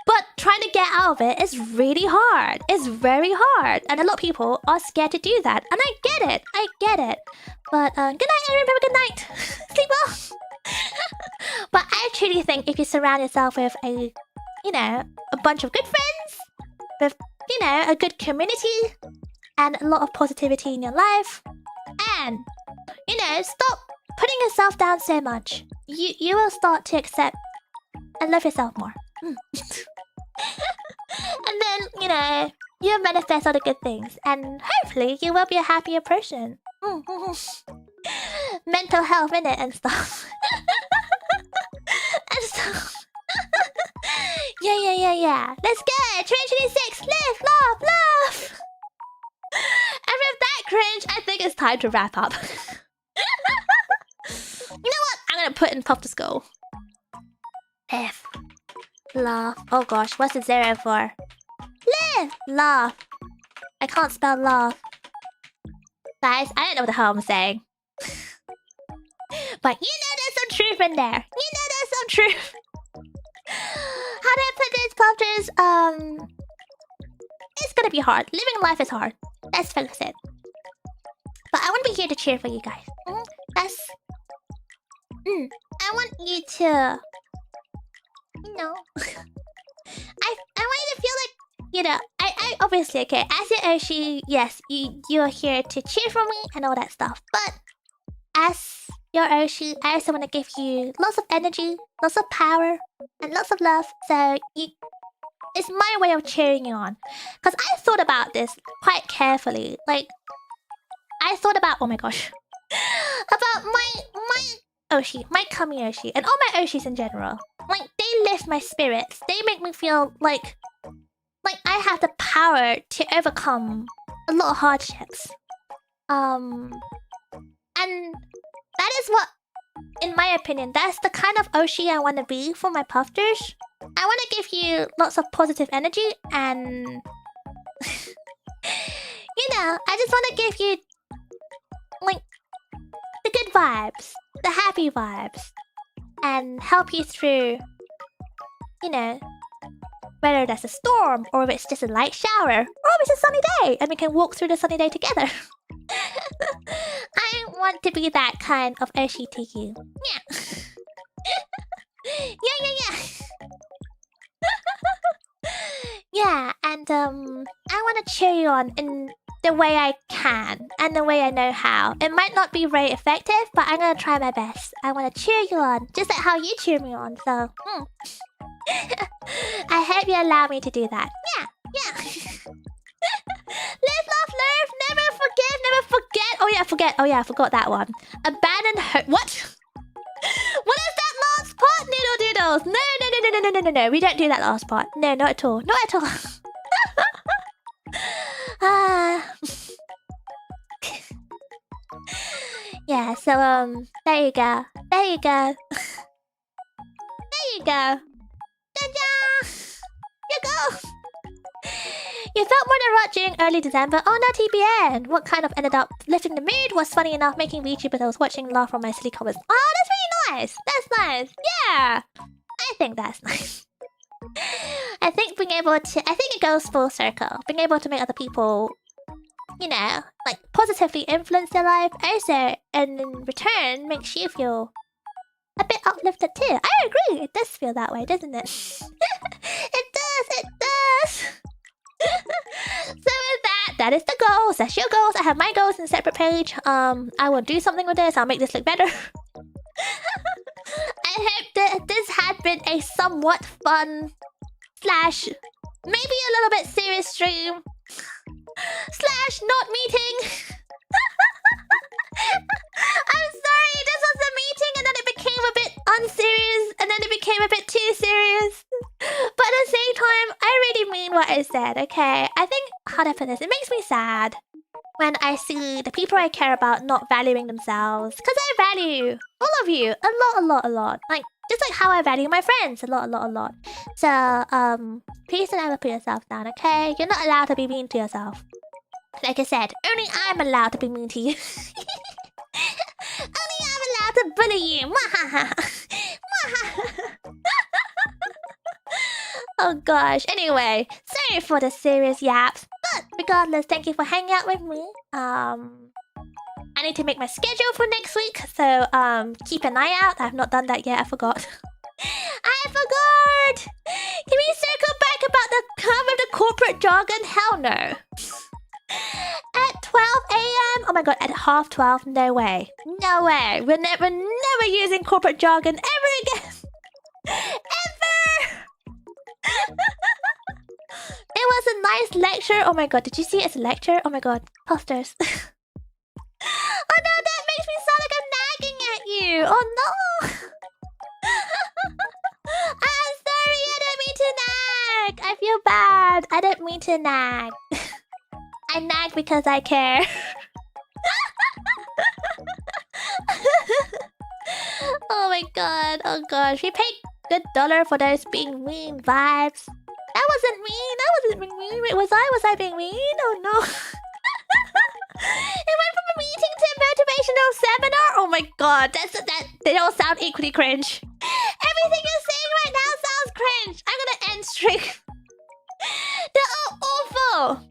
But trying to get out of it is really hard. It's very hard. And a lot of people are scared to do that. And I get it. I get it. But good night, everyone. Good night. Sleep well. But I truly think if you surround yourself with a bunch of good friends, with, a good community, and a lot of positivity in your life, and, stop putting yourself down so much, you will start to accept and love yourself more. And then, you'll manifest all the good things, and hopefully you will be a happier person. Mental health in it and stuff. And stuff. Yeah. Let's go! 2026! Live, love! And with that cringe, I think it's time to wrap up. You know what? I'm gonna put in Puff to Skull. Live. Love. Oh gosh, what's the 0 for? Live! Love. I can't spell love. Guys, I don't know what the hell I'm saying. But there's some truth in there. There's some truth. How do I put this, Puffsters? It's gonna be hard. Living life is hard. Let's focus it. But I want to be here to cheer for you guys. I want you to... I want you to feel like, I obviously, okay, as your Oshi, yes, you're here to cheer for me and all that stuff. But as your Oshi, I also want to give you lots of energy, lots of power, and lots of love. So it's my way of cheering you on. Because I thought about this quite carefully. Like, I thought about, oh my gosh, about my Oshi, my Kami Oshi, and all my Oshis in general. Like, they lift my spirits. They make me feel like I have the power to overcome a lot of hardships. And that is what, in my opinion, that's the kind of Oshi I want to be for my Puffsters. I want to give you lots of positive energy and... I just want to give you, like, the good vibes, the happy vibes, and help you through, whether that's a storm, or if it's just a light shower, or if it's a sunny day, and we can walk through the sunny day together. I want to be that kind of Oshi to you. Yeah. Yeah. Yeah, and I want to cheer you on in the way I can, and the way I know how. It might not be very effective, but I'm gonna try my best. I want to cheer you on, just like how you cheer me on, so... I hope you allow me to do that. Yeah. Live, love, learn, never forgive, never forget. Oh yeah, I forgot that one. Abandon hope. What? What is that last part? Noodle doodles. No. We don't do that last part. No, not at all. Not at all. Yeah, so there you go. There you go. Ta-da! You go! You felt more than rot during early December. Oh no, TBN! What kind of ended up lifting the mood was funny enough making VTubers I was watching laugh from my silly comments. Oh, that's really nice! That's nice! Yeah! I think that's nice. I think it goes full circle. Being able to make other people, like, positively influence their life also, and in return, makes you feel a bit uplifted too. I agree. It does feel that way, doesn't it? It does. So with that is the goals. That's your goals. I have my goals in a separate page. I will do something with this. I'll make this look better. I hope that this had been a somewhat fun / maybe a little bit serious stream / not meeting. I'm sorry, this was a meeting and then it became a bit unserious and then it became a bit too serious. But at the same time, I really mean what I said, okay? I think, how do I put this? It makes me sad when I see the people I care about not valuing themselves. Because I value all of you a lot. Like, Just like how I value my friends. A lot. So, please don't ever put yourself down, okay? You're not allowed to be mean to yourself. Like I said, only I'm allowed to be mean to you. Only I'm allowed to bully you. Oh gosh. Anyway, sorry for the serious yaps. But regardless, thank you for hanging out with me. I need to make my schedule for next week, so keep an eye out. I've not done that yet. I forgot. I forgot. Can we circle back about the come of the corporate jargon? Hell no. At 12 a.m. Oh my god, at half 12? No way. No way. We're never using corporate jargon ever again. Ever. It was a nice lecture. Oh my god, did you see it as a lecture? Oh my god, Puffsters. Oh no, that makes me sound like I'm nagging at you. Oh no. I'm sorry, I didn't mean to nag. I feel bad. I didn't mean to nag. I nag because I care. Oh my god. Oh gosh. We paid good dollar for those being mean vibes. That wasn't mean. That wasn't being mean. Wait, was I being mean? Oh no. It went from a meeting to a motivational seminar. Oh my god. That they all sound equally cringe. Everything you're saying right now sounds cringe. I'm gonna end stream. They're all awful.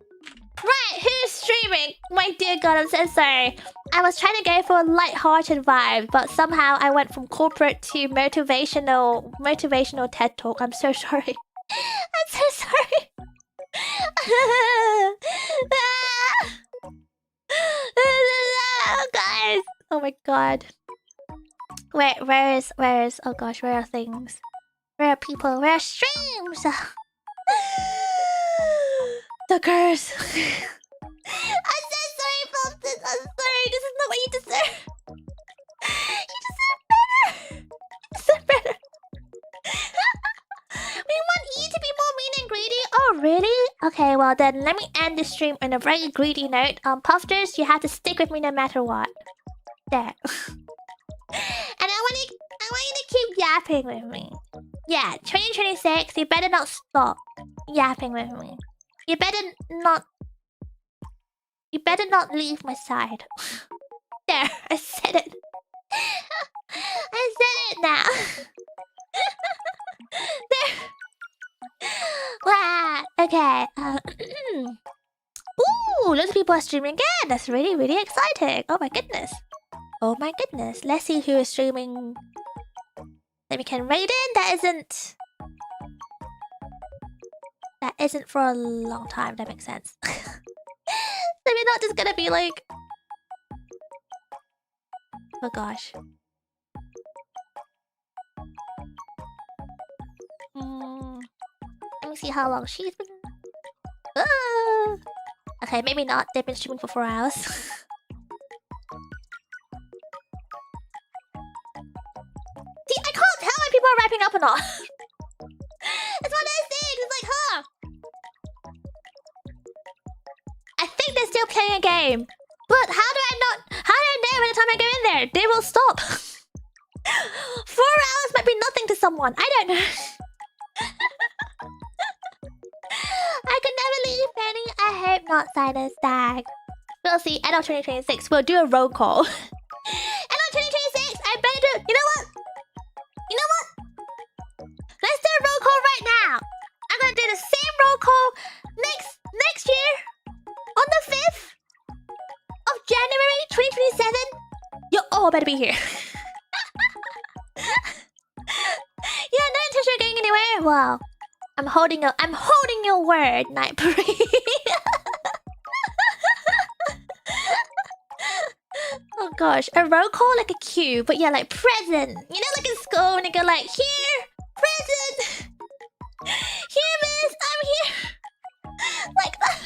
Right, who's streaming? My dear god, I'm so sorry. I was trying to go for a light-hearted vibe, but somehow I went from corporate to motivational TED Talk. I'm so sorry. I'm so sorry. Guys. Oh my god. Where is oh gosh, where are things? Where are people? Where are streams? The curse. I'm so sorry, Puffsters. I'm sorry. This is not what you deserve. You deserve better. You deserve better. We want you to be more mean and greedy. Oh, really? Okay, well then let me end the stream on a very greedy note. Puffsters, you have to stick with me no matter what. There. And I want you to keep yapping with me. Yeah, 2026, you better not stop yapping with me. You better not leave my side. There, I said it. I said it now. There. Wow. Okay. Ooh, lots of people are streaming again. That's really, really exciting. Oh my goodness. Oh my goodness. Let's see who is streaming. Then we can raid in. That isn't for a long time. That makes sense. So we're not just gonna be like... Oh gosh. Let me see how long she's been... Ah! Okay, maybe not. They've been streaming for 4 hours. See, I can't tell when people are wrapping up or not. It's one of those things. It's like, huh? I think they're still playing a game. But how do I know by the time I go in there? They will stop. 4 hours might be nothing to someone. I don't know. I could never leave, Penny. I hope not, Sinus Stag. We'll see. End of 2026. We'll do a roll call. End of 2026. I better do... You know what? You know what? Let's do a roll call right now. I'm gonna do the same roll call next year. On the 5th of January 2027. You all better be here. Yeah, no intention of going anywhere. Well, I'm holding your word, Night Parade. Oh gosh, a roll call like a queue, but yeah, like present. You know, like in school when they go like, here, present. Here, miss, I'm here. Like that.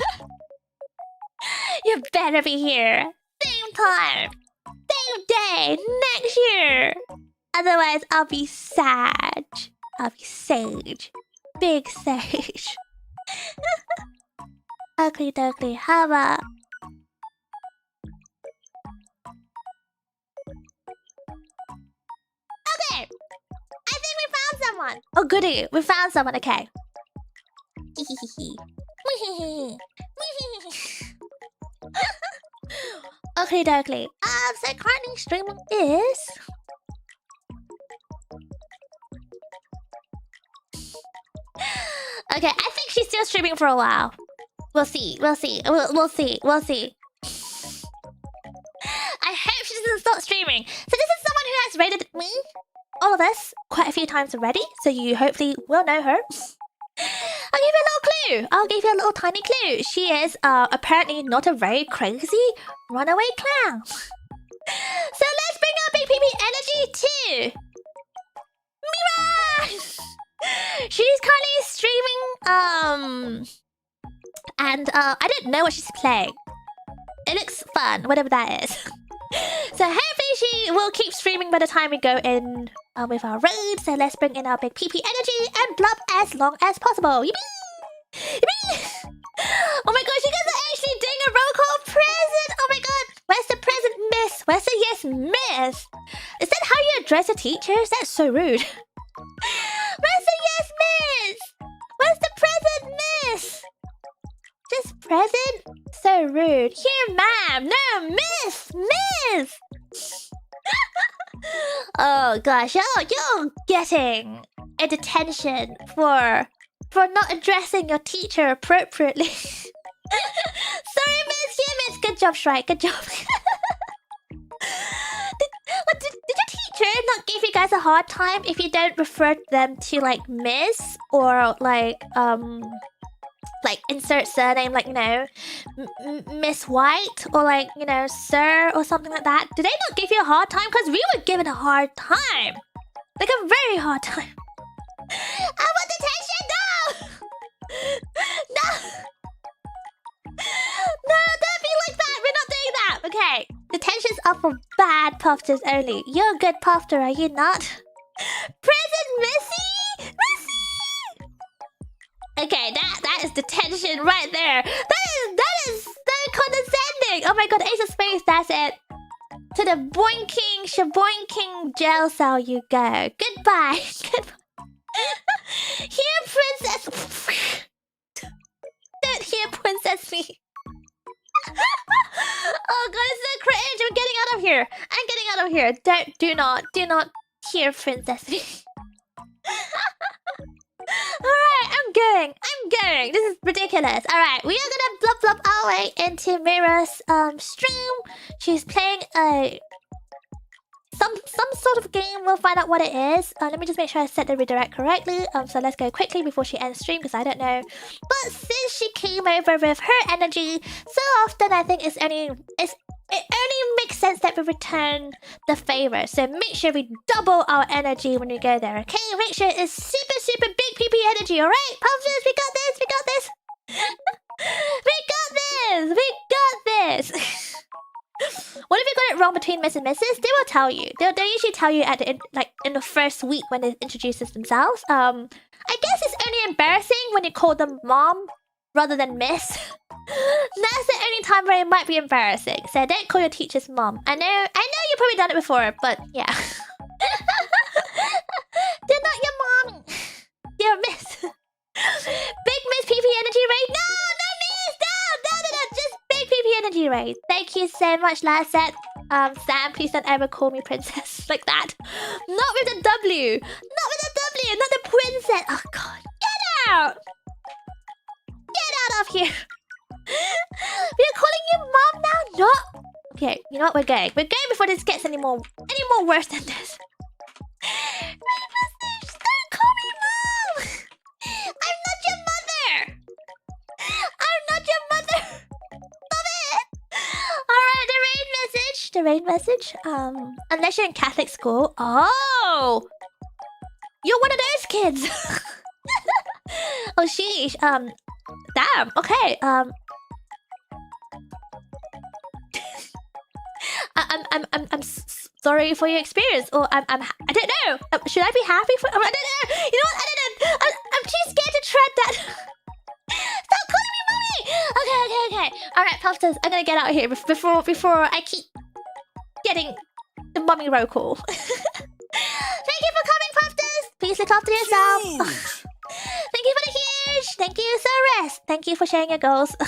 You better be here. Same time. Same day. Next year. Otherwise, I'll be sad. I'll be sage. Big sage. Ugly duckly. How about... Okay. I on. Oh, goody. We found someone. Okay. Okay, dokley. So currently streaming is... Okay, I think she's still streaming for a while. We'll see. We'll see. We'll see. We'll see. I hope she doesn't stop streaming. So this is someone who has rated me, all of us, quite a few times already. So you hopefully will know her. I'll give you a little clue. I'll give you a little tiny clue. She is apparently not a very crazy runaway clown. So let's bring our big PP energy to Mira. She's currently streaming. And I don't know what she's playing. It looks fun, whatever that is. So hopefully she will keep streaming by the time we go in with our raid. So let's bring in our big PP energy and blub as long as possible. Yippee! Yippee! Oh my gosh, you guys are actually doing a roll call present! Oh my god! Where's the present miss? Where's the yes miss? Is that how you address the teachers? That's so rude. Where's the yes miss? Where's the present miss? Just present? So rude. Here, ma'am. No, miss! Miss! Oh gosh, you're getting a detention for not addressing your teacher appropriately. Sorry, miss. Yeah, miss. Good job, Shrike. Good job. Did your teacher not give you guys a hard time if you don't refer them to like miss or like insert surname, like, you know, Miss White or like, you know, Sir or something like that? Did they not give you a hard time? Because we were given a hard time, like a very hard time. I want detention. No, no, no! Don't be like that. We're not doing that. Okay, detentions are for bad puffsters only. You're a good puffster, are you not? Present Missy, Missy. Okay, that is detention right there. That is so condescending. Oh my god, Ace of Spades, that's it. To the boinking, shaboinking jail cell you go. Goodbye. Goodbye. Here, princess. Don't hear princess me. Oh god, it's so cringe. I'm getting out of here. I'm getting out of here. Do not hear princess me. Alright, I'm going. This is ridiculous. Alright, we are gonna blub our way into Mira's stream. She's playing some sort of game. We'll find out what it is. Let me just make sure I set the redirect correctly. So let's go quickly before she ends stream because I don't know. But since she came over with her energy so often, I think it only makes sense that we return the favor. So make sure we double our energy when we go there, okay? Make sure it's super big PP energy, alright? Puffsters, we got this, we got this! we got this! What if you got it wrong between Miss and Mrs.? They will tell you. They'll usually tell you at in the first week when they introduce themselves. I guess it's only embarrassing when you call them mom rather than miss. That's the only time where it might be embarrassing. So don't call your teachers mom. I know you've probably done it before, but yeah. They're not your mommy. They're miss. Big miss PP energy raid. No, miss. No. Just big PP energy raid. Thank you so much, Lasset. Sam, please don't ever call me princess like that. Not with a W. Not with a W. Not the princess. Oh god. Get out. Get out of here. We're calling you mom now? No. Okay, you know what? We're going before this gets any more worse than this. Don't call me mom. I'm not your mother. I'm not your mother. Stop it. Alright, the raid message. Unless you're in Catholic school. Oh, you're one of those kids. Oh sheesh. Damn. Okay. I'm sorry for your experience, or I don't know. Should I be happy for? I don't know. You know what? I don't know. I'm too scared to tread that. Stop calling me mommy. Okay. All right, Puffsters, I'm gonna get out of here before I keep getting the mommy roll call. Thank you for coming, Puffsters. Please Please look after yourself. Thank you for the huge. Thank you, Sir Rest. Thank you for sharing your goals. I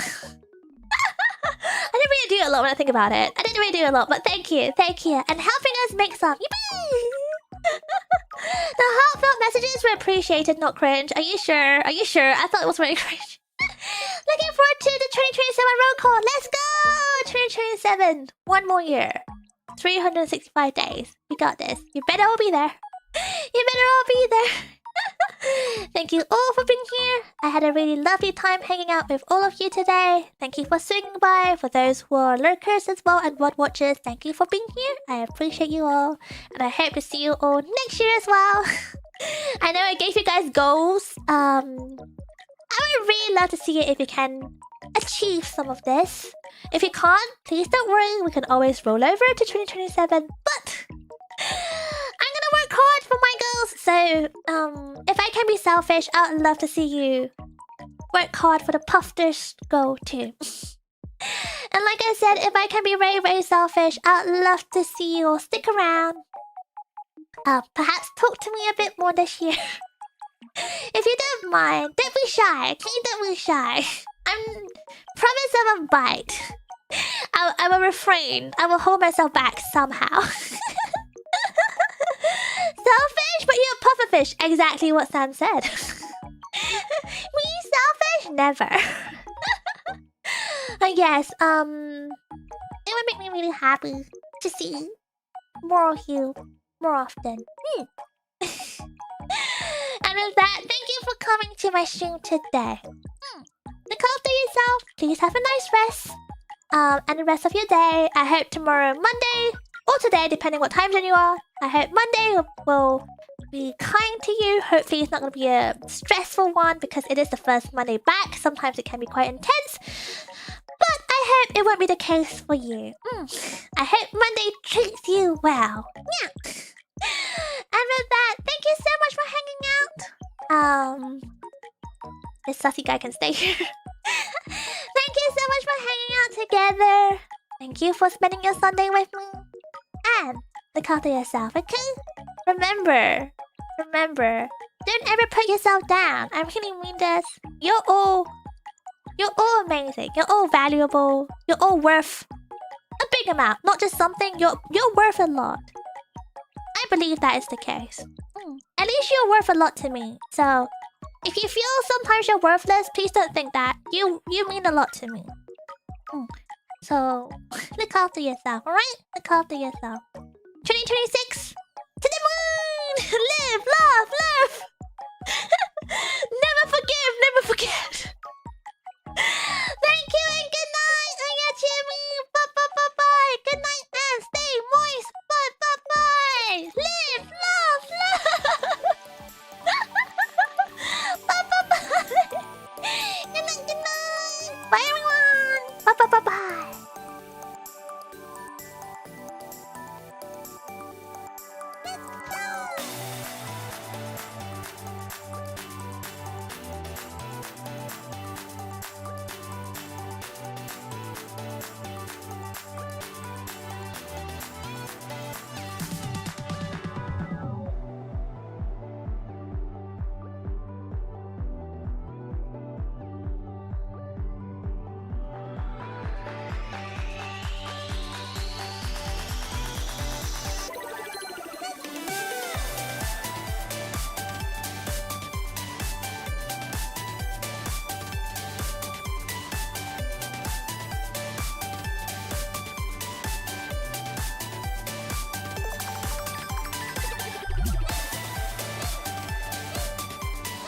didn't really do a lot when I think about it. I didn't really do a lot, but thank you. Thank you. And helping us make some. The heartfelt messages were appreciated, not cringe. Are you sure? Are you sure? I thought it was very cringe. Looking forward to the 2027 roll call. Let's go! 2027. One more year. 365 days. We got this. You better all be there. You better all be there. Thank you all for being here. I had a really lovely time hanging out with all of you today. Thank you for swinging by. For those who are lurkers as well and VOD watchers, thank you for being here. I appreciate you all. And I hope to see you all next year as well. I know I gave you guys goals. I would really love to see it if you can achieve some of this. If you can't, please don't worry. We can always roll over to 2027. But I'm gonna work hard for my goals. So, if I can be selfish, I would love to see you work hard for the Puffsters goal too. And like I said, if I can be very, very selfish, I would love to see you all stick around. Perhaps talk to me a bit more this year. If you don't mind, don't be shy. Please don't be shy. Promise I won't bite. I will refrain. I will hold myself back somehow. Selfish, but you're a pufferfish. Exactly what Sam said. Me selfish? Never. Yes, it would make me really happy to see more of you more often. And with that, thank you for coming to my stream today. Look after yourself. Please have a nice rest. And the rest of your day. I hope tomorrow, Monday, or today, depending what time zone you are. I hope Monday will be kind to you. Hopefully it's not going to be a stressful one because it is the first Monday back. Sometimes it can be quite intense. But I hope it won't be the case for you. I hope Monday treats you well. Yeah. And with that, thank you so much for hanging out. This sussy guy can stay here. Thank you so much for hanging out together. Thank you for spending your Sunday with me. And look after yourself, okay? Remember, don't ever put yourself down. I really mean this. You're all amazing. You're all valuable. You're all worth a big amount, not just something. You're worth a lot. I believe that is the case. At least you're worth a lot to me. So, if you feel sometimes you're worthless, please don't think that. You mean a lot to me. So, look after yourself, alright? Look after yourself. 2026, to the moon! Live, laugh, love! Never forgive, never forget! Thank you and good night! I got Jimmy! Bye. Good night!